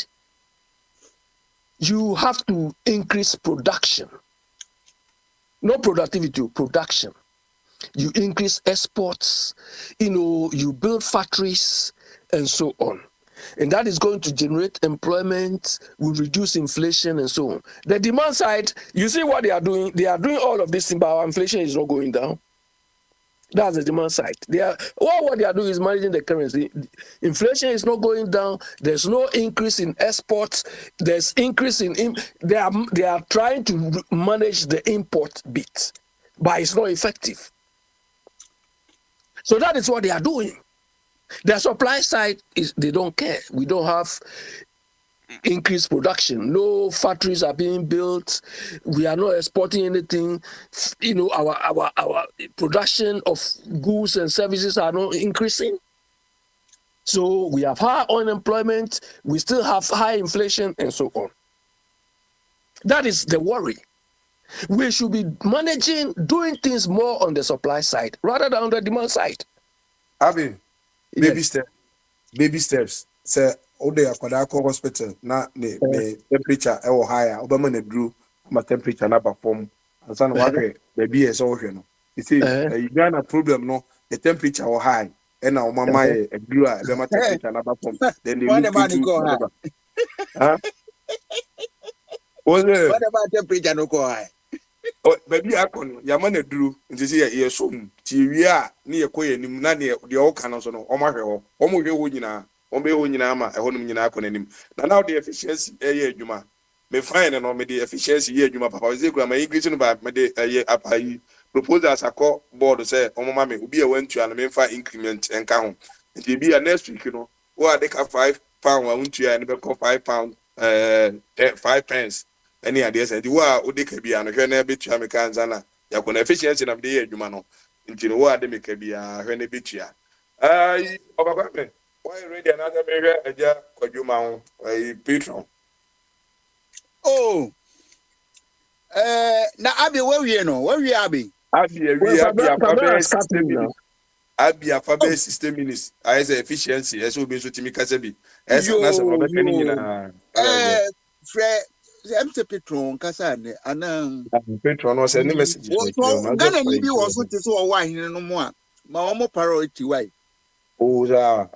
you have to increase production. Not productivity, production. You increase exports, you build factories and so on. And that is going to generate employment, will reduce inflation and so on. The demand side, you see what they are doing? They are doing all of this thing, but our inflation is not going down. That's the demand side. What they are doing is managing the currency. Inflation is not going down. There's no increase in exports. There's increase in they are trying to manage the import bit, but it's not effective. So that is what they are doing. The supply side is they don't care. We don't have increased production. No factories are being built. We are not exporting anything. Our production of goods and services are not increasing. So we have high unemployment. We still have high inflation and so on. That is the worry. We should be doing things more on the supply side rather than on the demand side. Abi, baby steps. Say, ode akwada ko hospital na ne temperature e wo higher. Obama na dru ma temperature na perform. Ansa na wahwe baby e so hwe no. You see, you got a problem no. The temperature was high. And now mama e dru a be ma temperature na perform. Then they look into huh? What about temperature no go high? Oh, baby, I can. Yamane drew. This is a soon. Tia near Koya, Nimani, the old canons on Omaho, Omo Winama, a home in Akonim. Now the efficiency a year, Juma. May find and on the efficiency year, Juma Papa, Zigra, my English about my day a year up. I propose as a call board to say, Oh, mammy, will be a 1 to an main increment and count. It will be a next week, or they have £5, won't you, and £5, 5 pence. Any ideas? And you are Udikabi and a bit Chamicans, you have efficiency of the year, Jumano. Into the word, they make a be a Hene Bichia. Why ready another mirror, a jar, Kojuma, a patron? Oh, now Abby, where we know, where we are be? Abby, a Faber system minutes. I say efficiency, as will be so Timmy Casabi. As a Fred. Empty Petron, Cassane, and Petron was any message. Ghana maybe was what is all wine no more. My own priority way. Oh,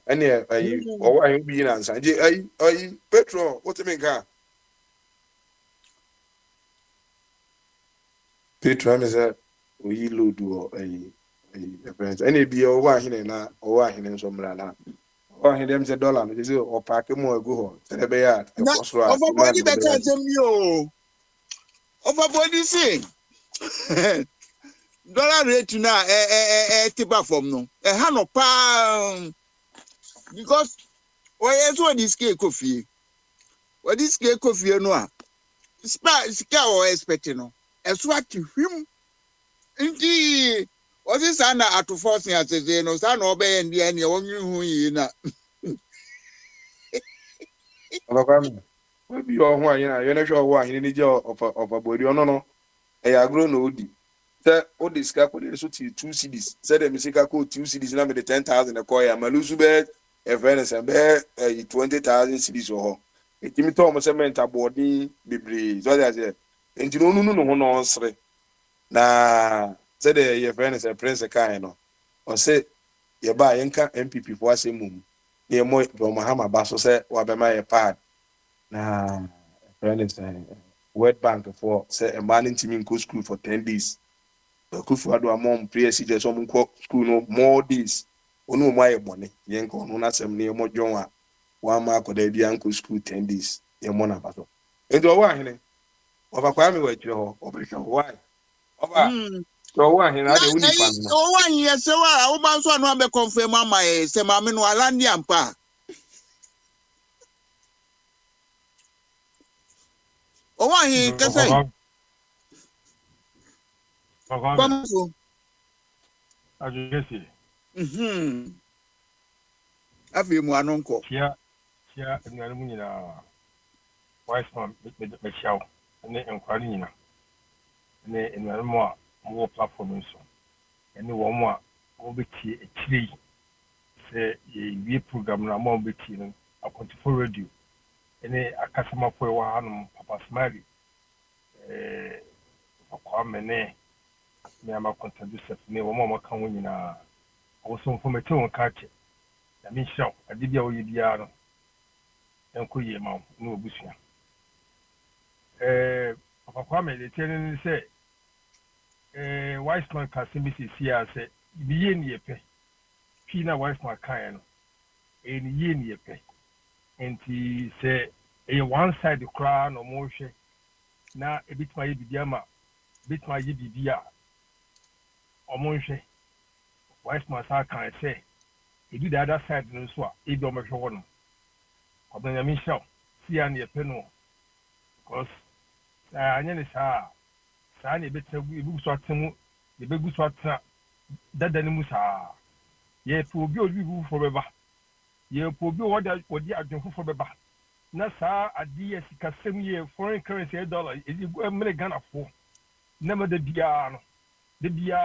any or I be an answer. I Petron, what do you mean? Petron is a we do a friend. Any be a wine or wine in some rana. Or he them $1 or pack more go to the bear. Overbody better than you. Overbody say dollar rate now tip from no. A hand of pound because why what this cake coffee? What this cake coffee no? Scare or expecting no. As what to him indeed. What is Anna at to force me as a no son obey and the any one who you know. Maybe you're one, you're not sure why you need your of a body or no. I grow no D. Say, all this calculate 2 CDs. Said the music code 2 CDs, number the 10,000 a coin, Malusu bed, a Venice and bear 20,000 CDs or a Jimmy Thomas cement a body, be so that's it. And you don't know no answer. Nah. Said your friend is a prince a kind or say you buy MPP for us a moon. Near more Mahama Basso said, what by my part. Nah, friend is a World Bank for say a man in team go school for 10 days. The could for a mom, PS, just some school no more days. Oh, no, my money. Yanko, no, not some near more John. 1 mark or they be uncle school 10 days. Your mona battle. And the one of a crime with your operation. Why? So one here, one year, so I almost want to confirm my Semamin Walandi and Pa. Oh, one here, can say. As you see. I feel more uncle. Here, and the Alumina wise man, Michelle, and the Inquarina, and the more platform so and no one more be a tree say a program na more be teen a control radio and a customer for one Papa Smiley for Kwame me am a contributor me one more can win also from a tone catch I mean show I did your enko ye ma no obusua papa kwame de tene ni say wise man ka se bi sisi ase bi ye ni yepe fi na wise man kan no ni ye ni yepe enti say one side kra no mo hwe na ebituma ye bidia ma bituma ye bibia omo hwe wise man sa kan say edu the other side no so a ebi omo hwe wo no obanya mi show see an yepe no because anya ne saa na ebetena ebu so atemu ebegu so atena dada ne mu saa ye po obi bu fo beba ye po obi wodi adwon fo beba na saa ade sika sem ye foreign currency dollar emre Ghana fo na ma de bia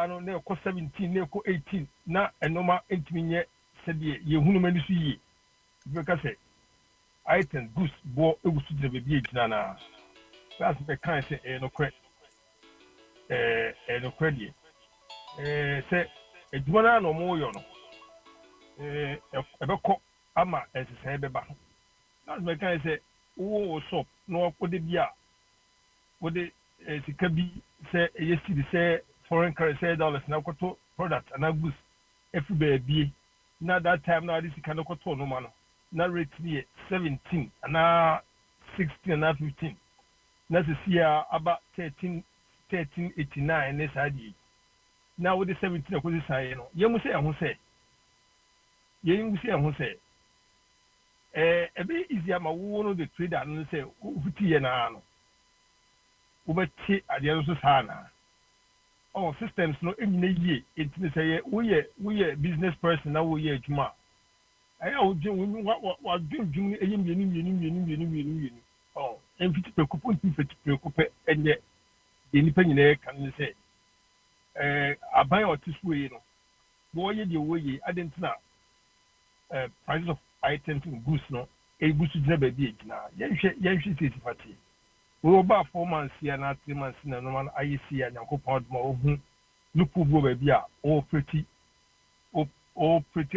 no na ko 17 na ko 18 na enoma entimi nye sede ye hunu mani so yi because item goods bo egusu de be gina na that's the kind say no kwe no kwedie say edumana no mo yo no ebeko ama esese beba that's the kind say wo shop no akode bia wo de sika bi say yesi say foreign currency dollars na koto product and goods every baby na that time na this sika no koto no ma no na rate ni 17 na 16 na 15 na sisia aba 1389 ne sadi na wo de 17 ko sai no yemu se ehun se ebe easy ama wo no the trader no se futi ye na no wo beti ade no so sa na systems no enyina yie entime se ye wo ye business person na wo ye adwuma aya wo dwun eyim mienu enfiti pekupo ntifiti pekupe enye enipa nyina kan se aban otisue no wo ye de wo ye adentina prices of items and goods no egusu jina ba bi egina yenhwe sisi fati wo ba 4 months ya na 3 months na no man ayisi ya nyankopon duma ohun lupu bo ba bi a o pretty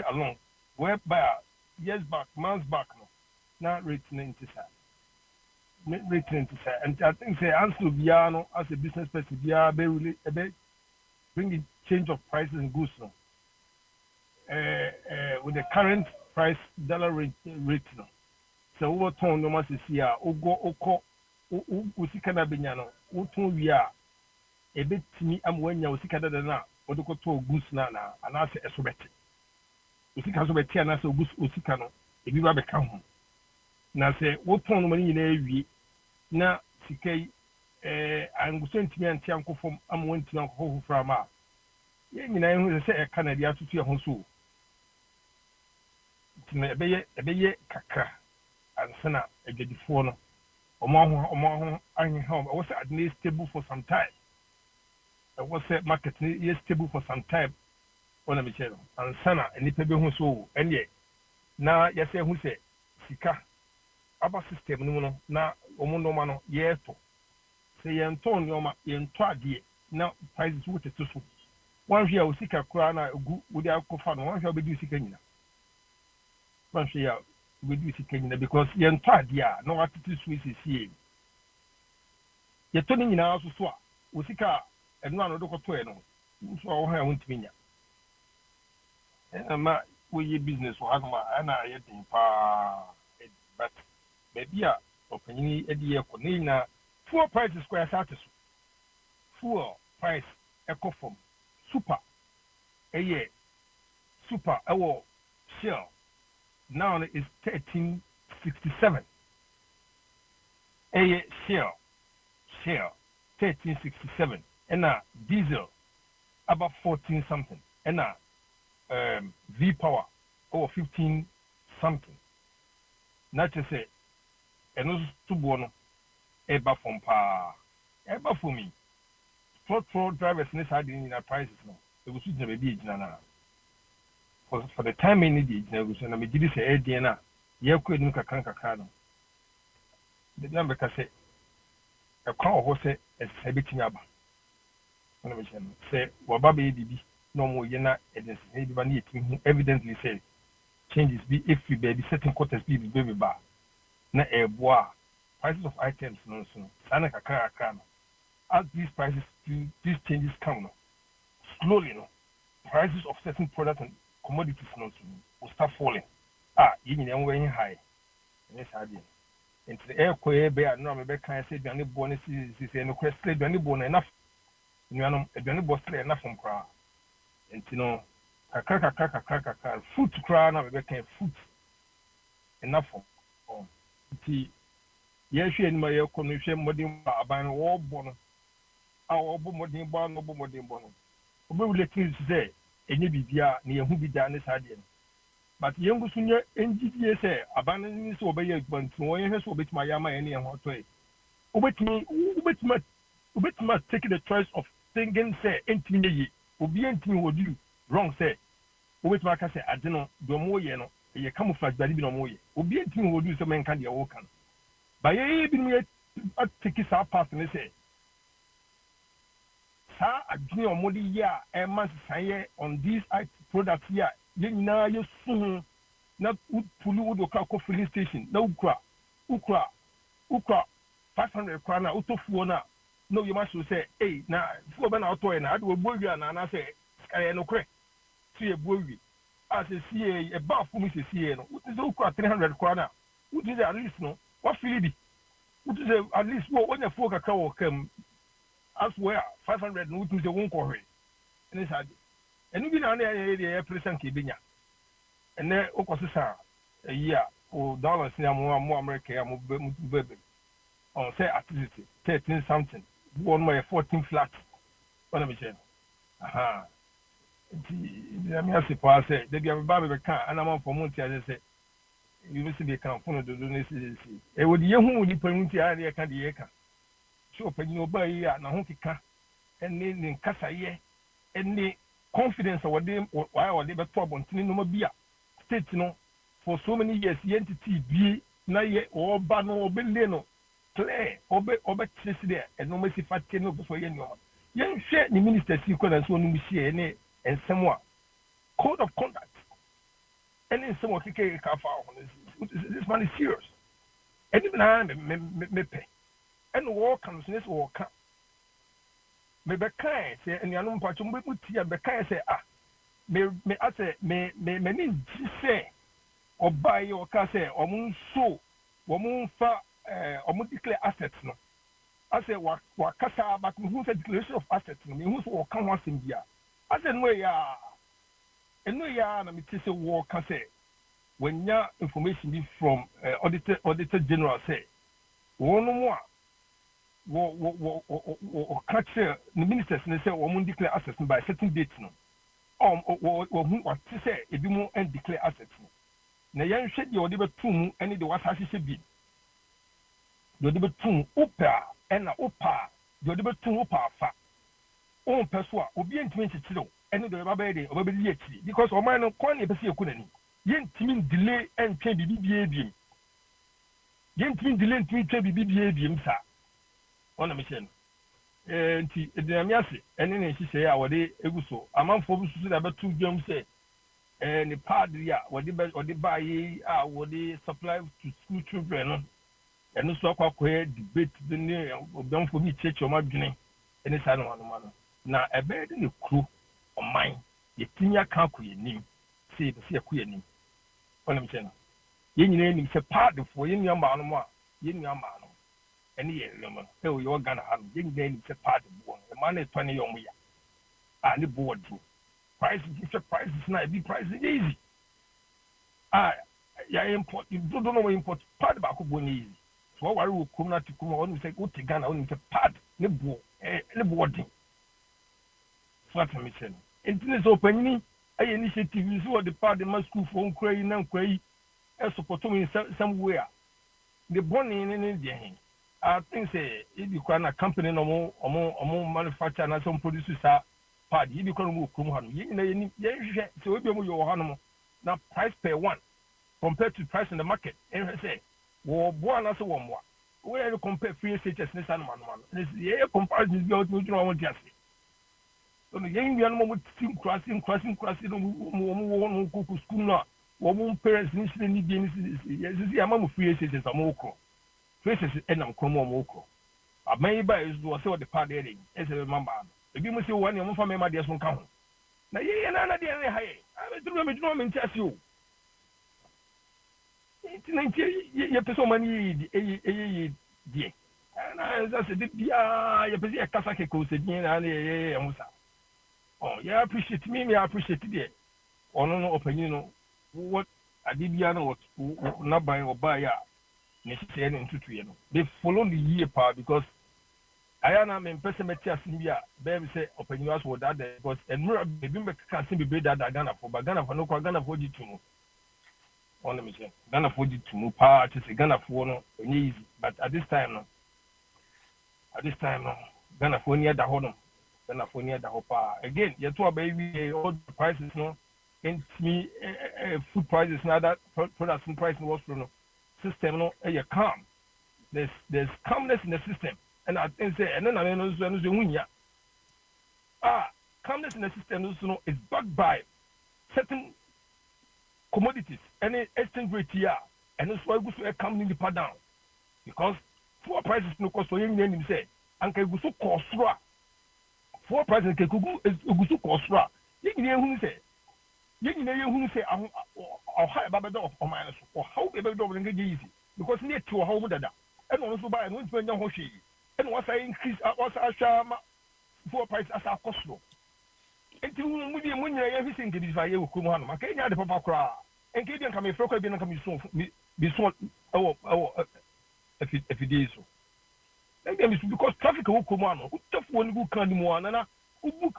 along whereby years back months back no na rate 90 and I think say answer biano as a business person bia be really bring in change of prices and goods no with the current price dollar rate no so we turn no must see a oko usika na benya no utun wi a ebetimi amwanya usika dada na odoko to goods na anase esobeti usika so beti anase goods usika no ebi ba beka ho na se wopon no mani nyina ewie na sikai anguso ntimi anti ankofom amwo ntimi ankofo frama ye nyina ehu se Canada ya tutu ho so ntime ebeye kakra ansana egedifo no omo anyi ha was stable for some time was market is stable for some time ona me chero ansana enipa be hu so ene na yese hu se sika aba system no na omo no ma no yeto se yento nyoma yento ade na prices wo tetu so wan hwe a usika kura na egu wodi akofa no wan hwe obedi usika nyina wan hwe ya obedi usika nyina because yento ade a no atiti sweet sie yeto ni nyina aso so a usika enu ano do koto e no so wo ha wontimi nya ma wo ye business wo hanoma ana ye din pa but maybe a opanyini edi ekọ na fuel prices square status fuel price eco from super super ewo shell now is 1367 shell 1367 and diesel about 14 something and V power over 15 something not to say and those two bono eba from pa eba for me for drivers in this side in our prices no it was never be na for the time in the was na me did say e na ye ko enu kakra no the number ka say e kwa ho say e betimi aba na me say wo ba be bibi no mo ye na evidence e bi ba na yetimi evidently say changes be if we be certain quarters be ba na ɛɛboa prices of items no nso saa na kakra no as these prices these changes come no slowly no prices of certain products and commodities no nso will start falling yɛn nyinaa wɔn ani high ɛnyɛ saa deɛ nti ɛɛkɔ yɛ bɛyɛ ano a mɛbɛka sɛ aduane boɔ no sisi no kora sɛ aduane boɔ no ɛnaf nnuanom aduane boɔ sɛ ɛnaf koraa nti no kakra food koraa na mɛbɛka food ɛnaf nti yɛhwɛ anim a yɛkɔ no hwɛ mmɔden bɔ aban no wɔrebɔ no a wɔrebɔ mmɔden bɔ no wɔbɔ mmɔden bɔ no wɔbɛwule tin sɛ ɛnyɛ biribiara na yɛhu bi daa ne saa deɛ no but yɛn nso nyɛ ngidie sɛ aban no ne sɛ wɔbɛyɛ adwuma nti wɔn yɛhwɛ sɛ wɔbɛtumi ayɛ ama yɛn ne yɛn ho atɔ wobɛtumi take the choice of thinking sɛ ɛntumi nyɛ yie obiara ntumi wɔ do wrong sɛ wobɛtumi aka sɛ ade no deɛ ɔmo yɛ no ɛyɛ camouflage bade bi na ɔmo yɛ obiara ntumi wɔ do sɛ mɛnka deɛ wɔka no ba yɛyɛ binom yɛ ateki saa part ne sɛ saa adwene a ɔmo de yɛ a ɛma nsesan on these products yi a yɛn nyinaa yɛsu ho na wopuli wode ɔkra kɔ filling station na wokura 500 kora no a wotɔ fuo no a na woyɛ mahyew sɛ ei na fuo bɛ na wotɔɛ no ade wɔbuo wie a anaasɛ ɛyɛ nokorɛ so yɛbuo wie a sɛ sie ɛbaa fo mu sɛ sie no wote sɛ wokura 300 kora no a wote sɛ at least no wafili bi wote sɛ at least woanya fuo kakra wɔ kam aswɛ a 500 no wote sɛ wonkɔhwee ɛne saa de ɛno bi na ne yɛyɛ deɛ yɛpere sɛ nka ɛbɛnya ɛnɛ wokɔ sesa ayi a o dollars ne mo America a mo bɛbɛ on sɛ activity 13 something boɔ no ma yɛ 14 flat ɔna mekyɛ no aha nti me ase paa sɛ da bia meba bɛbɛka anamanfo mo nti ase sɛ yɛbi sɛ bɛkamfo no dodo no sisi ɛwɔ de yɛhu nipa no nti a ne yɛka deɛ yɛka sɛ ɔpanyin ɔbaa yi a n'aho keka ɛne ne nkasayɛ ɛne confidence a wɔde bɛto abɔntene nneɛma bi a state no for so many years yɛntete bie na yɛ ɔba no ɔbɛle no clear ɔbɛkyerɛ si dɛ ɛnneɛma si fa te no ɔbɛsɔ yɛ nneɛma yɛnhwɛ ne minister si kɔ na nso ɔnom hyia ne nsɛm a code of conduct ɛne nsɛm a ɔkeka afa ho no this man is serious ɛne nyinaa mepɛ ɛne wɔɔka no so ne sɛ wɔɔka mebɛkae sɛ anuanom mpatwo mbɛmu ti a bɛkae sɛ m'ani ngye sɛ ɔbaa yi ɔka sɛ ɔmo nso wɔmo mfa ɔmo declare assets no asɛ wakasa but mehu sɛ declaration of assets no mehu sɛ wɔka ho asɛm bi a asɛ ɛno yɛ a na mete sɛ wɔka sɛ wɔanya information bi from auditor general sɛ wɔnom a wɔka kyerɛ ne ministers ne sɛ wɔn declare assets no by a certain date no wɔte sɛ ebi mu declare assets no na yɛnhwɛ deɛ wɔde bɛto mu ne deɛ wɔasa ahyehyɛ bi deɛ wɔde bɛto mu wopɛ a ɛna wopɛ a deɛ wɔde bɛto mu wopɛ afa wompɛ so a obi ntumi nkyekyere wo ɛne deɛ ɔbɛbɛyɛ deɛ ɔbɛbɛdi akyiri because ɔman no kwan na yɛpɛ sɛ yɛkɔ n'anim yɛntumi ndile ntwɛn biribi biara biem yɛntumi ndile ntumi ntwɛn biribi biara biem saa ɔna mehyɛ no nti ɛdinami ase ɛne ne nhyehyɛeɛ a wɔde egu so amanfoɔ bi soso de abɛto dwam sɛ ne paadi a wɔde baayɛ a wɔde supply to school children no ɛno nso akɔ akɔyɛ debate bi ne ɔbɛnfoɔ bi kyerɛkyerɛ ɔmo adwene ɛne saa nomanoma no na ɛbɛyɛ de ne kuro ɔman yɛtumi aka akɔ yɛn nim sɛ yɛbɛsɛ yɛkɔ yɛn nim ɔna mehyɛ no yɛn nyinaa nim sɛ paadifoɔ yɛn nua mbaa no mu a yɛn nua mbaa no ɛne yɛ nneɛma no ɛwɔ yɛwɔ ghana ha no yɛn nyinaa nim sɛ paadi boɔ no ɛmaa no ɛtɔ ne yɛ ɔmo ya a ne boɔ duro prices hwɛ prices na ebi prices yɛ easy a yɛ import dodo na wɔ import paadi baako boɔ ne easy so wɔware wɔ kurom na te kurom a wɔnim sɛ wote ghana wɔnim sɛ paadi ne boɔ den so ata mi sɛ no nti ne sɛ ɔpanyini ayɛ initiative nso wɔde paadi ma sukuufoɔ nkura yi na nkura yi ɛsopɔtɔ mu in some way a ne bɔnne ne deɛ hɛn I think say if you can a company no more manufacture and some produce sa pad you can move kum hanu you so we be mo your hanu now price per one compared to price in the market and say wo bo na so wo mo we are compare free SHS ne san man this yeah comparison be out no want to say so no yen yen mo team crossing no mo kuku school no woman parents need games. Yes, see, I'm a free agent, I'm okay. Faces and I'm come on okay. I may buy is was the party as a member. If you must see one, your family, my dear, won't come. Now, yeah, and I didn't high. I don't know, test you. It's so many, dear. And I said, yeah, you a Kasaki coast again, and oh, yeah, appreciate me, I appreciate it. Or no opinion, what I did, not buy or buy, necessary into 2 years. They follow the year part because I am in pessimistic India, baby say opinions were that because and more maybe can't be better than Ghana for, but Ghana for no Ghana for you to move. On the mission, Ghana for you to move part is a Ghana for no easy, but at this time, no. At this time, no. Ghana for near the hodom, Ghana for near the hopa. Again, you're to baby, all the prices, no. And me, food prices, now that products and price was no system, no, you're calm. There's calmness in the system. And I think say, and then I know calmness in the system is backed by certain commodities, any exchange rate here, and that's why we should come in the part down. Because four prices no cost for young men say, and can go so cost four prices can go so cost. You know who say, I'll hire Baba Dog or minus, or how Baba Dog and get easy, because near to a home that, and also buy and went to a young Hoshi. And once I increase, once I share four price as our cost. Until we everything to desire you, Kuman, I can't have the Papa cry. And Gideon come a frock, I've been coming soon, be soon, if it is so. Again, it's because traffic will come on, who tough one who can't more, and who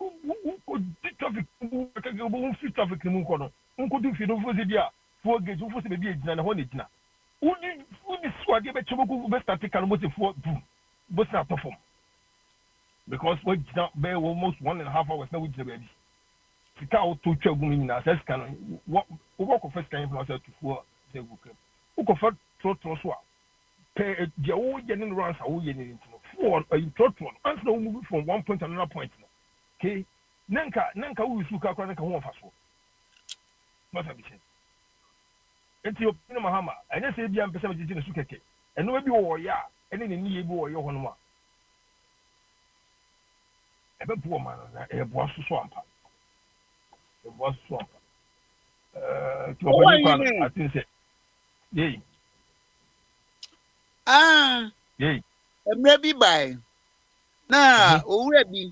could traffic, who fit traffic in Mukono, who could do if you don't visit there, 4 gates, who was the beach and a honey. Who did swag a Chobu best article motive for but not perform because we not bear almost 1.5 hours now with the baby. The cow to children in us can walk of first time from us to 4 the book. Who convert to pay the old getting runs away into 4 a third one. Answer no move from 1 point to another point. Okay, Nanka will look at Chronicle home fast. What have you said? It's your Mahama, and I say, I'm percentage in the Sukake, and nobody or ya. And in the near boy, your one. A poor man, a boss swamp. A boss swamp. I think, yea. Yea. Maybe by now, already,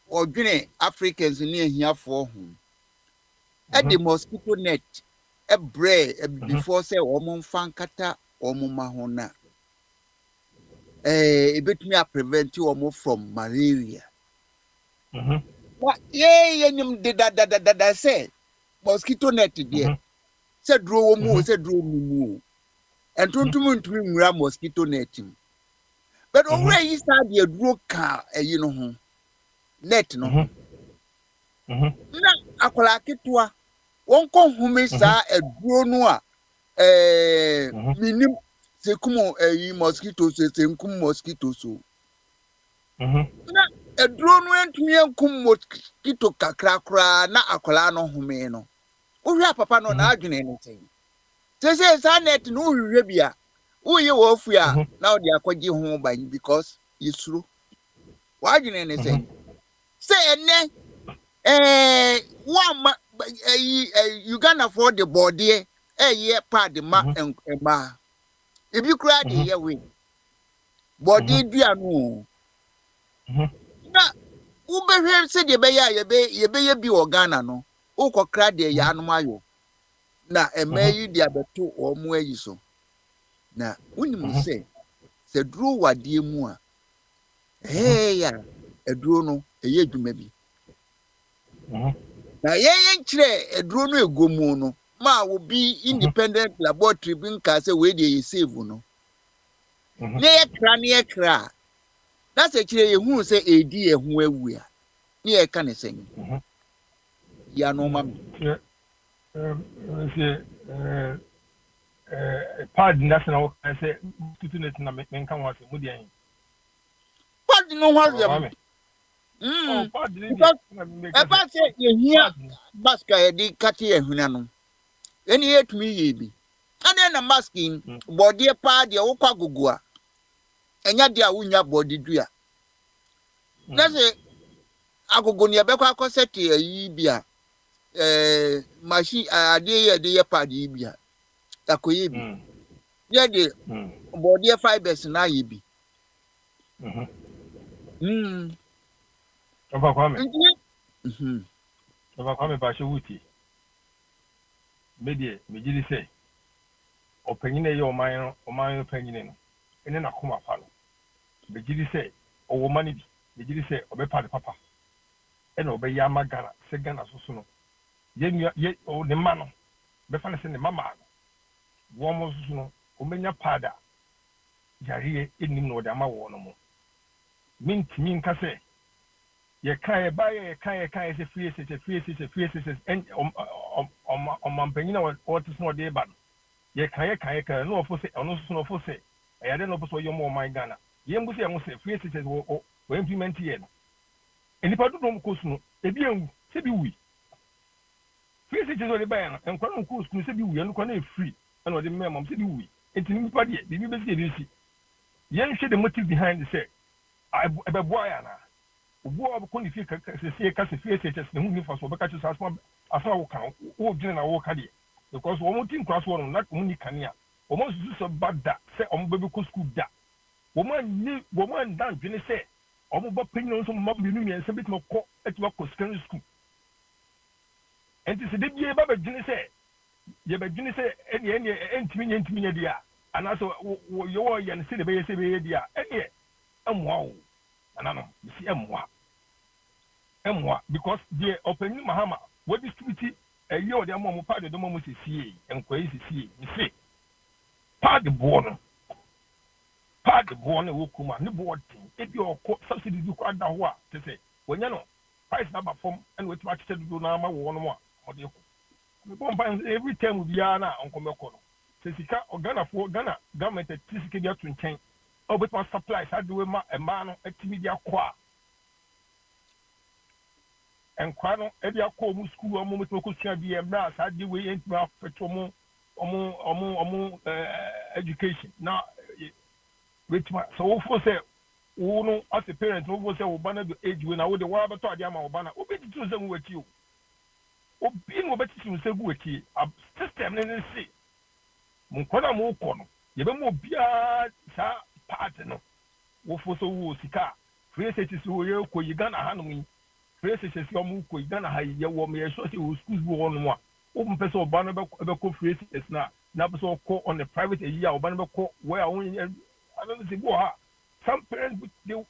or Guinea Africans near here for whom. At the mosquito net, a bread before say, Omon Fankata, Omumahona. A bit me prevent you almost from malaria. What? Yea, did that say mosquito net, dear. Said draw more, said draw more. And to mosquito netting. But already start your draw car, you know, net no. Na akola kitwa won ko humi sa eduro no a minim se kumo mosquito se nkum mosquito so na eduro no entumi enkum mosquito kakra kra na akola no humi no ohwa papa no na adwene ne ten se sa net no hwehwe bia uye wo fu a na odi akwaji ho ban because yisuro wa adwene ne say ene one you can afford the body year part the ma and ma if you cry the year win body duano na ubehwe se de be ya ye be bi organa no ukokra de ya anu ayo na emayi de abeto omo ayi so na unimu se duro wade mu a ya eduro no eye dwuma bi na yen kire eduro no egomu no ma wo bi independent laboratory bin ka say we dey save no ne kra na se kire ye hu say edi ehu awu a ne ye ka ne sen ya no ma pad national I say student na men kan wa se mu dey pad no wa dem because say you hear baska di kati ehuna no Any 8 me be. And then a masking body a pa de okwa gugua. Enya dia wunya body dua. Na se agogo ne be kwa kosete yi bia machine ade ye de ye pa de bia. Takoye bi. Ye de body fibers na yi bi. Oba kwame. Oba kwame ba she wuti. Media me gidi say opanyine ye oman opanyine no. Ene na koma fa no. Me gidi say owo mani bi. Me gidi say obepa de papa. Ene obe ya magana se gana soso no. Ye o ne ma no. Be fa ne se ne mama no. Wo mo soso no omenya pada. Jariye enim no de ama wo no mo. Min ka say ye kai ba ye kai se free and mampanyina what is not dey bad ye kai no ofo say ono so no ofo say e ya de no ofo so yomo my Ghana ye mbu say mo say free wo implement ye no enipa do no ko sunu e bi enwu se bi wi free o de ba no enkwa no ko sunu se bi wi no kwa na free and o de memam se bi wi entini nipa de bi be se bi si ye nhwe the motive behind the say I be boy na obo ko ni fi ka se ka se fi se ne hu ni fa so be ka chi asma wo kan wo dwene na wo ka de because wo mo tin class wo no na ko ni kan a wo mo susu so bada se o mo be ko school da wo mo ndan dwene se o mo ba penyo so mo bi nu mi ense bit mo ko etima ko secondary school enti se de bie ba be dwene se ye be dwene se eni entimi nya dia ana so wo yo ye ne se de be ye dia eni amwa o anano si emwa because the opening mahama what distribute a year the ammo part of the moment is see and crazy see you see part the born will come and the board if your subsidy do quite that what to say when you know price number form and what much to do now one more or the every time we are now on Comecon since you can't Ghana for Ghana government at TCK to change oh but my supplies I do a man at media qua and kwano ebi akọ mu school omo mo ko sia bi emra sa de we entwa feto omo education na which so wo for say wo no as a parent wo for say wo bana do age we na wo de wa beto ade ama wo bana obi ti so mu wati o obi no beti so gu wati system ne se mo kona mo ko no ye be mo bia sa part no wo for so wo sika free state so ye ko Uganda hanom Free says you could done a year warm year so schools one more. Open person of Barnabas free says now. Now so call on the private a year or Barnabas where only I don't say go. Some parents who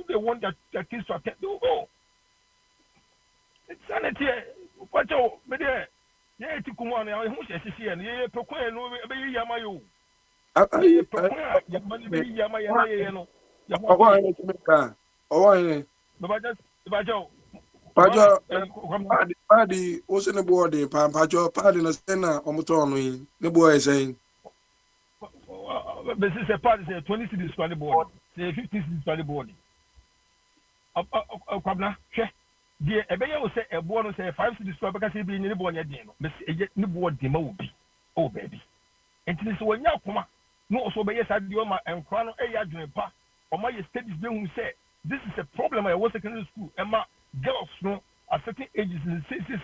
they want their kids to attend do go. It's sanity. What you but there? Yeah, to come on, I wish I see and yeah, proclaim no be Yamayo. Pajo party was in the board Pajo party na sena omoto no yi ne boy saying this is a party say 20 cities for the board say 50 cities for the board kwabna hwe de ebeye wo say e board no say 5 cities for because be ni board nya den no me ni board de ma obi oh baby enti so wonya akoma no so be yes ade o ma enkwa no e ya dwene pa o ma ye studies be hu say this is a problem I was secondary school Emma girls no at certain ages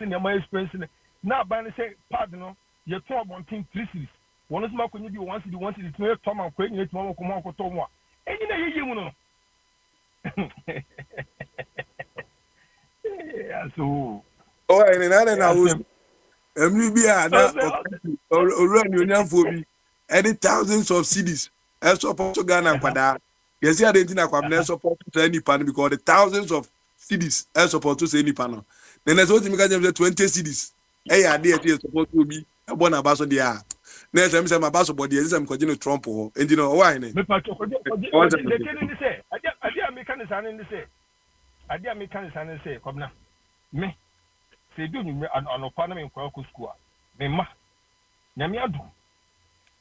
in my experience now by say pardon you talk about 3 cities one is my when you do once to Tom and Queen it mama come on to one and you know so oh and I was MBA or run union for me any thousands of cities as support to Ghana kwada yes I didn't know kwabna support to any pan because the thousands of cities I support to say any panel. Then as what you make 20 cities. Hey, I did support to be a one abaso dia. Next time say my baso body is I'm continue Trump and you know why ne. Me pato they didn't say. I American say. I American say come na. Me say do me an opana me kwa school. Me ma. Na me adu.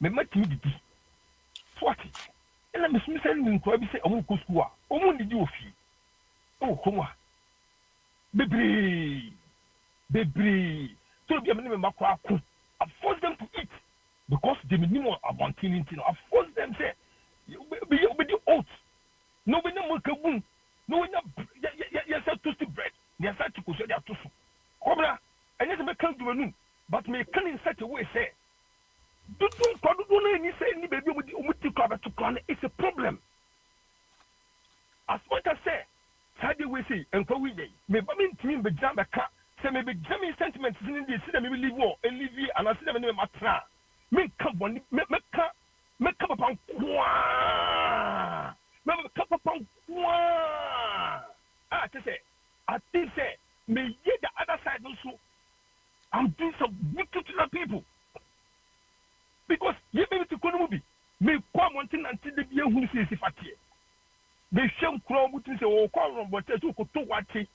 Me ma timi didi. 40. Ela me smisa ni kwa bi say omu ko school. Omu didi ofi. Oh, come on. Baby. So be a minimum macro. I force them to eat because they minimum abandon. I force them say, be the oats. No, we no more kaboom. No, we not. Yes, toasted bread. Yes, I took so they are toast. Cobra, and yes, I can't do a new, but may come in such a way say. Don't say any baby with the cover to plan. It's a problem. As much as say, Sadi we see, and for we day, may mean to me be jam a car, say maybe jamming sentiments in the city, maybe leave war, and leave you, and I see them in my tra. Make come one, make up upon make up upon I think say, may ye the other side also. I'm doing some wicked to the people. Because you may be to movie, may come one thing until the year who says if I tear. They shall crow with say, oh, call but to watch it,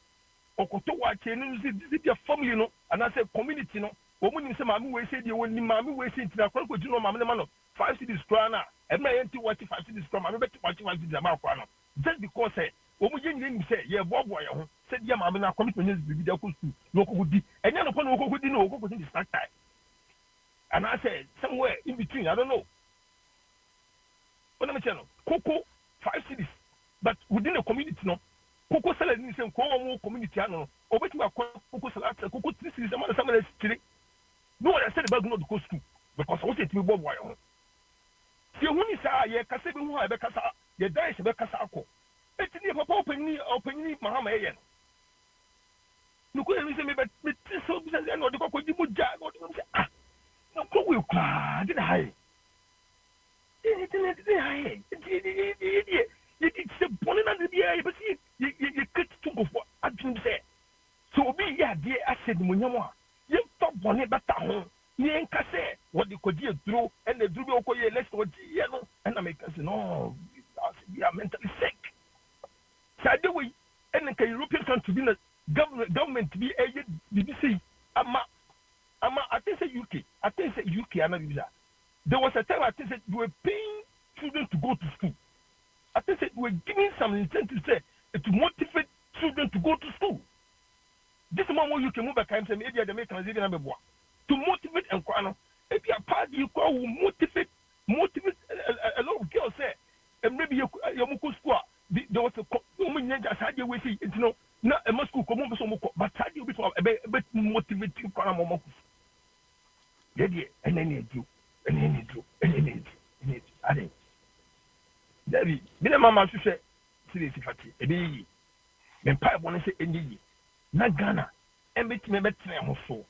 or to watch it, and this is your family, no, and I said community, no. Woman in some mammy said you when mammy was into the crowd with no mamma, 5 cities crana, and my auntie watch 5 cities from my better watch one to the mouth. Just because, woman didn't say, yeah, Bob, said, yeah, mamma, commitment is the local would be, and then upon who would know what was in the start time. And I said, somewhere in between, I don't know. What am I saying? Cocoa, 5 cities. But within the community, no. Cocoa salad in some community, I know. Or what you are cocoa salad, cocoa 3 cities, some of the street. No one said about not to go school. Because I was at me, Bob, why? See, when you say, yeah, Casabi, who I becasa, your dice, Becasako. It's near Papa opening Mahama. Look at me, but so and not the cocoa, you would jag, or ah. No, will cry. Did I? It's a bonnet under the eye, but you get to go for I didn't say. So be ya, dear, I said, Munyama, you stop bonnet, but you ain't say what you could do, and the Drubo, let's go, yellow, and I make us no, we are mentally sick. So the way, and the European country, the government to be a BBC, I think say UK. I think say UK. There was a time I think that we were paying children to go to school. I think that we were giving some incentive to motivate children to go to school. This man where you can move back and say maybe the Americans even have to motivate and crown. If you are part you will motivate a lot of girls say and maybe your muku school. There was a woman just had you see it, you know, not a Moscow come but had you before a bit motivating crown. And then you do, and then you do, and then you do. I think. David, be the mamma to say, seriously, fatty, a baby. Then pipe want to say, any, not Ghana, and bet me better than so.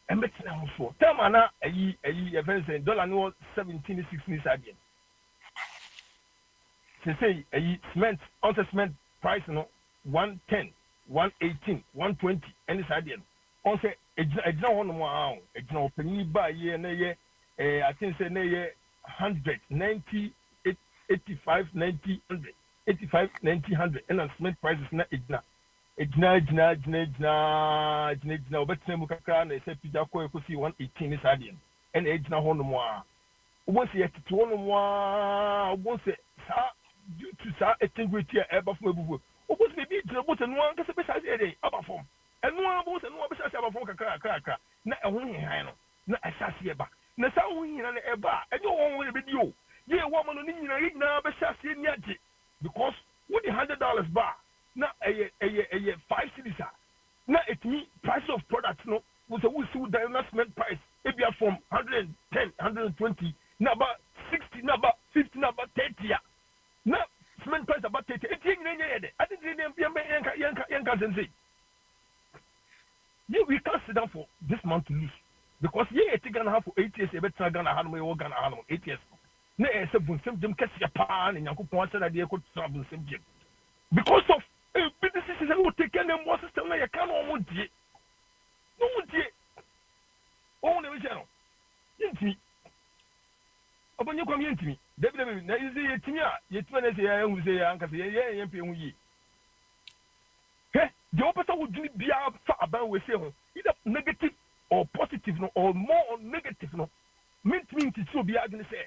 And better than so. Tell Mana a ye, $17, 16 again. They say a cement, on cement price, no, 110, 118, 120, and it's again. On say, it's not 1 more, it's not penny by year, I think say, 100, 90, 85, 90, 100, 85, 90, 100, and the cement price is not it's but same can they say Peter Coy could see 118 is adding, and it's not 1 more. Once you have to 1 more, once it, due to a thing with your ever for Bubu. What was maybe about and one because besides a day, upper form. And no one was and one besides our phone, crack, not a winning hand, not a sassy bar. No sound winning on a bar, and no one will be you. Yeah, woman on in now, besides in Yaji. Because with the $100 bar, not a 5 cities. Now it me price of products, no, was a whistle divestment price. If you are from 110, 120, now about 60, now about 50, now about 30. Now, cement price about 30. I didn't say, yeah, we can't sit down for this month to lose. Because yeah, it's going to have for 8 years, a better Ghana Hanway or Ghana Hanway, 8 years. No, it's a boom, some catch your pan and Yanko said that they could travel some gym. Because of businesses that will take care of them more system, I can't almost do it. No, dear. Oh, never channel. Inti. Upon you come into me, David, there is a Tia, yet when I say I will say, Uncle, yeah, MP. The opposite would be about we say either negative or positive, no, or more negative, no. Mean to still be going to say,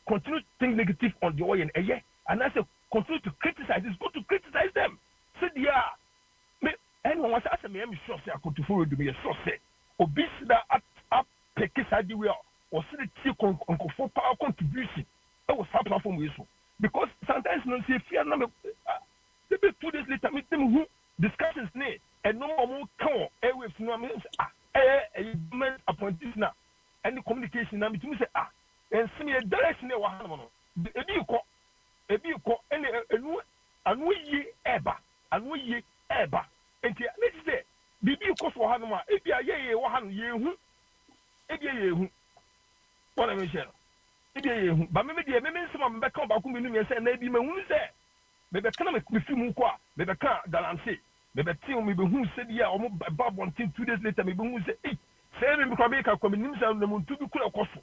continue to think negative on the oil and I say, continue to criticize. It's good to criticize them. Said, yeah, anyone was asking me, I'm sure I could to forward to me a source. Obese that up pick side we or see the tea for power contribution. I was that platform we so because sometimes no see fear number 2 days later meet them who discussions ne and no more come airwaves no mean government appointees now and the communication now between say and see a direction wa ha no ebi ko and anu yi eba enti let's say bibi ko so ha no ma ebi aye wa ha no ye hu ebi ye hu what I mean share ebi ye hu ba me de me nsema me ka ba ku me nu say na ebi ma hu say me be kana me fi mu ko a me be ka galamse me be ti o me be hu say dia o mo ba bontin 2 days later me be hu say say me ko be ka ko me nim say na mo ntu bi kura koso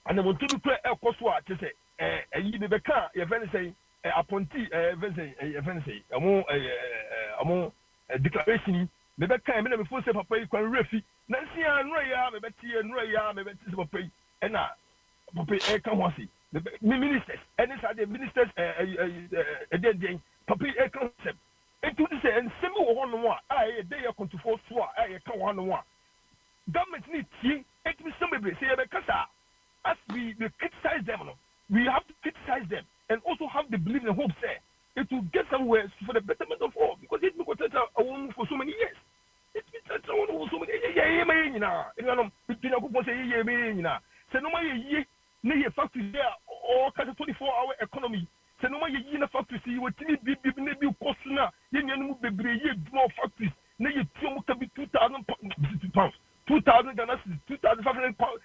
ana mo ntu bi kura e koso a te say yi me be ka ye ven say appointee ven say amo declaration me be ka me na me fo say papa yi kwan refi na nsi anro ya me be ti anro ya me be ti papa yi e na papa e ka ho si ministers and it's the ministers then papa e ka say into say and semi wo no a dey ya control so a ka wo no a government need tie it be some be say be kasa as we criticize them no we have to criticize them and also have the belief and hope say it will get somewhere for the betterment of all because it will take a woman for so many years it will take a woman for so many years you know between a couple say you know say no my na ye factory there or 24-hour economy say no ma ye na factory see we tini bi na bi cost na ye nyanu bebre ye more factories na ye tiom ka bi 2,000 pounds 2,000 Ghana cedis 2,500 pounds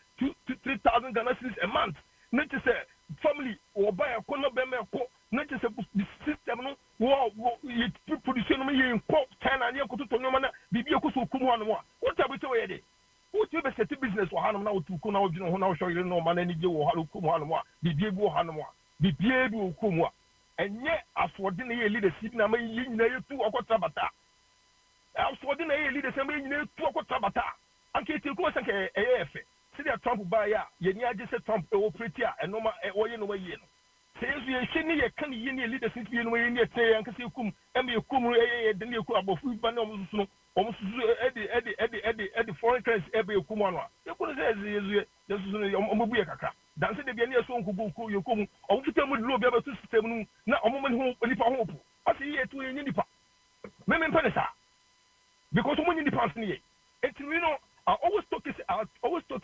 3,000 Ghana cedis a month na to say family or buy a corner be me ko na to say the system no wo ye production no ye import China na ye ko to no na bibi ko so kumu anu what about we dey who to be set business wa hanum na otu ko na odwino ho na wo show no ma na ni je wo halu kumu hanum a bibi ebu hanum a bibi ebu kumu a enye afode na ye leadership na ma yi nyina ye tu akota bata afode na ye leadership ma yi nyina tu akota bata anke ti ko sanke efe see the Trump ba ya ye ni age se Trump e operate a eno ma wo ye no ma yi no se yesu ye hye ni ye kan ye ni leadership ye no ye ni ete anke se kum em ye kum de ni ku abofu ba na omo susu no omo susu edi foreign currency ebe kum ano a ye ko se yesu no omo bu ye kakra dan se de bia ni so nkugu ku ye kum omo fitam duro bia ba tu system no na omo mani ho nipa ho opu ase ye tu ye nipa me penesa because omo ni nipa ni ye it you know I always talk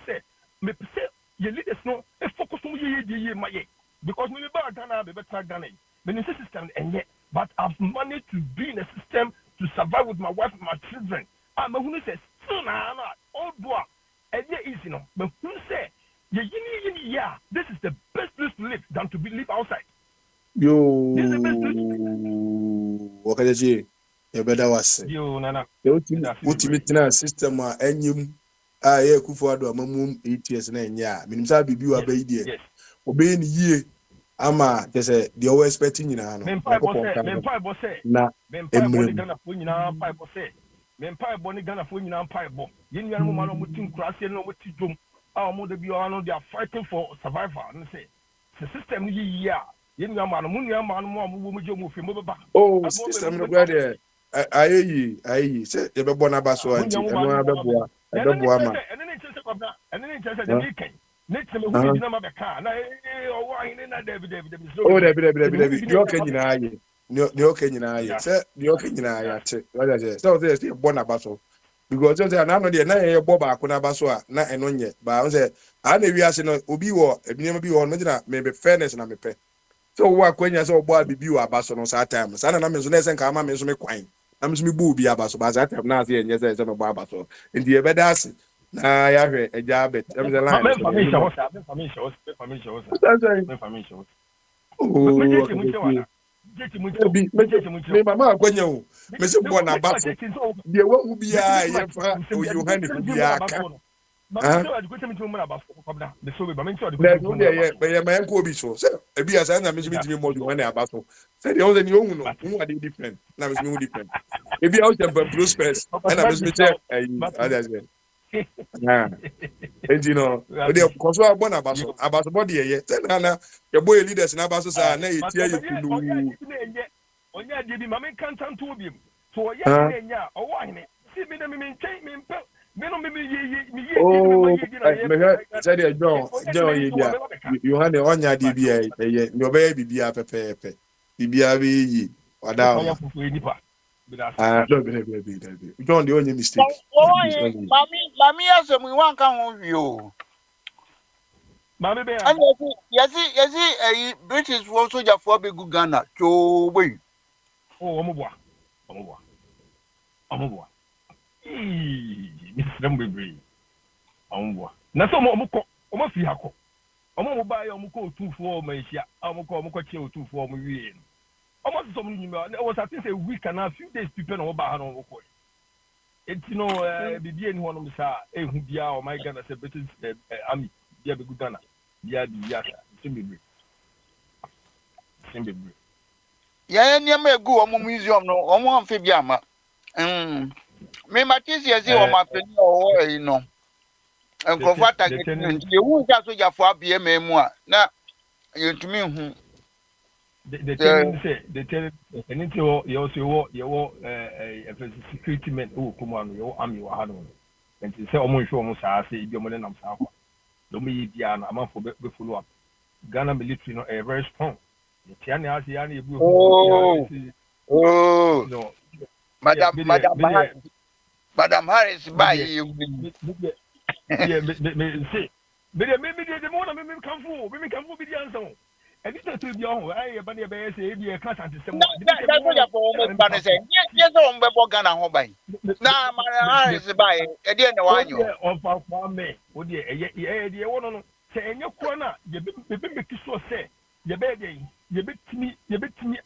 say me say your leaders no e focus on ye my because me ba Ghana be better Ghana me in system and yet but I've managed to be in a system to survive with my wife and my children and me who says so na all do and yet easy no me who say yeah this is the best place to live than to live outside yo wakaje e beda wase yo nana ultimate tina system a enyim a ye kufu ado amamum 8 years na enya minim sa bibi wa ba yidie obey ni yie ama tese the always expecting nyina no mempa bo se na emre Ghana fo nyina pa bo se mempa bo ni Ghana fo nyina pa bo ye nua no ma no mutim kurase no muti dwom a mo de bi o no they are fighting for survival and say the system ni yie a ye nua ma no mo nua ma no mo mo je mo fi mo beba system no brother ayi se ye be bona ba so anti eno abeboa ma ene ni chese de mi kan ne teme hu bi na ma be ka na o wa hin na David David yo ka nyina aye yo ka nyina aye se yo ka nyina aye te what say so say bona ba so because say na no de na ye bo ba ko na ba so a na eno nye ba say a na wi ase no obi wo ebinema bi wo no gina me be fairness na me pe so wo akwanya so obo abibi wo aba so no sa time sa na me so na se nka ama me so me kwan am so me bu bi aba so ba za time na se enye se no bo aba so ndi e beda ase na ya hwe eja bet am the line me mama akwanya o me se bo na ba so de wa hu bia ye fa o Yohane hu bia ka but so education me mo na ba so kobda the so be me so education me ma enko obi so se e bia sa na me so me mo Yohane aba so se de o ze ni ohun no hu ade different na me so me different e bia o temper prospers na me so me check ayi and you know they koso abona abaso body ye say na your boy leaders na abaso sa na etia ye kulu onya de bi ma men kan tan to bi so oya nya owo ahine si mi na mi nchen mi mpe Oh, said John, you had the on your DBA, your baby, be pepe, BBA, or down. John, the only mistake. Mami asem we wan kan ho wi o. Mami be And yesi British soldier for be good Ghana. Cho we. Oh, omoboa. Mr. Mbebe. Omoboa. Na so omo fi hako. Omo ba ya omo ko otunfo o ma hia. Omo ko che otunfo o mo wie. Omo so mo nyima. Was I think a week and a few days people no ba ha no ko. Enti no bibie ni hono msa ehu bia o my Ghana say British army bia be good Ghana. Bia Mbebe. Ya nyama egu omo museum no omo amfe bia ama. Me matisi yesi o ma peni o yi no. Nkofo attack nti ewu nka soldier for abie memu a na yentumi hu. The tell anything you also you security men who come on you army wa hanu and say omo hwe omo saa say ibi omo nam saa kwa do me bia na am for be follow up Ghana military no very strong the tiane as ya na ebu no Madam Harris buy you yeah me say me the more me come for be the answer. And this is the only way I say be a class and system. That's what you want say. Yes, on be Ghana ho ban. Na Madam Harris buy e dey na wanyo. On for me. O dey e wono no. Say enye kro na ye be make sure say ye be dey ye betimi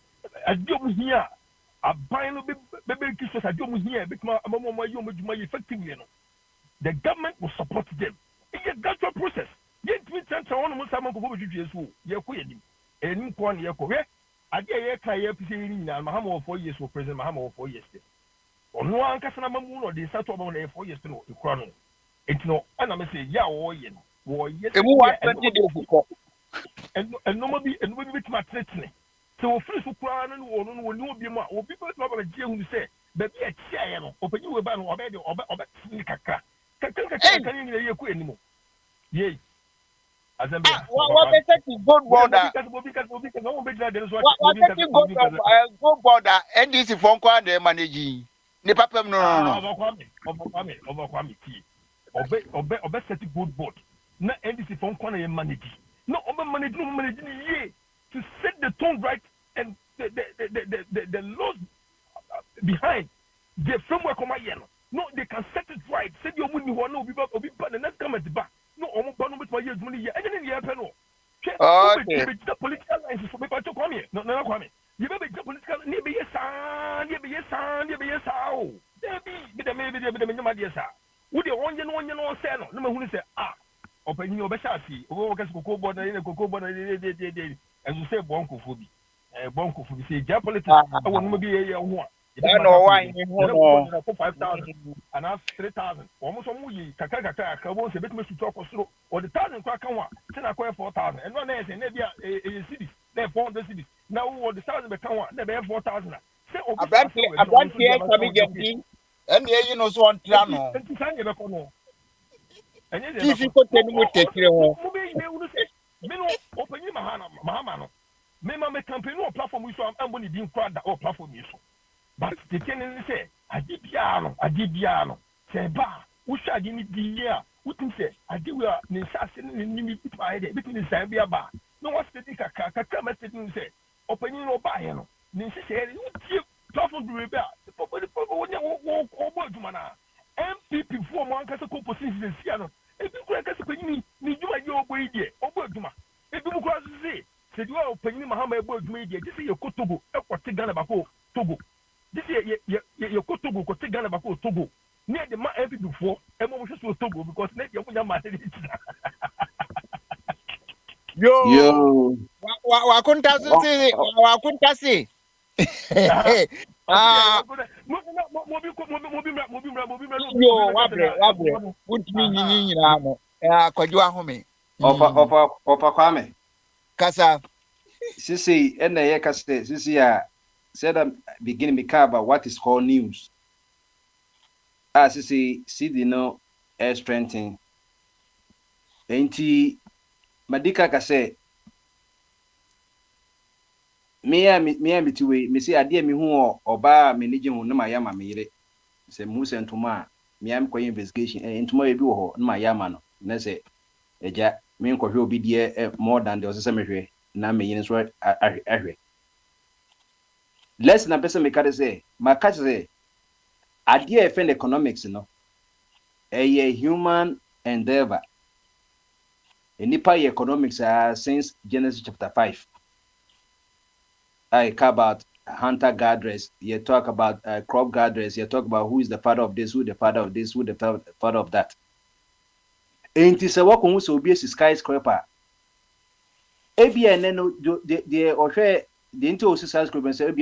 adom hia aban no be make sure say adom hia betima amamo yom adwuma effectively no. The government will support them. It's a gradual process. Yet we tend to want to go to Jesus. You're quitting. And one year, I get a clear position. Mahamo 4 years for President Mahamo 4 years. Or no one can say, or the start of 4 years to know the crown. It's no, and I'm saying, yeah, or yes, and nobody, and we with my threatening. So, first of all, will no be more, or people who say, but be a chair, open you about or bed or kaka. Can you hear anymore? Yay. What they say to gold border? What they gold border? NDC phone call they managing. Ne papa no. Overcome Obe set gold board. Na NDC phone call they manage. No, manage to set the tone right and the laws behind the framework of my yellow. No, they can set it right. Say your money will not be back or be bad and not come at the back. No, almost one with my years money here. And then you have no. Okay. The political lines for people to come here. No, come here. You may be the political maybe yes, yes, oh. Maybe yes, would you want you say no? No, who say open your Bashasi, over Cocoa Border in a Cocoa Border, as you say, Bonko Phobi. Bonko Phobi say, Japolitics, I want to be a one. I know why you know 5,000 and have 3,000. Almost a movie, Kaka, won't a bit much to talk or the 1,000 crack one, 10 acquire 4,000. And one is in maybe a city, they form the city. Now, the 1,000 become one, they have 4,000. Say, I want here coming again, and here you know, so on Trano. And if you could tell me what take you open your Mahamano. Mema me campaign no platform we so am boni din kwada or platform you so. But the thing is say adibiano say ba wo sha di ni dia wo tin say adi we ni sase ni ni bi pa ide bi ni say bia ba no what the kaka message ni say open no ba here no ni say wo tie platform do be a wo bo duma na MPP for mo anka se ko position sia no e bi kura ka se panyi ni duma je obo ide obo duma e bi mu kura se said you are penny Mahama about media. This is your Kotogo, Ghana Bako, Togo. This is your Kotogo, Ghana Bako, Togo. Near the man every before, and more to Togo because next year we are married. Yo, Wakunta say. Put me in Kwajua home. Opa Kwame. Kasa. Sisi, and the Kase, Sisi, said I'm beginning to cover what is called news. as CD no air strengthening. Enti madika ka say me bitiwe me say ade me hu oba me nije hu na ma yama me yire se mu se ntoma me am koy investigation ntoma e bi wo ho na ma yama no na say eja me nkɔhwɛ obi die more than the osese mehwɛ na me yine so ahwɛ less na pese me ka say ma ka say ade e friend economics no a human endeavor nipa economics since Genesis chapter 5 I talk about hunter gatherers, you talk about crop gatherers, you talk about who is the father of this, who the father of this, who the father of that. And it is a work on which will be a skyscraper. ABN the into skyscraper and say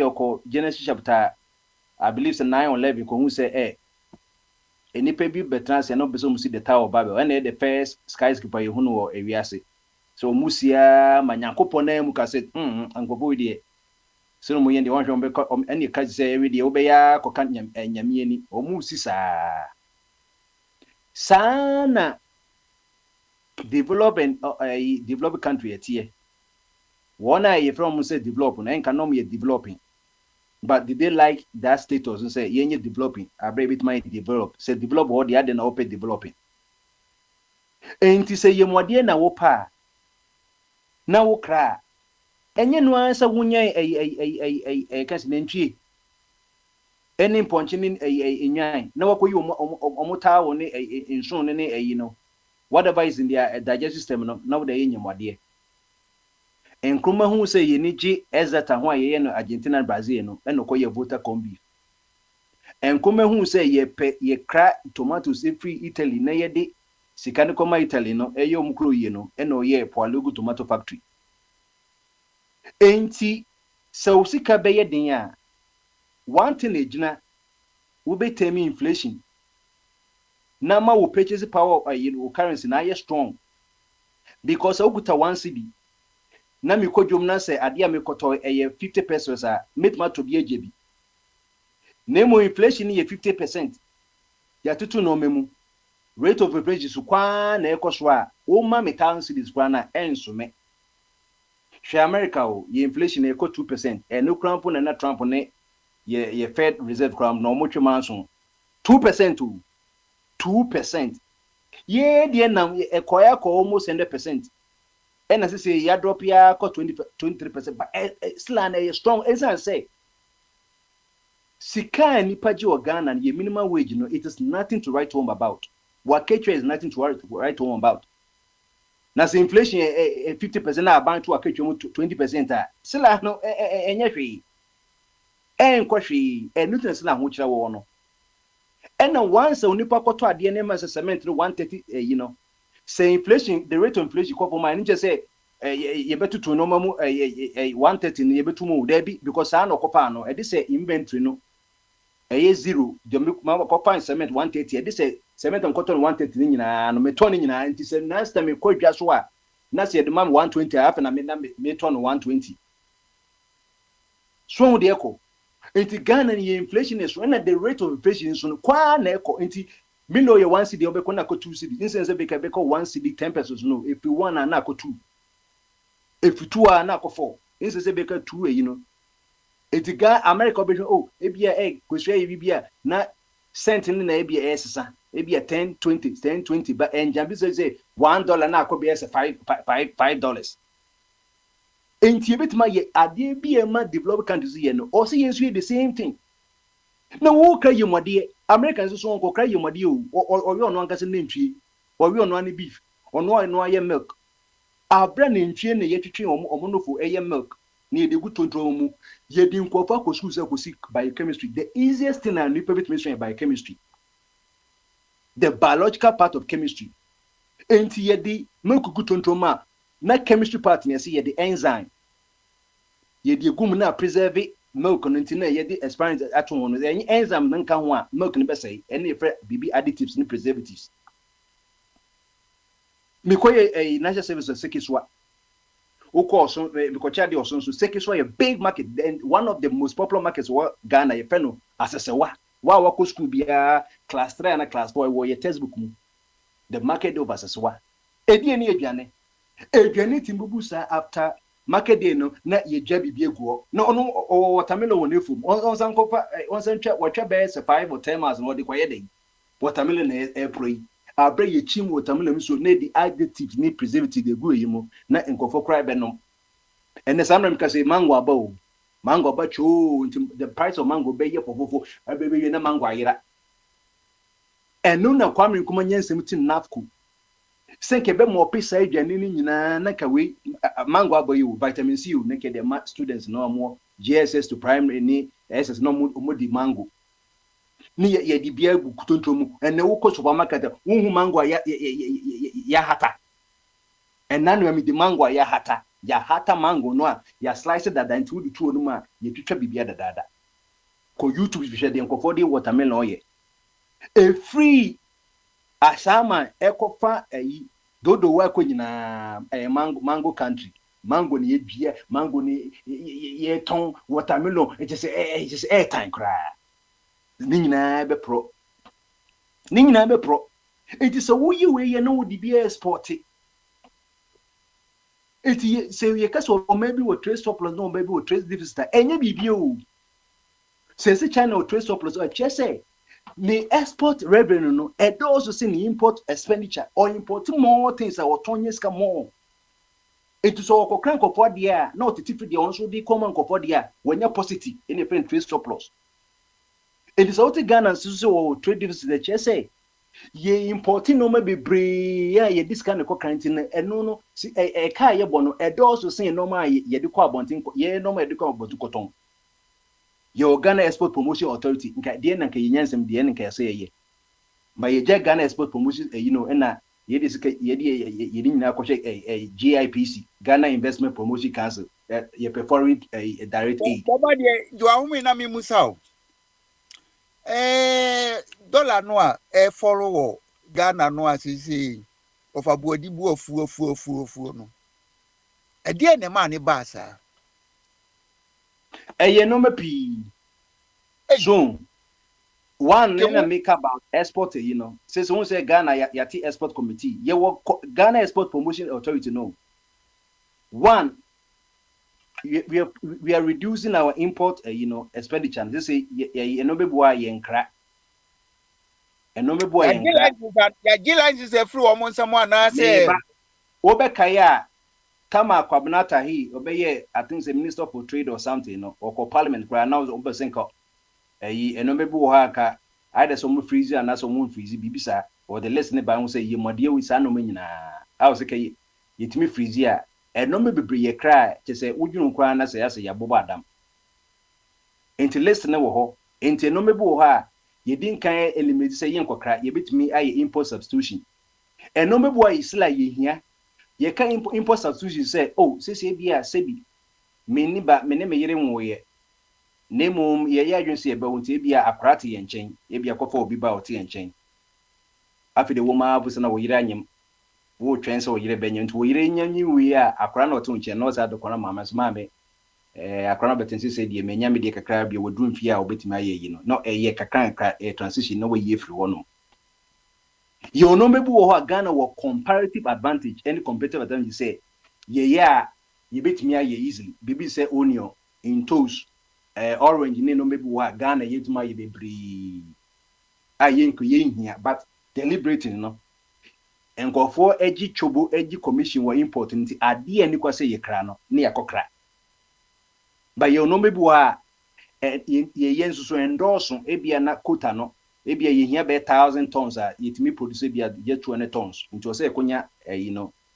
Genesis chapter, I believe it's 9 or 11, who say, and if be better, and not be see the Tower of Babel, and the first skyscraper you know area say. So Musia, Manyakopone, Muka and go boy. So mo yende won hwombe ene ka say every day obeya koka nyame ani omusi sana developing develop country etie one I from say develop na enka no me developing but did they like that status and say yenye developing abre bit my develop say develop what they had na open developing enti say yemwade na wo pa na wo kra enye no ansa wunya kasi nentwie eni ponche ni enyan na wakoyi omuta wo ne insun ne ayi no whatever is in their digestive system no na wo da yenye mwade enkroma hu se yeni gi ezeta ho ayeye no Argentina Brazil no enokoye voter combi enkroma hu se ye kra tomatoes free Italy na yede sikane koma Italy no eye omukro ye no eno ye Poalogu tomato factory. Enti so sika beye den a one thing ejina wo be temi inflation na ma wo purchase power of currency na ye strong because okuta 1 cedi na mi kodwom na say ade a mi koto 50 pesos a metma to be ejebi na mo inflation ye 50% ya tutu no memu rate of inflation su kwa na ekoso a o ma me 1000 cedis kwa na enso me Share America ye inflation e 2% and no cramp na Trump ne ye Fed Reserve cramp no mo twema so 2% 2% ye de na e koya ko almost 100% and as say ya drop ya ko 23% but still an strong as I say sika ni paji o Ghana ye minimum wage no it is nothing to write home about what is nothing to write home about. Na se inflation 50% na ban to aketwa 20% sila no enye hwe enkwa hwe nutrient sila ho kira wo no and once onipa koto ade na ma cement 130 say inflation the rate of inflation ko for man nje say ye betutu no mamu 130 no ye betu mu da bi because na kopa no e dey say inventory no zero the ma kopa cement 130 e dey say cement and cotton 130 ni nyina no meton nyina nti se last time ko dwa so a na se de mam 120 half na me ton 120 so de eko nti Ghana ni inflation is when the rate of inflation so kwa na eko nti milo ye 1 cedi obeko na ko 2 cedi insense be ka be ko 1 cedi 10 pesos no if you 1 na ko 2 if 2 na ko 4 insense be ka 2 nti ga America be ebia kwesua ye bibia na cent ni na ebia esesa maybe a 10 20 but and jambi say $1 na ko be $5 enti betima ye ade bia ma developed countries ye no o say yensu the same thing na wo kra yemode Americans so ko kra yemode o we ono ankase na ntwie o we ono an beef ono aye milk abra na ntwie na ye twetwe omo nofo aye milk na ye de gu tontro mu ye di nkofa ko school say ko see biochemistry the easiest thing na nipa bit mention biochemistry the biological part of chemistry enti ye di milk gu tontro ma na chemistry part na say ye the enzyme ye di gum na preserve milk no enti na ye di experiment ato ho no the enzyme no nka ho a milk no be say ene e frɛ bibi additives ni preservatives me koye national service of sekiswa also because Chadi also Sekiswa a big market and one of the most popular markets what Ghana you know as a sewa wa wako school bia class 3 and class 4 wo ye textbook mu the market day versus wa edi eni aduane timbubu sa after market day no na ye dwa bibie guo no ono watermelon won efum on san kofa on san twa watwa be 5 or 10 miles no de kwaye dey watermelon na pro abre ye chim watermelon so na di additive ni preservative de gu yimo na nkofo cry be no ene samram ka say mango aba cho the price of mango be ye fofofo abebe na mango ayira enu na kwame nkoma nyensem tin nafku senke be mo pesa aduane ni nyina na ka we mango aba you vitamin C you neke the students no mo GSS to primary ni SS no mo di mango ni ye di bia gu kutontom ene wo ko supermarket wo hu mango ya hata enanu mi di mango ya hata mango no ya slice that into the two no ma ye twitwa bibia dada ko YouTube bi hwede nkofo di watermelon oye a free asama ekofa dodo wa ko nyina mango country mango ni edua mango ni ye ton watermelon it is air time cry ni nyina be pro it is a wo ye no di bia export it say ye kaso maybe we trace surplus no maybe we trace deficit enye bibio say China we trace surplus o chese the export revenue no and also see the import expenditure or import more things that were more. It is all crank of what year, not the different also the common of what year when you're positive in a friend trade surplus. It is also Ghana so trade deficit the chess say ye importing no maybe bri ye this kind of quarantine and no see a car ye bono and also saying no my ye do kwa bonting ye no my do kwa bontukoton. Your Ghana Export Promotion Authority, nka die na nka yenyansem die nka yase ye. Ma ye Ghana Export Promotion na ye de sika ye de nyina ko GIPC, Ghana Investment Promotion Council, ye performing direct aid. Baba de you are who na me musa. Dollar no a follow Ghana no asisi of abuadibu ofu no. E die ne ma ne ba sa. Eye no mepi so one na make about export since we say Ghana yati export committee ye Ghana Export Promotion Authority no one we are reducing our import expenditure this say ye no be boa ye nkra no be boa ye nkra ya gilans is a free omon someone na say obekaya Kama Kwabnata obeye I think the Minister for Trade or something or Parliament where now obesenko enomebu ha either some freezer and some freezer bibisa or the lesson by say ye modie we sa no nyina I was say yetimi freezer enome bebre ye cry to say udwunu kwa na say ya bobo adam enti lesson wo ho enti enomebu ha ye din kan eliminate say ye nkokra ye betimi aye import substitution enomebu ayi sila ye hia ye can import substitution say say bia sebi me me yere nwoye nemum ye ya adwun say be wonte bia akrate ye nchen ye bia kofa obi ba ote ye nchen afi de woma abusa na wo yere anyem wo twen say wo yere benye nti wo yere nyanyi wi a akra na ote nchen no za de kwana mama so mame akra na betensi say de me nyame de kakra bia wodru mfi a obetimi aye yi no ye kakra transition no wo ye free wono you know maybe what Ghana was comparative advantage any competitive advantage say ye bet me easily baby say onion in toast orange no maybe what Ghana yet my be bree here but deliberating no and go for edgy chobo edgy commission were important ade ani kwa say ye kra no na yakokra but you know maybe what ye yensu so endorse ebia na quota no ebia ye hia be 1,000 tons yetimi produce bia ye 200 tons nti say konya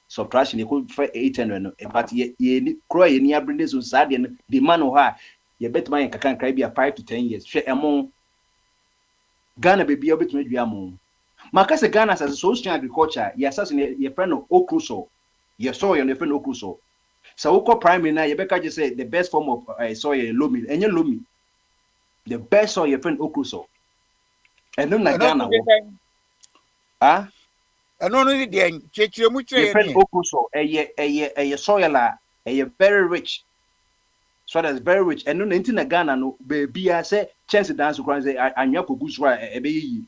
subtraction e ko 800 no but ye crow ye ni abrinde so sade no demand ho a ye betuma ye kakanka bia 5 to 10 years hwe emo Ghana baby obetuma dua mo maka se Ghana as social agriculture ye assassin ye friend no okruso ye soil no friend okruso so woko primary na ye beka je say the best form of soil loamy enye loamy the best soil ye friend okruso eno na Ghana wo eno no ni de chechiremu chire ye friend okruso eye soil a eye very rich So that's very rich. And no into Ghana no baby I say chance dance to say anya kogu so ebe yi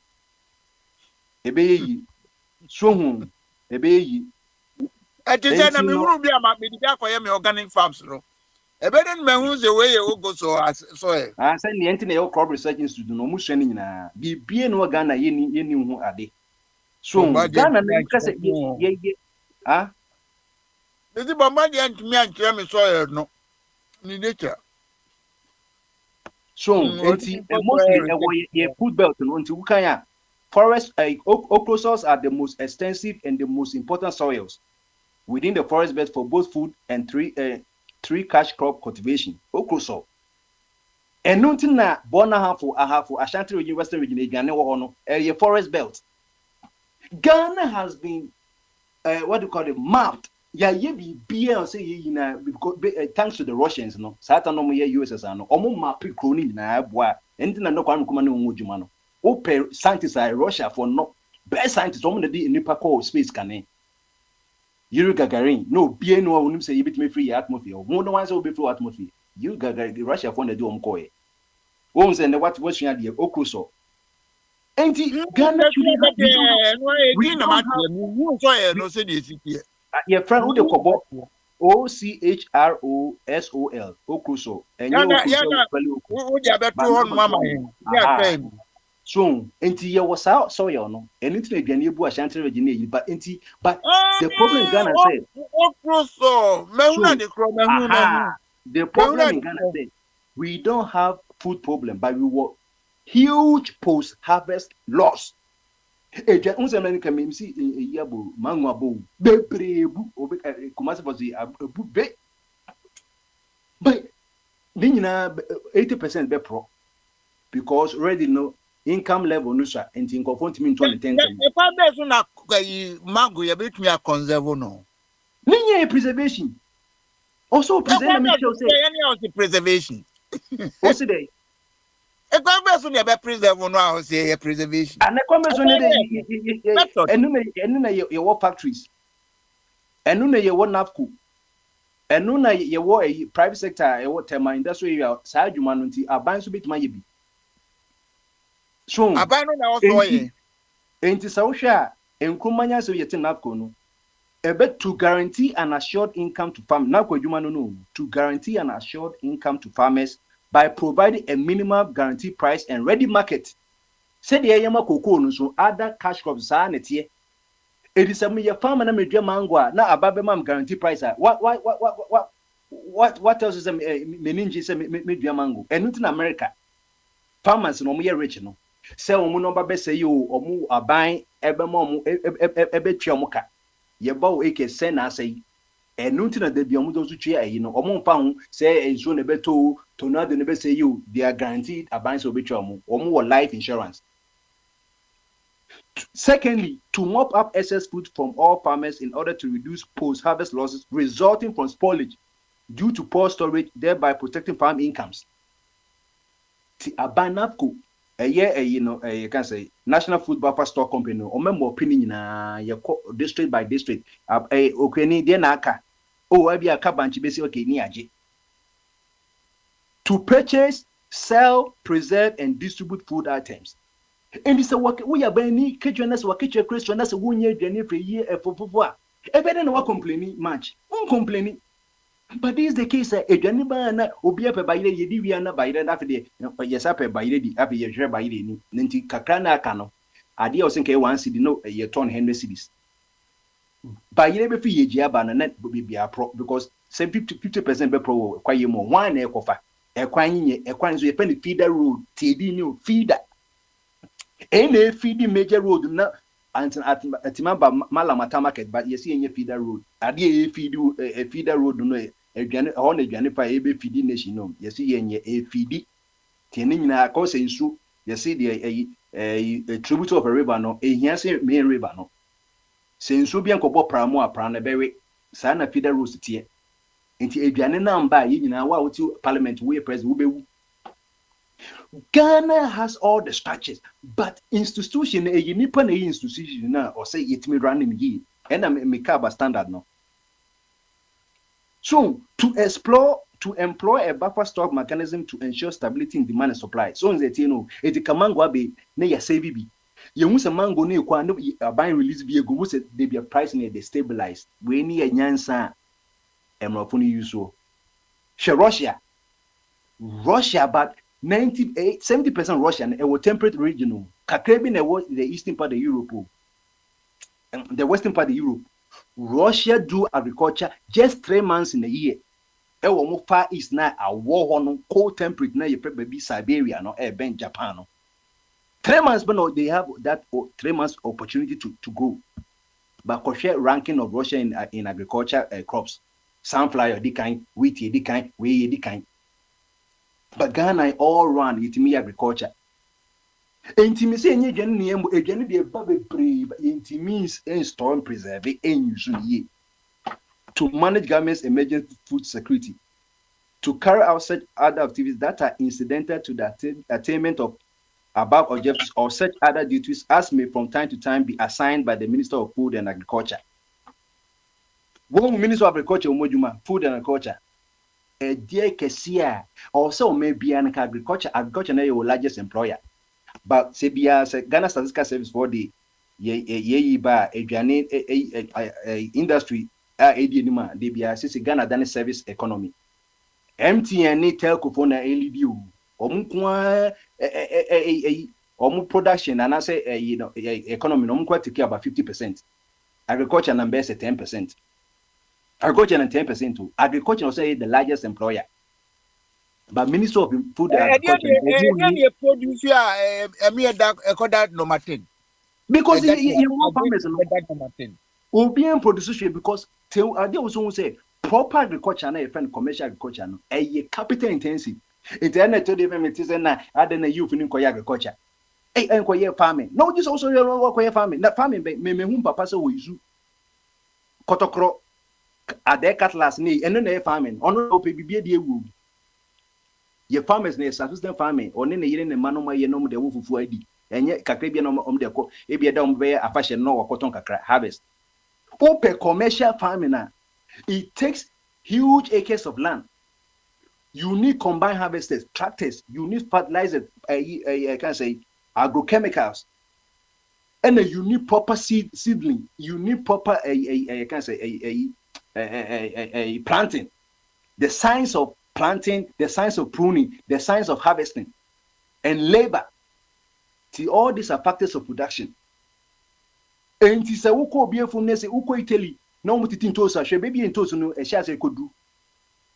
so hu ebe yi ati say na me huru bi ama me di akoye me organic farms no ebe den me hu say we ye go so e say ne enti na your crop research institute no mu hwe ni nyina bibie no Ghana ye ni hu ade so Ghana na kase ye Ezi bamba di antimi ankyere me soil no ni nature. So enti mostly ye food belt no nti wukan ya forest okra soils are the most extensive and the most important soils within the forest belt for both food and three cash crop cultivation. Okra soil. And nothing na bona hafu Ashanti region, Western region, Ghana wo no a forest belt. Ghana has been what do you call it, mapped. Yeah, ye be say ye na because thanks to the Russians no. Satan no ye USSR no. Omo map crony na boa. Anything na no kwanu kuma no nwojuma no. Open scientists are Russia for no best scientists omo dey nipa call space kane. Yuri Gagarin no be no onim say yebit me free atmosphere. Mo no wan say obi free atmosphere. You Gagarin Russia for na dey omo call e. Won say na what you dey okruso. Enti Ghana your friend who the kobo OCHROSOL okruso and so enti ye was out soil no anything again you Ashanti region but the problem in Ghana said the problem in Ghana said we don't have food problem but we were huge post-harvest loss. Eja unse many can me see yabo mango abo beprebu obe kumasi for the abu be but then 80% be pro because already no income level no sha and in confront me 2010 e pa be so na mango ya betumi a conserve no ninya preservation also preserve me tell say any of the preservation what's it e kwa be so na be preserve no a say preservation and kwa be so na enu na ye wo factories enu na ye wo NAFCO enu na ye wo private sector ye wo tema industry area sa adwuma no nti aban so betima ye bi so aban no na wo so ye enti sa wo hwa enkromanya so ye te NAFCO no ebe to guarantee an assured income to farmers NAFCO adwuma no to guarantee an assured income to farmers by providing a minimum guaranteed price and ready market. Said the Yama cocoa no so other cash crops are netie. It is a mere farmer na medre mango na ababe mam guaranteed price. What else is a meningi say medre mango? And not in America. Farmers no more rich no. Say omo no ba say you omo aban ebe mom ebe twamoka. Ye ba o eke say na say and nothing that they be almost also chair, you know, among pound say and soon a better tornado never say you they are guaranteed a bunch of or more life insurance. Secondly, to mop up excess food from all farmers in order to reduce post-harvest losses resulting from spoilage due to poor storage, thereby protecting farm incomes. A NAFCO, a year, you can say National Food Buffer Store Company, or member opinion, district by district, okay, naka. Oh, I be a cabanchi basi okay ni aje. To purchase, sell, preserve, and distribute food items. And this work we are buying kitchen work kitchen Christian as a 1 year journey for year for better no complaining much. Complaining. But this is the case a journey na obi ape bayire yedi wi na bayire na afede yes ape bayire di ape ye hwe bayire ni nti kakra na aka no ade o senke 1 cedi no ye ton 100 cedis. Bayire be fi yeji aba na net be pro because say 50% be pro kwa ye mo wan na ekofa ekwan so ye pen feeder road tedi ni feeder ene feed major road na atimaba malamata market but ye see enye feeder road ade e feeder road no aduane ho na aduane pa e be feed nation no ye see enye e feed tiene nyina ka o se nsu ye see the tribute of a river no ehia se main river no senso bia nkobo pramo apra na bewe sa na feeder road tie enti aduane na mba ye nyina wa woti parliament we president wo bewu. Ghana has all the structures but institution e nipa na institution na or say yetimi running ye and me ka ba standard no. So to explore to employ a buffer stock mechanism to ensure stability in demand and supply. So in the it can mango be na ya save bi. You must a mango ne kwa no buying release be a go say they be a price near they stabilize. We ni a nyansa emrofuni use so. She Russia but 70% Russian and a temperate regional. Kakrebi ne was the eastern part of Europe. The western part of Europe. Russia do agriculture just 3 months in a year. Ewo far east na a war on cold temperate na you baby Siberia no ben Japan no. 3 months but no, they have that 3 months opportunity to grow. But share ranking of Russia in agriculture crops. Sunflower di kind, wheat di kind, wheat di kind. But Ghana all run it me agriculture. Intimacy any gen again be a baby brave intimacy and storm preserve and usually to manage government's emergency food security, to carry out such other activities that are incidental to the attainment of above objectives or such other duties as may from time to time be assigned by the Minister of Food and Agriculture. One Minister of Agriculture, Food and Agriculture, a dear Kessia, also maybe an agriculture na your largest employer. But CBS, Ghana Statistical Service for the industry, they be assisting Ghana Dani service economy. MTN telco phone LED, production, and I say, economy, take care about 50%. Agriculture numbers at 10%. Agriculture and 10% too. Agriculture also the largest employer. But Minister of Food and Agriculture, because you want farmers Obian producer because they also say proper agriculture na friend commercial agriculture no capital intensive. Internet to development is na add na youth in agriculture. Enkoye farming. No, just also work farming. That farming me hum papa so we use kotokro ade catlas ni eno na farming. Ono ope bibie de ewu. Ye farmers na subsistence farming one na yire ne manoma ye no de wo fufu adi. Enye kakra bia no de ko e bia da be afashe no wakoton kakra harvest. Open commercial farming now, it takes huge acres of land. You need combined harvesters, tractors, you need fertilizers, I can say agrochemicals, and you need proper seedling, you need proper I can say planting. The science of planting, the science of pruning, the science of harvesting, and labor. See, all these are factors of production. And it is a uko beautiful nese uko Italy. No mutitin tosa she baby in tosa no e sha say kodu.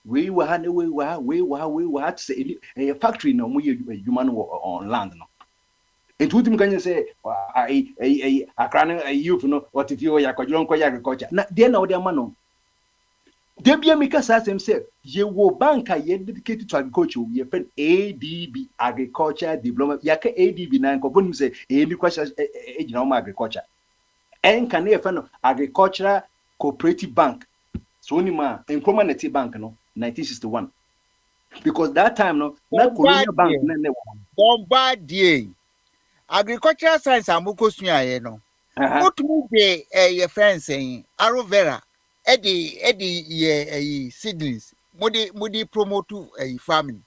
We were to say a factory no we human on land no. And to them can say a crane a youth no what if you ya kwadron kwa agriculture. Na there na odi amano. They be make say himself ye wo banka ye dedicated to agriculture ye pen ADB agriculture development ya ka ADB na ko bonim say e bi kwasha e gina o agriculture. And can you find agricultural cooperative bank? So Nima in Community Bank no 1961. Because that time no colonial bank Bombardier agricultural science amuko suya no. What move be your friend saying aloe vera Eddie ye seedlings modi promote farming.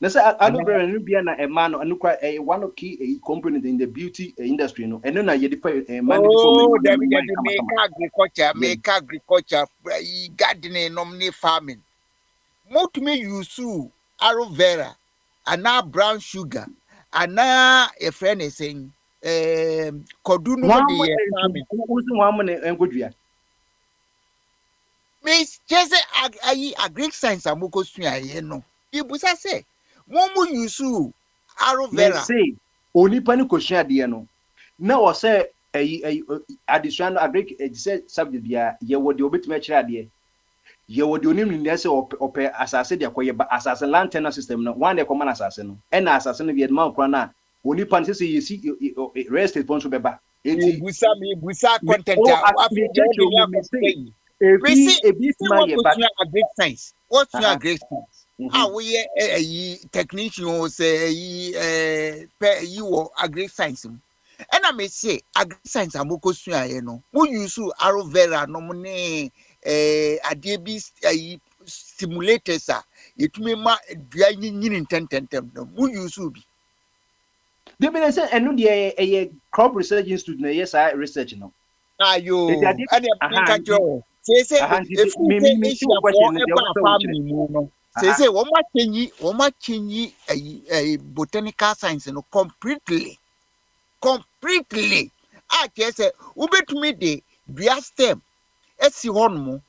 Let's say aloe vera no be na a man and one of key component in the beauty industry no and then you define make agriculture gardening nomne farming more to me use aloe vera and now brown sugar and now a friend is saying koduno farming Miss just agri science amoko suya no ibusa say Momu yusu aloe vera. Say only pani question ade no. Na o say additional agric subject bia ye wo de obetime kire ade. Ye wo de onim ni say ope asase de akoye ba asase land tenure system no. One de common asase no. E na asase no bi ma kra na only pan say you see rest responsible beba. Enti busa content agric science. What's your agric science? How we a technician say you agri science. And I may say agri science amoko suya no. Who use aloe vera no money a debis simulators yɛtumi ma dua nyini ntɛntɛntɛm no mu use bi de be say enu de a crop research institute na yes research no ayo ade pinka jo say if me question no say wo ma chenyi botanical science no completely a say ubetumi de dua stem esi hono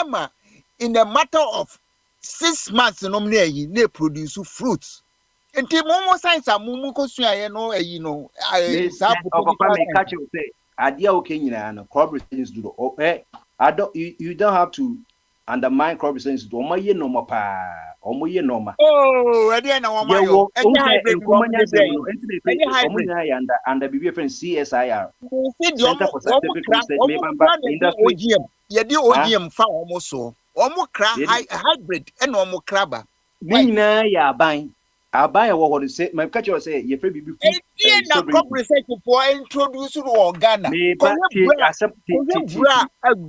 ema in a matter of 6 months no na yi na produce fruits enti mo science amumu ko suaye no no sa papa me catch you say ade okay nyina no crop research do you don't have to undermine crop research do omo ye no ma pa omo ye no ma ade na wo ma yo omo nya ya under bibi friend CSIR Center for Scientific Research industry yedi OGM fa omo so omo kra hybrid and omo kraba nyina ya aban wo ho say my catch you say ye free bibi food na crop research for introduce to Ghana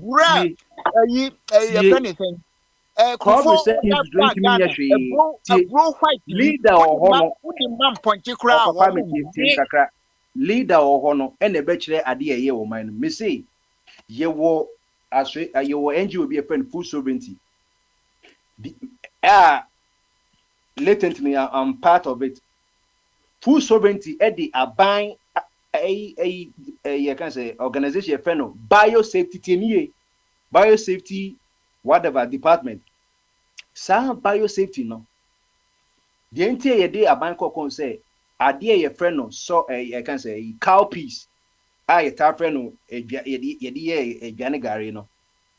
bra anything crop research is going to mean leader ohono man ponche kra leader ohono ene be kire ade ye wo man me say ye wo aswe ye wo NGO be a friend food sovereignty latently I'm part of it. Food sovereignty at the aban you can say organization friend biosafety team biosafety whatever department sa biosafety no the entire day aban ko say adie your friend no so you can say cowpeas a ta friend no ye aduane gare no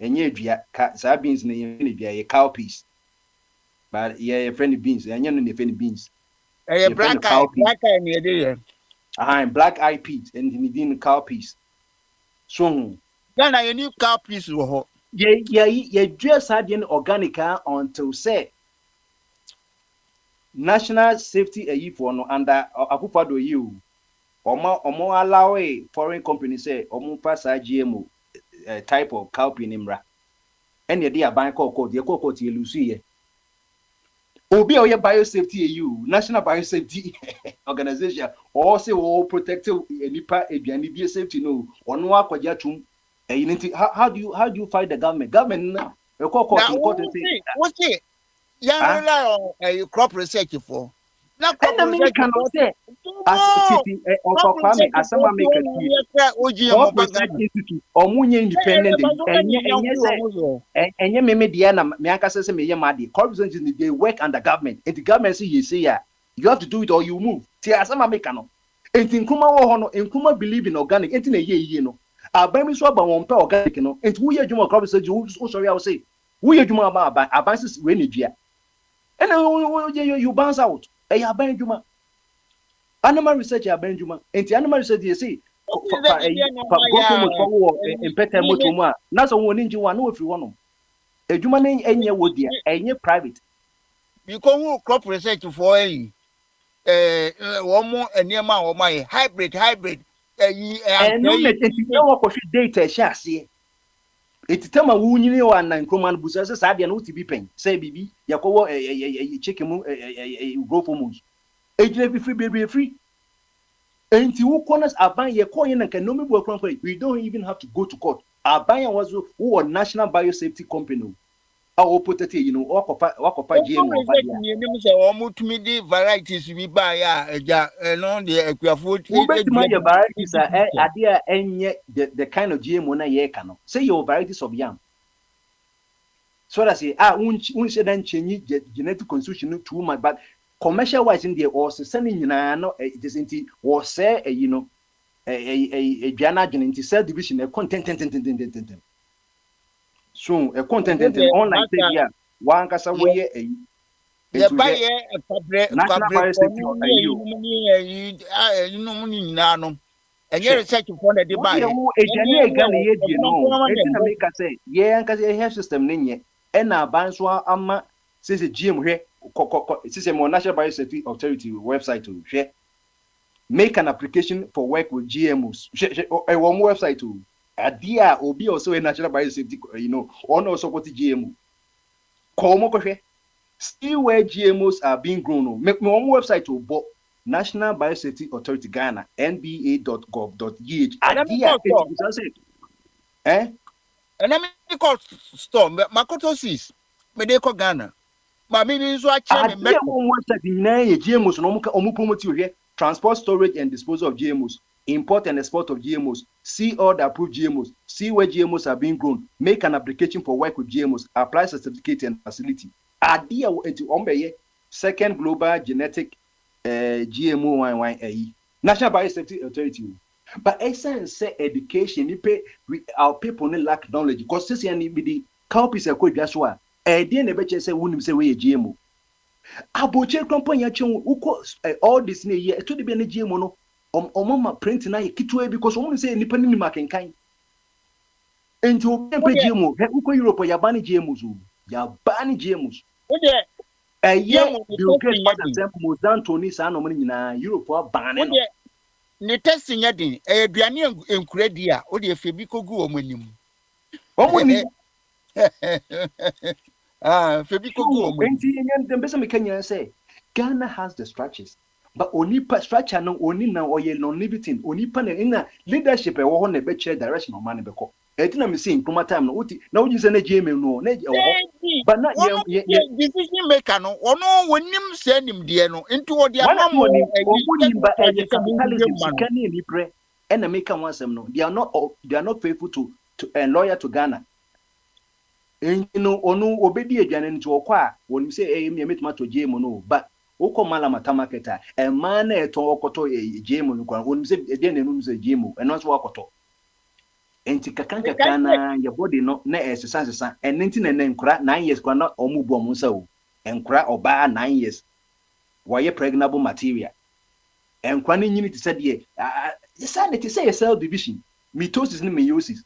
enye adua sa beans na ye adua cowpeas but yeah, friendly beans. And you know the friendly beans. Black eye black eye peas and the cowpeas. So then I new cowpeas. Yeah, just had an organic until say national safety a for no under Akufado you. Omo allow a foreign company say omo pass GMO type of cowpea nimra. And the dear bank code the cocoa to Lucy. Obi oye biosafety EU national biosafety organization or say protect nipa eduane bi safety no ono akwaja tum how do you fight the government na what say ya rely on crop research for na crop research cannot say as city of Kwame Asama make it omunye independent enye meme dia na me akase se meye made corporation they work under government and the government say you have to do it or you move ti Asama make no enti nkuma wo ho no nkuma believe in organic enti na ye no abami so aba won pe organic no enti wo ye dwuma corporation wo sorry I will say wo ye dwuma aba abances we na dua and you bounce out aban dwuma animal research aban dwuma enti animal research dey say go promote for impete moto mu a na so won nji wa na ofiri wono adwuma na enye wodia enye private because who crop research for womo eniema womo hybrid and no enti na wo kohwe data sha ase etitama wunyini wa na nkroman busa se saade na utibi pen say bibi yakowo chicken mu grow for mu ejina bi free enti wo corners aban ye ko yin nka no mebu akran for we don't even have to go to court aban was who national biosafety company our protect wakopa GM ni say o mutumi di varieties bi ba ya eja no de akuafo the varieties are enye the kind of GM na ye ka no say your varieties of yam so that say unse dan chenyi genetic constitution too much but commercial wise in there also sending nyina no it is inti was say a Diana Genenti cell division a content so a content online say yeah one kasa way the buy a fabric and you research for the buy health system ninye and na banso ama say GM here system National Biosafety Authority website to share make an application for work with GMOs one website to adia obi also a National Biosafety on also support GMO See where GMOs are being grown. Make my own website to National Biosafety Authority Ghana, nba.gov.gh. And I mean, call storm, Makoto sees, Medeko Ghana. Mammy is watching me. GMOs, no promote here. Transport, storage, and disposal of GMOs. Import and export of GMOs. See all the approved GMOs. See where GMOs are being grown. Make an application for work with GMOs. Apply certificate and facility. Idea into Ombeye, second global genetic GMO National Biosafety Authority. But essence say education, our people lack knowledge because this year the cowpies are quite just one. Idea never say wouldn't say we GMO. Aboche company all this year to the GMO no. Mama print na kitwe because woman say nipa ni maken kan. Enti obi pe GMO, uko Europe ya bani GMOs o. Ya bani GMOs. You get for example Mozantoni sa no mani nyina Europe ban no. Ne testing ya din aduane enkure di a o de febi kogu omanim. Omoni febi kogu omanim. Enti nyen dem besa me Kenya say Ghana has the structures. But onipa structure no oni na oye longevity onipa na ina leadership e wo ho na be chere direction o man be ko etina me say nkuma time no uti na wo say na GM no na but na ye decision maker no ono wonim say nim de no into wo de amamo but capitalism can ni pre and make one sem no they are not faithful to and loyal to Ghana and you know onu obedi aduane nti wo kwa wonim say me metima to GM no but Oko mala matamaketa e man eto okoto GMO nkwa wonu se e de nenu se GMO eno so okoto enti kakanka na your body no na esesa enti na nkura 9 years kwa na omubu omunsa o nkura oba 9 years waye pregnable material nkura ni nyini ti se de sanity say cell division mitosis ni meiosis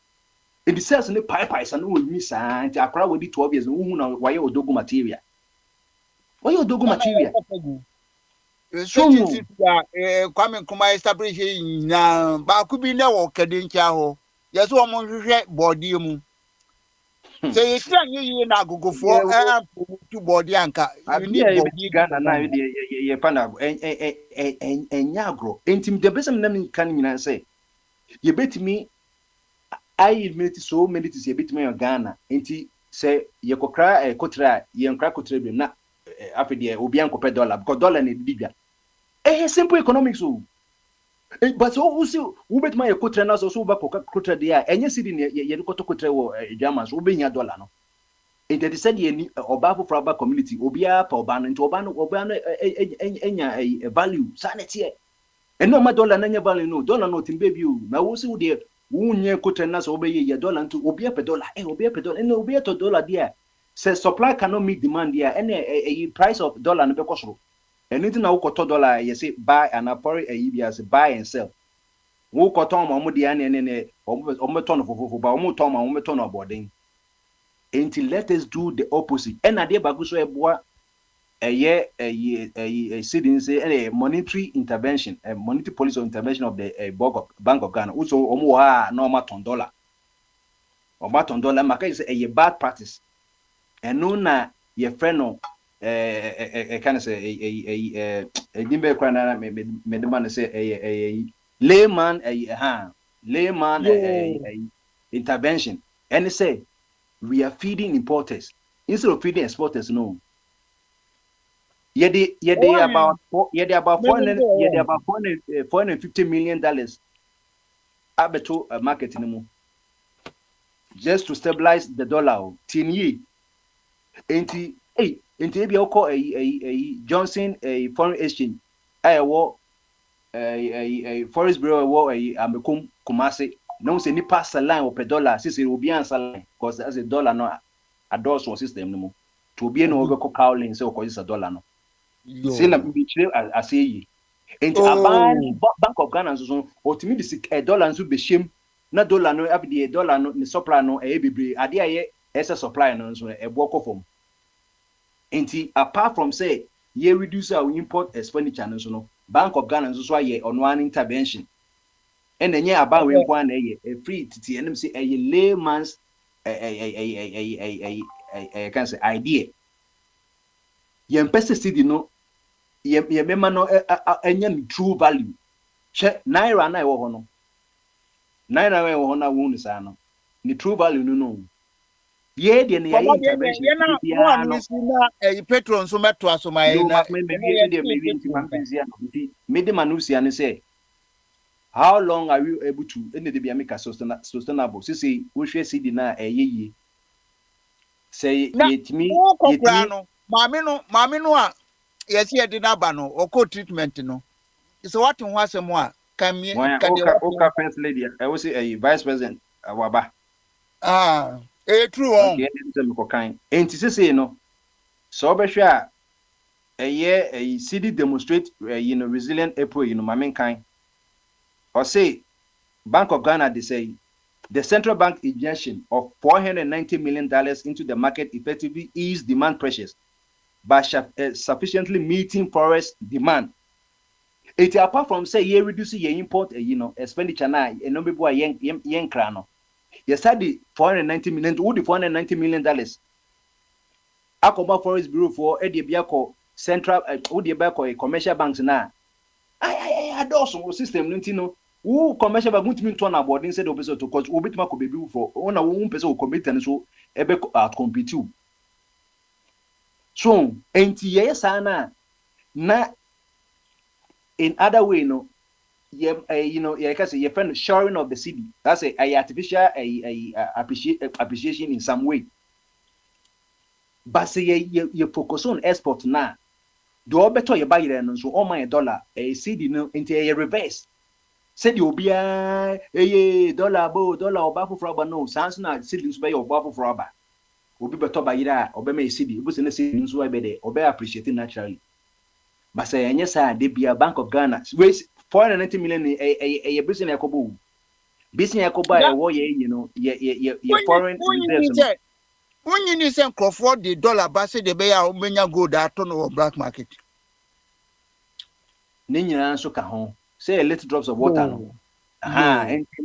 in the cells ni pipe san o nyi sa enti akura wodi 12 years wo hu na waye odogu material. Why you dogo material? So Kwame Nkrumah establish na ba ku bi na wo kede ncha ho. Yes wo mo hwehwe body mu. Say you try you na agogofo to body anka. You need body Ghana na ye pana enya agro. Entim de besem na me kan nyina say. Ye betimi I meet so many to say betimi Ghana. Enti say ye kokra kotra ye nkra kotra bi na after the obian copper dollar because dollar need bigger. Simple economics. But so who bet my cotra now so back cotra there and you see in ye koto cotra Germans obinya dollar no. And they said ye oba for our community obia pa oba into oba enya a value sanity. And no ma dollar nanya value no dollar no tin baby you na wo see wo there wunye cotra na so obeye ye dollar into obia per dollar obia per dollar and obia to dollar there. Say supply cannot meet demand here. Any price of dollar no be cost. Anything na ukoto dollar you say buy and apori as buy and sell. Wo koto ma mo dia ne omo ton fofofo ba omo ton ma omo ton abodin. Until let us do the opposite. And ade baguso eboa sitting say a monetary intervention, a monetary policy intervention of the Bank of Ghana. Also omo ha no ma ton dollar. O ma ton dollar maka is a bad practice. And no na your friend no kind of say a dimbe kwana me the man say a layman intervention and they say we are feeding importers instead of feeding exporters no yeah they about $450 million abeto market anymore just to stabilize the dollar tin ye. Enti ebi oko Johnson foreign exchange wo Forest Bureau wo amekum Kumasi no say ni pass line o per dollar sisi obi answer line because as a dollar no adore so system no mo to obi no go cowling say o ko use dollar no say na bi chire aseyi enti aban Bank of Ghana so otimi bi dollar nso be shem na dollar no abi dollar no ni supply no bebre ade aye essa supply no nso ebo from. Enti apart from say ye reduce our import expenditure no Bank of Ghana nso so aye ono an intervention and enye aba we nkwa na ye free titi enem say layman's can say idea yɛmpɛ cedi no yɛbɛma no ɛnyɛ no true value hwɛ naira na ɛwɔ hɔ no naira na ɛwɔ hɔ na wɔn saa no ne true value no ye de ne yɛ intervention biara no na petrol nso meto asomai na me de manusia ne say how long are we able to any de bia make sustainable say we hwe cedi na ɛyɛ say yetimi no maame no a yesi e de na ba no oko treatment no so what ho asem a kan me kan de first lady I will say a vice president waba true on enti say no so obehwe a eye cedi demonstrate resilient April mamen kan or say Bank of Ghana they say the central bank injection of $490 million into the market effectively eased demand pressures by sufficiently meeting forest demand. It apart from say you reduce your import expenditure na no be boy yen krano. You study $490 million. Who the $490 million? Akoba Forest Bureau for Ediabiako Central. Who the Biako commercial banks na? I also system no. Who commercial bank won't mean turn about instead of person to cause obit ma ko be for on a one person commit and so ebe out compete you. So enti yes ana na in other way no you can say your friend shoring of the city. That's a artificial appreciation in some way. But say you focus on export now. Do better you buy it so all my dollar a city no into a reverse. Said you be dollar oba for rubber no sans na cedi so be oba for rubber obi beto ba yira oba me cedi bu se na cedi so be there oba appreciate naturally but say enye sa de bia Bank of Ghana wey 490 million e business yakobo business yakoba e wo ye foreign reserves when you need some Crawford the dollar ba se de be ya omenya gold ato no black market ne nyina so ka ho say a little drops of water no and it's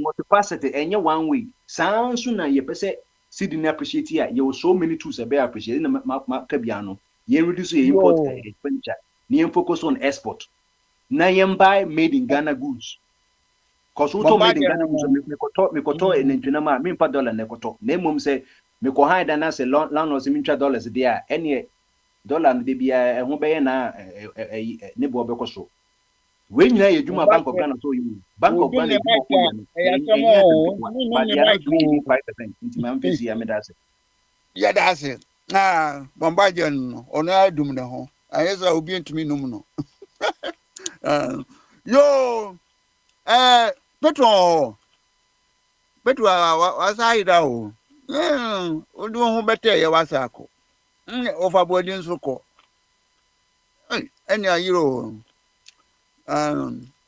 multifaceted and one way sounds soon ye pese cedi appreciate here you so many tools be appreciate na kabiano ye reduce your import expenditure ni focus on export na ye buy made in Ghana goods cause we to made in Ghana goods me koto enentuna ma me pa dollar na koto na mum say me ko hide na say landlords me twa dollars there any dollar no de bia ho be na ne bo be koso we nyina ye dwuma Bank of Ghana so you Bank of Ghana yeah that's it bombardier ono adum na ho ayesa obi ntumi num no yo petro wasaida o odu ho bete ye wasako overboard nso ko any ayiro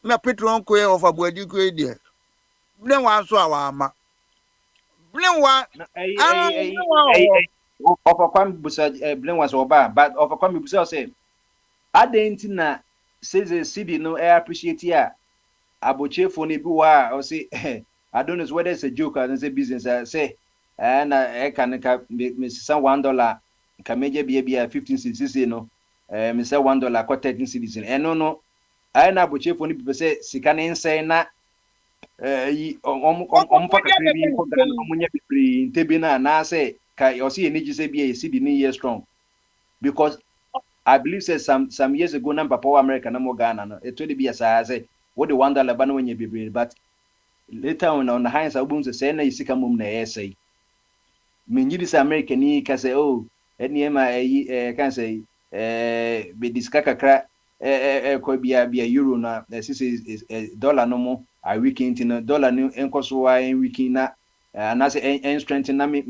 na petrol ko e overboard ko e de blen wa so awama blen wa overcome busa blen wa so ba but overcome busa say adenti na say cedi no appreciate ya abochefo ne bi wa o say I don't know whether it's a joke or it's a business say and I can me say $1 can meje bia 15 cedis no me say $1 ko 13 cedis no I na bochefo ni be say sika ne nsen na paka bi ko Ghana omunya bibri ntebi na say ka o see energy say bia cedi ni year strong because I believe say some years ago na papa America na mo Ghana no it will be as I say what the $1 ba no nya bibri but later on the high say say na sika mum na say me nyidi say America ni ka say oh eniema can say be diskaka kra ko bia euro na is dollar no mo a weekend no dollar no enkoso wa en weekend na na say en strengthen na me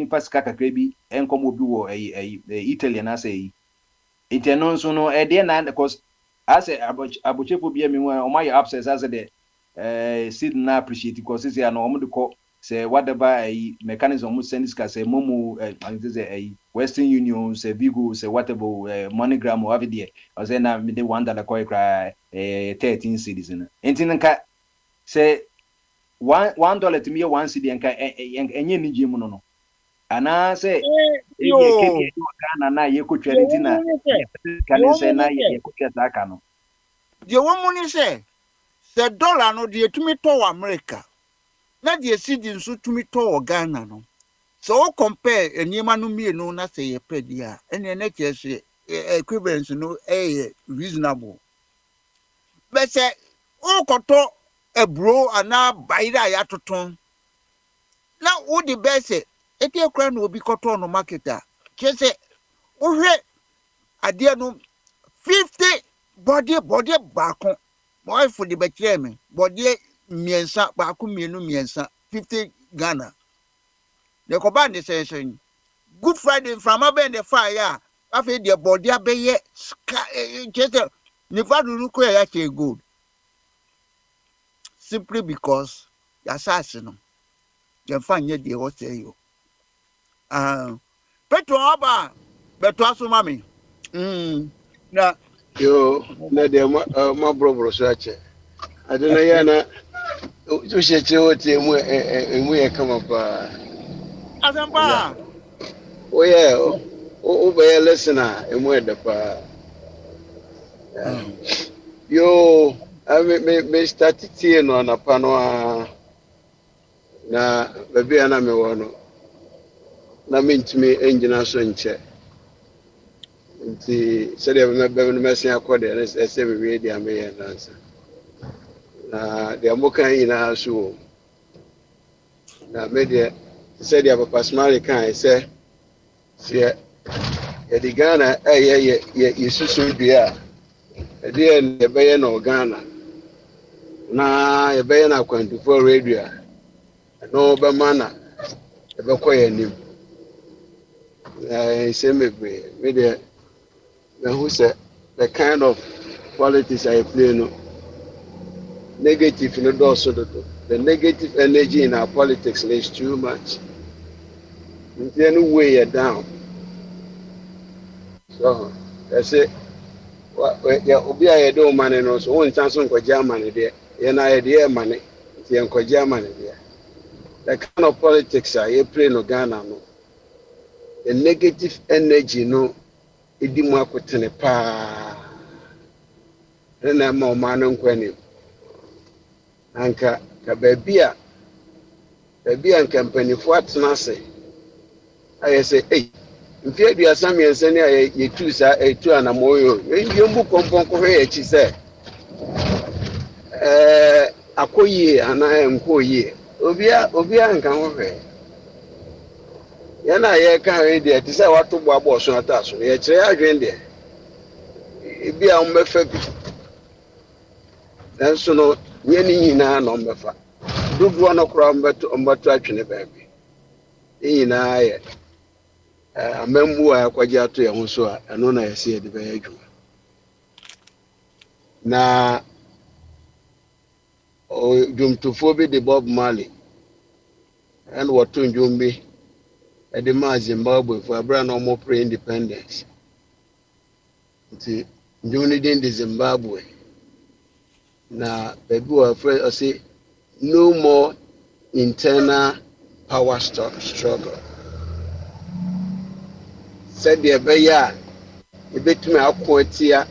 paska kakra bi enkomo bi wo Italy na say interno so no de na because as abochefo bia me o my absence as the sid na appreciate because say na o mo de ko say whatever mechanism mo send this say momo say Western Union say Bigo say whatever MoneyGram or have there or say na me de $1 ko cry 13 cedis na entinka say $1 to me 1 cedi enka enye ni gym no ana say yo e kedi Ghana na ye kotwa ne tina kan say na ye kotwa saka no de wo mu ni say the dollar no de tumi to wɔ America na de cedi nso tumi to wɔ Ghana no so o compare eniema no mienu na say ye pɛ dia ene na kyerɛ equivalence no reasonable but say o koto ebro ana bayira ya toton na wo the best eti ekra na obi koto no market a kyerɛ sɛ wo hwɛ ade no 50 body baako boy for the bekyerɛ me body miensa baako mienu miensa 50 Ghana the koba de sɛ Good Friday from abend the fire after the body abeye kyerɛ sɛ nipa dunu ko ya kyerɛ good simply because yasase no yɛmfa nyɛ deɛ wɔsɛ yo petro aba beto aso mami na yo na de ma brobro so ache adena ya na o sheche o tie mu e kama pa asampa o ye o be listener emu e da pa yo me start tie no na pa no na baby ana me wo no na mentumi engina so nche nti sɛdeɛ bɛbɛ no mɛsen akɔ deɛ ɛsɛ bewie deɛ ameyɛ nansa na deɛ moka nyinaa so wɔ na medeɛ sɛdeɛ papa smale kae sɛ sɛ yɛde Ghana ɛyɛ yɛsusu dua a ɛdeɛ yɛbɛyɛ no Ghana na yɛbɛyɛ no akwantufo radio a ɛno bɛma na yɛbɛkɔ yɛ anim sɛ medeɛ who said the kind of politics I play no negative no also the negative energy in our politics is too much. In any way you're down. So that's it. Yeah, obi a do money no so one chance on Germany there. You know idea money. You on Germany there. The kind of politics I play no Ghana no. The negative energy no idi mu akotene pa na ma o ma no nkwani anka ka babia nka mpanifo atena se aye se mfi aduasa miense ne aye yetu sa etu anamoyo yembu kompon ko hwe echi se akoyie ana enkoyie obia nka ho hwe yana ye ka he de ti say wato bo abo so ata so ye kire adwen de ebi a mmefa bi nanso no nye ni nyina na mmefa dodo no kura mbeto atwene ba bi nyina ye amambu a kwaje ato ye ho so a eno na yesi ye de ba adwuma na o jumtufo bi de Bob Marley and wato njumbi the ma Zimbabwe for abra no more pre-independence. Nti njuni di Zimbabwe. Na baby wa afraid I say no more internal power struggle. Said the beya ebetumi akwatia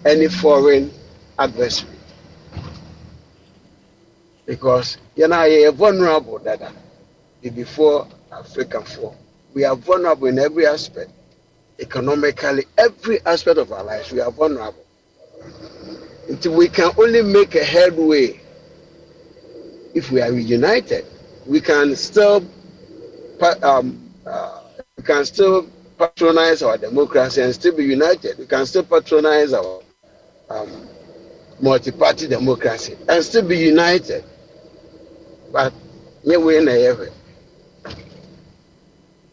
any foreign adversary. Because you know you're vulnerable that before African for. We are vulnerable in every aspect. Economically, every aspect of our lives, we are vulnerable. Until we can only make a headway if we are united. We can still patronize our democracy and still be united. We can still patronize our multi-party democracy and still be united. But we in every.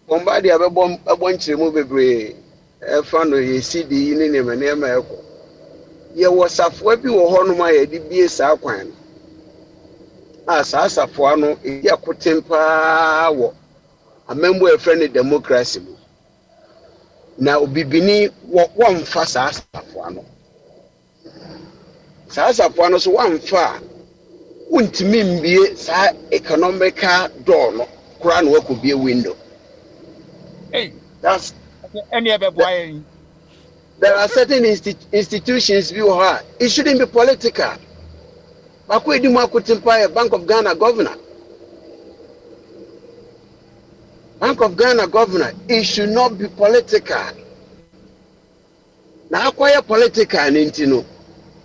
Bombadi abonchire mu bebre efa no ye CD ni ne manema eko ye wasafo bi wo hono ma ye di bie sa kwan a sa asafo ano e yakotempa wo amembo efe ne democracy mu na obibini wo mfa sa asafo ano so wo mfa untimi mbie sa economical door no crown work could be a window. Hey, that's any other boy. There are certain institutions you have. It shouldn't be political. Bank of Ghana governor. Bank of Ghana governor. It should not be political. Now acquire political and intino.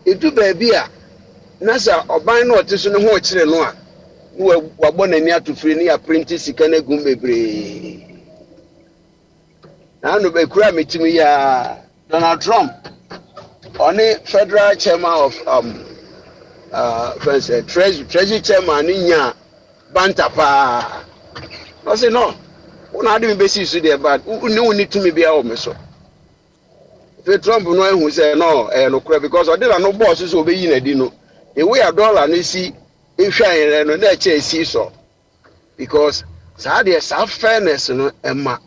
It do baby. Nasa oban no otiso no ho kire no a. No wabona ni atofiri ni a print sikane gumbebre. Na no be kura metimi ya Donald Trump, only federal chairman of treasury chairman in Bantapa. I say no. Una didn't be see there, but no need to me be our meso. If Trump no who say no, no because I did no bosses obey in a dino. The way a dollar and see if shine and no see so. Because there's some fairness no Emma.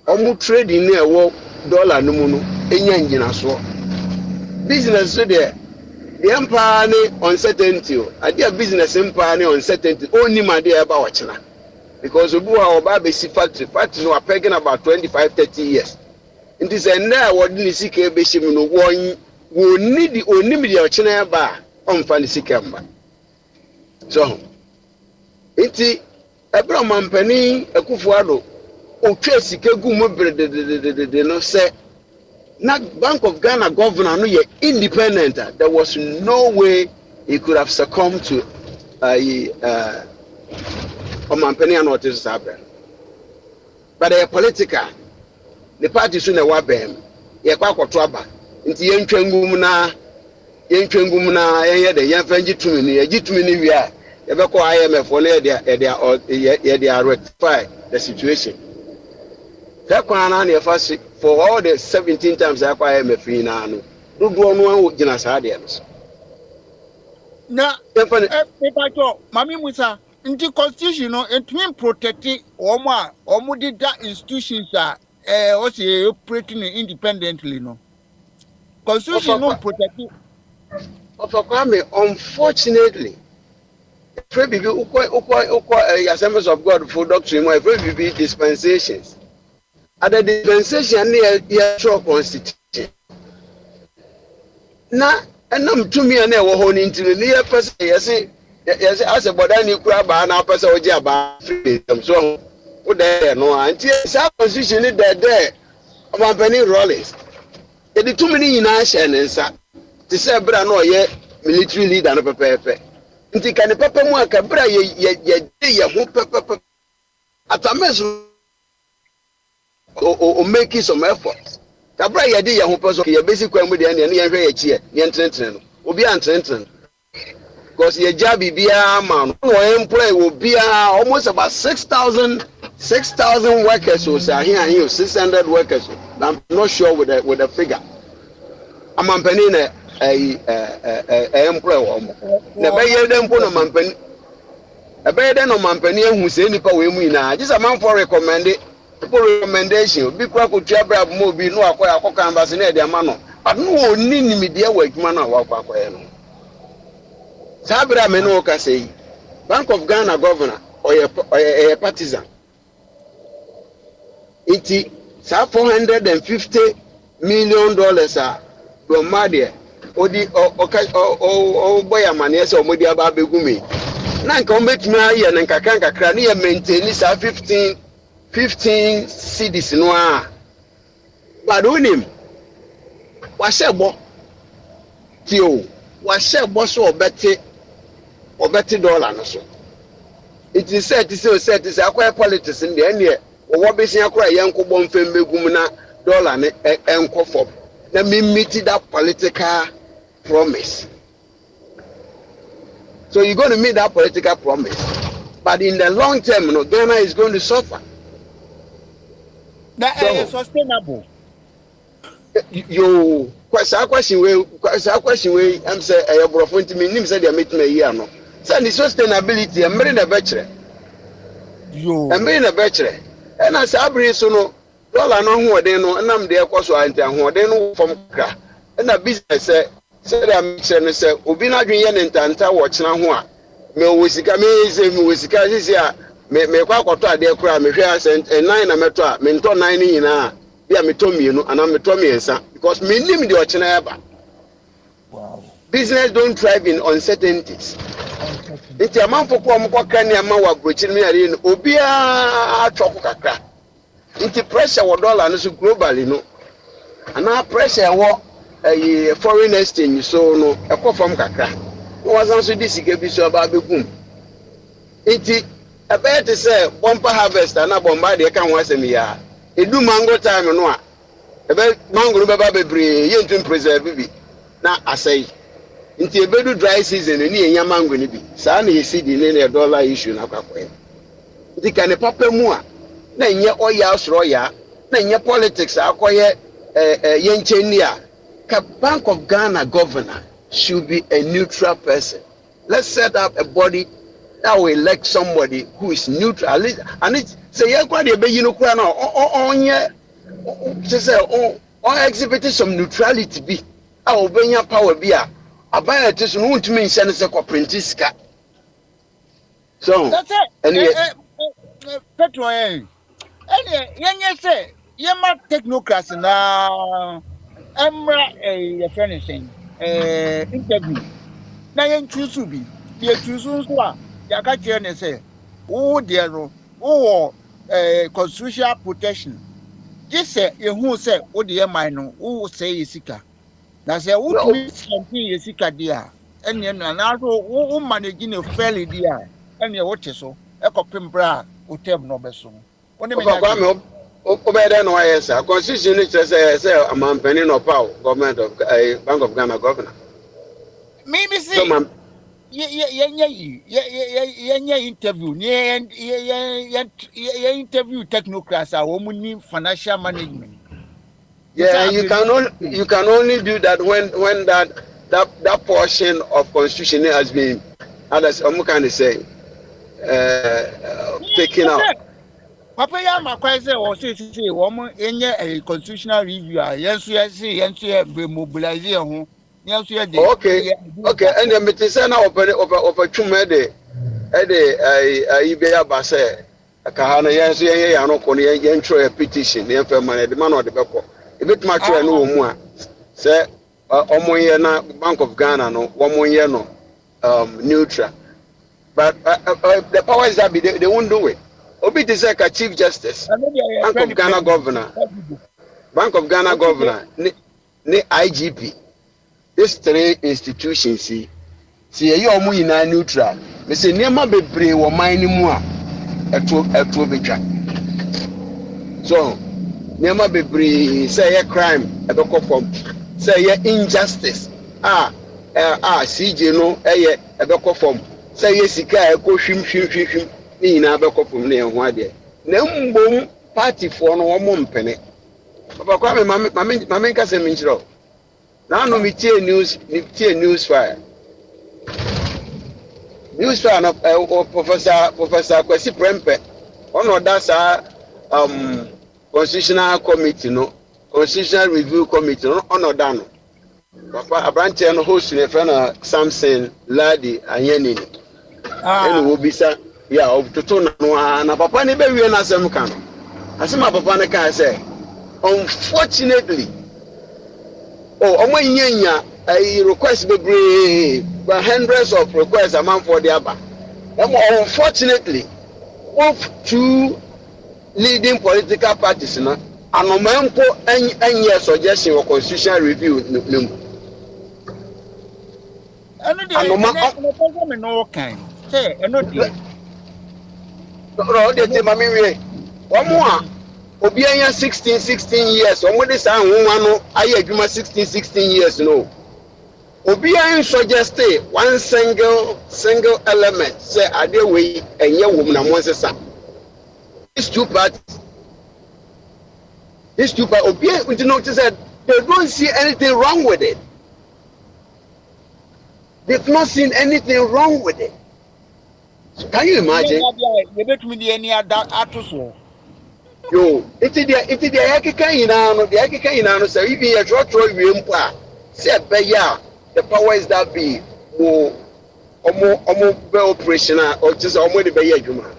Omu trading near war dollar no muno. So business so there the empire uncertainty idea business empire uncertainty only my dear about China because we our baby factory no are pegging about 25-30 years. It is a now what didn't see KBC no one will need the only media China bar on fancy camera. So it's Abraham Penny a Kufuado o Tracy Kegum no say. Not Bank of Ghana governor no yet independent. There was no way he could have succumbed to Omampeni and what is happening. But they are political. The party soon a wabem. Ye kwa kwaba. Nti yentwengum na ye de yemfanji tumini ye gitumini wi a ye be ko IMF for they rectify the situation. For all the 17 times I acquire me free now. No one Jina Sadians. Now, Mammy Musa, in the constitution, it means protecting Oma or Mudida institutions are also operating independently. No constitution not protecting. Unfortunately, Assemblies of God for doctrine, my very dispensations. At the dispensation near your constitution. Now, and I'm to me and I were holding to the near person. Yes, as a bodani crab and our person or jabba freedom. So, what there no until some position is there. About Penny Rollins. It is too many in Ash and sir. To say, Brano, ye military leader and a paper. Until can the pepper work a bra ye who pepper at a mess. Or making some efforts. Cabra idea who person your basic crime with the end and here, the will be untented. Because your job be a man who employ will be almost about 6,000 workers who are here, 600 workers. I'm not sure with the figure. I'm a penny a employer. Never hear them put a man penny. A better no man penny who say any power we now. Just a man for recommended. Recommendation because could jabra movie no akwa canvas na de amano but no ni media work man akwa no sabra me no ka say Bank of Ghana governor or a partisan it $450 million do made odi o boy amane se o modi aba begumi na nka o betumi aye na nka kan kakra na ya maintain sa 15 cities no a but unim wa shebo tio wa shebo so obeti dollar no so it is said akwa politics in the end wo besin akwa yenko mfem begum na dollar ne enko for na me meet that political promise. So you're going to meet that political promise, but in the long term, Ghana is going to suffer. That is sustainable. You question way. I'm saying I have referred to me. Nim said they meet me here no. So the sustainability. I'm reading the bachelor. I'm reading the bachelor. And as I bring so no dollar no who they no. And I'm there because I enter who they no from kra. And the business say I'm saying say obi na dwen ye ntanta watch na ho a me wosika me say me wosika say me kwa kwato ade kura me hwe asent nine na meto a me nto nine ni nyina bia meto mienu ana meto miensa because me nim de ochena eba. Wow. Business don't thrive in uncertainties. Nti amanfo ko omko kan ne ama wa brochi me yare no obi a atwoko kakra. Nti pressure wo dollar no so globally no. Ana pressure wo foreign exchange so no ekofam kakra. No wasan so disike bi so ba begum. Nti about to say bumper harvest and a bomba de can once a year. It do mango time no a about mango baba bebre yen to preserve bi na asay nti ebedu dry season ni enya mango ni bi sa na yesi di ne dollar issue na kwakwe nti kan papa mu a na nye oya soro ya na nye politics akoye yenchen ni a ka Bank of Ghana governor should be a neutral person. Let's set up a body that will elect somebody who is neutral. At least, and it's say you quite a bit you know on exhibiting some neutrality be our benya power be a buy it is no to mean send us a printiska. So that's it. Anyway, Petro any say yema technocracy na emra finishing interview na yen choose bi ye choose so a ya ka kire ne say wo de no wo constitutional protection just say ye hu say wo de ye man no wo say yesika na say wo tumi something yesika dia ene no na so wo manage no fairly dia ene wo te so e kopem bra wo tem no beso wo ne me Obeda no yes, constitution is say a man penny no power government of Bank of Ghana governor. Maybe see ye interview ye interview technocrats are woman financial management. Yeah, you can only do that when that portion of constitution has been, as can say, taken out. Papa ya makwaze o say woman enye a constitutional review a yenso ye mobilize ho yenso ye dey. Okay, and the meeting say na opportunity de ibe ya ba say ka ha na yenso ye ya no ko ne yen throw a petition ne fa man de man o de beko e betuma throw no wo mu a say omo ye na Bank of Ghana no womo ye no neutral, but the powers that be they won't do it. Obi de say ka Chief Justice, Bank of Ghana Governor, ne IGP. These three institutions see ye omo yina neutral. Me say niam bebre wo man ni mu a eto betwa. So niam bebre say ye crime e be confirm, say ye injustice CJ no eye e be confirm, say ye sika e ko hwim ni na be kopum na ehun ade na mbom party for no wo mpene papa kwa me mame nka se minchiro na no me tie news fire no professor Kwesi Prempeh ono da sa constitutional committee no constitutional review committee no ono da no papa abranche no host ne friend Samson Ladi Anyeni eno wo bisa yeah, of Toto na papa ne be wie na asem kan. Asema papa ne kan say, unfortunately, omo nyanya request be brave, but hundreds of requests amount for the aba. Unfortunately, both two leading political parties na anomampo enye suggestion or constitutional review no. Anoma no kind. Say, no no, they tell me we. One more. Obi anya 16 years. Omo dey say anwa no aye adwuma 16 years no. Obi anya suggest one single element say ade we enye wom na mo nsesa. These two parties. Obi we did not say they don't see anything wrong with it. They've not seen anything wrong with it. Can you imagine? Yo, it's the Yakika inano, so if you are short road, say, the powers that be more operational or just almost the Bayajuma.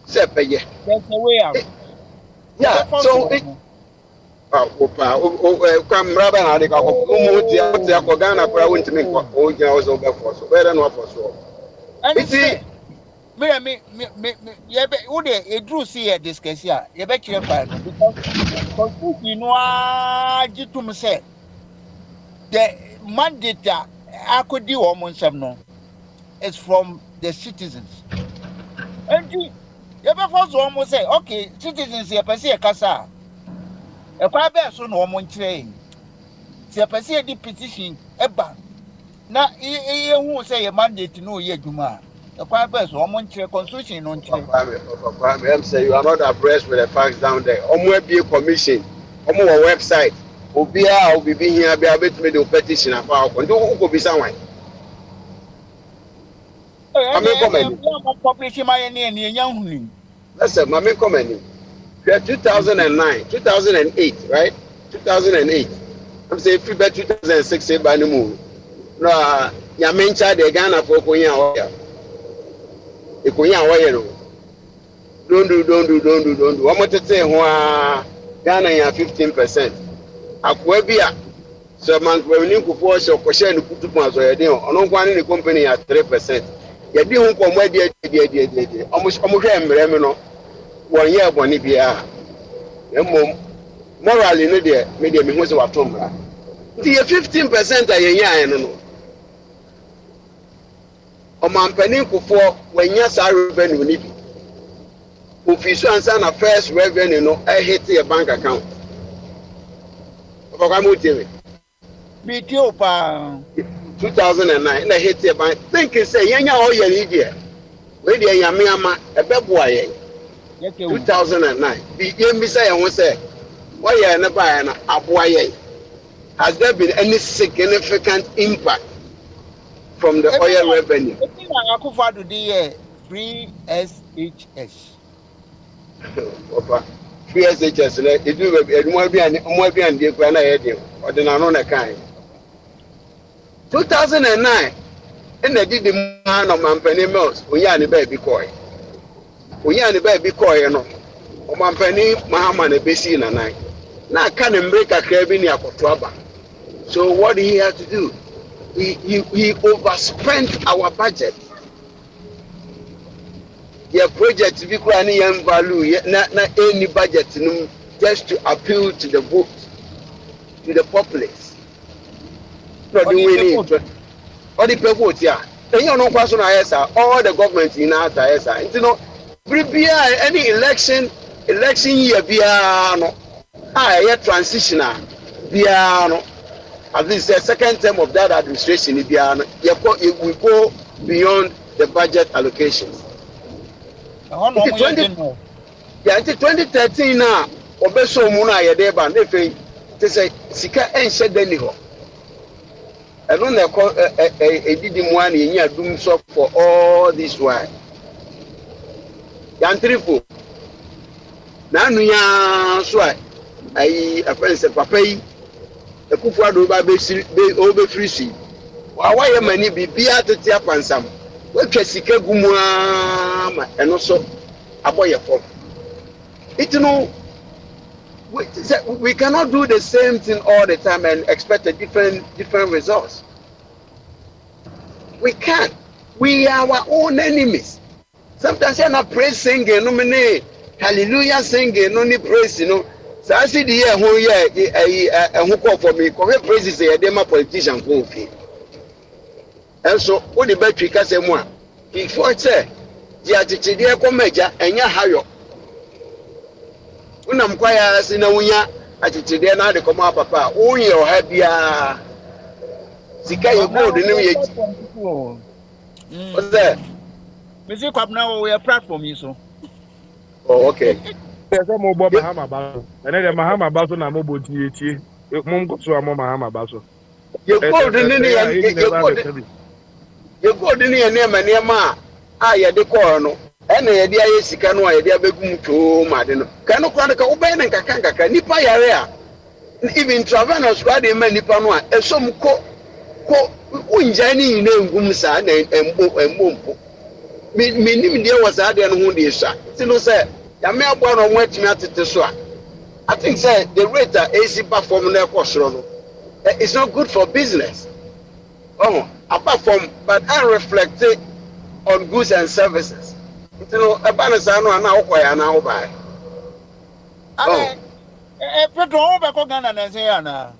Say pay. There's a way out. Yeah, so it come raba na de ka ko mu ti ko Ghana kura won timi ko o gina o so be for so better no for so. And see me ye be wo de e dru see e discuss here ye be kire pa no because you know agitum say the mandate akodi wo mo nsem no is from the citizens. And you be for so mo say okay citizens ye pese e kasa e kwa be so no mo nkyere ti e pese di petition eba na e hu say ye mandate no ye adwuma the kwa be so mo nkyere constitution no nkyere. I'm saying you are not abreast with the facts down there. Omo be commission omo website obia obibi hia bia betime the petition afa ko ndo ko bisa wan. Listen, my main comment. 2009, 2008, right? 2008. I'm saying free by 2006 by the move. No, ya mencha de Ghana for Konya Oya. The Konya Oya. Don't do. What want to say? Ghana ya 15%. Akwebia. So man, when you go for so question put to pass or you on one in the company at 3%. You didn't come where they almost no 1 year boni bia. Morally no there, media me who say what tomra. The 15% ayen no. O man penin ko for when ya sa revenue ni bi. Office answer na first revenue no I hit your bank account. Oba mo tell me too pa 2009 na hit your bank. Think say yenya o ye ni we dey yame ama ebeboa ye 2009 bi yemi say won say why ye na buy na aboa ye. Has there been any significant impact from the oil revenue? Akufo do the free SHS. Opa free SHS le e do mo bi an dey kwa na ye dey o de na no na kan 2009 and they did the man of Mampany Mills, Uyani baby coy. Uyani baby coy, no. O Mampany Mahaman a basin and I. Now can break a cabin near Kotraba. So what did he have to do? He overspent our budget. Your project be crying value, not any budget, just to appeal to the vote, to the populace. Not doing it. All the people here. Then you know question all the government in our ISA. You know, any election year no. Transitional no. At least the second term of that administration no. It will go beyond the budget allocations. Until 2013 now, obeso mu na ye dey ban dey fe te say sika enche deni ho. I don't know did one in doom so for all this while. Yantripo. Nanuya so I friend say papa yi e kufu ado ba be free si. Wa ye mani bibia tete apansam. We twa sika gumu ama eno so aboye form. It no we cannot do the same thing all the time and expect a different results. We can't. We are our own enemies. Sometimes you're not praise singing, no many hallelujah singing, no need praise, you know. So I see the year who who call for me, correct praises a demo politician go. And so what the battery can say more. Before say, the attitude here come major and ya hayo. Unam kwaya sina unya atitide na de koma papa unye o ha bia sika ye board ni ye what's that music club now we are platform you so oh okay yes mo bo Mahama Baso ene de Mahama Baso na mo bo tie mo nkoso amo Mahama Baso ye board ni ye board ni ene ma a ye de ko no ene ye dia ye sika no ye dia begum to ma de no kan no kwa ka oben nka kanka nipa yare a even travelers kwa de ma nipa no a esom ko unjani na ngum sa na embo nim deɛ wɔ saa deɛ no ho deɛ sua nti no sɛ yame aboa no ɔmo atumi atete so a I think say the rate at AC perform na ɛkɔ soro no it's not good for business. Oh, apart from but I reflect it on goods and services. You know, a balance I know now why I now buy. Oh, Pedro, go Ghana and say, Anna.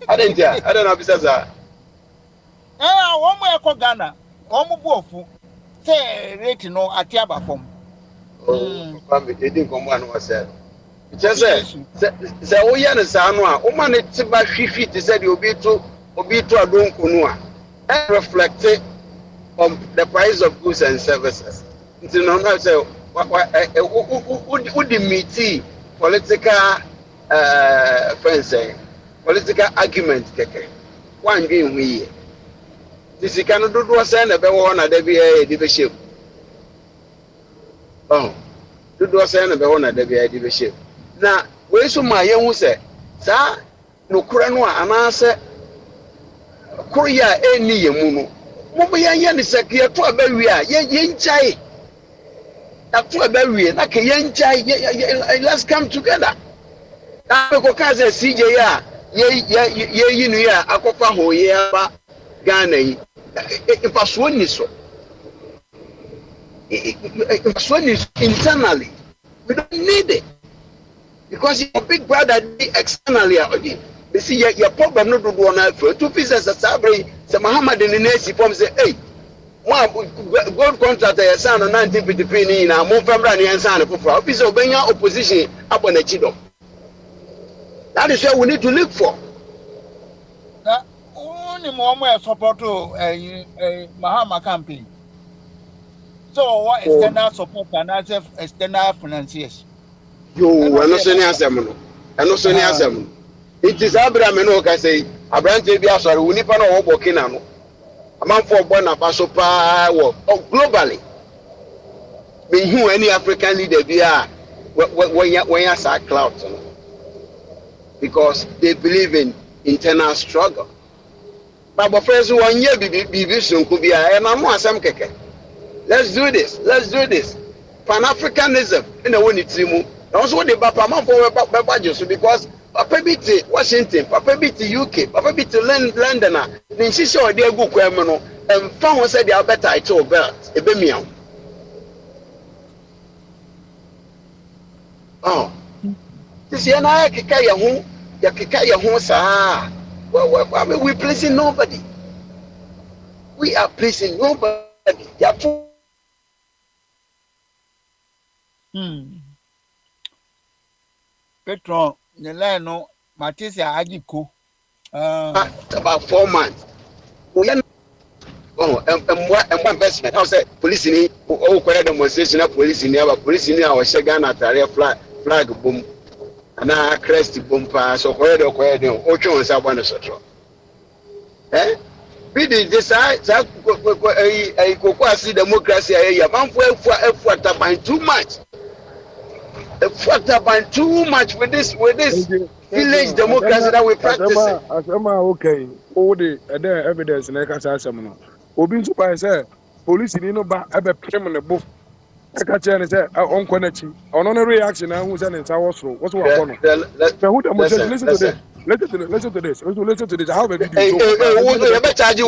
I don't know, business. One more go Ghana, one more bofu. Say, rate no at Yaba form. Oh, they didn't come one was said. Just say, oh, yeah, the Sanwa, woman, it's about 50 said you'll be to a room kunua. And reflect it on the price of goods and services. You know, I say, would the meaty political political argument? One game we this cannot do was send a one at the division. Oh, do was send a one at the division. Now, where's my young say, sir, no Kuranwa, and answer Korea, any Yamuno. Moya yan is a clear to a barrier, yen chai. To a barrier, like a yen chai, let's come together. Now, because a CJ, ye, Akopa ho, yeah, Ghana, if a swan is so. If a swan is internally, we don't need it. Because your big brother externally, you see your problem not to do on for 2 pieces of Sabri, some Muhammad in the Nasi form say, hey, one gold contract, a son of 1953 in a more family and son of a piece of Benya opposition up on a chido. That is what we need to look for. Only more support to a Mahama campaign. So, what external support and external financiers? You are not saying answer, and no saying answer. It is Abraham and Oka say, Abraham Biasa, we need to work in a man for Bona Paso power globally. Being who any African leader be are when you are clouds because they believe in internal struggle. But first 1 year be soon could be and I'm more some keke. Let's do this. Pan-Africanism in the one it's removed. Also, the Bapama for budget because Papa BT Washington, Papa BT UK, Papa BT London, then she saw their good criminal and found said they are better. I told Bert, a bemian. Oh, this year I Yakaya home, sir. Well, we're placing nobody. We are placing nobody. Petron, the line no, Matisia Agiko. About 4 months. Oh, and what investment? I said, police in all demonstration of police in our Shagana Taria flag boom. And I crest boom pass or Ocho and Sabana Sotro. Eh? We did decide a Kokwasi democracy, a man for by too much. Too much with this village democracy that we practice. Okay. All the evidence in Ekasa. Obin Super said, police in Inoba have a criminal book. Ekacha said, on connection, on a reaction, and who's in Tower. What's what I want? Listen to this. Listen to this. I have a video. You better charge you.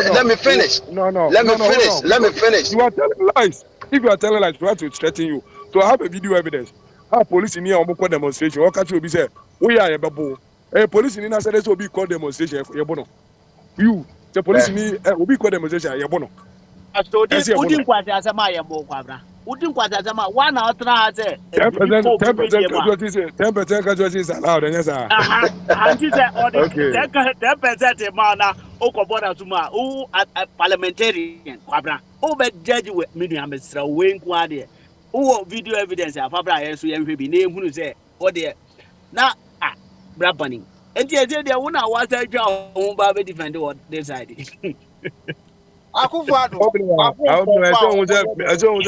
Let me finish. Let me finish. You are telling lies. If you are telling lies, we have to threaten you. So I have a video evidence. How police in here on demonstration. What catch you be said? We are a babu. Police in here said this will be called demonstration. You, the police in here will be called demonstration. Yabono. So this wouldn't quite as a Maya Mokabra. Wouldn't quite as a 1 hour 10% casualties allowed. And yes, sir. And she said, 10% mana Okoboda Tuma, who at parliamentarian, Quabra, over judge with Miriam Mr. Wayne Quadia, who video evidence of Fabra, so you be named who say, oh dear. Now, Brabani. And the idea one I was a job, Baby defender what this idea. I don't know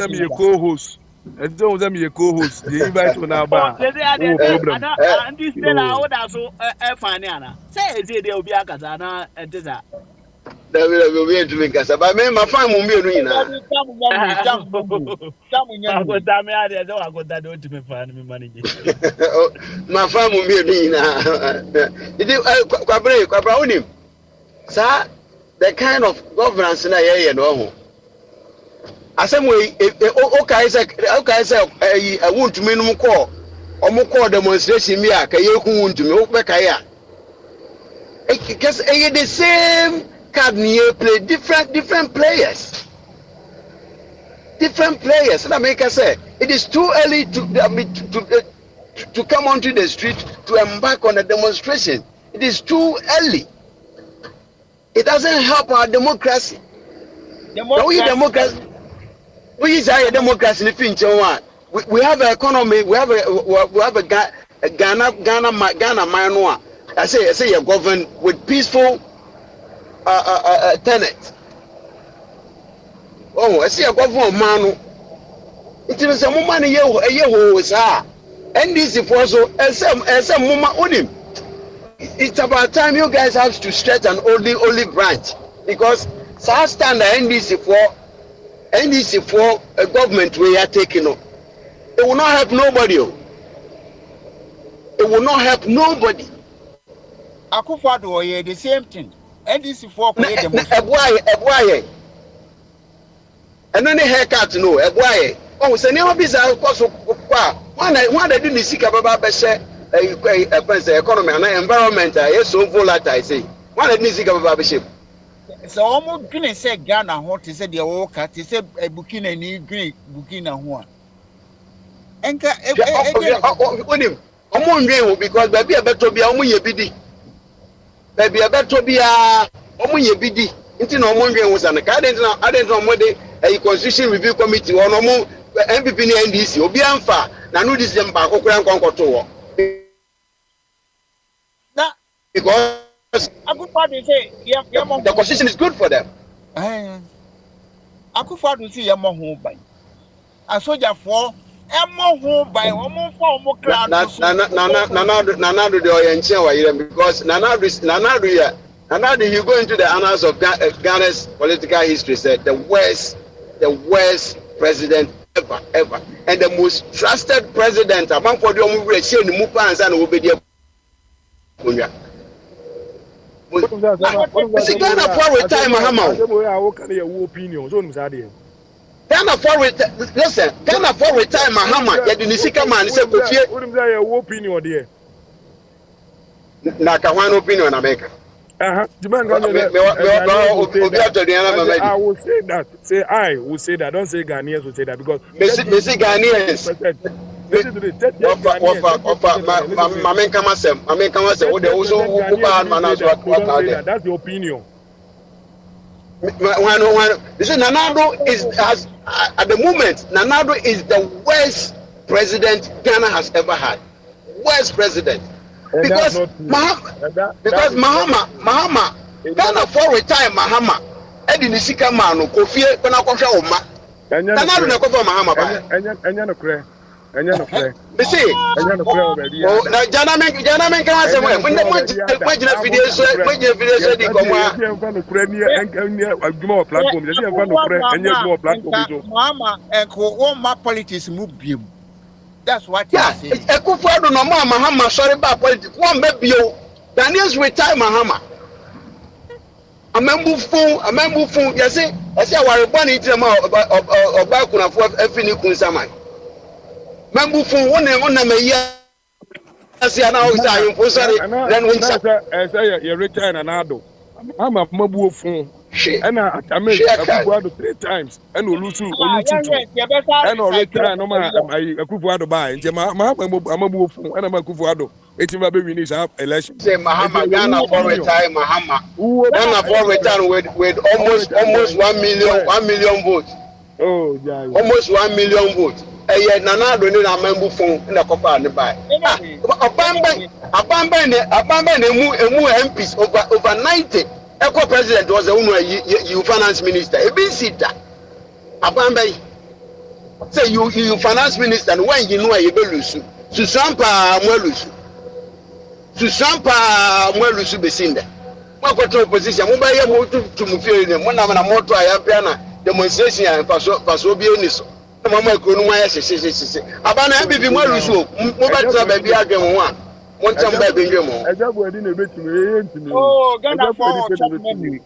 your co-host. I don't know your co-host. The invite to now. Problem. And this thing I would also find Anna. Say they will be a Kazana and this. David will be to make us about me, my family will be doing I my family will be doing it. Sir, the kind of governance in a year, you know. As some way, okay, I want to minimum call or more call demonstration. Me, I can't want to me. Okay, because the same card near play different players. Different players. And I make us say it is too early to come onto the street to embark on a demonstration. It is too early. It doesn't help our democracy. Democracy. We are a democracy in Finch. We have an economy. We have a Ghana Manoa. I say you govern with peaceful tenets. Oh, I see a government Manu. It is a woman a year who is and this is also as a woman on him. It's about time you guys have to stretch an only branch because South stand the NDC for a government we are taking on. It will not help nobody. It will not help nobody. Akufo-Addo the same thing. NDC for Ebuaye. And then the haircut no Ebuaye. Oh, say never be so one they do the sick about the economy and environment is so volatile. Say one they do sick about the so almost green say Ghana what is the worker to say a Burkina ni green Burkina ho. Enka because baby better be omu bidi. Baby better be omu bidi. Inti no omu ndwe wo na ka I don't know a constitution review committee or no MPP ni NDC obi amfa na no this dem ba kokura nkonkoto wo. Because Akufo-Addo say the constitution is good for them. Akufo-Addo say yemo ho ban. Asoja for emo ho ban omo for omo crowd. Nanado de oyenche wa yire because Nanado you go into the annals of Ghana's political history said the worst president ever and the most trusted president among for the omo we share ni mupa ansa na obedi konwa. It's Ghana for retire Mahama. Ghana for listen. Ghana for retire Mahama. You didn't see come and say Kofi. What is your opinion there? Na ka one opinion America. I will say that. Say I will say that. Don't say Ghanaians will say that because Messi Ghanaians. That's the opinion. Nanado has at the moment. Nanado is the worst president Ghana has ever had. Worst president because Mahama Ghana for retire Mahama. Eddie Nisika Manu Kofi when I come to Oma. Nanado na kofi Mahama ba. Enya no kre. You see, now Jana can say when the video the Mama and my politics move. That's what you say. Akufo-Addo no Mahama sorry about politics. One baby you Daniels retire Mahama. A member phone, you see, I say our bunny to about kuna for every kunsaman. Member phone one me year. I say now sorry. Then we say you return Nanado. I'm a mobile phone. And I made Akufo-Addo 3 times and we lose 2. And already try no man Akufo-Addo buy. I'm a mobile phone and I'm Akufo-Addo. It's my baby needs election. Say Mahama Ghana for retire Mahama. Ghana for return with almost 1 million votes. Oh yeah. Almost 1 million votes. Nanado need a member phone in the copa and buy. Abamba MPs over 90. Eco president was the you finance minister. A big sitter. Abamba say you finance minister and when you know you be lose. Susampa mwelusu besinda. mo control position mo ba ye mo to mo fie ne mo na na moto aya pia na demonstration ya paso bi oni so na mo ma ko no ma ya sese aba na bibi mo aluso mo ba tra ba bi adwen ho a mo ntam ba bi ndwe mo Ejabu edi na ebetumi eye ntumi. Oh, Ghana for chop menu.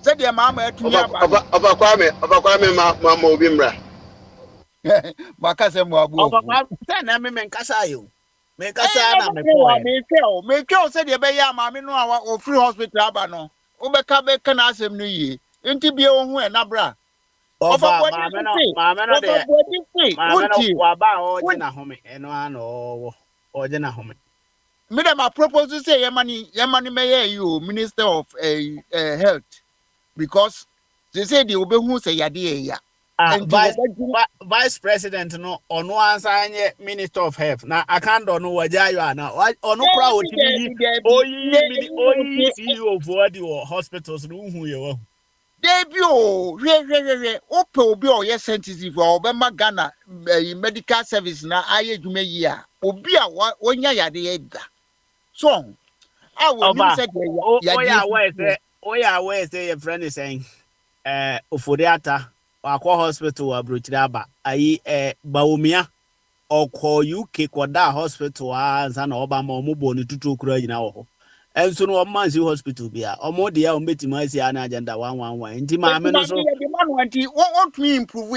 Say the mama etumi aba. Oba kwame ma obi mra. Makase mo abu. Oba say na me nkasa yo. Me nkasa na me po. Me keo say the be ya ma me no a free hospital aba no. Obeka be kana asem no yi. Nti bie wo hu e na bra. Oba ma me no de. Ma me no wa ba o je na home. Eno ana o je na home. Me dem a propose say yemani me you Minister of Health because they say the obehu say yade ya. Vice President no ono ansa anye Minister of Health na akando no wajayo ana ono kra otimi oyi CEO for the hospitals no hu ye wa debut hwe ope obi o ye sensitive o be magana medical service na aye dwuma yi a obi a wonya yade ya da so I will use it oya say your friend is saying oforiata akwa hospital abrochiri aba ayi baomia okọ UK koda hospital anza na oba ma omubo ni tutu okura nyina wo enso no omanzi hospital bia omo de ya ombetima asi ana agenda 111 nti ma me no so nti want to improve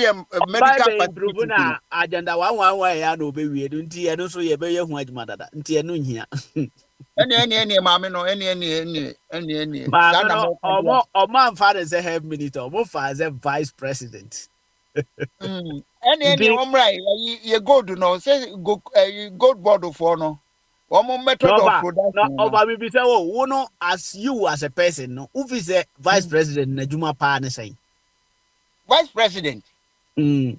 medical improve na agenda 111 ya na obewie nti eno so ye be ye hu adwuma dada nti eno nhia eni maame no eni omo amfa say health minister omo fa say vice president eni omra ye gold no say gold board for no omo method of production no over me be say wo no as you as a person no if is a vice president na juma pa ne say vice president obi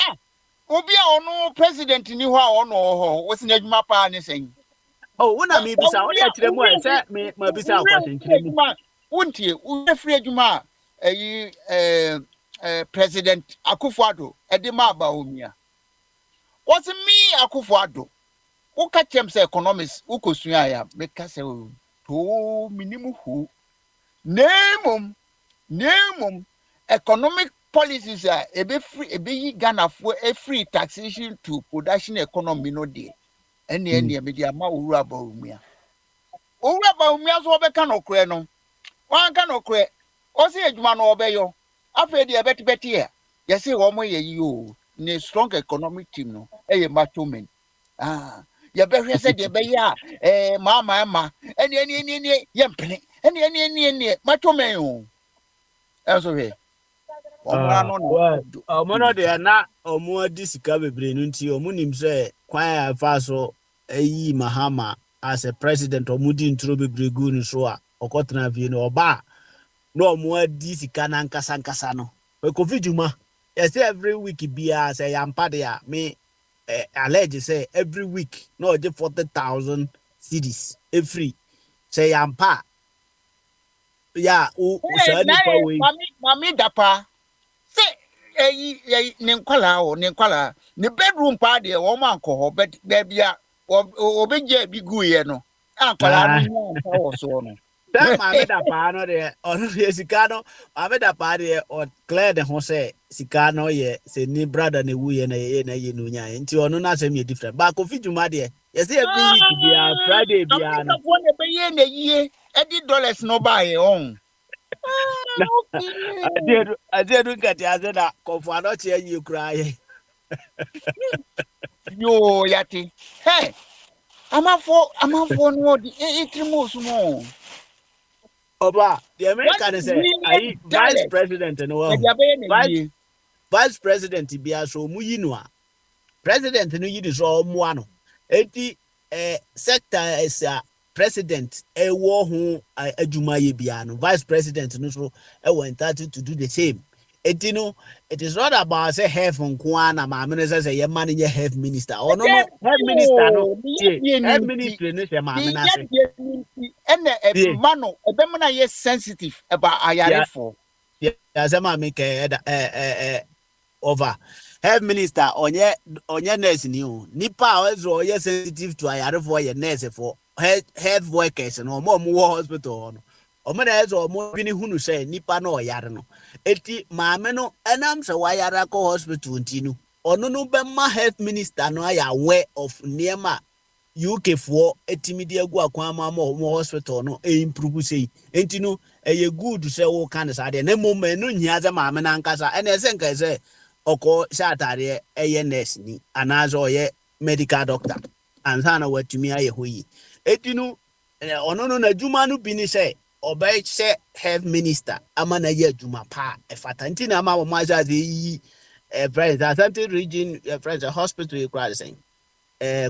a ono president ni ho a ono ho wo si na juma pa ne say. Oh, when I mean, bisa, only actually more. Say, me bisa question. Unti, we free juma. President Akufo-Addo, edema baumia. What's me Akufo-Addo? Who catch him say economics? Who kosua ya? Make us say to minimum who name economic policies are a be free a be Ghana for a free taxation to production economy no day. Any media ma owura ba umia so be kan okre no wan kan okre o se adwuma no obeyo afa de beti here ye say wo mo ye yi o ni strong economic team no e macho men ye be hwe se de be ya ma any ye mpene any macho men o eso we omo no de na omo adi sika bebre no nti omo nim se kwan afa so ayi Mahama as a president omudi ntro bebre gu ni so a okotena vie no oba no omo adi sika na nkasa no we covid yes every week bia say yampa de a me allege say every week no je 40,000 cedis every say yampa ya o sani pa we mami dapa say ne nkwala ne bedroom pa de wo man ko ho bia obeje bi gu ye no akwala no nka wo so no mami dapa no de ono ye sika no mami dapa de o clear de ho say sika no ye se ni brother ne wu ye na ye no nya nti ono na say me different ba ko fijuma de ye say every week bia Friday bia no ko ne be ye na yie $80 no buy ye on I did get the Kofu not hear you cry. Yo, Yati. Hey, I'm a for no the 8 months more. Oba, the American is a vice president and vice president be a so muyinwa. President no yidi so muano. Enti sector is a president wo hu adwuma ye bia no vice president no so went to do the same etino it is not about say health nko na ma me say ye man ye health minister or no health minister no health minister no say ma me na say and man no e be na ye sensitive about ayare for ya say ma me ke over health minister onye nurse ni o nipa o ye sensitive to ayare for ye nurse for health workers no more hospital no ɔmo na ɛsɛ ɔmo bi ne hunu sɛ nipa no ɔyare no eti maame no ɛnam sɛ wayare akɔ hospital nti no ɔno no bɛma health minister no ayɛ aware of nneɛma UK foɔ etimi de agu akwan ma ɔmo hospital no improve sei enti no ɛyɛ good sɛ wo kan sa de na mmom no nyia sɛ maame na nkasa ɛna ɛsɛ nka sɛ ɔkɔ hyɛ atadeɛ ɛyɛ nurse ni anaasɛ ɔyɛ medical doctor ansa na watumi ayɛ hɔ yi eti no ɔno no n'adwuma no bi ni sɛ ɔbɛhyɛ health minister ama na yɛ adwuma pa ɛfata nti na ama wɔn ahyɛ ase yi friends Asante region friends hospital yi kura sɛn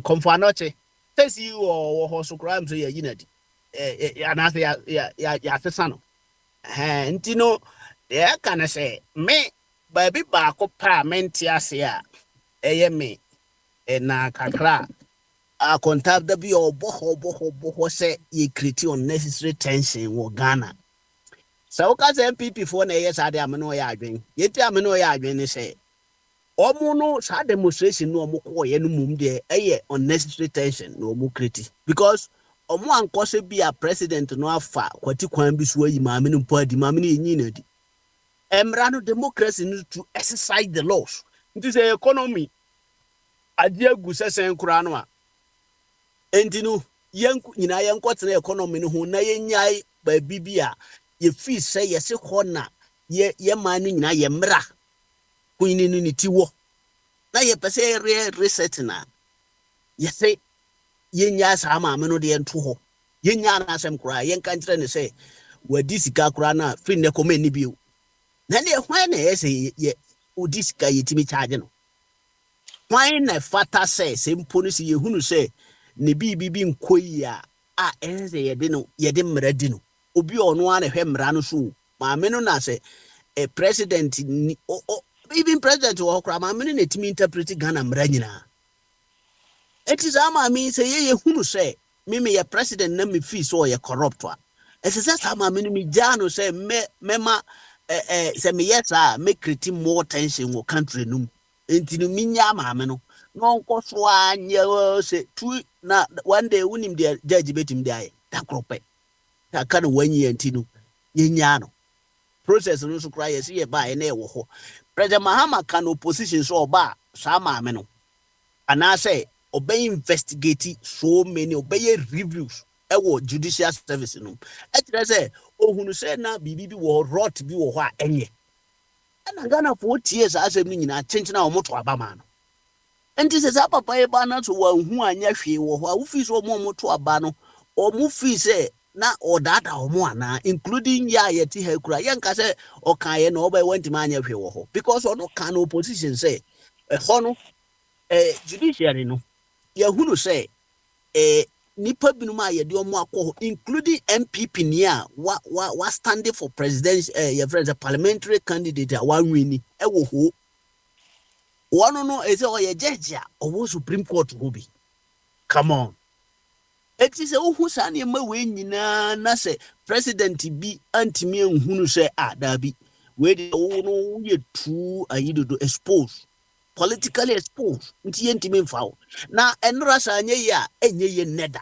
Komfo Anokye sɛsi wɔ hɔ so kura nso yɛ yi na di anaasɛ yɛ asesa no nti no deɛ ɛka no sɛ me baabi baako pa a mente ase a ɛyɛ me na kakra akontabda bi ɔbɔ hɔ sɛ yɛ create unnecessary tension wɔ Ghana sɛ woka sɛ MPP foɔ na ɛyɛ saa de ame no ɔyɛ adwen yɛti ame no ɔyɛ adwen ne sɛ ɔmo no saa demonstration no ɔmo kɔɔyɛ no mum deɛ ɛyɛ unnecessary tension na ɔmo create because ɔmo ankɔ sɛ bi a president no afa kwati kwan bi so ayi maame no mpo adi maame no yɛnyi na di emra no democracy no to exercise the laws nti sɛ economy ade agu sɛ sɛn koraa no a enti no nyina yɛnkɔtena economy no ho na yɛnyae baabi bi a yɛfii sɛ yɛse hɔ na yɛma no nyina yɛmmra konyini no ne ti wɔ na yɛpɛ sɛ yɛrɛ reset na yɛse yɛnyaa saa maame no de yɛnto hɔ yɛnyaa no asɛm koraa yɛnka nkyerɛ ne sɛ wadi sika koraa no a firi nnɛ kɔma ani bio na ne hwan na ɛyɛ sɛ yɛ wodi sika yɛtumi charge no hwan na fata sɛ sɛ mpo no sɛ yɛhunu sɛ ne bibi nkɔ yi a ɛyɛ sɛ yɛde mmara di no obi ɔno a na hwɛ mmara no so maame no na sɛ president even president wɔ hɔ koraa maame no na ɛtumi interpret Ghana mmara nyinaa ɛti saa maame sɛ yɛhunu sɛ meyɛ president na mefi sɛ ɔyɛ corrupt a ɛsɛ sɛ saa maame no megyaa no sɛ mɛma sɛ meyɛ saa mɛkriti more tension wɔ country no mu enti no menya maame no na ɔnkɔ so anyɛ sɛ tu na one day wonim deɛ judge betim de ayɛ da kropɛ aka no wanyi enti no yɛnya no process no so kora yɛsɛ yɛ baa na ɛwɔ hɔ President Mahama ka no opposition so ɔba saa maame no anaasɛ ɔbɛyɛ investigate so many ɔbɛyɛ reviews ɛwɔ judicial service no ɛkyerɛ sɛ ohunu sɛ na biribi bi wɔ rot bi wɔ hɔ a ɛnyɛ ɛna Ghana for tie saa asɛm no nyinaa kyenkyena a ɔmoto aba ma no enti sɛ saa papa yɛ ba no so wanhu anyɛ hwee wɔ hɔ a wofi sɛ ɔmoto aba no ɔmo fi sɛ na ɔdada ɔmo anaa including yɛ a yɛte ha kura yɛnka sɛ ɔkaeɛ na ɔbɛyɛ wantimi anyɛ hwee wɔ hɔ because ɔno ka no opposition sɛ ɛhɔ no judiciary no yɛhunu sɛ nipa binom a yɛde ɔmo akɔ including MPP ni a wa standing for president your friends a parliamentary candidate a wa wini ɛwɔ hɔ wɔn no ɛsɛ ɔyɛ judge a ɔwɔ Supreme Court ho bi come on eti sɛ wohu saa nneɛma wei nyinaa na sɛ president bi antimi nhunu sɛ daabi wei deɛ wo no yɛ too ayidodo expose politically exposed nti yɛntimi mfa wo na ɛnora saa nyɛ yi a ɛnyɛ yɛ nnɛda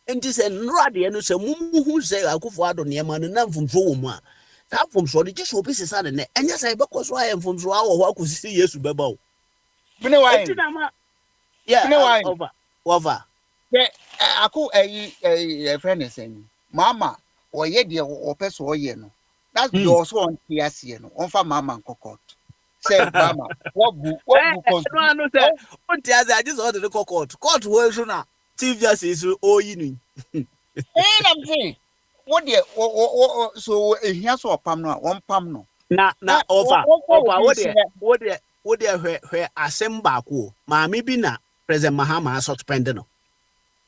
nti sɛ nnora deɛ no sɛ mumuhu sɛ Akufo-Addo nneɛma no na mfomsoɔ wɔ mu a saa mfomsoɔ no gye sɛ obi sesa ne nnɛ ɛnyɛ sɛ ɛbɛkɔ so ayɛ mfomsoɔ awɔ hɔ akɔsisi Yesu bɛba wo Wava. Ako friend is saying, Mama, or ye dear or person or ye no. That's the also on Tiasiano, on for Mama and Cocotte. Say, Mama, what book? I just ordered the Cocotte. Court was now. TV is all you need. I'm saying, what dear, so here's what Pamno, one Pamno. Na over, what dear, where assemble, Mammy Bina, President Mahama suspended.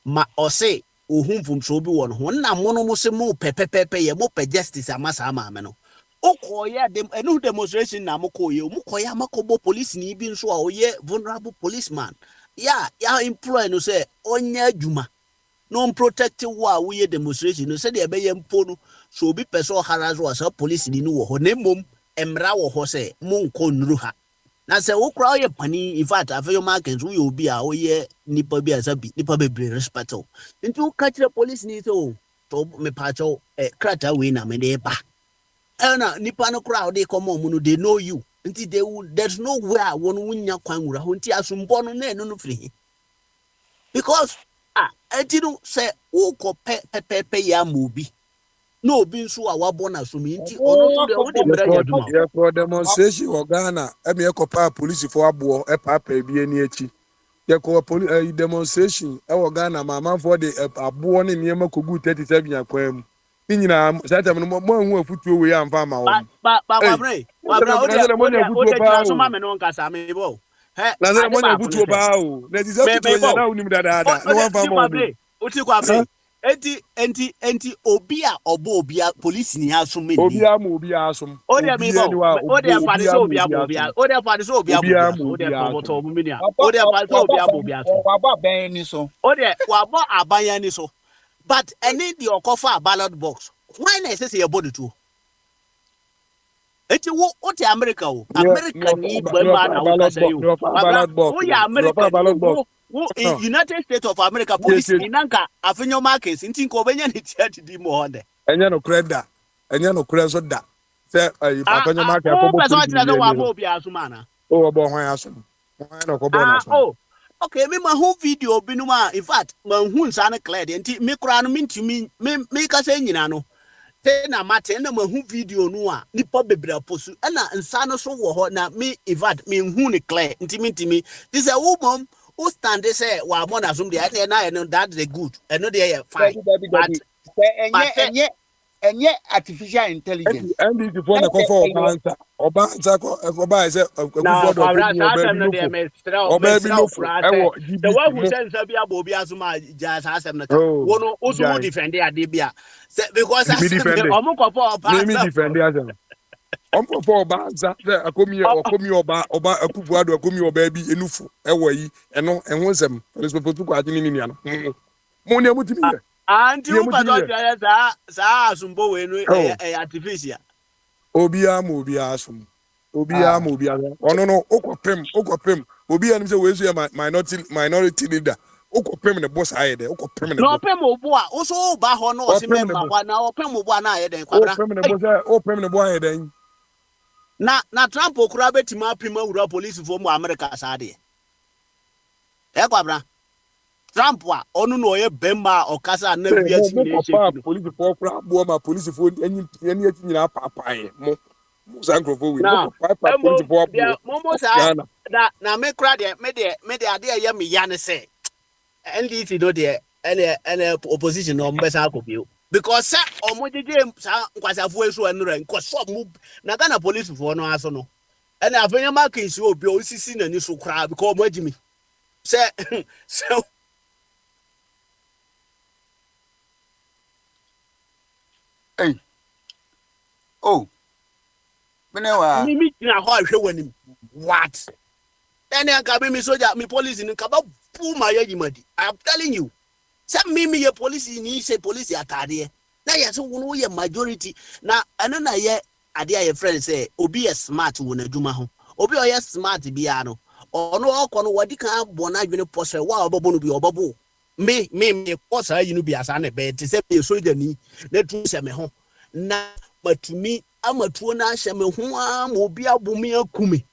Ma ose ohun fom so bi won ho na mono mo se mo pepepepe ye mo pe justice amasa amaame no okoye dem enu demonstration na mo koye mo koye amakobo police ni bi nso a oye vulnerable policeman ya employ no say onya adwuma no protect wa we ye demonstration no say de be ye mpo no so obi person harass wa so police ni no wo ho na mom emra wo ho say mo nko nuru ha na se wo kra ye pani in fact afeyo markets we obi a oye nipa bi asabi nipa bebre respect o nti wo ka kire police ni so stop me pacho krata we na me de ba. Ena nipa no crowd they come on they know you. Until they there's nowhere one wunya kwanwura ho nti asumbo no na enu no free. Because enti no say wo ko pe ya mobi. No obi nso a wabɔ na so mi nti ono so de wo de bra ya duma. Yeah, for demonstration or Ghana, emi ekopa police for abo papa bi eni echi. Yeah, ko police demonstration e Ghana mama for the abo ne niam kogu 37 yakwam. Ni nyina sata mo hu afutuo we amfa ma wo. Ba bre o de tira so ma me no nkasa me bo. He na ze mo nya afutuo ba o. Na di afutuo nya na unim dada no amfa ma wo. O ti kwa bre. Enti obi a obo obi a police ni asum me. Obi a mo obi asum. O de me bo. O de pade so obi a obi a. O de pade so obi a obi a. O de promoter obi me ni a. O de pade so obi a obi a. Wa ba ben ni so. O de wa bo aban ni so. But any the okofa ballot box. Why na say your body too? Eti wo o te America o. America ni gbema na wo ka say you. O ya America. United States of America police in Nanka, Afinyo Markets, in Tinko Benya, it's di more. And you know, Creda, and you know, Cresa da. Say, if Afinyo Market, oh, okay, me my whole video, Binuma, in fact, my wounds are clear, and me crown mean to me, make us any nano. Tena Martin, my whole video, no, Nipo Bebra Posu, and Sano so na me, in fact, me who clear, intimate me. This is a woman. Who stand they say wa more assume they are now and that they good and no they fine and yet artificial intelligence and the phone call for obanza oba say the one who says sabia bo bia suma just asem na wono osu defend ade bia because omo ko for oba me defend asem for banza akomi oba akufuado akomi oba bi enufu ewo yi eno ehonsem responsible to kwati ni nia no mo ne mutimi ye anti u pato ya za asumbo we no artificial obi asum ono no okopem obi anim se we so minority leader okopem ne boss aye de okopem ne no pem obo a o so ba ho no o se member kwa na opem obo na aye de kwabra opem ne boss aye de na Trump okura betima pima wura police for mu America asade e kwabra Trump wa onu no ye bemba okasa na bia simulation police for bo ma police for any nyina papae mo sankrofo we police for mo sa na me kra de me de ade ye me ya ne se NDC no de any opposition no mbesa akobio because omojeje sa nkwasafo esu enure nkoso mu na Ghana police for no aso no and Afinyo Markets obi osisi nani so kra because omojimi say hey oh menewa mimi na ho ahwe wanim what then aka be me soldier me police ni kaba pu ma yajimadi I'm telling you say mimi ye police ni say police atade na yes wo ye majority na eno na ye ade aye friend say obi ye smart wo na adwuma ho obi o ye smart bia no ono okọ no wadi kan bo na adwene pose wa obobo no bi obobo me posa yi no bi asa na be te say be soldier ni na tu se me ho na matumi amatuo na ahye me ho a mo obi abumi akumi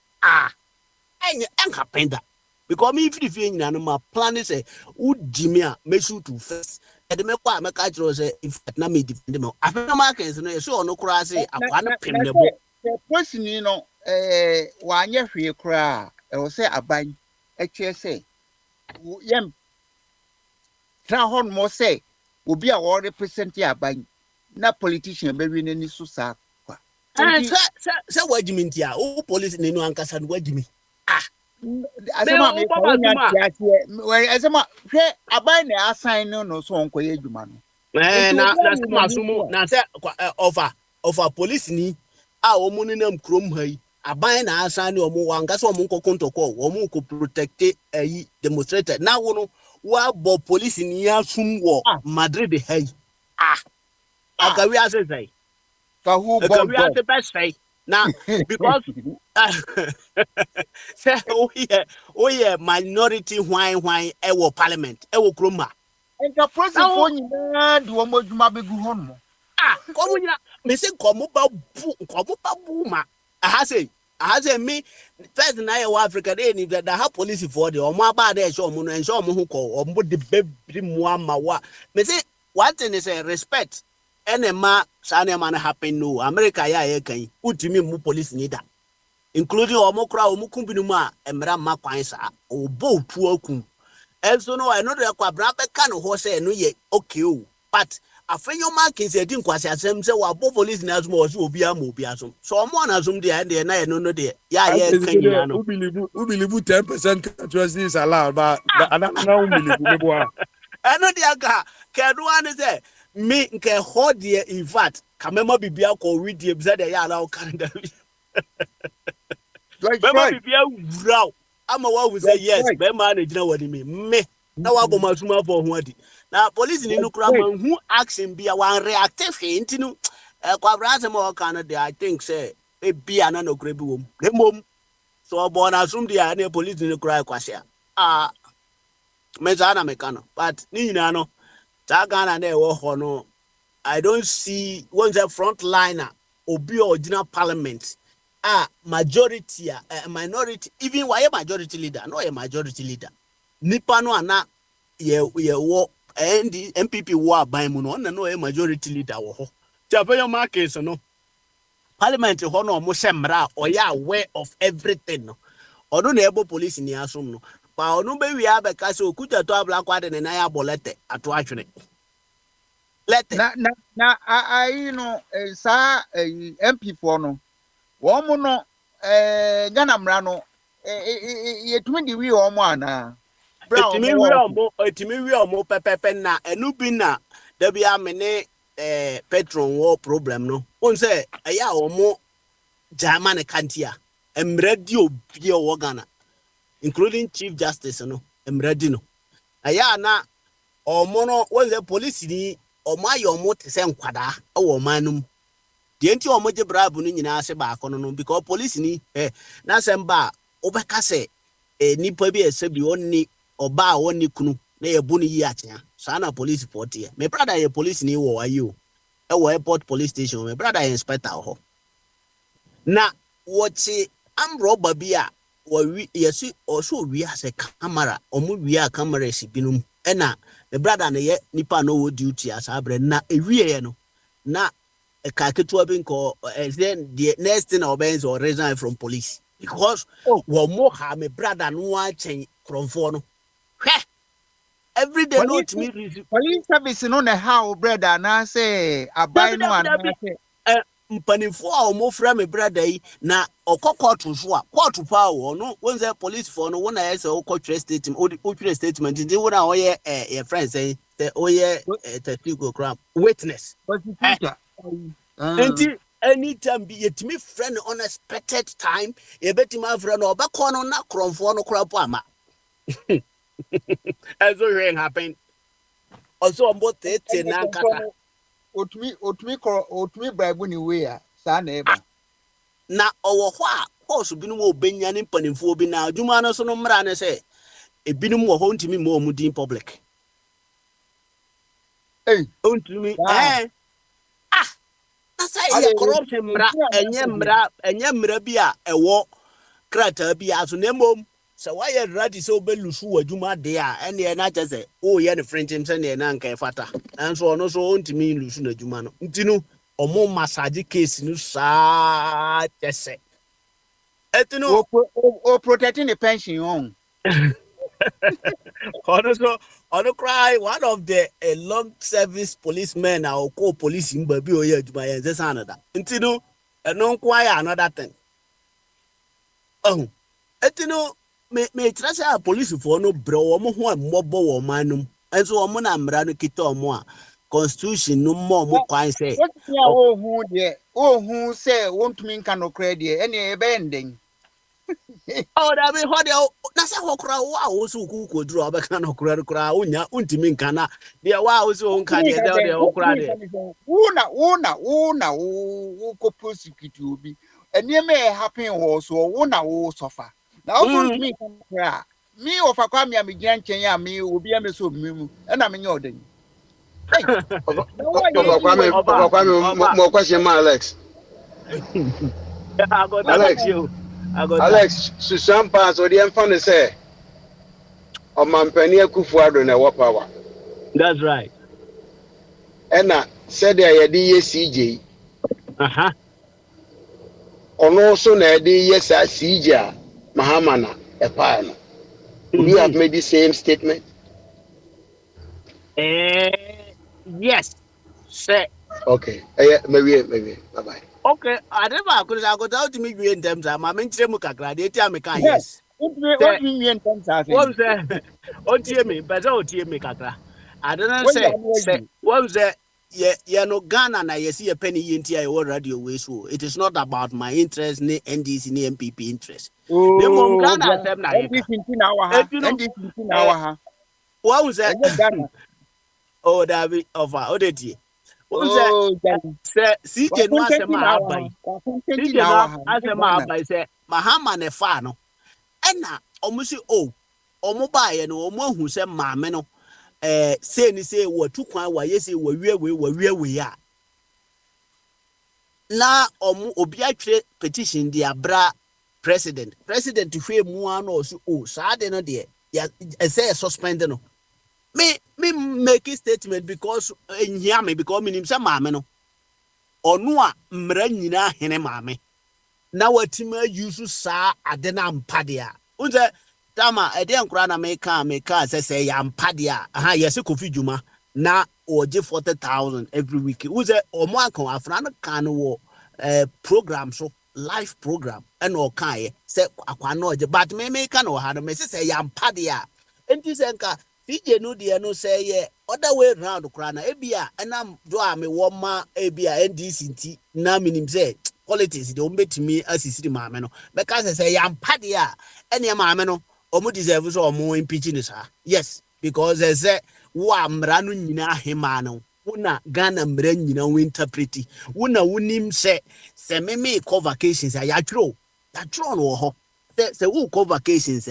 enye enka penda because me if you nyina no ma plan say udimi a me shoot to first e me kwa me ka kiro say if na me defend me Afinyo Markets no e so ono kura say akwa na pem ne bo person ni no wa anye hwe kura e wo say aban e kye say yem tra hon mo say obi a wo represent aban na politician be wi ni so sa kwa say wajimi ntia o police ni no ankasa no wajimi asema me ko nya tiatie asema hwe aban na assign no so onko ye adwuma no na masumu na say of police ni a omu ni nam krom ha yi aban na assign ni omu wankasa omu kokontoko omu ko protect ayi demonstrator na wo no wa bo police ni asum wo Madrid ha yi agawi asesai ka who agawi asesai now because say oh yeah minority why ewo parliament ewo kroma Enka prosifoɔ nyinaa de wɔn adwuma bɛgu hɔ nom. Kɔmo nyina me se kɔmo ba bu ma. Aha say me first na ye wa Africa dey ni da ha police for the omo aba dey show omo no enso omo ho kɔ omo de bebri mu ama wa. Me say one thing is respect. Enema sa na man happen no America ya ye kan utimi mu police ni da. Including omo kra omo kumbinu mu a emra ma kwan sa obo tu akum. Enso no I know the kwa bra be kan ho say no ye okay o. But afenyo marking say din kwase asem say wa bo police na asum o so obi am obi asum so omo na asum de na ye no de ya ye kan ya no who believe 10% trust is allowed but now believe me boy eno de aka kedu an say me nke ho de in fact kamema bibia ko read be say de ya allow Canada mema bibia wuraw ama wa we say yes be ma na gina wani me na wa bo masuma for ho adi na police ni no kura man who action be one reactive intinu kwa brase mo kan de I think say e bia na no kura bi wom mom so born assume dia na police ni kura kwase me za na me kano but ni nyina no ta Ghana na e wo ho no I don't see one the front liner obi original parliament majority minority even why majority leader no a majority leader nipa no ana ye wo and the MPP war by mu no a majority leader wo ho ti afayo markets no parliament ho no mo semra or ya aware of everything no odo na ebo police ni asum no pa onu be wi abeka se okuta to abla kwade ne na ya bolete ato atwene lete na I know sa MP for no wo mo no Ghana mra no yetumi di wi wo mo ana Etimi wi omo pepepe na enu bi na da bia me ne petrol wo problem no on say eya omo German kantia emredi obi o Ghana including chief justice no emredi no eya na omo no won say police ni omo ayo omo te se nkwada e wo manum de enti omo je bribe no nyina se ba akono no because police ni na semba obeka se nipa bi ese bi onni oba woni kunu na ye bu ni yi atia sana police report here me brother ye police ni wo ayo e wo airport police station me brother ye inspector ho na wochi am robber bi a wo yesi o so wi ase camera omo wi a camera si binum e na me brother na ye nipa no wo duty as abre na ewie ye no na e ka ketua bi nko then the next thing obenz or resign from police because wo mo ha me brother no wa chen kronfo no every day no to me police service no na how brother na say abai no an mpanifo a mo fra me brother yi na okokọtụ so a court pa wo no won say police for no won na say okotwe statement okotwe statement ndi won na oye your friend say oye testigo crap witness enti anytime be yetimi friend unexpected time e betima friend obekọ no na kronfo no crap ama as what happened also about it na kaka otumi bribe ni we a sa na eba na owo ho a course bi no mo benya ni mpanimfo bi na adwuma no so no mra ne se ebinum wo ho ntimi mo mu din public ontimi na say ye corruption mra enye mra bi a ewo krata bi aso na mom so why you ready so be lusu wadwuma de a ene na chese o ye ne friend him se ne na nka fata enso ono so ontimi lusu na dwuma no ntinu omo massage case no sa chese etinu o protecting the pension on ono cry one of the long service policemen or co police in baby o ye dwuma ye se another ntinu eno nkwai another thing etinu me trust a police for no bro omo ho ammobo wo manum enso omo na mra no kita omo a constitution no mo kwan say o hu say wontumi nka no kra de ene e be nden da be ho de na say ho kra wa o so ku koduro obeka no kra unya untimi nka na de wa o so nka de o kra de una ko prosecute obi ene me happen wo so una wo suffer na also me me of a kwame am gian kenya me will be a miss of me and I'm in your day. More question, Alex. Alex, Susan Pass or the infant say, or Mampania Kufuado na power. That's right. And I said there CJ. On also na yes CJ Mahamana Epano. Would you have made the same statement? Yes. Sir. Okay. Maybe. Bye-bye. Okay. I never could I go down to me in terms of my main Mukakra. They tell me, yes. What do you mean in terms of what was that? Oh, dear me, but oh, dear me, Kakra. I don't know. Say, what was that? Yeah, no Ghana, na you see a penny in TI or radio way. So it is not about my interest, ni NDC, ni MPP interest. Oh, Ghana, what was that? Oh, David of our oddity. What was that? CJ was a man. CJ as a man by say, Mahama Nefano. And now, almost Omobai and Omo who said, Mameno. Say ni say what two kwan wa yes we are. Na obiatre petition the abra president to hwe mu an also saa de no de ya say suspend no. Me make a statement because hear me because me nim say maame no. Onu a mra nyina hene maame. Na watima use saa ade na mpade a. Unze Tama, I didn't cry and make say I'm padia. Yes, a coffee juma na or 40,000 every week. Was a or more can program so live program and all kind say but me make no had me say I'm padia. And this anka CJ no dear no say yeah other way round the crana ebia and I'm do me warma ebia NDC na minim say politics don't bet me as is the mameno because I say I'm padia and your mameno. Omo deserve so omo impeaching this yes because they say wa mranu nyina hemano una Ghana mra nyina we interpret una unim say me call vacations ya tro no ho say who call vacations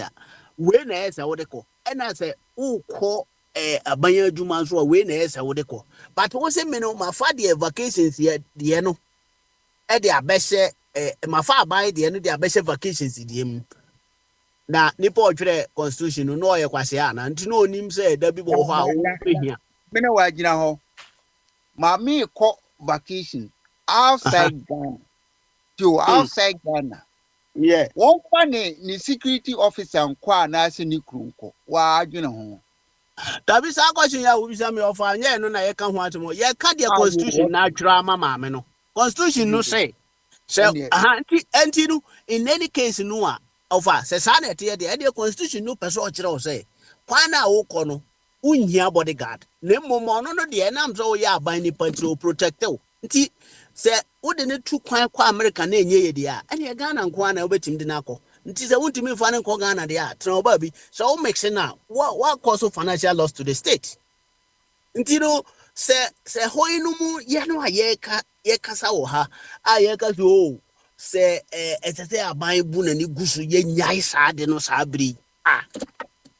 we na esa wo de ko and I say who call abanya adwuma so we na esa wo de ko but wo say me no ma fa de vacations de no e de abese ma fa abai de no de abese vacations de mu na nipa otwere constitution no oye kwase ana nti no onim say da bi bo ho a wo hia me na wa gina ho ma me ko vacation outside Ghana to outside Ghana yeah one funny ni security officer nkwa na se ni krunko wa gina ho da bi sa question ya wo bi sa me ofa anya no na ye ka ho atimo ye ka de constitution na atwere ama me no constitution no say anti no in any case no a Ofa se sana tie de constitution no person o kire o say kwana wo kɔ no unhia bodyguard na mmom no de nam so ya aban ni party o protect o nti se wo de ne tu kwan kwa America na enye ye de a ene Ghana nko na obetim de na akɔ nti se wontimi fa ne nko Ghana de a tren oba bi so wo mix now what cause of financial loss to the state nti no se hoi no mu ye no a ye kasa wo ha a ye ka so say say aban bu na ni gusu ye nyai sa de no sa bri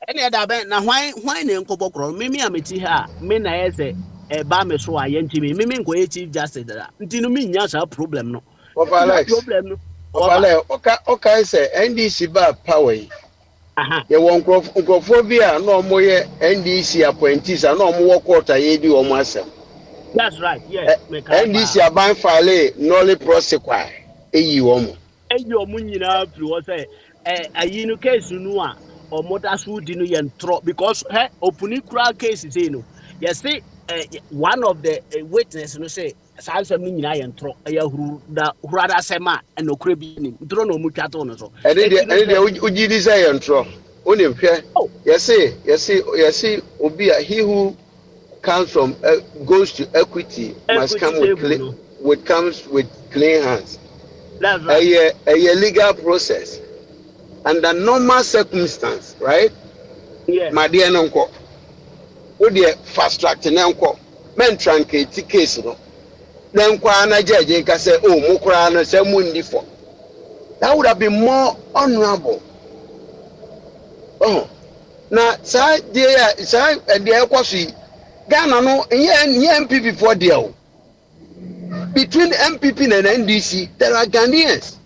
ene da ben na hwan na nkobokro me ameti ha me na ye say ba me so aye ntimi me nko ye chief justice da nti no me nya sa problem no problem no okay say NDC ba power ye won krofo bi a no mo ye NDC appointees a no mo wo court ye di o mo asem that's right yes NDC aban file nolly prosecute eyi womo nyina pri wo say ayi no case no a omoda so di no ye ntro because opuni kura case say no yes say one of the witness no say sansem no nyina ye ntro ya huru da hurada sema and okura bi ni ntro no mu twato no so uji di say ye ntro oni hwe yes say obi he who comes from goes to equity must come with clean hands. That's right. A legal process under normal circumstance, right? Yeah. My dear uncle, would you fast track to uncle? Men truncate case no. Then Kwana judge can say, oh, Mukrana, say Mundi for. That would have been more honorable. Oh, na saa deɛ a saa deɛ ɛkɔ so yi Ghana no nyɛ MPP for deɛ between MPP and NDC there are Ghanaians.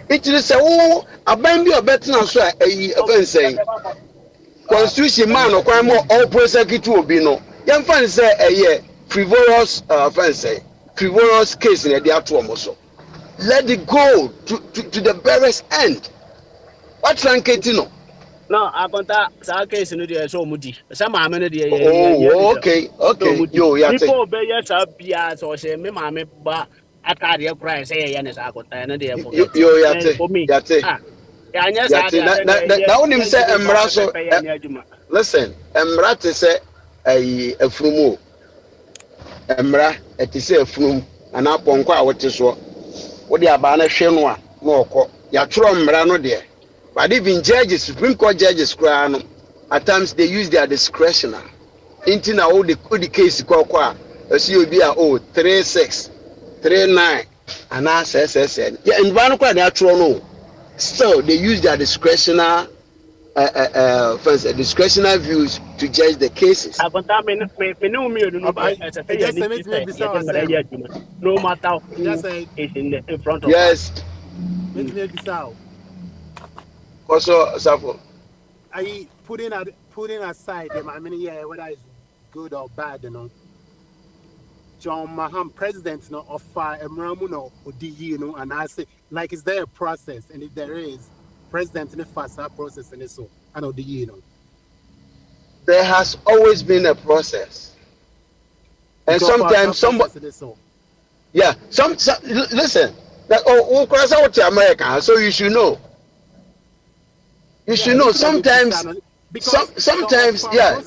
It is a wo aban bi obetena so a eyi offense constitution man or crime all prosecute obi no yɛmfa say a frivolous offense frivolous case in the atom so let it go to the barest end. What ranketi no no akonta sa case no dey so mudi sa maame no dey okay yo ya te people be ya sa bia so say me maame ba atade kura say ya ne sa akonta no dey yo ya te ya nya sa na onim say emra so listen emra te say afurumu emra eti say afurum ana ponko a wote so wo de aba na hwe no a na okọ ya tro emra no de. But even judges, Supreme Court judges, at times they use their discretion. Into now all the case, as you be 3-6, 3-9, and I said, yeah, and one quite natural no. Still, they use their discretionary views to judge the cases. No matter who is in front of yes. Also, Safo. Are you putting aside them? I mean, yeah, whether it's good or bad, you know. John Maham, president, you know, of Emramuno or DE, you know, and I say, like, is there a process? And if there is, president in the faster process, and so, I know DE, you know. There has always been a process, and sometimes somebody, yeah, listen, that cross out to America, so you should know. You should know sometimes, sometimes, yeah.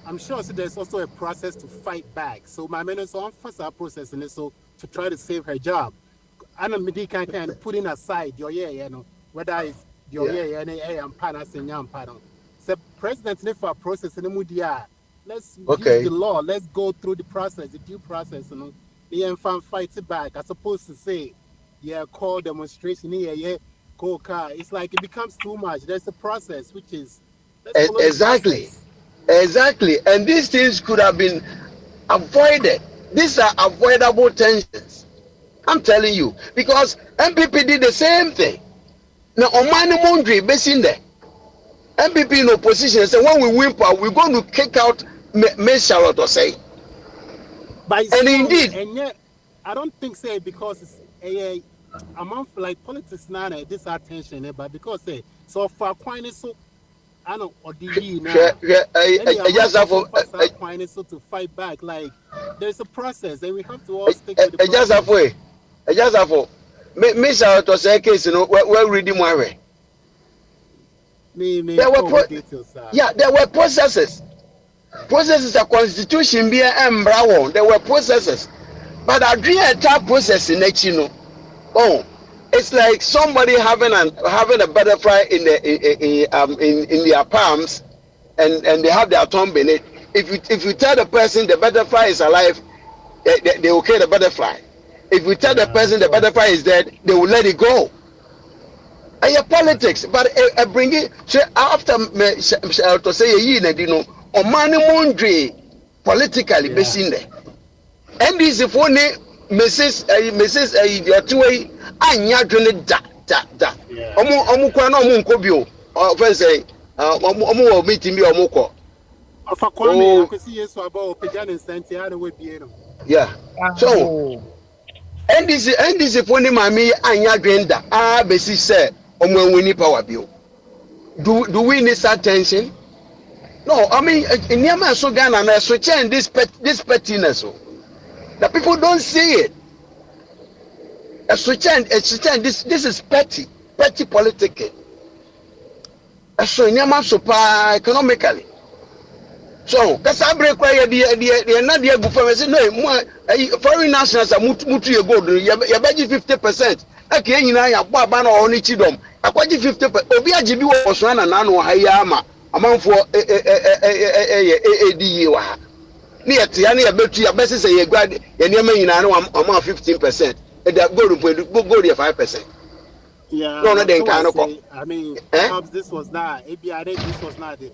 I'm sure so there's also a process to fight back. So my man is on first process and so to try to save her job. And Midi can putting aside your you know, whether it's your and panas and yam panel. So president for process in the Mudia. Let's use the law, let's go through the process, the due process, you know, the fight it back. As opposed to say, yeah, call demonstration here, yeah. It's like it becomes too much. There's a process which is exactly, and these things could have been avoided. These are avoidable tensions. I'm telling you because MPP did the same thing. Now, on Mani Mondri, basing there, MPP in opposition said when we win power, we're going to kick out May Charlotte or say. And indeed, and yet I don't think say because it's a among like politics now this attention but because so far quite so I know or the now so to fight back like there's a process and we have to all stick with the process. Just have Miss out to say case you know we're reading my way. There were processes a constitution be brown there were processes but I dream a type process in you know. Oh, it's like somebody having a butterfly in their palms, and they have their tongue in it. If you tell the person the butterfly is alive, they will kill the butterfly. If you tell the person the butterfly is dead, they will let it go. And politics, but I bring it after to say you know, or money mondre politically based in there. And this is for Mrs. your two-way, anya dwene da. Omu kwa na omu nkobio. Ofen say, omu meeting bi omu ko. Afa kwa me akwesi Yesu aba opegya ne nsante ya na we bie no. Yeah. So, NDC for ni mami anya dwene da. Besi say omu enwini power bio. Do we need that tension? No, I mean, in Yama so Ghana na so change this pettiness. The people don't see it. This is petty politicking. So in so economically. So that's a break where the not the go say no foreign nationals are mutu you go you bet 50%. Okay, you know ya baba na oni chidom. Akwaji 50%. Obi ajibi wo so na na no hayama. Amanfo ADE wa. Ni ete ya na ya betu ya bese say ye gwa ye niam nyina na 15%. And they go to 5%. Yeah, No, no, but then so I kind of. say, I mean, perhaps this was not, maybe I think this was not the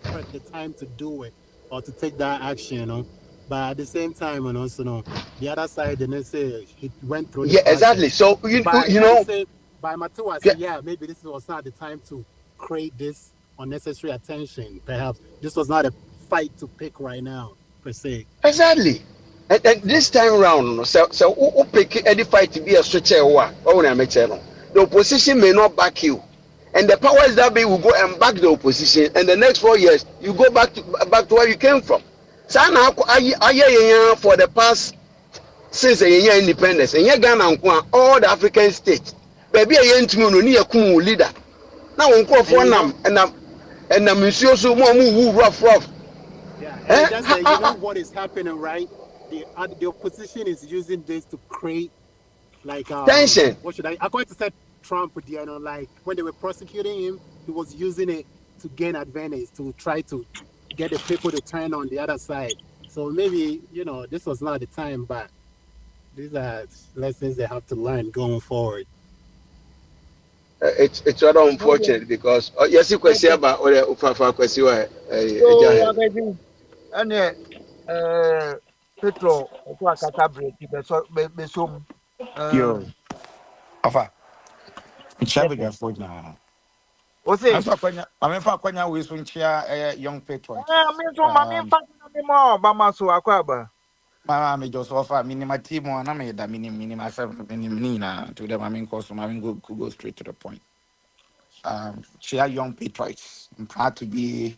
time to do it or to take that action, you know. But at the same time, and also, you know, the other side, and they say he went through the Yeah, exactly. process. So But you let me know, say, by Matu, I say, yeah, maybe this was not the time to create this unnecessary attention. Perhaps this was not a fight to pick right now, per se. exactly. And this time around, so who pick any fight to be a switcher or the opposition may not back you. And the powers that be will go and back the opposition. And the next 4 years, you go back to where you came from. So now, for the past since the year independence, and you Ghana all the African states, baby, I ain't no near cool leader. Now, on call for them, and I'm so more rough. Yeah, and just you know what is happening, right? The opposition is using this to create like tension. What should I'm going to say Trump, you know, like when they were prosecuting him, he was using it to gain advantage, to try to get the people to turn on the other side. So maybe, you know, this was not the time, but these are lessons they have to learn going forward. It's rather unfortunate because yes, you question about or ufafa question Petro to akata break be so Yo, Afa. Chabe ga for na. o say I mean for kwanya we so nchia young patriot. me so ma me fa na me mo Obama so akwaba. Mama me just offer minima team na me da minima 7 minima to them I mean cause I mean go straight to the point. Share young patriots. I'm proud to be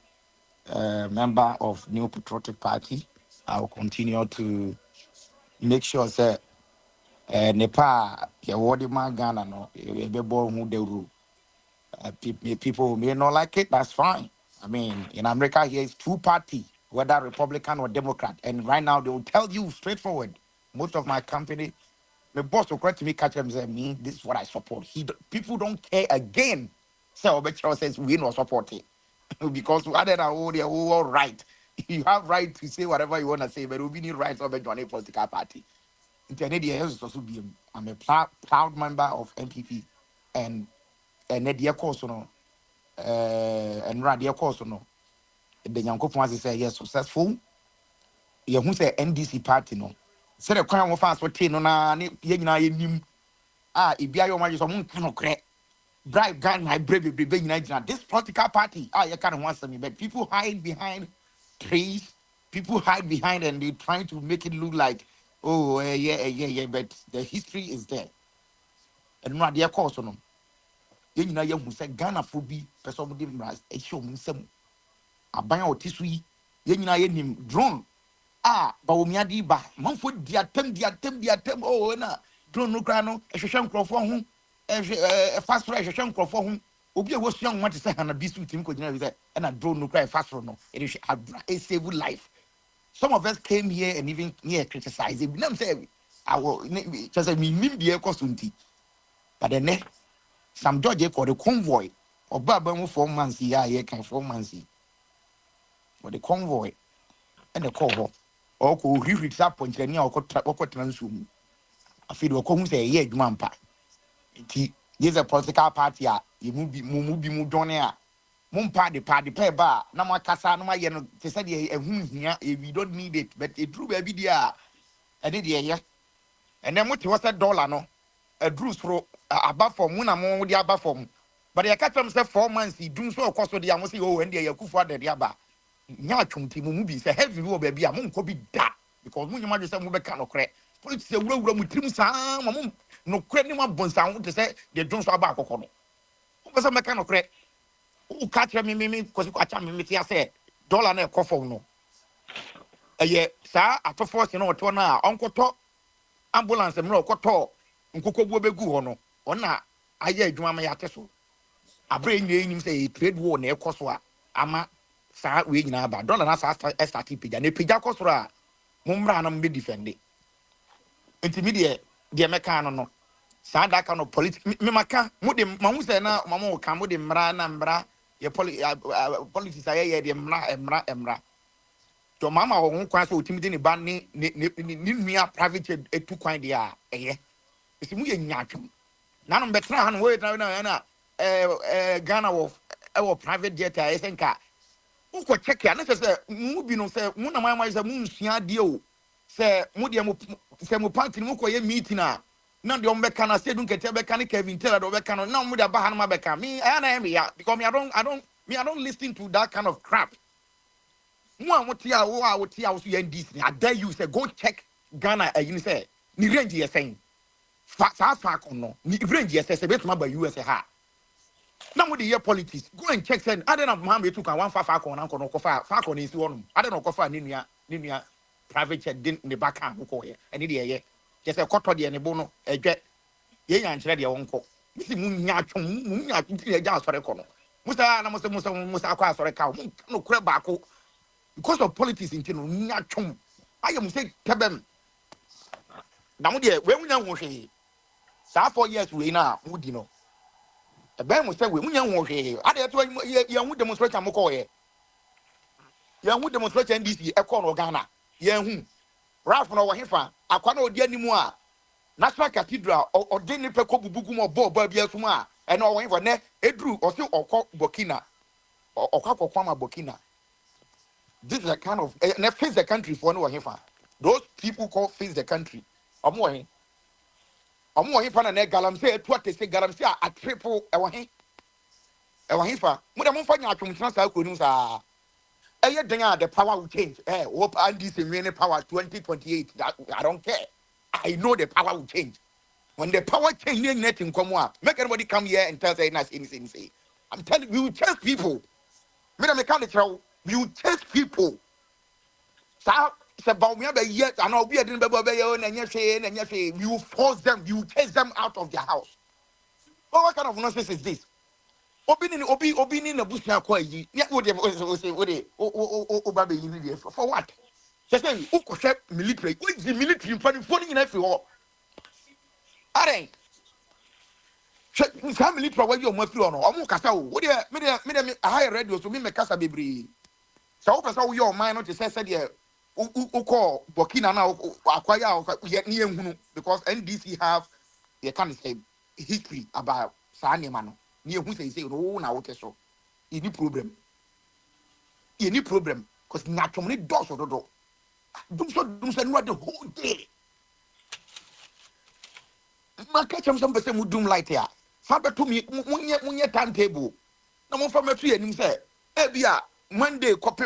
a member of New Patriotic Party. I will continue to make sure that Nepal, my Ghana, no, who they rule. People may not like it, that's fine. I mean, in America, here is 2-party, whether Republican or Democrat. And right now, they will tell you straightforward. Most of my company, my boss will correct me, catch them and say, me, this is what I support. People don't care again. So, Obechero says, we don't support it. Because other than all, they're all right. You have right to say whatever you want to say, but we need rights of a political party. I'm a proud member of NPP, and Nadia Kosono, and Radia Kosono. The young couple say yes, successful. You who say NDC party no. Say the crown of us for 10 on a nim. Ibia your marriage on cannot crack. Bribe gun, I brave this political party. You can't want me, but people hide behind trees. People hide behind and they're trying to make it look like, oh, yeah, but the history is there. And not their course on them. You know, you say Ghana phobia, person with them rise, a show me some. A buy out this week, you know, him drone. But we are the bar. Mumford, the attempt, oh, na drone no grano, a sham crop for whom, a fast fresh, a sham crop for whom. Obia was young, want to say, and a beast with him, and a drone no cry fast for no. It is a save life. Some of us came here and even here criticizing. We say, I will just me be a costume. But then, some judge for the convoy or Baba 4 months here, can 4 months for the convoy and the cover. Or could he reach up on Chenia or transum? I feel a come say, yeah, Mampa. Here's a political party. You move Mudonia. Mumpa the party pay bar. No more casa, no more yen. They said, here, we don't need it, but it drew baby dear. And it, yeah. And then what was that dollar, no? A Drews for above from Munamon with the above form. But I catch himself 4 months, he do so cost of the Amosi, oh, and the Yakufa de Yaba. Nyachum Timubi, a heavy war baby, a monk could be that. Because when you might say, we can't crack. Politics a road with trim sam, no credit my bones sound to say they don't swab back. What's a mechanic crack? Who catch me, because you catch me, I said, dollar and a coffin. No. Yeah, sir, after force, you know, to now, Uncle Talk, ambulance and no coto, Uncle Begu, or not. I hear you, Mamma Yateso. I bring him say trade war near Coswa. Ama, sir, we in about dollar and SRTP, and a pija Cosra. Mumbranum be defended. Intermediate, dear Mecano. Sada kind of politics. Mimaka, Mudim, Mamusena, Mamu, Camudim, Mra, your politics, I hear Emra. To Mamma or Quas will timidly ban me private a 2 coin dia, eh? It's me in Yakum. None of the word now, Ghana of private jet I think who check ya say mu bi no say mu na mai say mu nsua de o say mu de mu say mu party mu koye meeting na de o be kana say dun kete be kana Kevin Taylor do be kana na mu de ba ha na be kana me na me ya because me I don't listen to that kind of crap. Mu a wotia so NDC I dare you say go check Ghana you say ni range you saying fa kono ni range you say betuma ba US ha. Now with the year politics, go and check. Send. I don't know. Mohammed took 1 5 corner. Far corner is one. I don't know. Kofa ninia private jet din the back hand. Who here? And the year just a quarter the any bono. A jet. Ye and ready a wonko. Missy munya munya just for a corner. Musa acquire for a cow. No crab backo because of politics in general. Nyachum. I am saying Kebem. Now dear, when we know he. 4 years we now would you know. The band will say, we won't hear. I dare to young demonstrate a Mokoye. Young would demonstrate NDC, a corner Ghana. Young Ralph no Hifa, a corner de anymore. National Cathedral or Denny Peco Bugum or Bob Biasuma, and all over ne, Edru or so or call Burkina or Capo Kwama Burkina. This is a kind of face the country for no Hifa. Those people call face the country. Or more. Omo hifa na galamse etu atese galamse a triple ewa hifa mo de mo fa nya atwomtena sa akonu sa eye den a the power will change what and this remaining power 2028 that I don't care. I know the power will change. When the power change anything come up make anybody come here and tell say nice anything say I'm telling you, we will chase people. Me na me can tell we will chase people. Sa about me yet and I'll be a dinner and you force them, you chase them out of their house. Oh, what kind of nonsense is this? Obi in a bush now quite for what? Just saying, who could military? What is the military in every war? Are family provide your monthly on or Mukasa? What do you higher radio to me, Macassa Bibri? So, your mind not to say, call Burkina now acquire because NDC have a kind of history about Sanya Mano. Near who say, oh, now okay, so any problem because naturally doors or the door. Do so the whole day. My catch him some person would doom light here. Father to me, one year timetable. No more from a tree and him say, Ebia, Monday, copy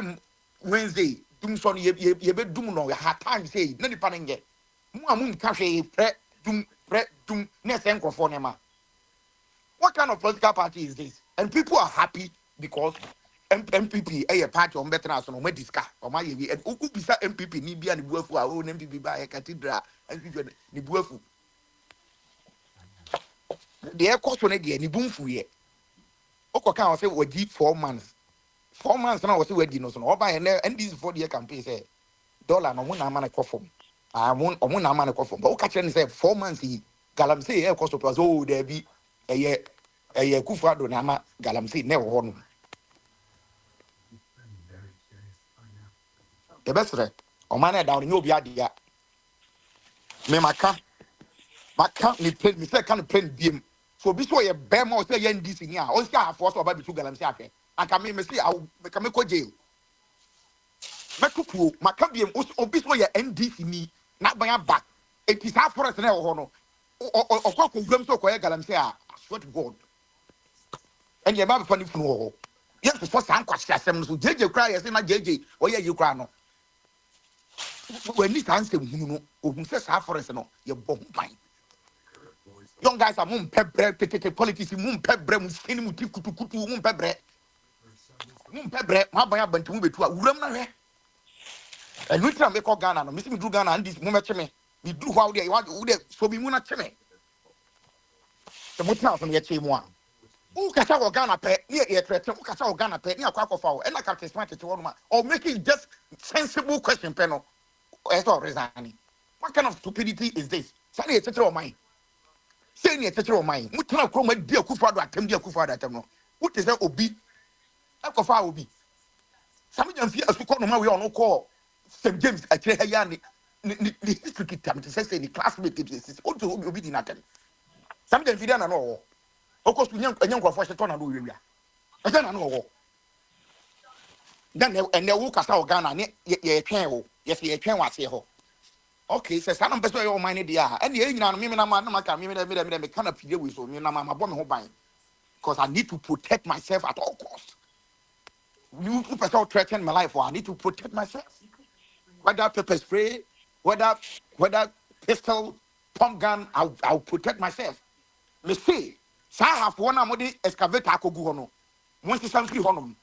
Wednesday. Dum son ye be dum no ha time say na nipa nge mu amun ka hwe pre dum na sen krofo nema. What kind of political party is this? And people are happy because MPP a party on better so no discuss o ma ye bi and uku bisa MPP ni bia ni buafu a o na MPP ba e cathedral MPP ni buafu de e koso ne de ni bumfu ye okoka o say wadi 4 months 4 months now was already no so no buy and this 4-year campaign say dollar no na man ekofom omo na man ekofom but o ka kire say 4 months yi galamsey e cost plus oh there be eye Kufuado na ma galamsey na wo no e besre o man e down ni obi adia me maka ni plane me say kan plane biem so bi so ye be ma o say ye NDC ni a o say afo so ba bi tu galamsey afẹ aka me say I make me jail mekupu makabiem obi so ye NDC ni na ban aba etisa forest na ho no okwa kongram so koye galamsey a swear to God and ye ba be fani funu ho yes for san kwasi asem so jeje kra ye say na jeje oye yi kra no when this answer hunu no ohun say sa forest no ye bo ban young guys are mum pebre politics mum pebre mu sini mu tikutukutu mum pebre ma ban bantu betu a wuram na hwe enu tira me ko Ghana no me simi dru Ghana and this mo mecheme me dru how there you dey so bi mu na cheme the mo tira so me che mu a u ka sa Ghana pe ne e trete u ka sa Ghana pe ne akwa kofa o e na captain smart te wonu ma or making just sensible question pe no e so resign. What kind of stupidity is this? Say e tetere o man say ne e tetere o man mu tira kro ma di Akufo-Addo atem no what is that obi Akofa obi. Some jam fi asuko no ma we on call St James akire ha ya ni history kitam to say ni classmate to this. O to obi di natem. Some jam fi na no. Of course, we young for a ton of area. And then I know. Then and the work as our Ghana, ye can, yes, ye can was here. Okay, says I'm best way all mine idea. And the Indian Mimina me kind of figure with me, my bomb home buying. Because I need to protect myself at all costs. You people threaten my life, or I need to protect myself. Whether pepper spray, whether pistol, pump gun, I'll protect myself. Me say, so I have one amodi excavator I could go on. Once the sun free honum.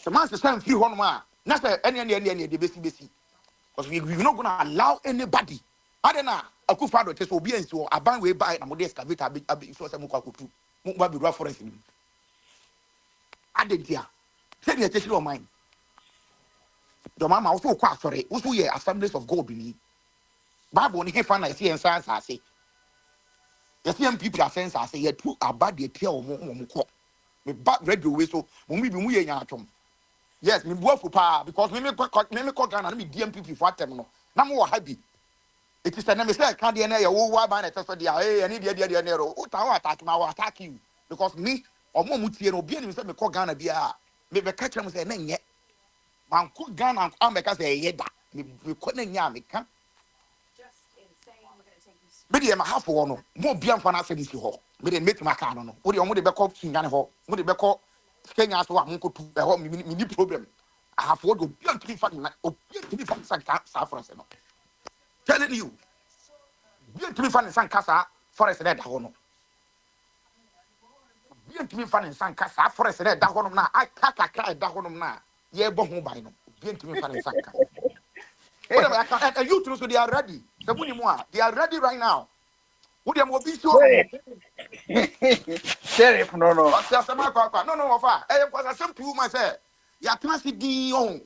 The man's the sun free honum. Not any the basic. Because we're not gonna allow anybody. I don't know. I could find test obedience or a band way by amodi excavator so some kutu. Mumba be rough for us. I did here. Say the attention of mine. The mama also quite sorry. Also, yeah, Assemblies of God believe. Bible only find I see and science. I say, the same people are saying, I say, yeah, two are bad. They tell me, bad radio whistle. When we be we in atom. Yes, me work for power because me call Ghana and me DMPP for them. No, now more happy. It is a name. Say, can't the area. Oh, why ban it? So the I need the narrow. Oh, I attack me. I will attack you because me or more muti no be any say me call Ghana be a me be catch them say na nye. Man cook Ghana and make us say yeda. Me couldn't nya me can. Me dey ma half one no. More be am for na say this ho. Me dey make my car no. Wo dey omo dey be call Kingane ho. Mo dey be call Kenya so am ko tu e ho me ni problem. I have what go be am three fact na. O be three fact sa France no. Telling you. Be three fact san kasa forest there da ho no. Be three fact san kasa forest there da ho no na. Aka da ho no na. Ye bo ho ban no. Be three fact san kasa. And you through so they are ready. The money more. They are ready right now. Would you be sure? Sheriff, no. No, offer. Because I said to you myself, you can't see the own.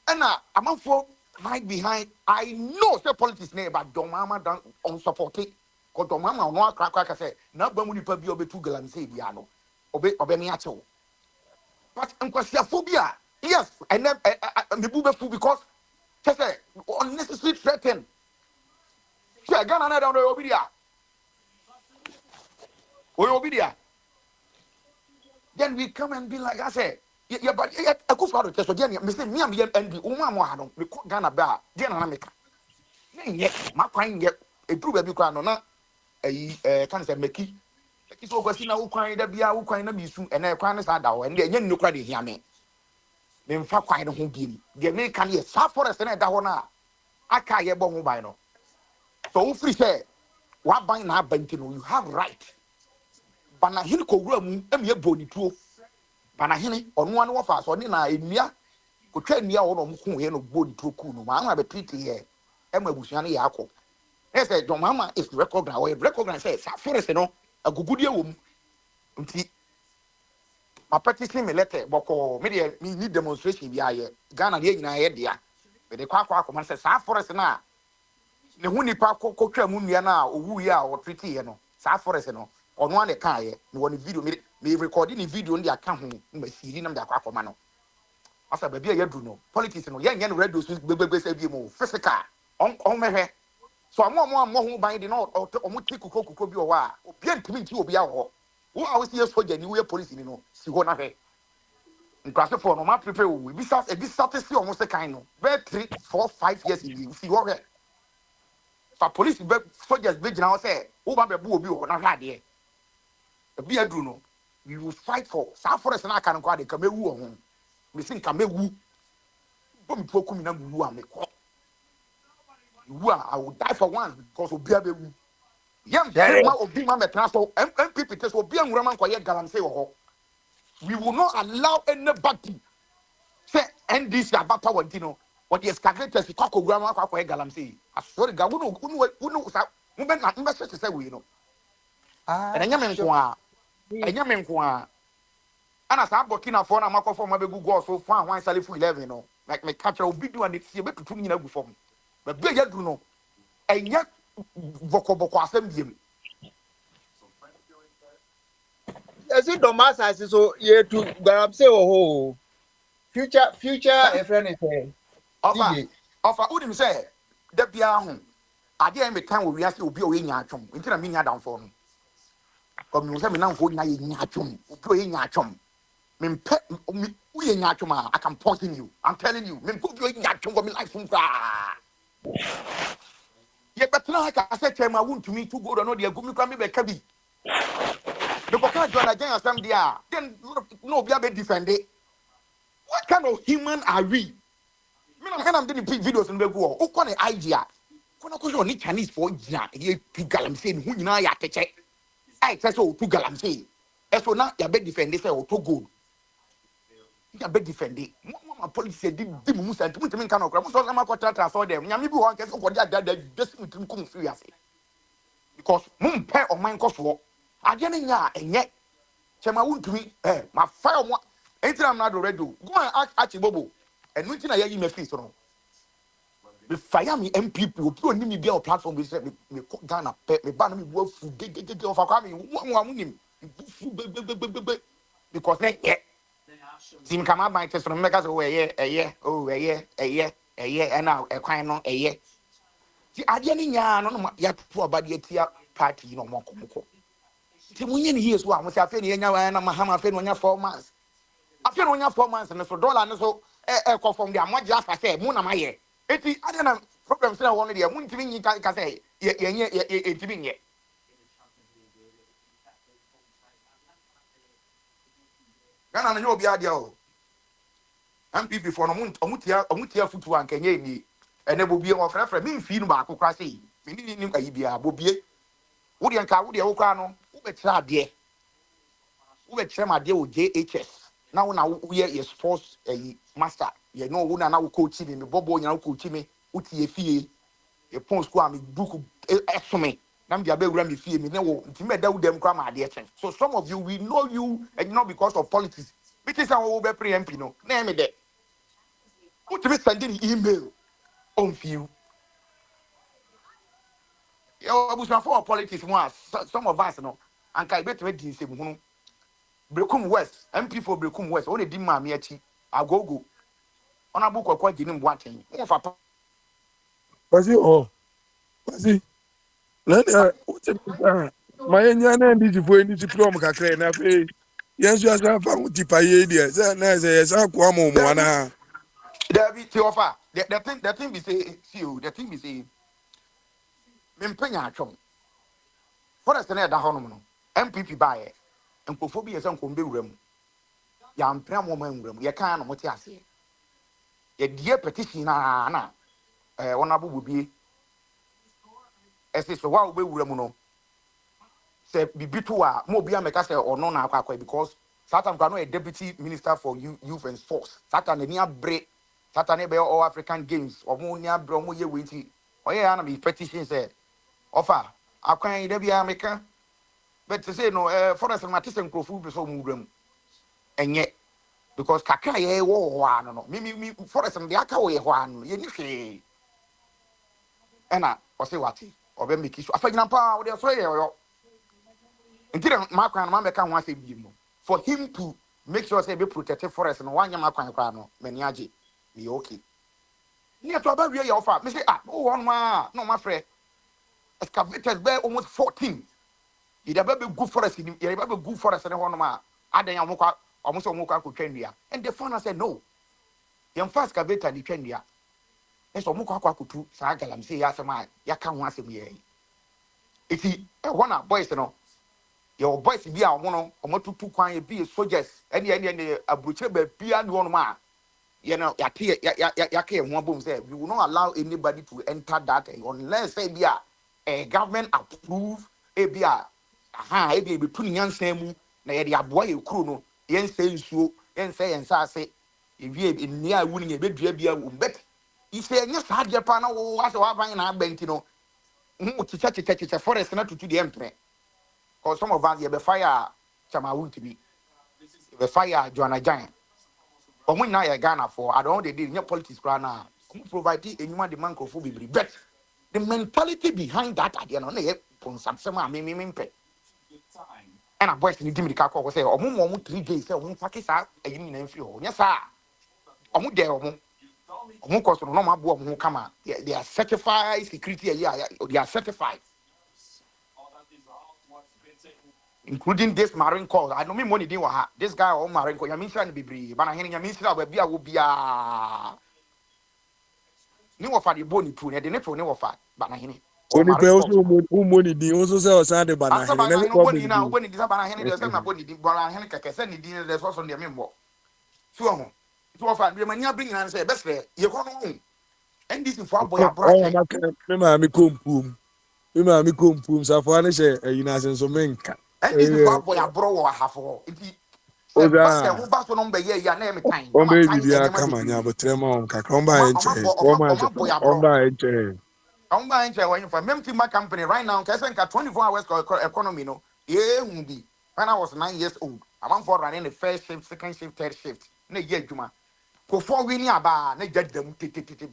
And I'm not for right behind. I know the politics name, but don't mama don't unsupported. Because don't mama no crack say, not when you put be two girls say piano. Obey me at all. But because your phobia, yes, and then the booby fool because say unnecessary threaten. Say Ghana na down the obidia. Then we come and be like I say, yeah, but I could follow test again. Me say me am and the woman mo hano. Me Ghana ba. Then na make. Yet my crying yet a true baby cry no na can say meki. It's so question na wo kwan da bia wo kwan na mi su and kwan na sa da wo and dey nya nnukra de hia me. Me mfa kwan no ho bi. Dey me kan ye sa forest na da ho na aka ye bo ho ban no. So we free say what ban na bantino you have right. Bana hini ko wura mu emiye boni tuo. Bana hini onu anu wafa so ni na enua ko twa enua wo no mko he no boni tuo ku no ma be treat here. Ema busuan ya akọ. E say don mama is recognize say sa forest no agugudie wo mu. Nti ma petition me letter boko me dey me need demonstration bi aye. Ghana dey nyina ye dia. Me dey kwa akọ say sa forest na ne hu nipa ko twa mu nua na owu ya o treat here no. Sa forest no on one can ye no one video me recording the video on the account home me see them da kwa no asa baby ya do no politics no ye no radio so gbegbe say bi mo physical on me hwe so amo ho ban de no omo ti kuko bi o wa obi antimi nti obi a ho wo a wo see soldier ni wo police ni no si ho na hwe nkrase for no ma prepare we bi satisfy omo se kan no be 3 4 5 years in si ho hwe fa police be soldiers be gina ho say wo ba be bu obi ho na hwe ade be a no, you will fight for South Forest and I can't go. They come home. We think I may woo. Don't poke me now. I will die for one because of beer. Young will be my transport and people just will be a Roman quiet galam say, we will not allow anybody say, and this about power, you know, what the escalators, the cocoa grammar quiet galam say. I saw the guy who knows that message to say, we know. And I am Enyame nko ana sa Burkina Faso na makofo ma begu go so fa wan sale fu 11 no like me catch obi do and see be tutu nyina gu fom but be ya du no enya boko asem biem esi Thomas as so ye to garab say oh future a friend is offer udim say da bia ho ade em time we ase obi o nya atwom ntina me nya down for no Come you say me now for na ye nyatwom. Obi ye nyatwom. Me mpe me uye nyatwom a I can poison you. I'm telling you. Me go bi nyatwom go me life fun kra. Ye betna ka say chairman wontumi to go no de agumi kwa me be ka bi. Because can't join again some there. Then no be able defend it. What kind of human are we? Me na I'm doing videos in the go. O ko na idea. Ko na ko ni Chinese for gina. Ye pigalam say hu nyina ya teche. I say so to galam say. So now ya be defend say o to go. Ya be defend it. Mo police di mu say to me kan okra. Mo so na makotra so dem. Nyame bi ho anke so ko dia just mutim kum free ase. Because mo mpe o man kofo. Ade ne nya enye. Chema wuntumi ma fire mo. Enti am not ready. Go and ask Achibobo. And nothing na ye me free so no. Me fire me MPP obi oni mi bia o platform be say me Ghana me ba na me bu afu gegege of akwa me wo nim because na ye sim kama ban test no make us we ye and now e kwan no ye ti ade ni nya no ya to abade atia party no mo komko ti munye ni yesu a mo se afi ni nya wa na mahama afi no nya 4 months afi no nya 4 months no so dollar no so ko from there mo ja fa say mu na maye eti ade na problem say one there mu ntimi nyi ka say ye ntimi nye Ghana na obi ade o MPP for no omutia futu an kenye ni ene bobie o frefre me mfi no ba akokra say me ni ayi bia bobie wo de nka wo de wo kra no wo be kira ade wo be kira ma ade o JHS na wo ye sports master ye no wo na wo coach me bobo nya wo coach me wo tie fie ye pon school am book esome na me be wura me fie me ne wo ntime da wo dem kra ma ade chen. So some of you we know you and not because of politics because wo be pre MP no na me de wo to be sending email on you yo abusa for politics mo some of us no anka be to be din se mu no Brekum West, MP for Brekum West, only dim mammy achi, agogo. On a book of quite didn't want him. Was it all? Was it? My Indian did you put into from Cacrena? Yes, you have found the paye, dear. There's a quamo, one. There be to offer. The thing we say, the thing we say, Mimpena chum. For us, another honor, MPP buy it, and Kophobia is uncle room. Yam pram woman room, you can't what you say. A dear petition, one abu will be as is a wild way woman. Say, be bitua, Mobia Mecasa or non aqua because Satan Grano, a deputy minister for youth and sports. Satan, a near break, Satan, all African games, or more near Bromo, ye witty. Or yeah, be petition said, offer, I can't be America. But to say no, Forest and Matisse and Crofu, so room. And yet, because Kaka, ye war, no, me, Forest and the Akaway one, you say, Anna, or say what, or be make issue. I find Nampa, or they're so. Until Mark and Mamma can once a for him to make sure say be protected forest and one Yamakan Crano, Meniaji, be okay. Near to about your offer, Mr. Oh, one no, my friend. Excavators bear almost 14. You'd have a good forest in you have a good forest and one ma. Ada Yamoka, almost a Moka could Kendia. And the father said no. Young fast cavator the Kendia. And so Moka could do Sagalam say, Yasama, Yakan once a year. If he one of boys, you know. Your boys be a one or two quite be soldiers, any a butcher be and one man. You know, Yaki one boom said, we will not allow anybody to enter that unless they be a government approved a be a be between young same, na boy crew, yen say so, yen say and say, if you in near winning a bit, be a bet. He said, yes, had your partner was a buying our bentino. To forest not to the emperor. Because some of us, you be fire Chamawu to be. You be fire Joanna Giant. But when now you Ghana for, I don't know they did your politics now. Who provide a human demand for food? But the mentality behind that, I don't know, some me. And a voice in the car was say, or more 3 days, so one package out a union and few. Yes, sir. I'm there. Who cost no more boy who come out. They are certified security, they are certified. including this marine call. I know me money didn't ha. This guy on marine call. Yamisha and Bibri, but I hear Yamisha will be a new of the bony pool, and the nephew never fat, but I hear Only pay also money di also say Sunday bana after here. my Never body now, when it is about a hand, there's a body, but I can send it in the source on the member. So, to offer the mania bring and say, best way, you come home. And this is for boy, a Oh, bracket. me kumpum. Me kumpum. Sa for ani say ina senso menka. And this is for boy, a bro or half for it. Say, but who pass on by your name time. I'm a Ombe time bibi and akama nya botrema on kakra omba enche. boy, a bro. Omba enche. I'm buying when you for my company right now. Can 24 hours economy. No, yeah, be. When I was 9 years old, I'm for running the first shift, second shift, third shift. Ne get juma. Ko for winning about ne get them.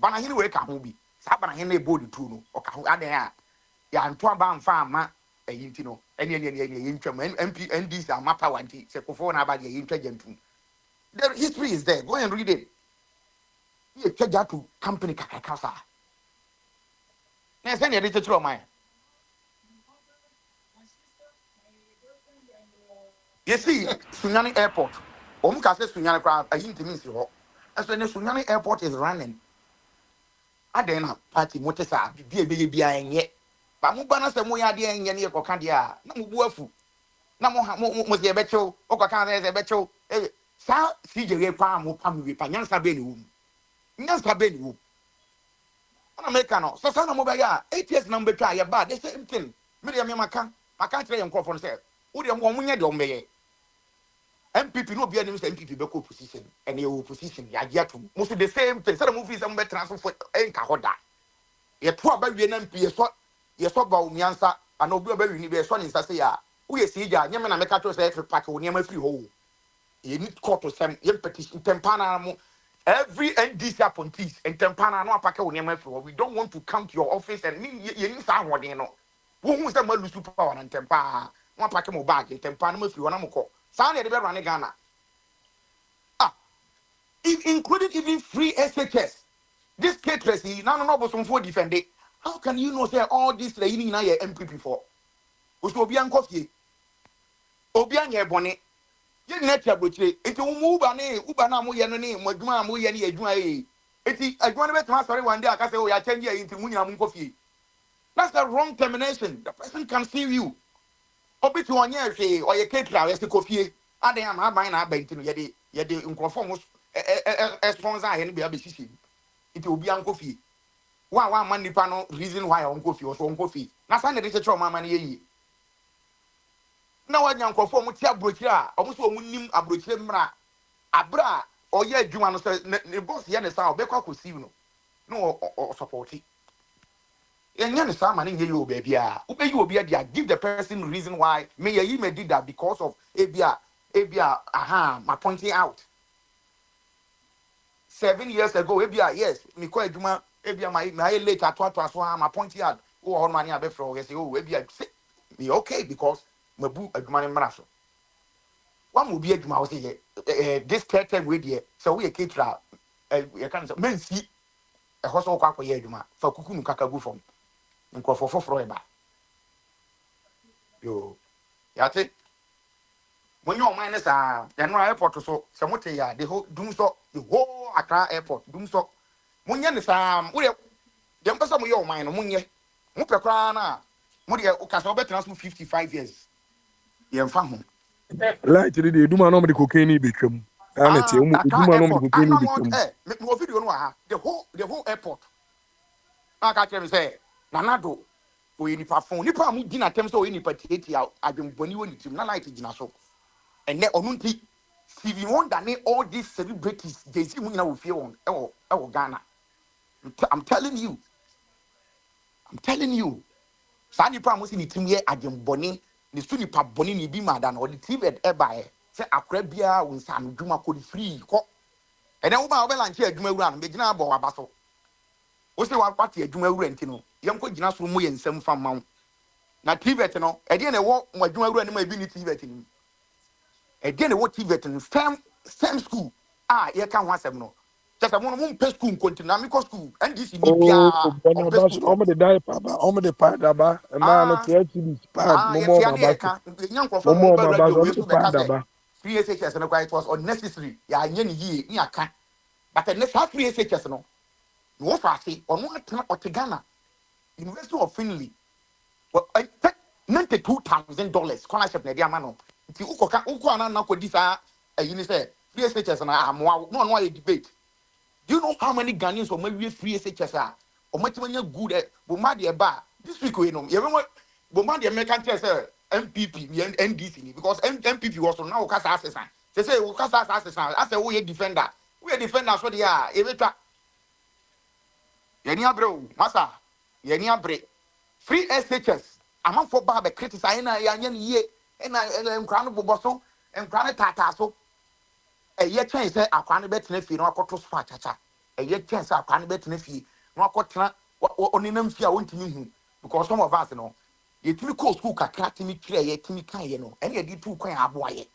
Bana hini we ka be. Sa bana hini body too no. O ka ho ade ya. Ya anto aba mfa ma eyinti no. Ene yintwam MP NDs are mapa wanti. Se ko for na aba de yintwa jantum. The history is there. Go and read it. You check that to company kakasa. Send your literature of mine. You see, Sunyani Airport. Omukase Sunyani crowd, I hint to me. So, as when the Sunyani Airport is running, I then party motesa, be and yet. But Mubana Samoya, dear, and Yanni Kokandia, no worfu. No more must be a becho, Okakan as a becho. Sa CJ Palm will come with Panyansa Benu. Nansa Benu. Americano, so son of Mobaya, 8 years number try about the same thing. Miriam Yamaka, I can't tell you for say, would you want me don't be MPP no be any MPP Beko position, and your position, Yagiatu, most of the same thing. Some movies and better transfer for Enkahoda. You're poor about an MP, you saw about Miansa, and no blue baby, a son in Sassia. We see ya, Yaman America say for pack on your free hole. You need court to some young petition, Tempana. Every NDC appointees and Tempana no apaka on we don't want to come to your office and you need someone you know. Who is the man super power and Tempa? One pack more bag in Tempana if you want to call. Sound the run Ghana. Including even free SHS. This caterers, no some for defend it. How can you know say all this lady na your MPP for? Which will be uncoffee. Obian bonnet. You net your butcher. Into Uba na mo yanni, Maduma mo yanni a dry. I want to transfer one day. I can say, oh, I 10 years into Munia coffee. That's the wrong termination. The person can sue you. Obit 1 year, say, or your caterer has to coffee. I am have mine. I bent in Yadi in conformos as sponsor and be a decision. It will be uncle fee. One money panel reason why uncle fee or uncle fee. Now, find the research on my money. Now I am conform with your brocha, almost a munim a brocha abra or ye Juan says the boss Yanasa Beko could see you no or support it. And Yanasa man in you, baby. Obey you be a give the person reason why may you may did that because of Abia, my pointing out. 7 years ago, Abia, yes, me quite Juma, Abia, my late at what was my pointing out. Oh, all money I bet for, yes, oh, Abia, me okay because. Mabu adwumane mraso one will be adwuma wo say this third way there so we caterer you can say men see e hoso kwa akoye adwuma fa kuku nkaka gu fom nkofo foforo eba yo yate when you mind sa General Airport so mote ya the whole Accra Airport dumso munye ne sa wo de mpesa mo yo mind no munye mo pekra na mo de o ka so be transfer 55 years. Light the do man no cocaine become. The whole airport. I can't tell me say Nanado for any phone. Nipa mu dinner terms so any party out. I've been when you want to not like it so. And then Onunti, if you want that all these celebrities, they see when you feel on Ghana. I'm telling you. Sani Pramus in the team here at Boni. The student pa boni ni bi madan or the TV eba say akra bia won san dwuma ko free ko and then wo ba obela nche adwuma wura no be gina abo abaso wo say wa kwate adwuma wura ntino yem ko gina so mo ye nsam fa mawo na TV no e de na wo mo adwuma wura ni ma bi ni TV ni e de na wo TV no same school ye kan ho asem no just a one pay school continue because school and this in Oh, Nibia on pay Barnabas, school. almost the diaper, almost the pad, a man of 30 pad, Yes, Momo, yeah, my yeah, back, can young from Momo, mobile my back, radio, we almost used the to be pad, cast 3 SHS and it was unnecessary. Yeah, ye, can. But the next 3 SHS no. No fast on one or Ghana, University of Finley. Well, I take $92,000 scholarship na dia mano. Nti uko na ko di sa you say free SHS na amwa no no debate. Do you know how many Ghanaians or maybe free SHS are? Or much when you good at Bomadi ba this week we know. You remember Bomadi American say MPP NDC because MPP was now Okasa assassin. They say Okasa assassin. I say we defender. We defenders so they are. Yeni abre masa. Yeni abre. Free SHS. I'm for Baba criticize na yan ye. And crown boboso and crown tata so. A year chance a crown bet nefi no akoto so chacha. A year chance a crown bet nefi no akotena only them fear won't me because some of us know. You timi call school kakra timi kire ye timi kan ye no. Any di two kwan aboaye.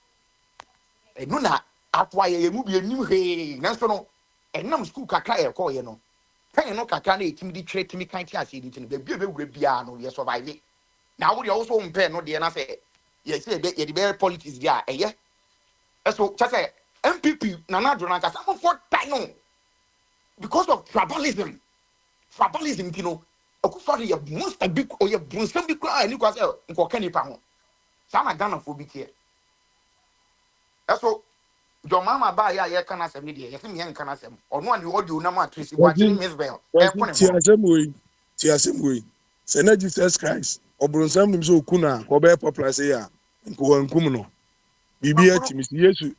E no na aboaye ye mu bi enim he. Nanso no enam school kakra ye call ye no. Kan no kakra na etimi di kire timi kan ti ase di tini be bi wura bia no ye survive. Now we also compare no de na say yes say ye the better politics there eh yeah. So just say MPP Nana Addo Dankwa some for no because of tribalism you know okufari ye monster big or ye brunsem bi kwa ni kwa say nko kanipa ho sana Ghana for bi tie so your mama ba ya ye kana sem ni de ye se me ye kana sem ono ani audio na ma tracy watching Miss Bell e ko ne Tiasemwe, Sena Jesus Christ, or Brunsam him so kuna, or bear popular say ya, and go on Kumuno. Bibi Etimis,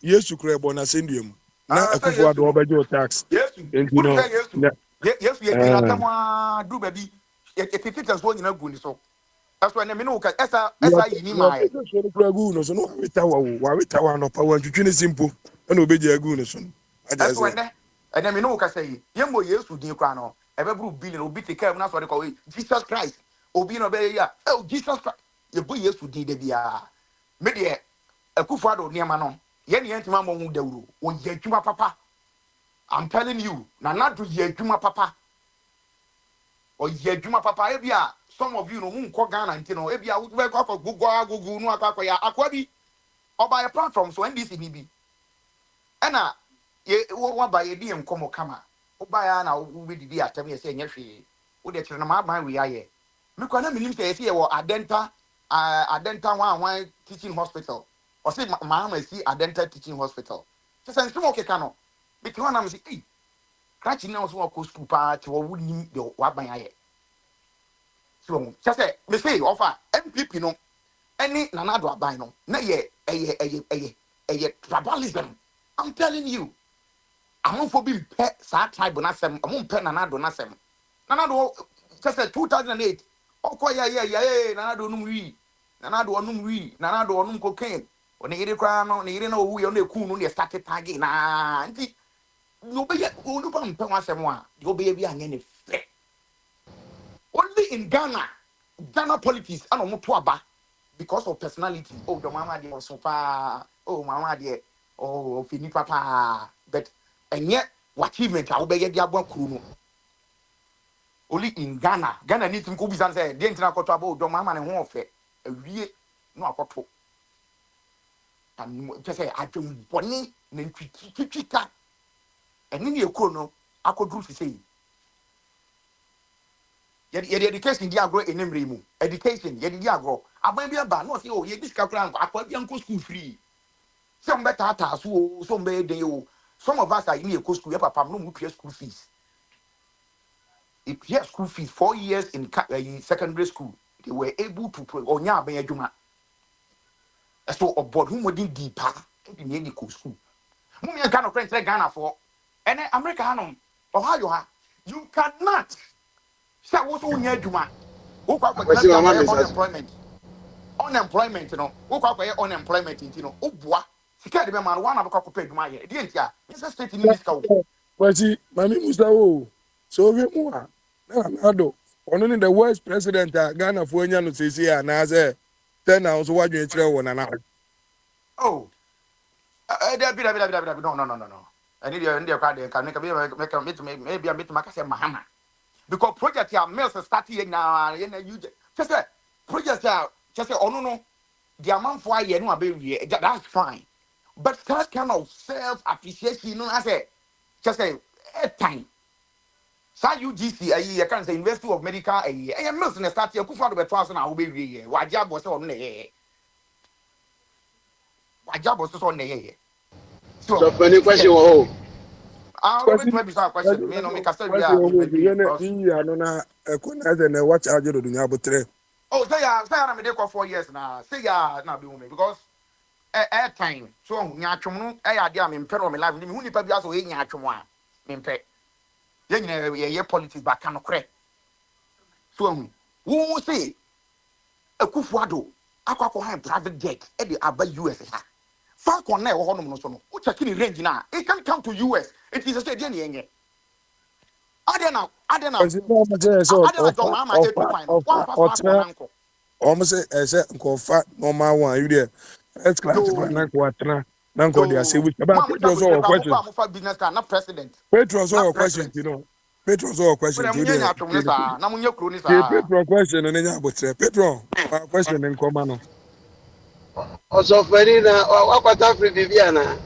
yes, you crab on ascendium. Now a kufu over your tax. yes And you know, yes we agree na tamwa do baby e fit as one na gu ni so that's why na me no ka esa yini mai no so no we tawa no power to simple and obeji agu no so. That's why and then me no ka say yemo yesu din kwa no e be bru billion obi take care na so de ko Jesus Christ obi no be ya oh Jesus Christ ye bo yesu din de bia me de akufu ado niema no ye ne entima mo hu dawuro o ye adwuma papa I'm telling you na do ye adwuma papa o ye adwuma papa e bia some of you no mun ko Ghana ntino e bia wo be ko gugu no akwa ya akwa bi oba ye platform so NDC ni bi ena ye wo ba ye di enkomo kama oba ya na wo bi di atam ye se nya hwe wo de kire na ma ban we aye me kwa na minim se ye se ye wo adenta one teaching hospital or say ma see adenta teaching hospital just en so okay kano because na me say eh crachi na so ko school pa ti wo nim de wa ban aye so just say me say offer MPP no any Nana Addo aban no na ye tribalism. I'm telling you I'm for being pet sa tribe na sem I'm pet Nana Addo na sem Nana Addo just say 2008 okwa yeah Nana Addo num wi Nana Addo onum cocaine oni ire kwa no ni ire na owu ye na eku no ne start tag na nti no be onu pa mpe wa sem a de obe bi anye ne fe only in Ghana politics and omo aba because of personality oh your mama dey so far oh mama dey oh fini papa but and yet what achievement I obey the abon kru no only in Ghana need to go be say dey ntina akoto about your mama ne ho ofe awie no akoto and just say adwum boni na ntwitwika eni ne ekro no akodru fi say ye education di agro enemre mu education ye di agro aban bi aba no say oh ye disika kra akwa bi anko school free some better so some be dey o some of us are in a school papa no mu pay school fees if you school fees 4 years in secondary school they were able to onya aban adwuma so about who modin deeper in any school mum yan kind of friends like Ghana for and America hanom Ohio ha you cannot say what onya adwuma wo kwa unemployment no wo kwa unemployment no obua sika de be man one abakọ kopɛ adwuma yɛ de ntia nyɛ state ni sika wo Kwasi mami Musa wo so we mu a na Addo ono ni the worst president Ghana for anya no sesi a na say ten now so wadwen kire wo na oh da bi no And India can make a bit Mahama. Because project are mills starting now, you just say projects are just say, oh no, the amount for a year, no, baby, that's fine. But that kind of self appreciation, you know, I say, just say, time. Sa UGC, I can't say University of Medical, a mills in the start, you could find a thousand, I will be here. Why job was on the air? Why job was on the air? So, any question? I'll wait to be a question. Me no make a story. I don't know. I couldn't watch out. You do Oh, say I'm there 4 years now. Say now be woman because at time so nyatwom no idea me mpɛ no me life me hu nipa bi aso e nyatwom a me mpɛ ye nyina ye politics ba kan korɛ so hu say Akufo-Addo akwa han private jet e dey aba US ha Falcon na e wo honom no so no o check ni range na it can come to US it is a say dey na yenye adena almost say nkofa normal one you there first class na kwatena na nko dey say which about Petros or question business car na president Petros or question you know Petros or question you there na munye kro ni sa Petros question no nya abotre Petros question nkoma no also Ferina wakwata free Viviana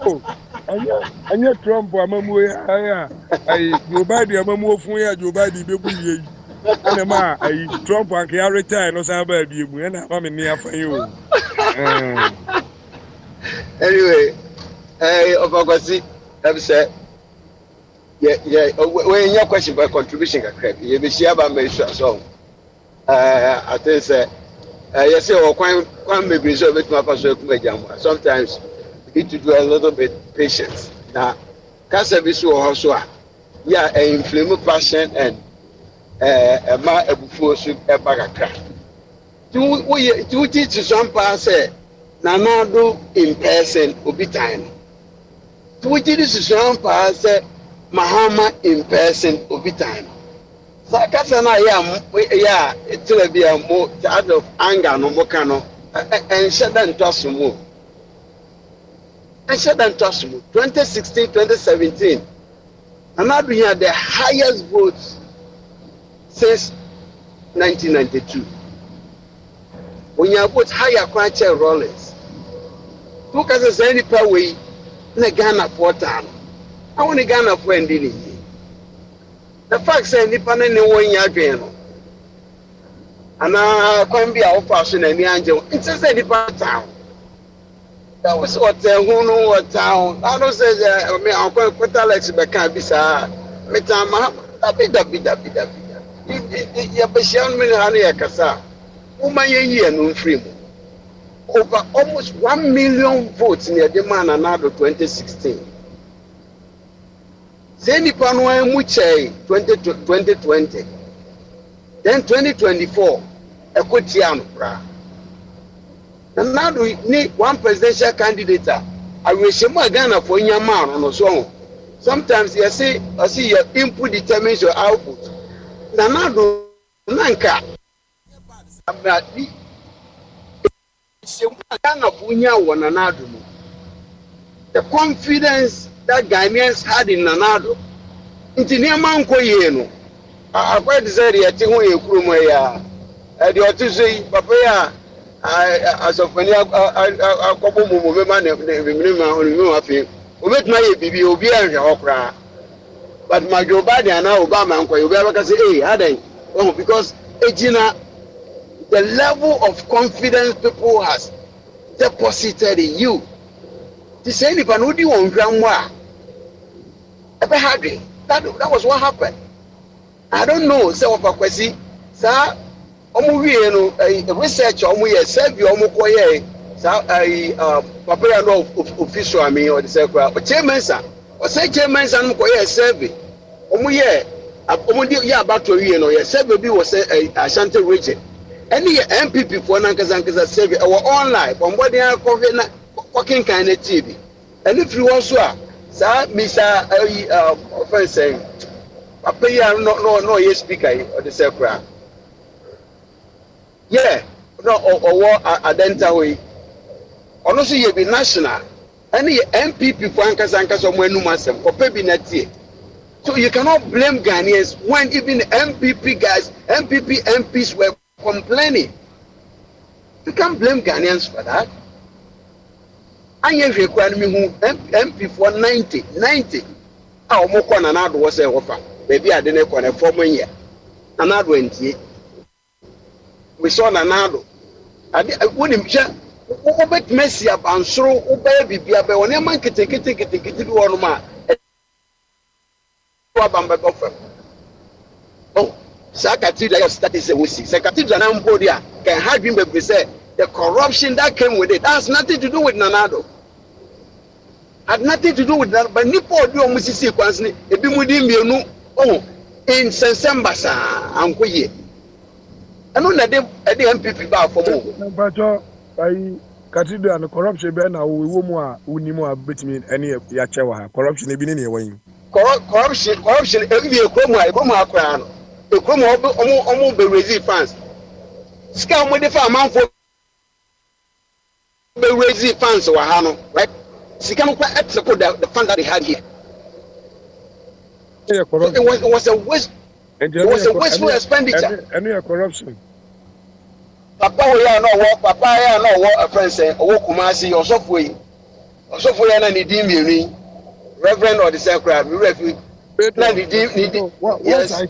oh anya Trump amamu ya ai Joe Biden amamu fun ya Joe Biden bebu ye ana ma ai Trump an ka retire no sa ba bi emu na ma me ni afan yo anyway ofakwasi have said when your question by contribution ka crap you be share about me so I think say yes o kwan me bi so bet ma pass so kuma jam sometimes you need to do a little bit patience now cancer be so also yeah inflammatory passion and ma ebufu so e bagaka tu teach some pass Nanado in person obi time tu teach some pass Mahama in person obi time so cancer na yeah it will be a more out of anger no more kano and shedan tosumo and shedan tosumo 2016 2017 Nanado had the highest votes since 1992. When you put higher quantity Rollins, who can say any per way in Ghana for time? I want to Ghana for ending. The fact say any panel in 1 year again, and I can't be our person and the angel. It's a any part town. That was what who know what town. I don't say that me uncle put Alex Beckham bisa. Me time that ya bashan me na ya kasa woman ye no free over almost 1 million votes in the man Nanado 2016 say ni pano mu chei 2020 then 2024 ekotiam bra Nanado ni one presidential candidate I wish him Ghana for nyama no so sometimes you say I see your input determines your output Nanado nanka abadi Ghana bunya wa Nanado the confidence that Ghanaians had in Nanado nti niam anko ye no akwa desire ya ti ho ye kurumo ya e de otuso papa ya asofani akobo mumu be ma na minima onu afi obetuma ye bibi obi anhwe okra but my Joe Biden and Obama and you ever say, hey, Aden, because Ejina, the level of confidence people has deposited in you. To say if I know you on grandma, that was what happened. I don't know, say what Pakwesi, sir, a research serve you Papa official I mean or the secretary, but chairman sir. O say chairman san ko ye survey omo ye about to ye no ye survey bi was Ashanti region any MPP for nankasa survey or online from body coffee na working kind of TV and if you also sir Mr. Offense saying papa ya no ye speaker or the secretary yeah no or identity we ono so ye be national Any MPP for Ankasankas or Menumasem or Pebinati. So you cannot blame Ghanaians when even MPP guys, MPP MPs were complaining. You can't blame Ghanaians for that. And you require me who MP for 90. Our Mokon and Ad was a offer. Maybe I didn't want a 4 year. Another 20. We saw Nanado. I wouldn't share. Ubet Messi up and so Ubaby Biabe on a man can take it one man. Oh, Sakatida status a wussy. Sakatida Nambodia can have him be said the corruption that came with it has nothing to do with Nanado. Had nothing to do with that, but Nipo do Mississippi Quansney, a Bimudim, oh, in Sensambasa, and Quay. I know that they MPP bar for more. By Cathedral and corruption, now we won't more between any of Yachawa. Corruption, even in your way. Corruption, every year, Coma crown, the Coma almost be raising funds. Scam with the farm for raising funds or Hano, right? Sikano execute the fund that they had here. It was a waste. It was a wasteful expenditure. Any corruption. Papa, we are not what Papa, I know what a friend said, or Kumasi, or software, and any demon, Reverend or the Sacred, we refuse. Yes, I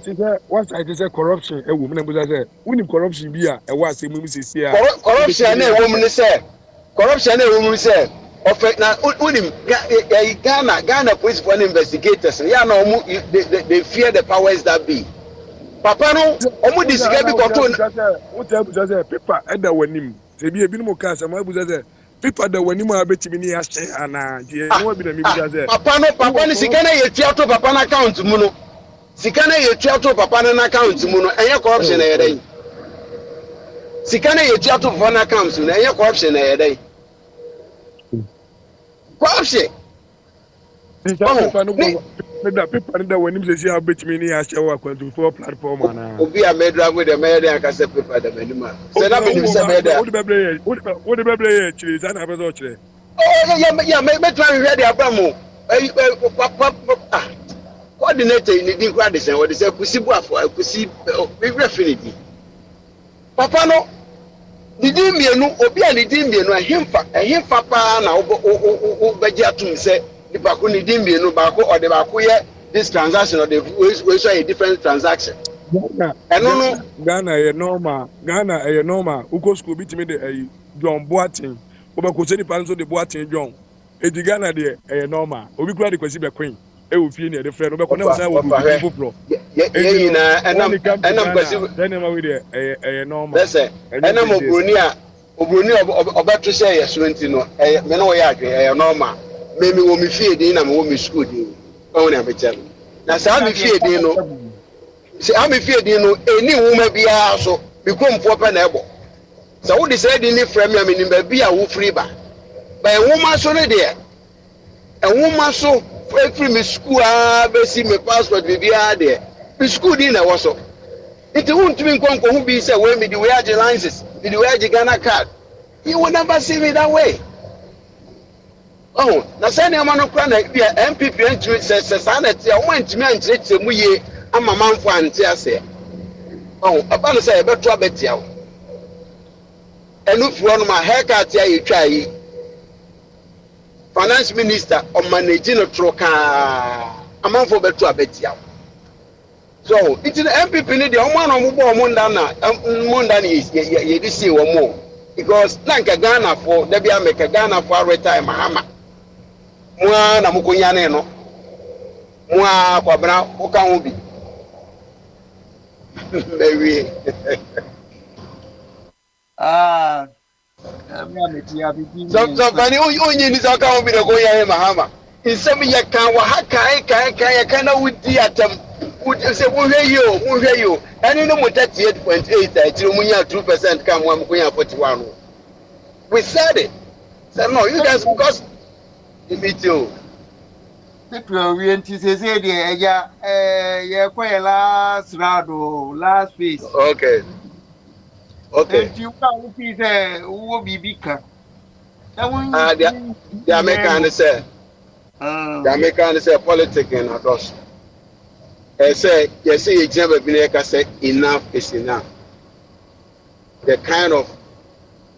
say corruption, a woman was there. When corruption be a was a woman is here. Corruption, a woman said. Corruption, a woman said. Of now, Ghana police for investigators. Yeah, no, they fear the powers that be. Papa no, omo disika bi koto. What say paper e da wanim. Se bi ebi no ka say mo abu say paper da wanim a betimi ni ahye ana. Je no bi na mi bi say. Papa no sika na ye tua to papa na account mu no. Sika na ye tua to papa na account mu no. Enye corruption na ye dey. Sika na ye tua to papa na account mu no. Enye corruption na ye dey. Corruption. People that when you say how bet me near show for platform and Obi a medra with the mayor and can paper the minimum. Say that means what the baby actually is an average. Oh, yeah, make try ready Abramo. Coordinator in the Dinkrades and what is a Kusibu for a Kusi refinity. Papa no, the Dimbiano, Obi and the Dimbiano, him papa now, Bajatum said. The Bakuni Dimbi no Bako or the Bakuya, this transaction or the we saw a different transaction. Ghana a normal, Uko school beat me the John Boating, Obako City Panzo the Boating John. A Ghana de a normal, Obi Grad the Quasiba Queen, a Ufinia, the friend of Bacono, and I'm with a normal. That's it. And I'm Brunia about to say a Swintino, a Menoyaki, a normal. Maybe when we fear in and when we school you. Oh, never tell. Now, so I'm feared, you know. See, I'm feared, you know, any woman be also become poor penable. So, what is said in the frame, I mean, be a woo free bar. By a woman so there. A woman so free me school, see my passport, be there. The school dinner also. It won't mean Conco who be said, when we do wear the lenses, we do wear the Ghana card. You will never see me that way. Oh, na sani amano kra na bia MPP entry se sanity a wantimi ankyerɛkyerɛ mu ye ama manfo ante ase. Oh, aba no say beto abetia wo. Enu furo no ma haircut ya yetwa yi. Finance minister o manage no troka amanfo beto abetia wo. So, it is MPP ni de omo na omo bo omo nda na ye di see wo mo because na nka Ghana for da bia make Ghana for retire mahama. Mwa na mukunyane no mwa kwa bra uka hubi baby so bani onye ni zaka hubi na ko ya mahama insem ya kan wa haka kan ya kana wudi atam se wo hwe yo ani no mo 38.8 atiro munya 2% kan mo mukunya 41 we said it said no you guys because me too. People we anticipate the yeah quite last round last phase. Okay. If you can't see the who be bigger. The American say, politics and others. I say, you see, example, Bineka say, enough is enough. The kind of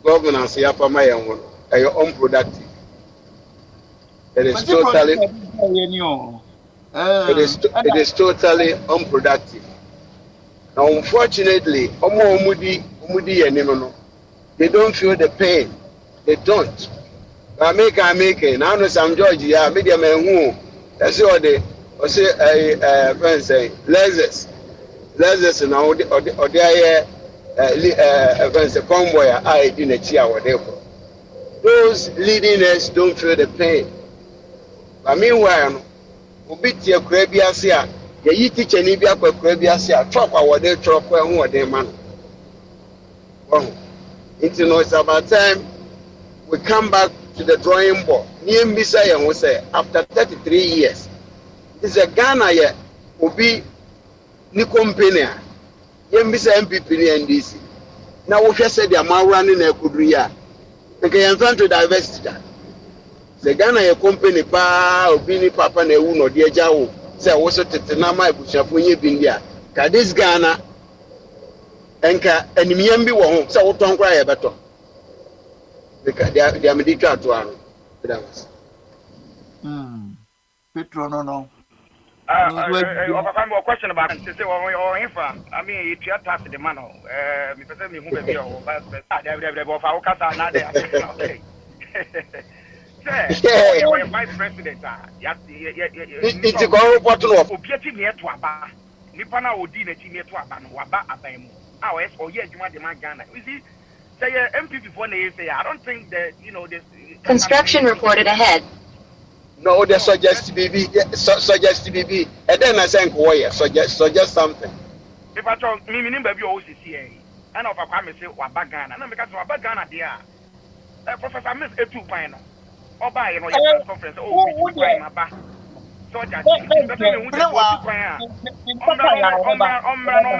governance you have for my own, are unproductive. It is totally, it is totally unproductive. Now, unfortunately, they don't feel the pain. They don't. I make it. Now, no, some Georgia, media men who, that's what they say, friends say, Lexus, now, or they are, friends, a convoy, I in a chair, whatever. Those leaders don't feel the pain. But meanwhile, we beat your Crabiasia, you teach any Bia Crabiasia, talk about their truck, who are their man. It's about time we come back to the drawing board. Near Messiah will say, after 33 years, it's a Ghana yet, will be Nicompenia, Yembisa MPP and DC. Now, we just said the amount running a good year. Okay, I'm trying to divest that. The Ghana a company pa obini papa na ewu no de jawo say wo so tete na mai bushafo nye bindia ka this Ghana enka enimiyam bi wo ho say wo ton kra ye beto because they are medically to anu Petro no question about say infra I mean it your tax the man me person me hu be bi o ba they go fa wo kasa na dey okay you're vice president. It's a go report to Obiati near to Aba. Nipana Odina near to Aba, Waba Abamo. Our S or yes, you want the man Ghana. You see, say MP before they say, I don't think that, you know, this. Construction reported ahead. No, they suggest BB, and then I say, warrior, suggest something. If I talk, me, baby, OCCA, and of a come say, Waba Ghana, and because Waba Ghana, dear. Professor Miss A2 Pino. Or buy you know your conference. Oh, we try my back. So that no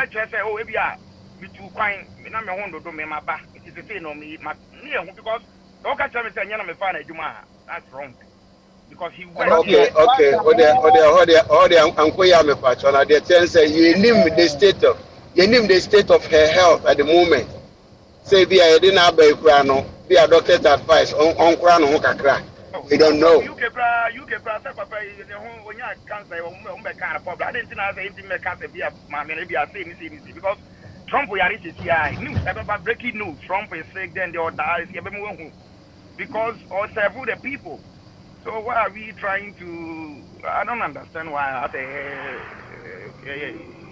say oh we are me too quite me na me hondo do me my back. It is the thing on me near because don't catch me say me find a juma. That's wrong. Because he went okay. Uncle Yame Patrona, they tell say you name the state of her health at the moment. Say be I didn't have a crano. Be a doctor's advice on Krano Hokakra. We don't know. You can papa when you cancer kind of problem. I didn't think I was anything cancer be a man, maybe I say because Trump we are reaching here. News about breaking news. Trump is sick, then they all die. Because or several the people. So why are we trying to I don't understand why I say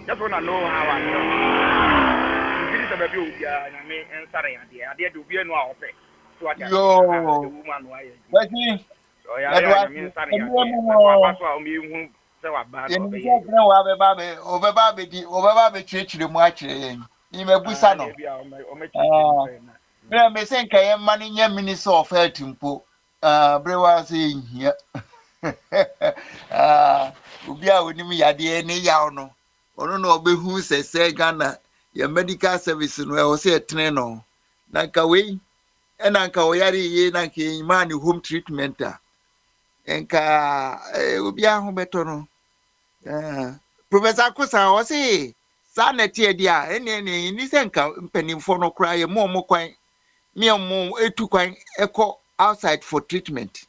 just wanna know how I know. Your medical service no we say train no nanka we nanka oyare ye nanka man home treatment enka obi ahụ beto no Professor Kusa o say sa na tie dia ene ni se nka mpanimfo no kra ye mo kwan me mo etu kwan ekọ outside for treatment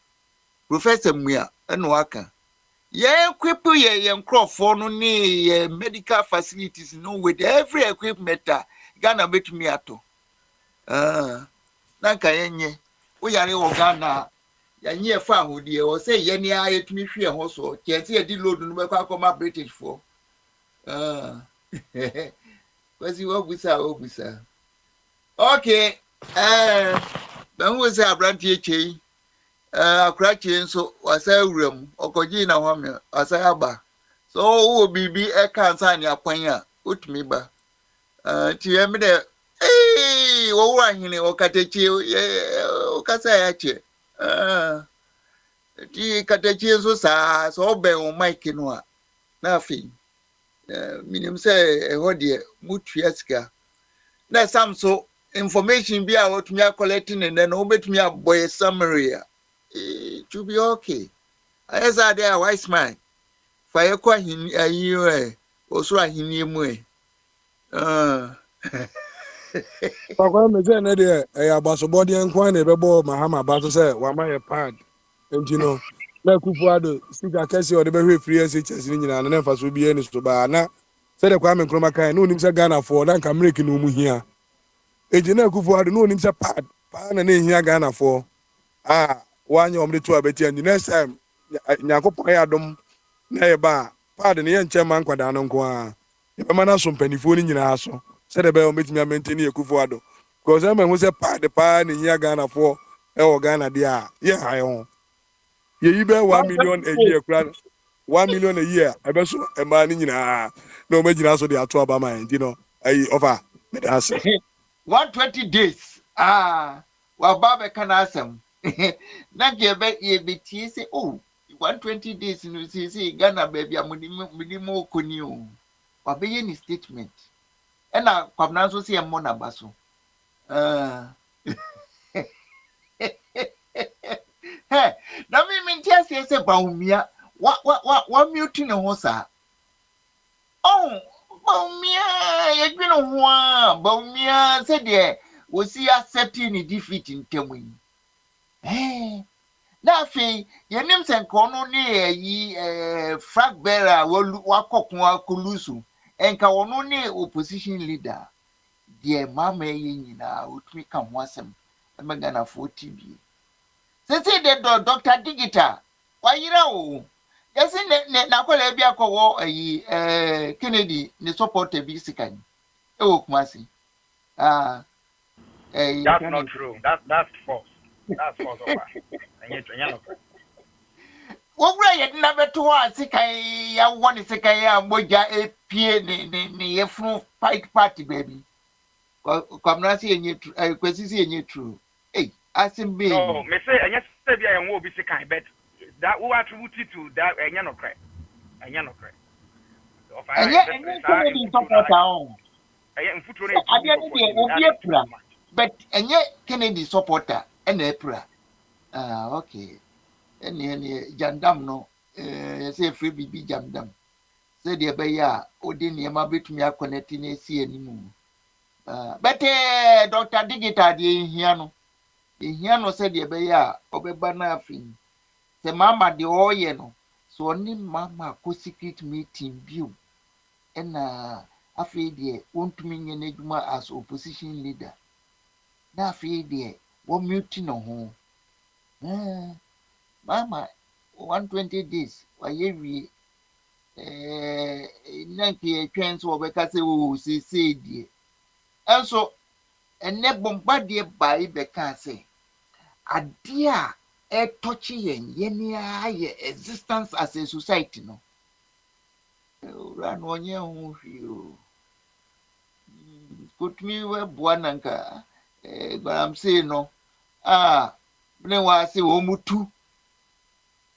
Professor Muya eno aka yeah, equip ye crofo no ni medical facilities no with every equipment Ghana bet me ato. Nanka yenye. O yare wo Ghana ya nye fa hodie o say ye ni aye tumi hwe ho so. Tienti e di load no be kwa koma British for. Kwasi wo busa. Okay. Ben wo say abrantie chei. Akrachi nso wasa wuram okoji na home wasa aba so wo bibi e kan san ya kwan a otumi ba ti em de wo wura hine o katechi o kasa ya che ti katechi nso sa so be o mic no a na afi minim se e ho de mutua sika na samso information be out me collecting and then obey me a boy summary. It will be okay. As I there wise man. Fire kwa him a year also a him. Papa me say na de abasobodi enkwan na bebo mahama ba so say wa ma ye pad enti no na kufuado sika kese o de be hwe free SHS ni nyina na mfa so bi eni so ba na say de kwa me nkroma kan no nim say Ghana for na nka America no mu hia eji na kufuado no nim say pad na hia Ghana for wanya omde to abeti and next time nyakopon ya dom na ye ba pad ne ye nchema nkwada no nko a ye be mana so mpanifo ni nyina so say de be o metimi maintain ye kufuado because I'm going to say part the pan in here Ghana for Ghana dia. Yeah, I own. You be 1 million a year, 1 million a year. I bet so a man in no imagine also the atu about mind, you know. I offer me the answer. 120 days. Well, Baba can ask him. Not your bet ye be say, oh, 120 days in the Ghana baby, I'm minimum kunyu. Or be any statement. And I come now to see a mona basso. Hey, na me just say Baumia. What muting a hosa? Oh, Baumia, you know, Baumia said, yeah, was he accepting a defeat in Temuin? Hey, Nafi, your names and corner near ye, flag bearer, Wakokwa Kulusu, and Kawanone opposition leader. Dear Mamma, you know, would we come once I'm gonna 40 B. Say the Dr. Digita. Why you know? Yes, Nakola Biako, Kennedy, the support a bisican. Oh, Mercy. That's not true. That's false. That's false. And yet, what way never to us? I want to say, I am Moja a P. The fight party, baby. Come not see any true. Hey, as in being. No, me say, and yes, I won't be sick, but that who attributed to that, and you're not correct. And you're not correct. And yet, but and yet, Kennedy supporter and April. Okay. And Jandam no, say free BB Jandam. Say the Baya, Odin Yamabit me a connecting see anymore. But Dr. Digita, the Hiano. The Hiano said the Baya, Obebana fin. The Mama the Oyeno. So only Mama co secret meeting view. And afraid they won't mean an Egma as opposition leader. Now, afraid they won't mute no home. Mama, 120 days. Why every Nanky a chance or because they say, dear. Also, and ne bombarded by Becase. A dear a touchy and yenny existence as a society, no. Run on you. Put me where Buananka, but I'm saying no. Say Omutu.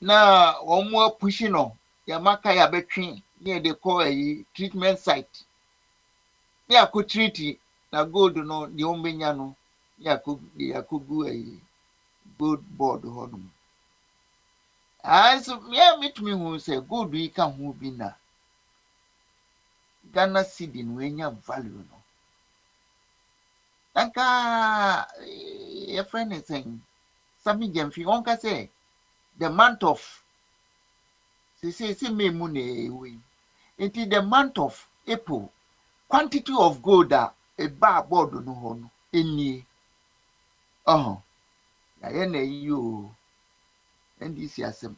Now, one more pushing on Yamaka Yabetrin near the call a treatment site. Yeah, could treat it. Na gold no the ombenyano ya kugu a gold board honum. So meet me who say gold we can who be na Ghana seeding when you value no. Nanka your friend is saying Sammy Gemfi won't say the month of say me money into the month of April quantity of gold a bar board no hono any you and this yasem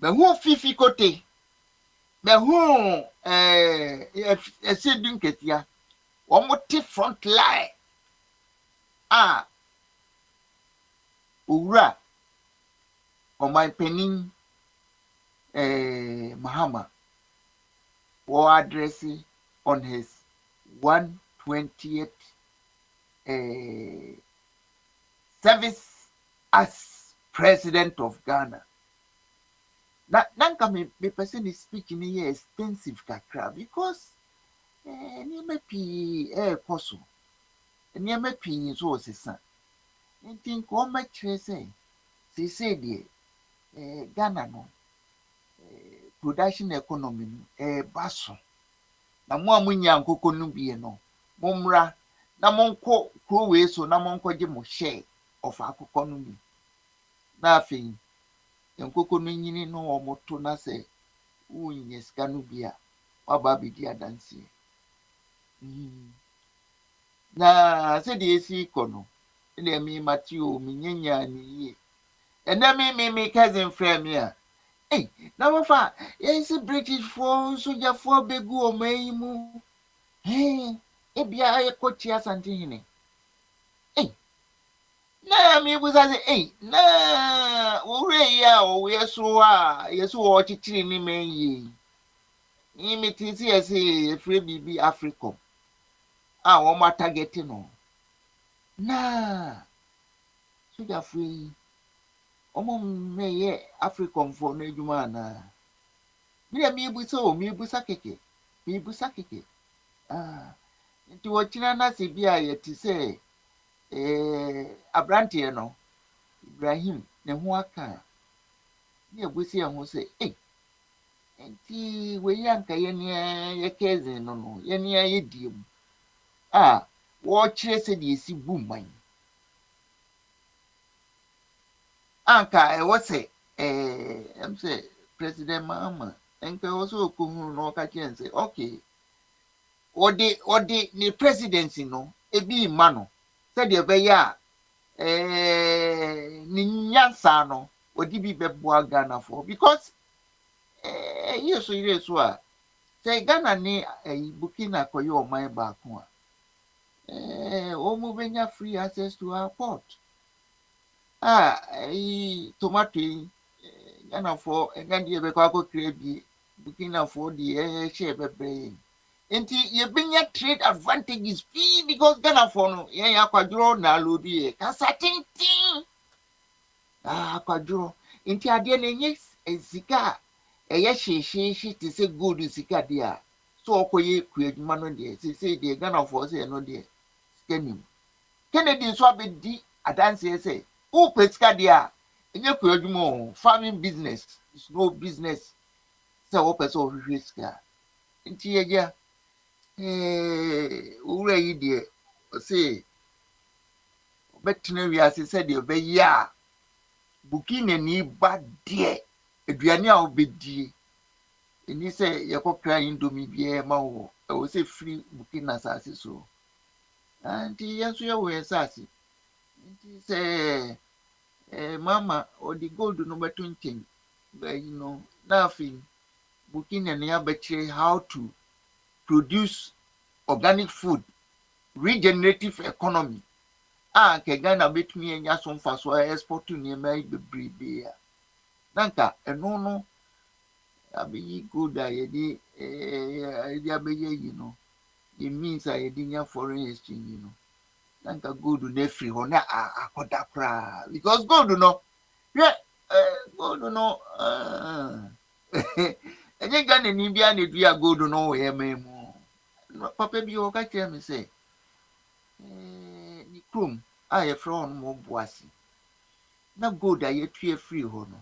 but who fifi kote but who a sedin ketia one more front line ura on my penning Mahama or addressing on his 120th service as president of Ghana. Nanka me person is speaking here expensive kakra because ni me pi koso nneɛma pii nso wɔ sesa nti nka ɔmɛkyerɛ sɛ sesei deɛ Ghana no production economy no ɛɛba so na mo a monya nkokɔ no bie no mommra na monkɔ kuro wei so na monkɔgye mo hyɛ ɔfa akokɔ no bi na afei nkokɔ no nyini no ɔmoto na sɛ wonyɛ sika no bi a waba abɛdi adanseɛ na sɛdeɛ esi kɔ no ɛdeɛ me mate o menyanya ne yie ɛnɛ me cousin frɛ me a na wɔfa yɛnsi Britishfoɔ sogyafoɔ bɛgu ɔma yi mu ebia yɛkɔkyia Asantehene na mebusa sɛ na wɔwura yi a ɔwɔ so a yɛso wɔkyekyere ne ma yie yi mete sɛ yɛsɛ yɛfrɛ biribi Africom a wɔn atagete no na sogyafoɔ yi wɔn mmɛyɛ Africomfoɔ no adwuma anaa mebusa keke nti wɔkyerɛ na sɛ bi a yɛte sɛ aberanteɛ no Ibrahim ne ho aka ne yɛbusa yɛn ho sɛ nti wɔyi anka yɛnea yɛkɛzen no yɛnea yɛdie mu a wɔkyerɛ sɛ deɛ esi bu man anka ɛwɔ sɛ ɛm sɛ President Mahama nka ɛwɔ sɛ ɔkɔhunu na ɔka kyerɛ sɛ okay ɔde ne presidency no ebi ma no sɛdeɛ ɛbɛyɛ a ne nyansa no ɔde bi bɛboa Ghanafoɔ because yɛ so a sɛ Ghana ne Burkina kɔyɛ ɔman baako a wɔn bɛnya free access to our port tomato yi Ghanafoɔ ɛngadeɛ bɛkɔ akɔkira bi Burkinafoɔ deɛ ɛhyɛ bɛbrɛ nti yɛbɛnya trade advantages pii because Ghanafoɔ no yɛn akwadworɔ na alodu yɛ kasa tenten akwadworɔ nti adeɛ no ɛnyɛ sika a ɛyɛ hyehyehye te sɛ gold sika deɛ a so ɔkɔyɛ kuadwuma no deɛ sesei deɛ Ghanafoɔ sɛ ɛno deɛ sika nim Kennedy nso abɛdi adanseɛ sɛ wopɛ sika deɛ a ɛnyɛ kuadwuma o farming business is no business sɛ wɔpɛ sɛ ɔhwehwɛ sika nti yɛgya owura yi deɛ ɔse ɔbɛtena wiase sɛdeɛ ɔbɛyɛ a Burkina ni ba deɛ aduane a wobɛdie ɛni sɛ yɛkɔkra indomie biara ma wɔ ɛwɔ sɛ firi Burkina asase so nti yɛn nso yɛwɔ yɛn asase nti sɛ mama ɔde gold no bɛto nkyɛn bɛyi no na afei Burkina ni abɛkyerɛ how to produce organic food regenerative economy nke Ghana betumi anya so mfa so export nneɛma yi bebrebe a nanka ɛno no abeyi gold a yɛde abɛyɛ yi no the means a yɛde nya foreign exchange yi no nanka gold na afiri hɔ na akɔda koraa because gold no gold no ɛnyɛ Ghana ni bia na dua gold no wɔ yɛma mu papa bi ɔka kyerɛ me sɛ ni krom a yɛfrɛ hɔ no ma Obuasi na gold a yɛtue firi hɔ no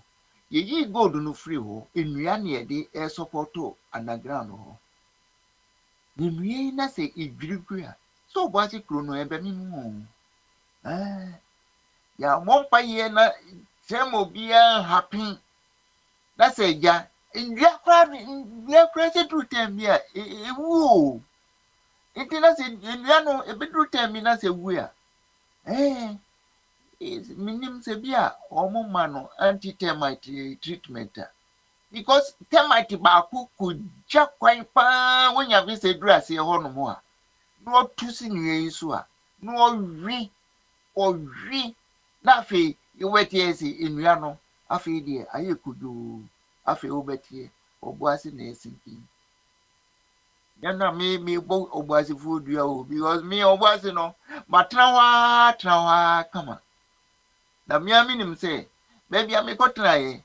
yɛyi gold no firi hɔ nnua na yɛde ɛsɔpɔtɔ underground hɔ na nnua yi na sɛ edwirigwi a sɛ Obuasi kuro no ɛbɛmi mu yɛamɔ mpa yɛ na kyerɛ ma obiara hapen na sɛ gya ndua koraa sɛ duru tam bi a ewu o nti na sɛ ndua no ebɛduru tam bi na sɛ wu a minim sɛ bi a ɔmo ma no anti-termite treatment a because termite baako kogya kwan paa wonya bi sɛ duru aseɛ hɔ nom a na ɔto si nnua yi so a na ɔwe na afei yɛwɛteɛ sɛ nnua no afei deɛ ayɛ kodoo afei wobɛteɛ Obuasi na ɛsinki yana me bɔ Obuasi fo dua o because me Obuasi no matena hɔ kama na me aminim sɛ baabi a mekɔtena yɛ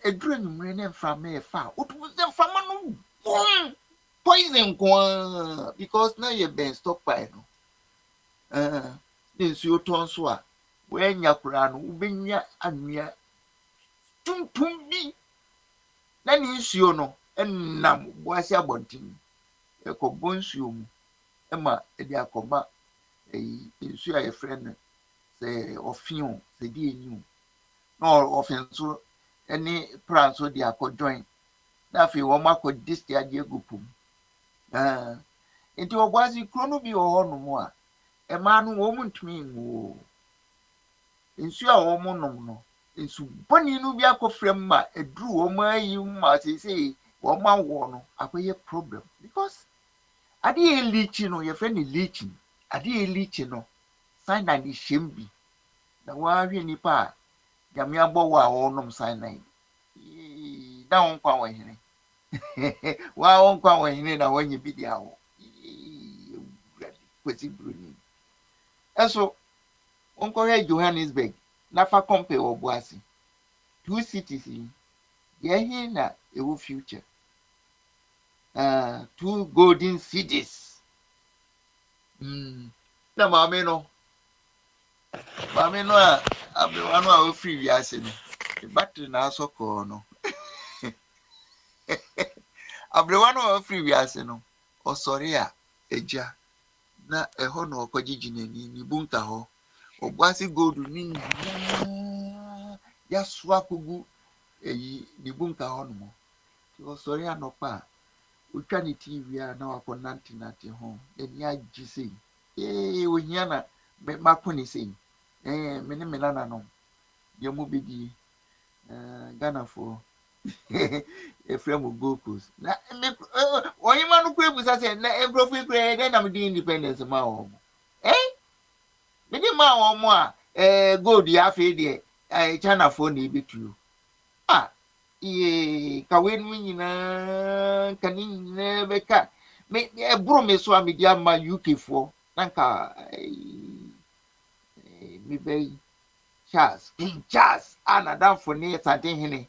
eduru nwumire ne mframa yɛ fa otu sɛ mframa no boom poison kwa because na yɛ ben stockpile no nsuo tɔ nso a wɔanya koraa no wobɛnya anwea tuntum bi na ne nsuo no nam boase abɔnten ɛkɔbɔ nsuo mu ɛma ɛde akɔma nsuo a yɛfrɛ no sɛ ɔfe o sɛ de enyi o na ɔfe nso ne pra nso de akɔjoin na afei wɔn akɔ discharge egu pom nti ɔboase kuro no bi wɔ hɔ nom a ɛmaa no wɔn ntumi nwo nsuo a wɔn nom no nsu bɔnni no bi akɔfra mu ma eduru wɔn ayi mu ma sese wɔn awoɔ no akɔyɛ problem because ade yɛ leachi no yɛfrɛ no leaching ade yɛ leachi no cyanide hyɛm bi na wɔahwɛ nipa a nyame abɔ wɔ a wɔnom cyanide na wɔn nkwa wɔ hene wɔn nkwa wɔ hene na wɔnyɛ bi de awɔ kwesi broni ɛso nkɔhwɛ Johannesburg nafa compare wɔ Boase 2 cities yi yɛhe na ɛwɔ future 2 golden cities na maame no a abewa no a ofiri wiase no the battery na asɔ kɔɔ no abewa no a ofiri wiase no ɔsɔre a egya na ɛhɔ na ɔkɔgyegye n'ani ne bunka hɔ Boase gold ni nyinaa yaso akɔgu ne bunka hɔ nom nti ɔsɔre anɔpa a otwa ne TV a na wakɔ nante ho n'ani agye sei ohia na mako ne sei me ne me nananom deɛ mu bɛdie Ghanafoɔ ɛfrɛ mu Gold Coast na ɔyima no kura busa sɛ na nkurɔfoɔ kura dɛn na mede independence ma wɔ mo mede ma wɔ mo a gold yɛ afei deɛ Chinafoɔ na ɛbɛtuo kawe no nyinaa ka ne nyinaa bɛka ɛboro me so a mede ama UK-foɔ na nka mebɛyi King Charles a nadamfo ne Santehene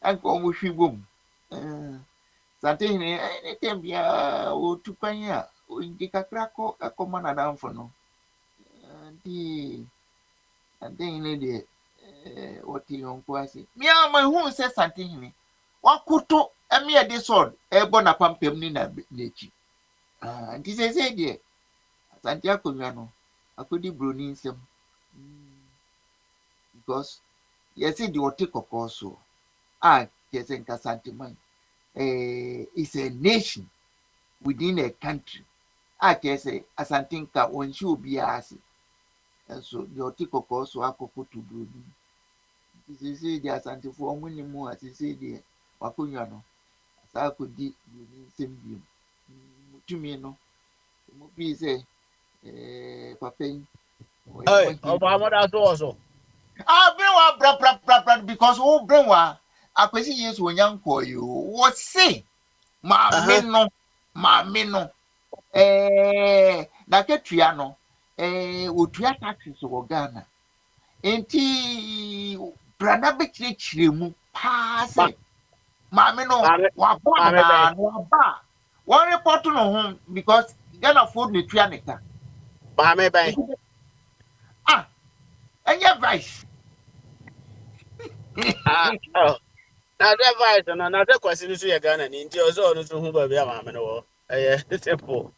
anka ɔmo hwi bom Santehene ne tem biara ɔtu kwan a ɔndi kakra akɔma nadamfo no nti Santehene deɛ wɔte yɔnko ase mea mahu sɛ Santehene wakoto ɛmeɛ de sword ɛbɔ napampam ne n'akyi nti sɛsɛ deɛ Asante akonnwa no akɔdi broni nsɛm because yɛsɛ deɛ ɔte kɔkɔɔ so a yɛsɛ nka Santeman is a nation within a country a yɛsɛ Asante nka ɔnhyɛ obiara ase ɛnso deɛ ɔte kɔkɔɔ so akɔkoto broni nti sɛsɛ deɛ Asantefoɔ ɔmo ne mu a sɛsɛ deɛ wakonnwa no asa akɔdi broni nsɛm biom mutumi no mo bi sɛ papa yi Obama also. Bring wa bra because who bring wa akwesi Yesu onyanko yo wo se maame no na ketua no otua taxes wo Ghana enti brana be kyerɛkyerɛ mu pa se maame no wa ba one report no home because Ghana food ne tua ne ta maame bai ɛnyɛ vice na the vice no na the question is you Ghana ni nti ozo no so hu ba bia maame no wo simple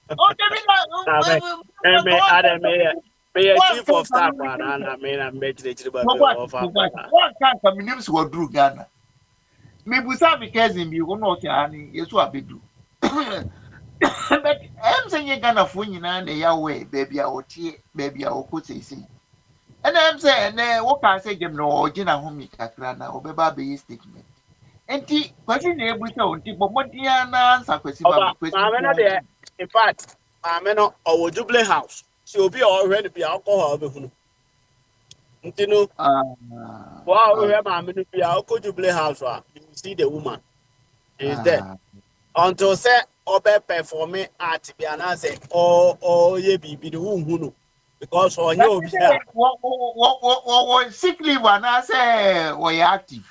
me chief of staff na me na me chire ba one can come in so wadru Ghana me busa me cousin bi wo no ka ani yesu abedu but em say Ghana fo nyina na ya we baby a wotie baby a wokotesi and I'm saying, what can I say? Jim no, Gina Homi Kakrana, or Beba be statement. And T, question able to but what Diana answer question. In fact, I'm in our Jubilee house. She will be already be alcohol. You know, wow, we have a minute be our Jubilee house. You see the woman is dead until say, Obe performing at Biana say, oh, ye be the womb. Because on you what sick leave when I say we active.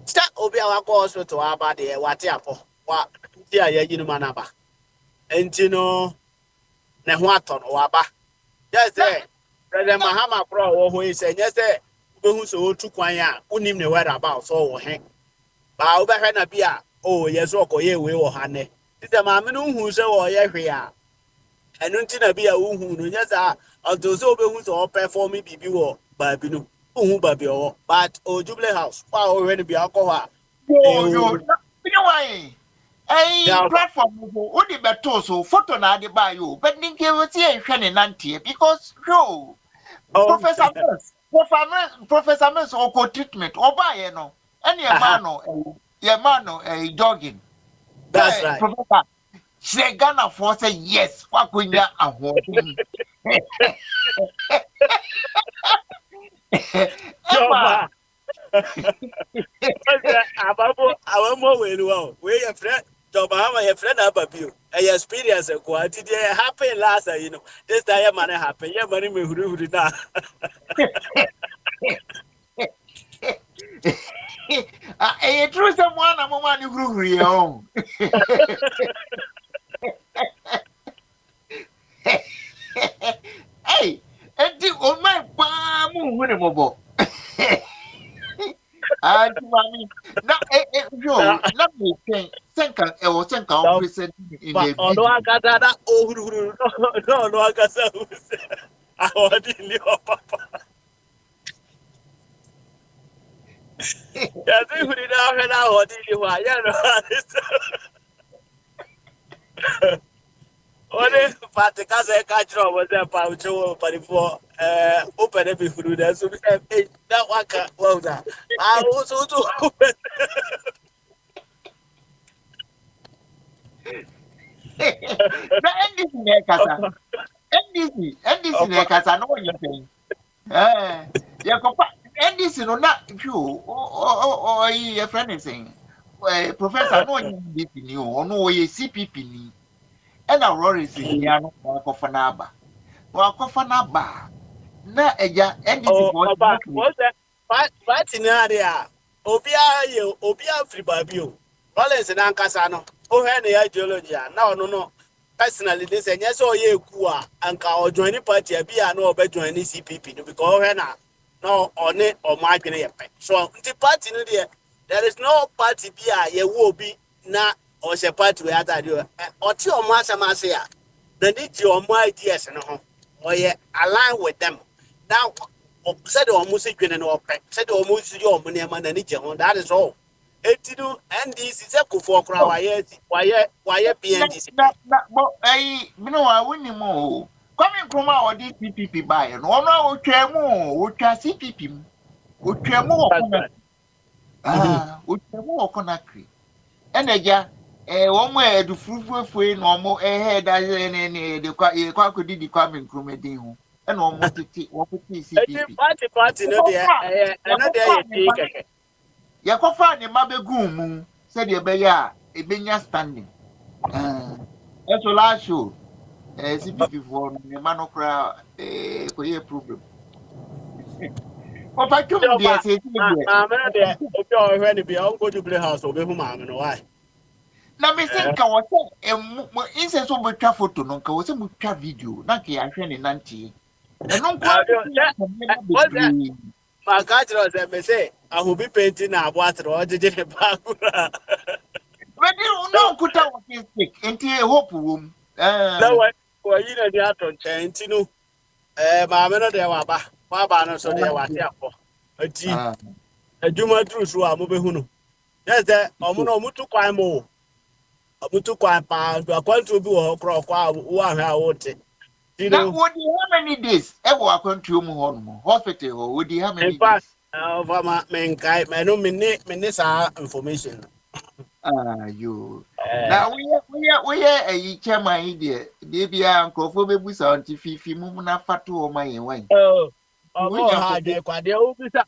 Start obi our course to our body, what apple, what dear, you know, manaba. And you know, ne ho atɔ no waba just say President Mahama Pro wo ho is just say who so otu kwan a unim ne where about so wo he ba wo be hwe na bia oh yes okoye we wo ha ne tete ma me no hu se wo ye hwe a enu nti na bia wo hu no just until so be hu so perform bibi wo ba bi no hu ba bi o but o Jubilee House wa wo hwe ne bia akɔ ha yo you know why platform wo di beto so photo na ade ba yo but ninke wo ti ehwe ne nante because yo Professor Mills oko treatment oba ye no any man no jogging that's right Professor Ghana for say yes wakonya aho Emma Ababo we no we your friend Bahama your friend Ababio a experience ko ati dey happen last you know this time man happen yeah money me huru na true someone am man huru here on hey enti on my pa mu hunu mobo mami na let me think senka present in the no agada da ohuru no agasa awodi ni papa ya ti huri na he na awodi ni wa ya no Ode patika se ka tro wo se pa ucho parifo open be huru da so that waka well da so na NDC ne kasa no you saying ya ko pa NDC no na you your friend is saying professor no NDC ni o no ye CPP ni and Aurora is here no wakofa na ba na eja NDC what's that party na dia obia free babio Rollins na nkasa no o he na ideology na ono no personally this enye so ye ku a anka o join party bia na o be join CPP no because o he na no one o ma adwene ye pe so nti party no there is no party bia ye wo bi na o se party we atade o ti o ma asama ya na ni ti o ma ideas no ho o ye align with them now said o mu se dwene no pe said o mu si o mu ne ma na ni je ho that is all etidu NDC se kofo kra waye PNDC na bino wa woni mo coming from our CPP buy no ono otwa CPP mu otwa mu o konakri eneja wo mo edu fufufu no mo head ne de kwa kodi di Kwame Nkrumah din ho e no mo titi wo piti CPP party no de no de ye keke ya kofa ne mabegu mu se de be ya ebenya standing eso la show CPP for ne manokra ko ye problem Papa tum dia se na me de obi o hwe ne bia on go Jubilee House obi hu ma me no why na me se nka wo se inse so bo twa photo no nka wo se mo twa video na ke ya hwe ne nante eno nko ma ka tro se me se ahubi painting na abo atro ojeje ne ba kura ready no kuta wo stick enti hope wo na wa yi na di ato nti no ma me no de wa ba no so de wa ti akọ ati adwuma duru so a mo be hu no yes the omo no mutu kwan mo mutu kwan pa akwantu bi wo kro kwa wo ahwa wo te na wo di how many days e wo akwantu mu ho no hospital wo di how many days over my menkai me no me sa information you na we a chairman de bia nkofo bebusa onti fifi mu na fato o mayen wan ha de kwade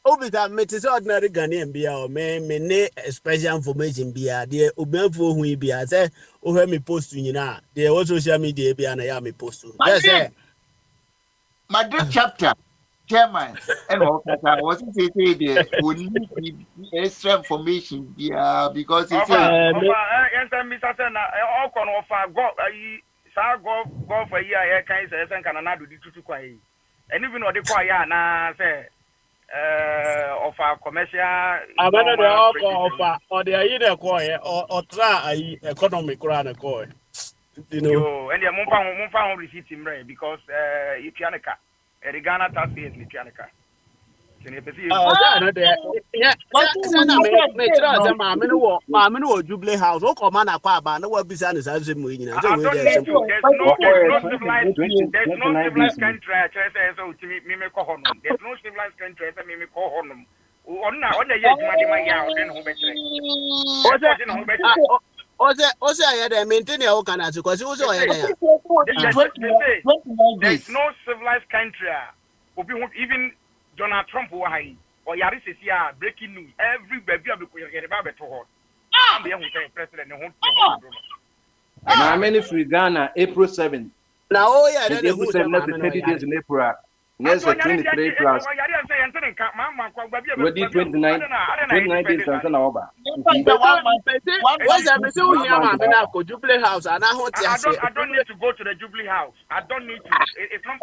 obisa meti se ordinary Ghanaian bia o me ne special information bia de obanfo hu bia se o hwe me post nyina de wo social media bia na ya me post yes Madrid chapter chairman and all that was say we need extra information because it's Mr. Sen all kon offer go sa golf a year kan say sen kana na do di tutu kwa yi and even o de kwa ya na say of our commercial abana de offer or the ayi de ko ye or tra ayi economy kura na ko you know yo and the mumfa ho receipt mre because Itianeka the Ghana tax is Itianeka no de yeah na me try say ma me no Jubilee House o ko ma na kwa ba na wa bisa ne sa mu nyina je we dey simple there's no civilized country say so me ko hono there's no civilized country say me ko hono onna ye juma de ma ya o den ho betre Ose aye dey maintain your kana to cause ose aye dey. There's no civilized country obi even Donald Trump wa hai or yari sisi a breaking news every baby abi ko yere ba beto ho am be hu say president ho na many free Ghana April 7 na oh yeah then who say next 30 days in April next 23 plus we did 29 days and na oba what's that me say who here ma me na ko Jubilee House and I don't need to go to the Jubilee House. I don't need to. It's not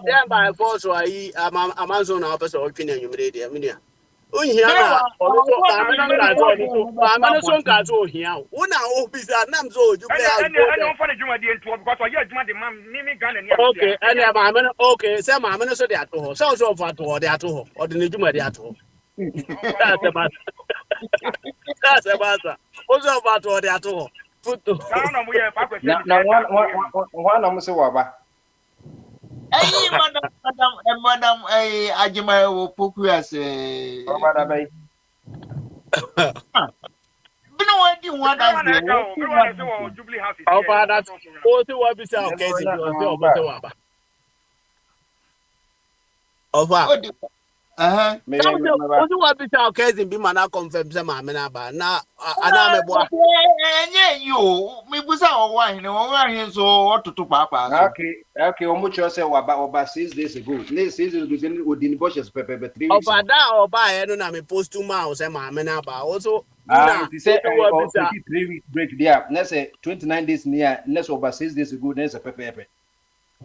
then by force why Amazon na person o twene anwumre dia me dia ohia na ma so nka so ohia wo na o bisa nam so Jubilee House and for the juma di ento because o ye juma di man me Ghana ni okay and ma me okay say ma me so dey ato ho so for ato dey ato ho o dey juma dey ato ho that's about also about what they are to photo na one am say waba madam Ajima Opoku as Obada bay bino wadi one as Jubilee House Obada o ti wa bi say okay si o ti o say waba over Ozu wa bi ta okay bi mana confirm say ma me na ba na ana me boa enye yo me busa o wa hin so otutu papa so okay o mu cho say waba 6 days ago 6 days ago odin bushes pepe 3 weeks oba e no na me post to ma o say ma me na ba also na he say 3 weeks break there next 29 days near next over 6 days ago next pepe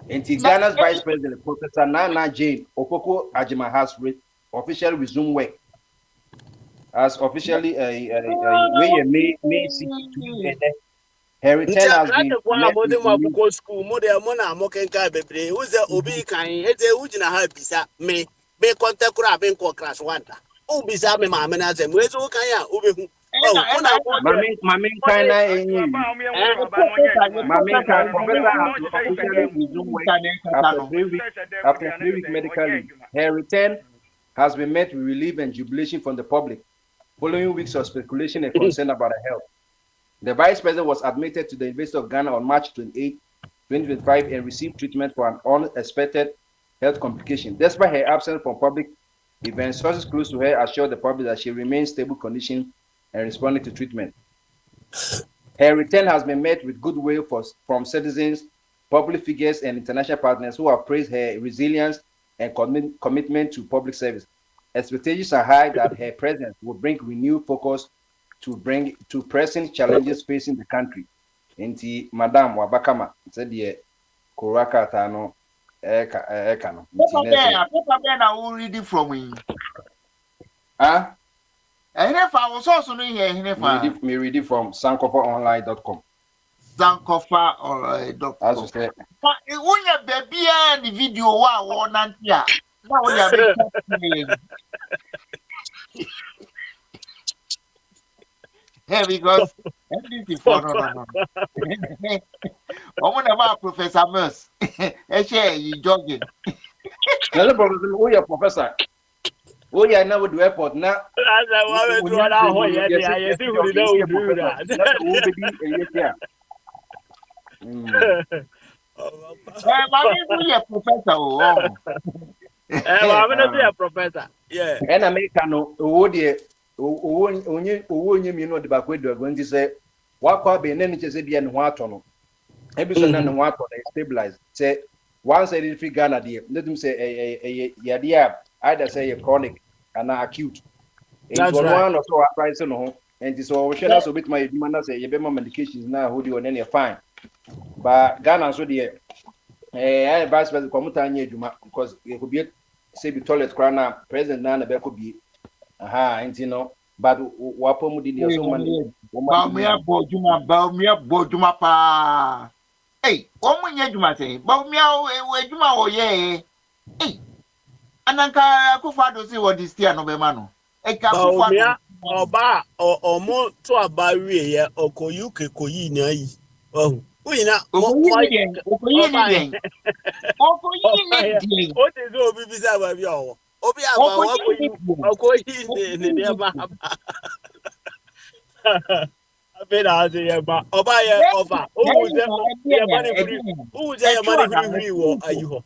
and Ghana's Vice President, Professor Nana Jane Opoku Ajima has officially resumed work as officially May 62. Her return has been school model mona mokenka bebre uze obi kan ete ujina ha bisa me contact kura ben ko class 1 o bisa me ma me na ze mwezo kan ya obehu Mami kind after 3 weeks medical leave. Her return has been met with relief and jubilation from the public, following weeks of speculation and concern about her health. The Vice President was admitted to the University of Ghana on March 28, 2025, and received treatment for an unexpected health complication. Despite her absence from public events, sources close to her assured the public that she remains in stable condition and responding to treatment. Her return has been met with goodwill from citizens, public figures, and international partners who have praised her resilience and commitment to public service. Expectations are high that her presence will bring renewed focus to pressing challenges facing the country. Inti Madam Wabakama said the Kuraka Tano Ekano. I read it from me. Ah? And if I was also doing here, me read it from sankofaonline.com. Sankofaonline.com. As you say. But when you baby and the video, one and yeah. Now we are hey, because this is for no. I'm about Professor Mers. I share you jogging. Hello, Professor. Who are Professor? Oh yeah, now we do airport now. Professor. Yeah. And American onye mi no de ba kwedu ago nti say wakwa be na ni chese bia ne ho ato no ebi so na ne ho ato na stabilize say once I free Ghana there let them say yade either say chronic and acute. It's one or so price no and so we share so bit my demand say you be medications now hold you on any fine but Ghana so the I advise the commuter anya adwuma because it could be say the toilet crana president na be could be and you know but wapo mu di so man Baumia bojuma pa hey omunye adwuma say baumia we adwuma wo ye hey ananka akufado si wo this year no be ma no e ka akufado Oba omo to aba wie ye okoyu kekoyi na yi oh uyina okoyi ni o te zo obi bisa ba bi owo obi aba wa okoyi ni ba abena ase ye ba oba ye oba o je ye mani free wo ayi ho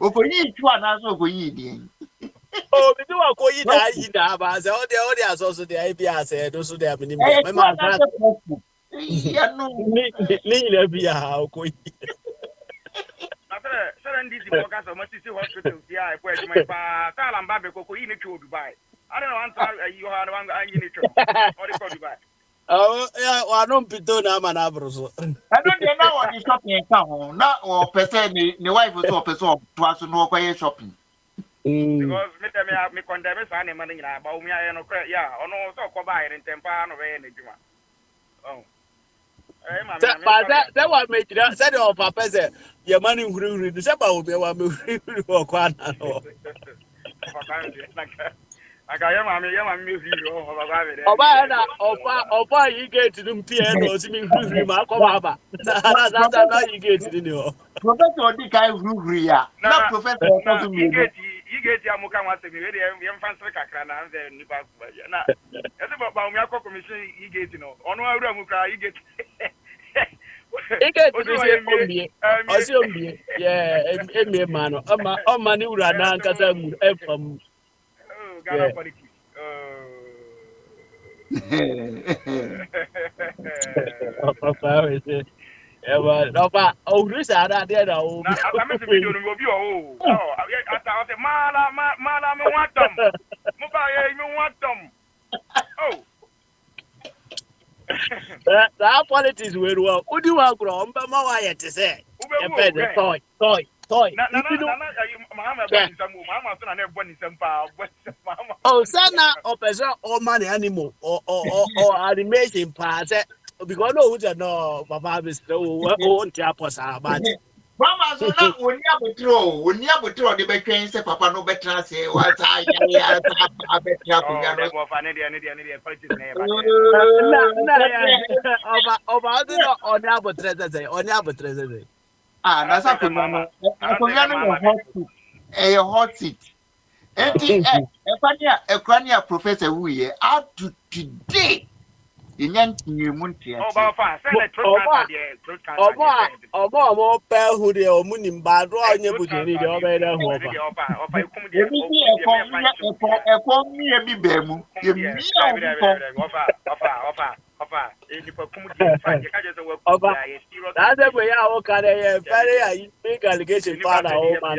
okoyi tu anaso okoyi di oh, we do a coin that I say, oh, the also the IPS said, those who they have been in my mouth. Need be a how coin. Serendipity focus on Mississippi Hospital. Yeah, where my Salam Babico in it to Dubai. I don't know, you had one in it or Dubai. Oh, yeah, I don't be done. I'm an abroso. I don't know what is shopping account, not or per se, the wife was open so to us to know why shopping. Because me condemn any money about me, I know, yeah, or no, so go by in Tempan or any Juma. Oh, but that one make it said, oh, Papa said, your money will read the Saba will be one or quite. I got your music or you get to them piano, singing remark of that's how you get to the Professor Dick, not Professor. You get your Muka was to be ready and fancy Kakrana and then Nipa. That's about my commission. You get, you know, on our Muka, you get. You get to be yeah, and man, oh, money ran down because I'm from Ghana politics. Oh, this are that there. Oh, I met the video will be oh, I said, Mala, me want them. Mobile, me want them. Oh, that politics very well. Who do you want to but my wife to say? Toy. Oh, sana opesa or money animal or animation pass because no who's no Papa is no chapos about. Mama, so now when you have a throw the between say Papa no better say what I better. Ah, that's a Mama. A hot seat. A crania professor who here up to today. In Yankee Muntia. Oba pay who they are mooning bad drawing you put in the other that's the way I walk at a very big allegation father. Oh, man.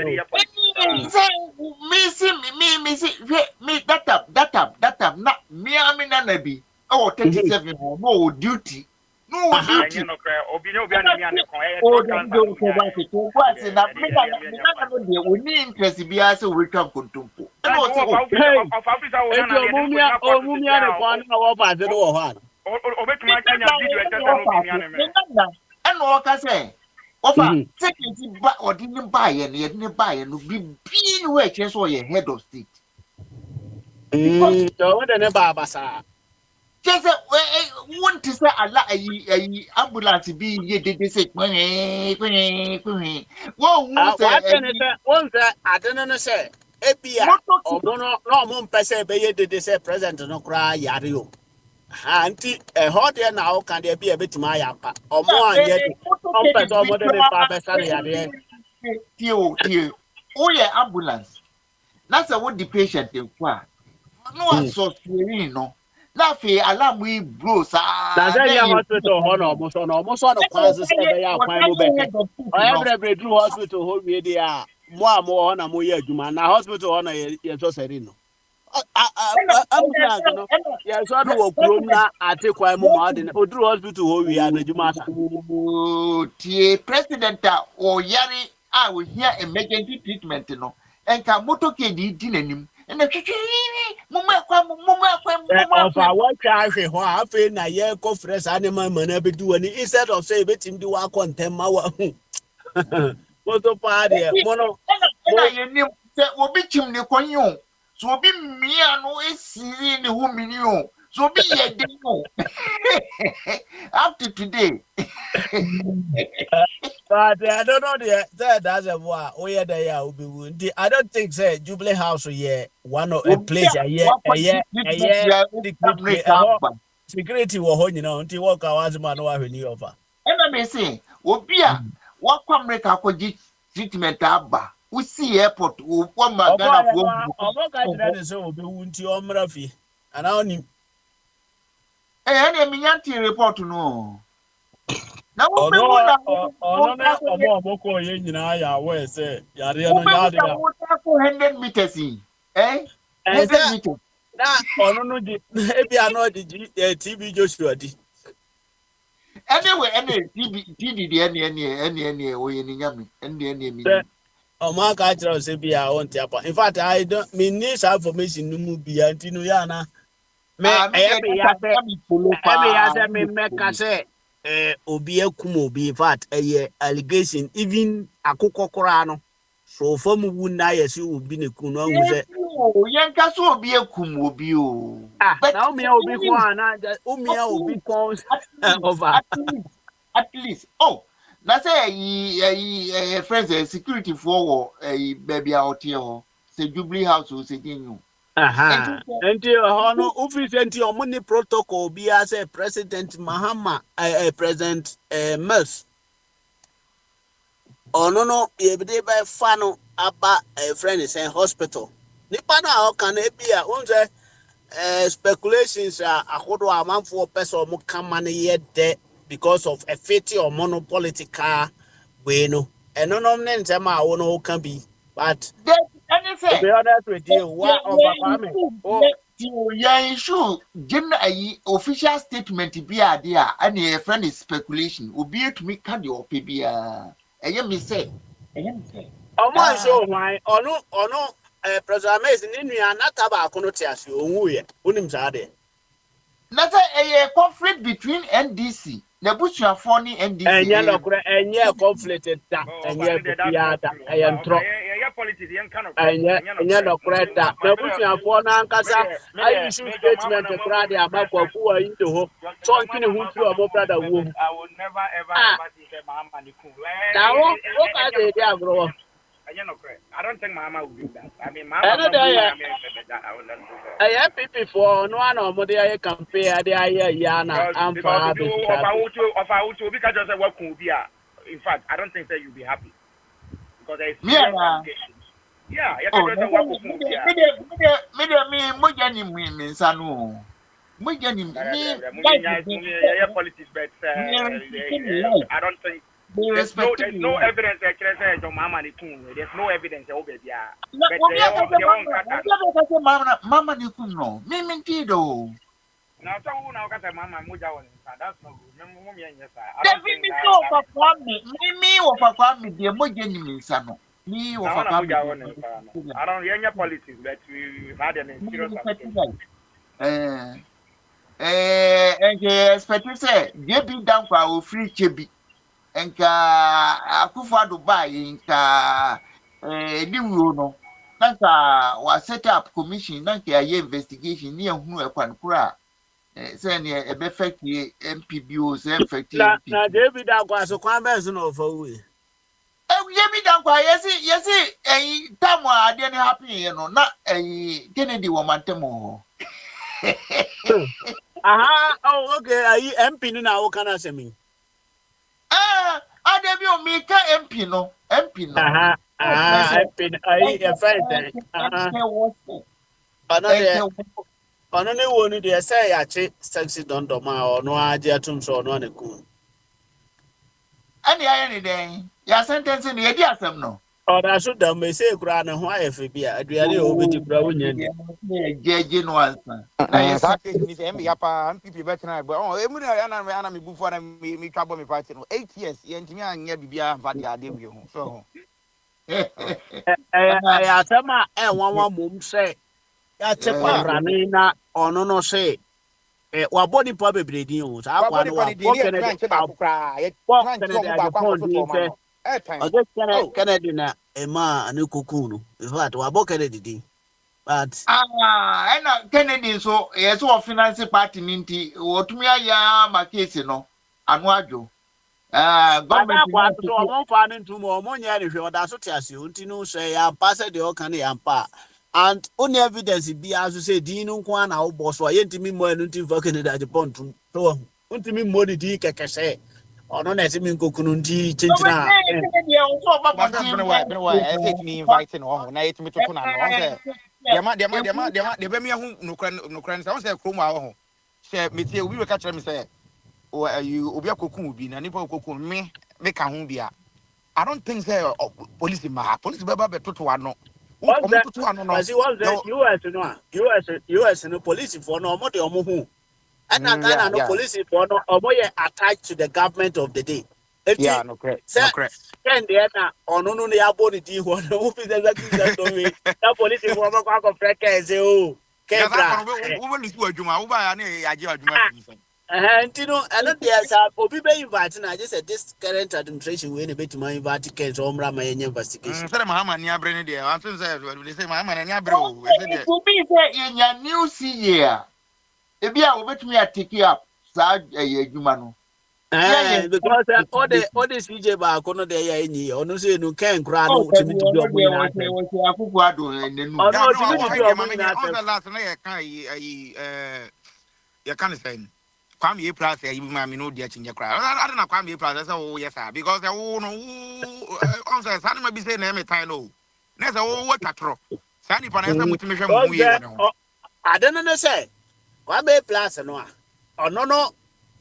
Me, that up, not me, I mean, Nabi. Oh, 37, no duty. No duty. And what I say, Ofa, second or didn't buy and yet didn't buy and be being where just or your head of state. Just want to say a lot ambulance be ye did they say well once I don't know say Ebia or no person be did say present no cry yario. Auntie a hot air now can there be a bit my yapa or more yet more than oh yeah ambulance. That's a what the patient in qua. No so no. Laffy, allow me, Bruce. That's a hospital, almost on the classes every blue hospital, hold me there. More on a more human. Hospital on a just said, ambulance no yɛ so no wɔ kurom na ate kwan mu ma ɔde oduru hospital hɔ wie anadwuma asa tie president a ɔyare a ohia emergency treatment no enka motoke di n'anim na twetwe mumma ɔfa wɔtwa ahwɛ hɔ a afei na yɛkɔ frɛ saa nneɛma ma no abɛdi w'ani instead of sɛ yɛbɛtumi de wakɔ ntɛm ma wahu moto paa deɛ mono na yɛnim sɛ obi kyim ne kɔnyi o so obi mmea no esiri ne ho mini o so obi yɛ de no up to today but I don't know that's a boy oh there ya will be I don't think say Jubilee House yeah one of a place security wo ho nyina until work hours man no ahwani over ena me say obi a wakwa America akɔgye treatment aba we see airport wo ma Ghana fo obo ka jira de so obi wunti omra fi ana oni ene mi nyanti report no na wo be wo na obo ko ye nyina ya we say yare no ya de ya 100 meters eh 100 meters na ono no di ebi ano di TB Joshua di anyway TB di ene o ye ni nyame ene mi ọmọ aka kyerɛ sɛ bi a wonte apa in fact I don't mean this information no mu bi anti no ya na me ɛyɛ ya sɛ me meka sɛ obi akum obi in fact ɛyɛ allegation even akokɔ koraa no so fam wu na yɛ sɛ obi ne kun no hu sɛ yɛn ka so obi akum obi o na umia obi ko ana umia obi ko over at least na say friends security for baby out here say Jubilee House o say dinu enti no office enti omuni protocol bi as President Mahama President Mills no yebide by fano aba friend say hospital nipa na o kan e bia unse speculations ahodo amanfo person mo kama ne yede because of a fitty or monopolitical way no and no ntema a no can be but anything the other with you what of yeah issue a official statement be idea and a friend is speculation obi to me can your pbia me say my show why or no President Mason in another no tiasi onwu ye unim sa de na a conflict between NDC na busuafo ni NDC enye conflict da enye bia da entro politics yen kan enye dokore da na busuafo na ankasa I issue statement kra de amakwa kuwa indo ho so nkini hu fi omo brother wo I will never ever say Mahama ni ku na wo ka de dia agro I don't think Mahama will do that. I mean, Mahama will do that. I will not do that. I have people for no one or more they compare the Yana and because because just what could be. In fact, I don't think that you'll be happy because there is yeah. Politics, but I don't think. There's no evidence that there's no evidence over there. Mama Nikuno, Mimi do. Now, now, Mama Muja, that's no me or Papa, the Mojani Sano. Me or I don't hear your politics, but we had an serious. And expect to say, get be down for our free chibi. Enka akufa Dubai nka liwo no nanka wa set up commission nanka aye investigation ni ehunu ekwan kura say ne ebe effect MPBO say effect na David Akwaso kwan be so no fa we David Akwaso yesi time ade ne happen no na Kennedy wo mantemo aha oh okay ayi MP ni na wo kana semi Adebi o mi ka MP no. MP ayi e friend Ono ne wonu de say ya che sexy dondoma ono aje atum so ono ne ku ani aye ni den ya sentence ni e di asem no Oh, that's what they say. Crown and why if it be a Adriani over the brown Jeje no answer. Na yes. That case ni say me yapa MPP better na but oh emu na ana me bufo na me twabo me party no 8 years ye ntimi anya bibia fa de ade wi ho so I tell my one mum say, I tell my Ranina or no say, what body probably breeding you. I want to Canada, a ma, a new cocoon. If what, what book Kennedy. But and Kennedy so yes, what finance party ninti, what me ya my case, no, and what you. Government want to one fan into more money if you that's what you know say I pass the Okani and pa. And only evidence be as you say, Dino Kwan, our boss, or yet me more than working at the pond. So, want me more the dick, I say, or not as him Kokununti, Chinchina. I said me inviting on na it me to kuna no say de be me hu no kran say kroma ho say me tie obi we ka kire me say you obi akokun bi na nipa akokun me ka ho bia I don't think say police be toto ano US no police for no more the omo and Ghana no police for no omo attached to the government of the day. Yeah, no correct. No correct. Then the no no ya body di ho no fit that do we that police for no kwa ko freke say oh kebra we will do adwuma we ba na ya je adwuma Antino, I don't dare say, Obi be inviting. I just said this current administration will be to my invite case or my investigation. Say Mahama ni abre there. I think say they say Mahama ni abre. It could be say in your new year. If you are with me at take up, sad adwuma no. Because all the CJ ba kono de ya enyi ono say no ken kra no timi to do omo na ase akuku ado nenu ono timi to do omo na ase on last na ye kan ye kan say Kwame ye plus ye ma me no dia chinje kra I don't know Kwame ye plus say oh yes sir because oh no on say sa na be say na me time no na say oh what tatro sa ni pa na say mutimi hwe mu ye no I don't know say Kwame plus no ono no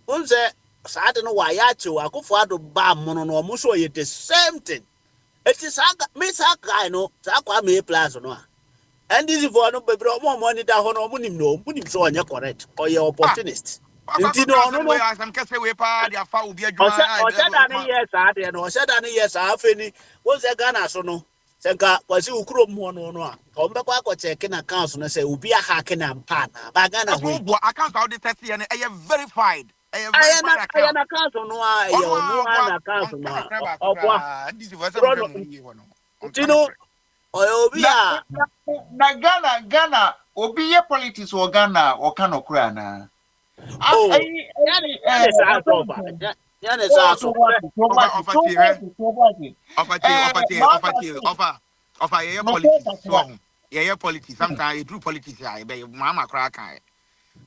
on say I don't know why I to Akufo Addo ba mono no mo so ye the same thing. It is me guy no Kwame plus no. And this for no be more money that hono munim so anya correct or your opportunist. Inti no I am kase we pa dia fa obi adwuma o said that yes afeni wo se Ghana so no senka wasi ukuro mu no a o mbe kwa ko check na accounts no say obi a hack na mpa na ba Ghana we account how the test here e verified. I am a council no I council no na Ghana obi ye politics or Ghana or can okra na politics sometimes you do politics be mama cry kan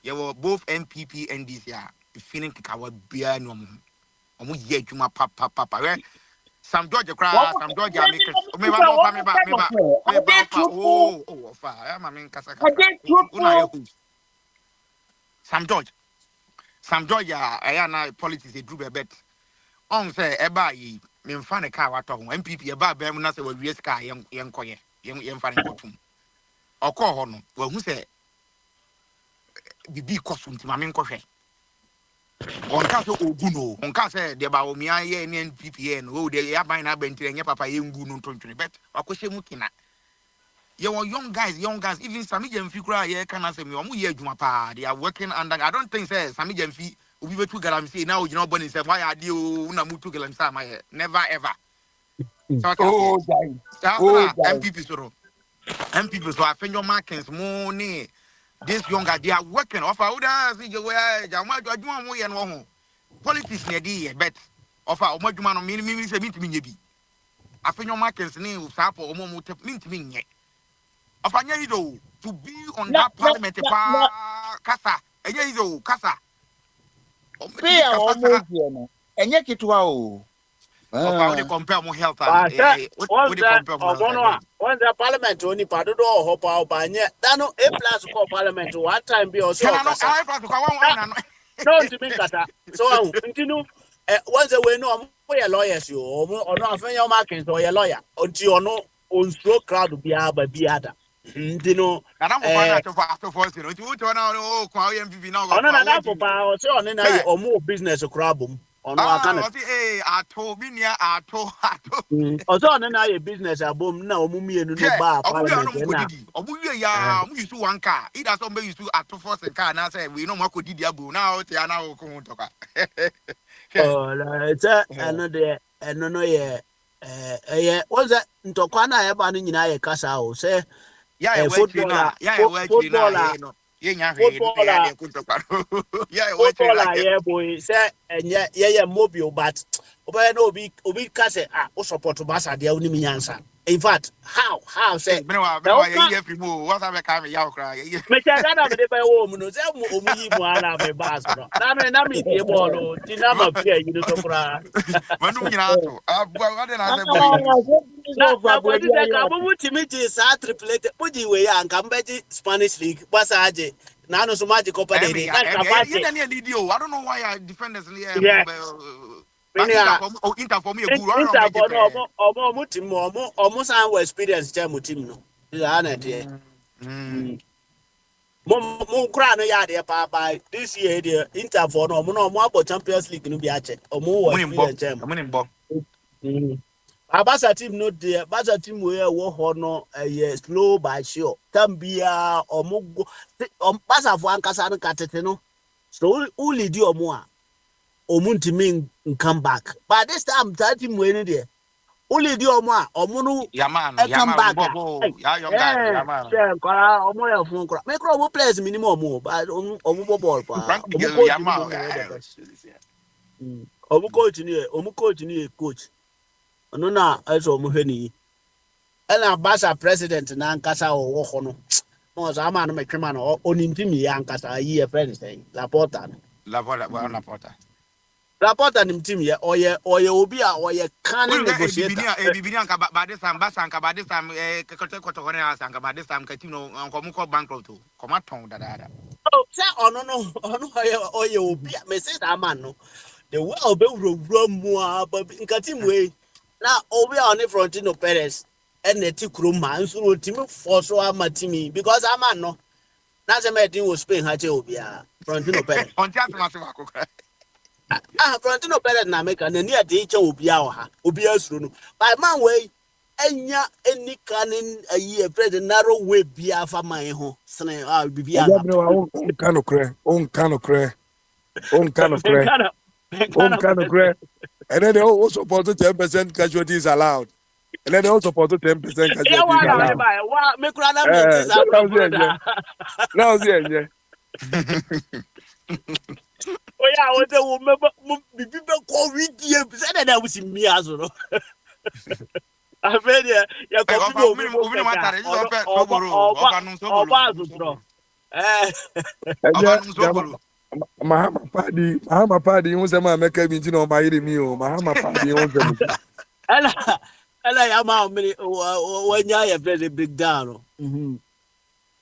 you were both MPP and this year feeling kikawa bia no omo ye adwuma papa some Georgia cry some Georgia make me ba oh fa I ma me kasa una some Georgia aya na politics e do be bet on say e ba yi me mfa ne car wato ho MPP e ba mu na say wa wie sika yen koye yen mfa ne kotum okọ ho no wa hu say bibi kosum ti ma me nkọhwe on ka so ogu no on ka say de ba omia ye ne NPP no o de ya ban na bentire nye papa ye ngu no ntontwene bet akohye mu kina ye won young guys even Sami Jamfi kura ye kana say me omo ye adwuma pa they are working under I don't think say Sami Jamfi obi betu galamsi na o gina oboni say why ade o na mutu galamsi ma ye never ever so MPP so afenyo markings mo ni this younger they are working offer oda see where jama adwuma mo ye no ho politics na dey bet offer o madwuma no me say mitimi nye bi afenyo markings ni usapo o mo mitimi nye offer nye ido to be on that parliament kasa enye ido kasa pe o mo die no enye kitwa o how they compare more health what they compare more when the parliament only padodo ho pa obanye dano a plus ko parliament one time be also no to be kata so continue once we know I'm lawyers, you or no, I think your market or your lawyer until you know on slow crowd be able be other. You know, and I'm going to force you. You turn out, oh, MPP now. on another for power, so on any or more business or crab. Or no, I can't. Hey, I told me, I told. Also, on any business, a boom now, mummy and no bar. Yeah, we used to one car. It has somebody used to at to force a car. And I say, we know what could do now. They are now coming to talk. Oh, it's another, and no, yeah. What's that? Ntokwana eba ni nyina ye kasa o say footballer yeah boy say yeah mobile but oba no obi kase o support Barca dia oni minyansa in fact how say what have come ya cry me chaga na me de wo mu no say omu yi mu ala me Barca no na me tie ball ti na ma pia yi so kura manu nyina to what den I say boy na boy di ka bo mutimiti sa triplete buji we ya nka mbeji Spanish league Barca aje na no so maji copa de na ka bache I don't know why I defenders Inter for me a good omo team omo san we experience team team no ya na de mo kra no ya de pa this year the Inter for no omo abo Champions League no bi ache omo we experience team Barca team no there Barca team we wo ho no slow by sure tambia omo Barca for ankasa no katete no so who lead you omo a omuntimi come back but this time that team we there only the omo no come back omo ya fun kra me kra omo players minimum but omo ball pa omo coach ni coach no na eso omo hwani ena Barca president na nkasa wo ho no no za ma no metwema no onintimi ya nkasa yi friend say Laporta Laporta ni team ye oye obi a oye can negotiator bibini anka ba this time Barca anka ba this time koto kone anka ba this time ka team no anka mu ko bankrupt ko ma ton dada oh say ono oye obi me say that man no the way obe wuro mu a nka team we na obi on Florentino Perez and the tikroma nso team force ama team because that man no na say me team wo Spain ha che obi a Florentino Perez on chat massive akokra Florentino Perez na make na near the each obi a ha obi asuro no by man way enya any canin a year president narrow way bia fa man ho sene bibia on cano and then they also support 10% casualties allowed and then they also support 10% casualties allowed me kura na me now yeah oh yeah, what the woman bibi be ko widie say that we see me aso no I feel ya ko bi obi matare you so oba no so Mahama Padi you say ma make me no ma yiri mi o Mahama Padi you say ala ya ma me wanya ya very big down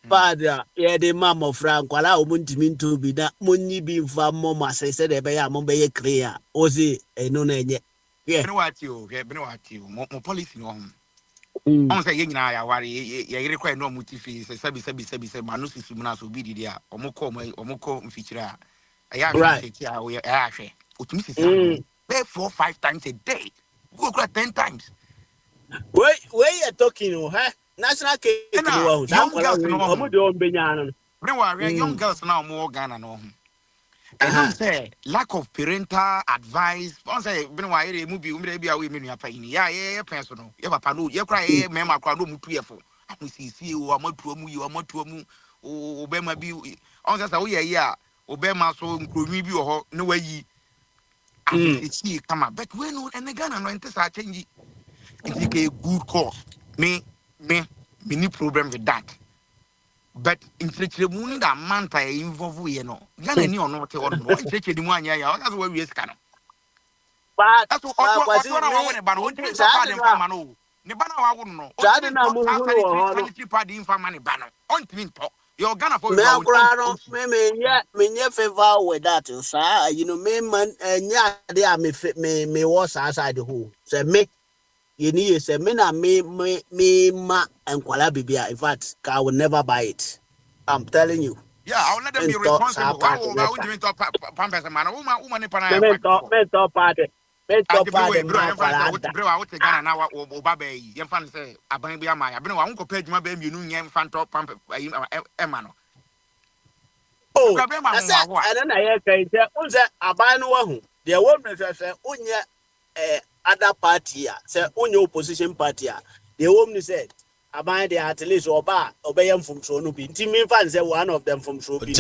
Father, yeah, the mamma Frank, while I won't mean to be that money be for mamma, say, said, I am be clear, or say, a no name yet. Yeah, what you, more policy no home. On say, I worry, you require no motive, sabi, Manusi Sumana will be there, or Moko, feature. I have right. We are actually, which Mrs. Pay 4-5 times a day. Go 10 times. Where you talking, huh? National cake young girls now more Ghana no. And say lack of parental advice. Once I been why movie maybe a women are paying. Yeah, personal. You have a panu, you cry, member crowd mu fearful. I see you are more to you are more to mu Obama be on that yeah, Obama so maybe or no way ye. See come up, but when and the Ghana no are changing. It's a good course. Me no problem with that. But in such a moon that manta involve you know. Gana ni ono te ono. In such a one ya. That's where we is kana. But that's what I want to ban. What you say for the man? Ne bana wa wo no. Sanity party in family bana. On twin talk. Your Ghana for Me akurano me favor with that. So you know me man nya dey me was outside the hole. Say me you need say me na me ma enkwala bibia. In fact, I will never buy it. I'm telling you. Yeah, I'll let them be responsible. Why won't you talk Pampers man? Woman me party. Me talk party. Bro, I would Ghana now Obabe. Yem fan say aban bi ama. Abene wa unko page ma be mi nu nyem fan top pamp ema no. Oh, I said, and then I hear say aban no wahu. The woman say unye other party say unye opposition party. The woman said aban they at least oba obeyam from so no be. Nti me fan say one of them from so be. Me